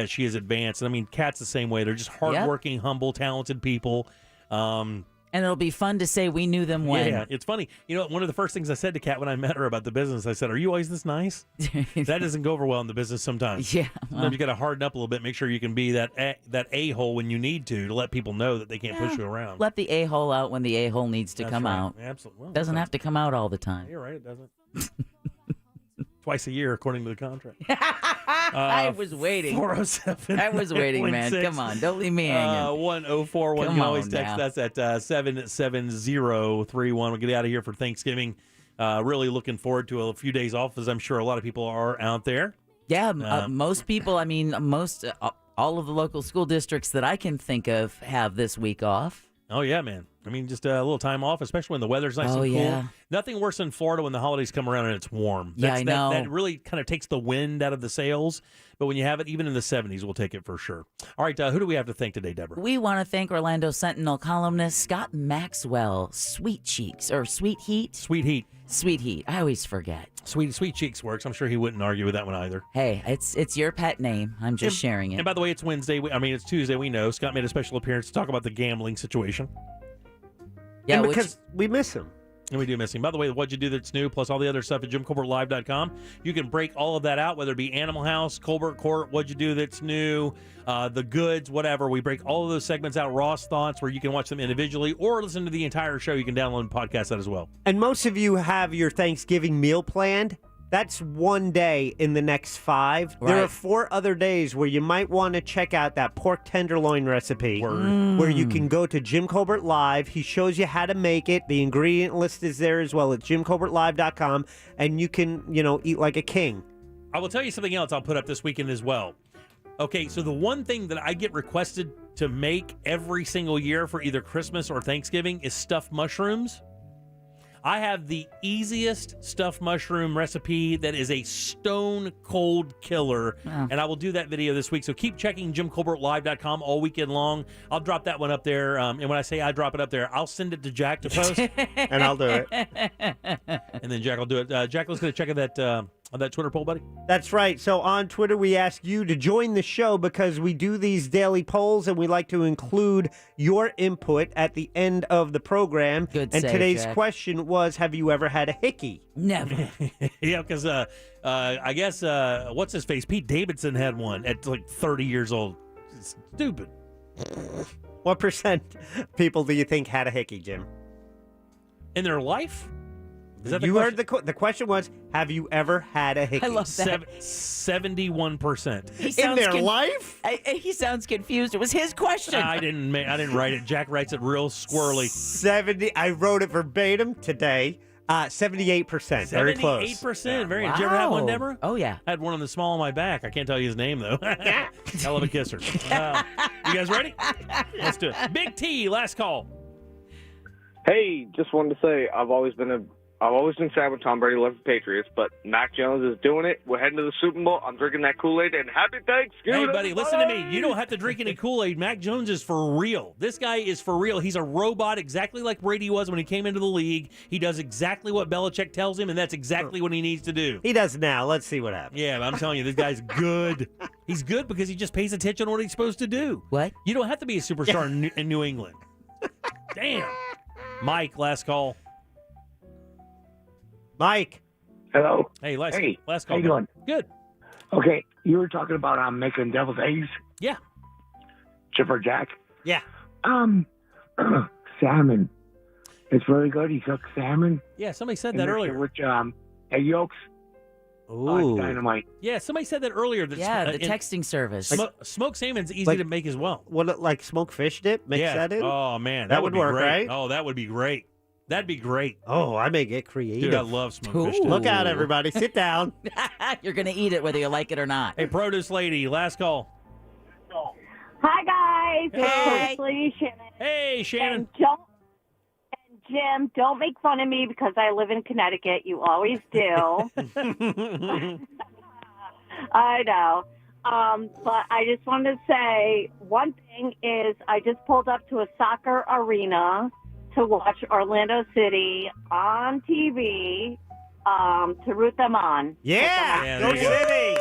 she has advanced. And I mean, Kat's the same way. They're just hardworking, humble, talented people. And it'll be fun to say we knew them when. Yeah, it's funny. You know, one of the first things I said to Kat when I met her about the business, I said, "Are you always this nice?" That doesn't go over well in the business sometimes. Yeah, sometimes you got to harden up a little bit. Make sure you can be that a-hole when you need to let people know that they can't push you around. Let the a-hole out when the a-hole needs to That's come right. out. Absolutely. Well, doesn't have to come out all the time. You're right. It doesn't. Twice a year, according to the contract. I was waiting. 407. I was waiting, man. Come on. Don't leave me hanging. 1041. You can always text us at 77031. We'll get out of here for Thanksgiving. Really looking forward to a few days off, as I'm sure a lot of people are out there. Yeah, most people, I mean, all of the local school districts that I can think of have this week off. Oh, yeah, man. I mean, just a little time off, especially when the weather's nice and cool. Yeah. Nothing worse than Florida when the holidays come around and it's warm. Yeah, I know. That really kind of takes the wind out of the sails. But when you have it, even in the 70s, we'll take it for sure. All right, who do we have to thank today, Deborah? We want to thank Orlando Sentinel columnist Scott Maxwell. Sweet Cheeks, or Sweet Heat? Sweet Heat. Sweet Heat. I always forget. Sweet Cheeks works. I'm sure he wouldn't argue with that one either. Hey, it's your pet name. I'm just sharing it. And by the way, it's Wednesday. It's Tuesday. We know. Scott made a special appearance to talk about the gambling situation. Yeah, and because we miss him. And we do miss him. By the way, What'd You Do That's New, plus all the other stuff at JimColbertLive.com. You can break all of that out, whether it be Animal House, Colbert Court, What'd You Do That's New, The Goods, whatever. We break all of those segments out, Ross Thoughts, where you can watch them individually or listen to the entire show. You can download and podcast that as well. And most of you have your Thanksgiving meal planned. That's one day in the next 5. Right. There are 4 other days where you might want to check out that pork tenderloin recipe where you can go to Jim Colbert Live. He shows you how to make it. The ingredient list is there as well at JimColbertLive.com, and you can, eat like a king. I will tell you something else I'll put up this weekend as well. Okay, so the one thing that I get requested to make every single year for either Christmas or Thanksgiving is stuffed mushrooms. I have the easiest stuffed mushroom recipe that is a stone cold killer, and I will do that video this week. So keep checking JimColbertLive.com all weekend long. I'll drop that one up there, and when I say I drop it up there, I'll send it to Jack to post, and I'll do it. And then Jack will do it. Jack, let's get a check of that on that Twitter poll, buddy. That's right. So on Twitter, we ask you to join the show because we do these daily polls, and we like to include your input at the end of the program. Good and save, today's Jack. question was, have you ever had a hickey? Never. Yeah, because I guess, what's his face? Pete Davidson had one at like 30 years old. It's stupid. What percent people do you think had a hickey, Jim? In their life? Is that You heard the question was, have you ever had a hickey? I love that. 71%. In their life? He sounds confused. It was his question. I didn't write it. Jack writes it real squirrely. 70. I wrote it verbatim today. 78%. Very close. 78%. Very. Did you ever have one, Deborah? Oh, yeah. I had one on the small of my back. I can't tell you his name, though. Hell of a kisser. You guys ready? Let's do it. Big T, last call. Hey, just wanted to say I've always been sad when Tom Brady left the Patriots, but Mac Jones is doing it. We're heading to the Super Bowl. I'm drinking that Kool-Aid, and happy Thanksgiving. Hey, buddy, listen to me. You don't have to drink any Kool-Aid. Mac Jones is for real. This guy is for real. He's a robot, exactly like Brady was when he came into the league. He does exactly what Belichick tells him, and that's exactly what he needs to do. He does now. Let's see what happens. Yeah, I'm telling you, this guy's good. He's good because he just pays attention to what he's supposed to do. What? You don't have to be a superstar in New England. Damn. Mike, last call. Mike. Hello. Hey, last call. How you doing? Good. Okay, you were talking about making deviled eggs. Yeah. Chipper Jack. Yeah. Salmon. It's very good. He cooks salmon. Yeah, somebody said that earlier. With egg yolks. Ooh. Dynamite. Yeah, somebody said that earlier. That the texting service. Smoked salmon's easy to make as well. What, like smoked fish dip? Mix that in? Oh, man. That would be work, great. right? Oh, that would be great. That'd be great. Oh, I may get creative. Dude, I love smoked fish. Look out, everybody. Sit down. You're going to eat it whether you like it or not. Hey, produce lady, last call. Hi, guys. Hey. It's Leslie, Shannon. Hey, Shannon. And Jim, don't make fun of me because I live in Connecticut. You always do. I know. But I just wanted to say one thing is I just pulled up to a soccer arena to watch Orlando City on TV to root them on. Yeah, there go you go. City.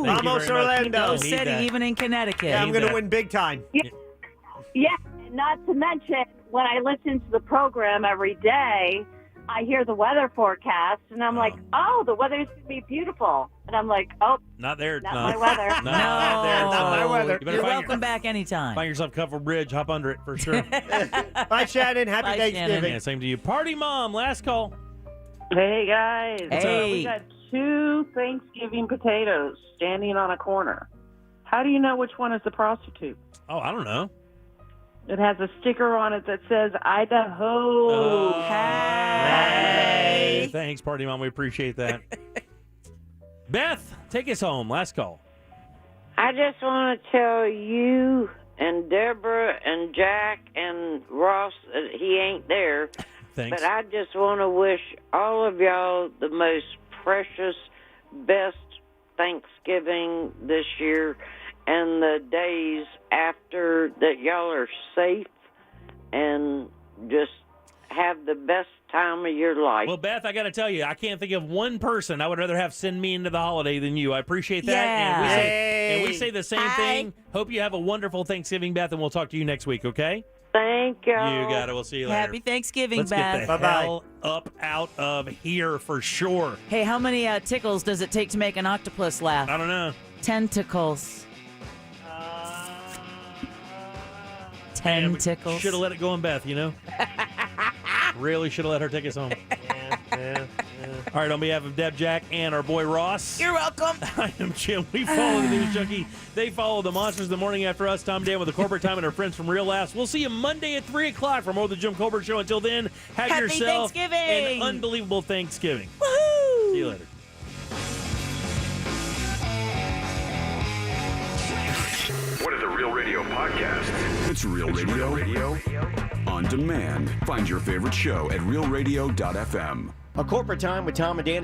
Thank you Vamos, very much. Orlando. Go Need City, that. even in Connecticut. Yeah, I'm Need going to that. win big time. Yeah, and not to mention, when I listen to the program every day, I hear the weather forecast, and I'm like, oh, the weather's going to be beautiful. And I'm like, oh, Not there. not no. my weather. Not there. Not my weather. You better You're find welcome back anytime. Find yourself Cover Bridge. Hop under it for sure. Bye, Shannon. Happy Bye, Thanksgiving. Shannon. Yeah, same to you. Party mom, last call. Hey, guys. Hey. We got 2 Thanksgiving potatoes standing on a corner. How do you know which one is the prostitute? Oh, I don't know. It has a sticker on it that says Idaho. Hey. Thanks, Party Mom. We appreciate that. Beth, take us home. Last call. I just want to tell you and Deborah and Jack and Ross that he ain't there. Thanks. But I just want to wish all of y'all the most precious, best Thanksgiving this year and the days after, that y'all are safe and just have the best time of your life. Well, Beth, I got to tell you, I can't think of one person I would rather have send me into the holiday than you. I appreciate that. Yeah. And we say the same thing. Hope you have a wonderful Thanksgiving, Beth, and we'll talk to you next week, okay? Thank y'all. You got it. We'll see you later. Happy Thanksgiving, Let's Beth. get the hell up out of here for sure. Hey, how many tickles does it take to make an octopus laugh? I don't know. Tentacles. Tentacles. Should have let it go on Beth, you know? Really should have let her take us home. All right, on behalf of Deb, Jack, and our boy Ross. You're welcome. I am Jim. We follow the News Junkie. They follow the Monsters the morning after us. Tom Dan with the Corporate Time and our friends from Real Laughs. We'll see you Monday at 3 o'clock for more of the Jim Colbert Show. Until then, have Happy yourself Thanksgiving. an unbelievable Thanksgiving. Woohoo! See you later. What are the Real Radio podcasts? It's Real Radio on demand. Find your favorite show at realradio.fm. A Corporate Time with Tom and Dan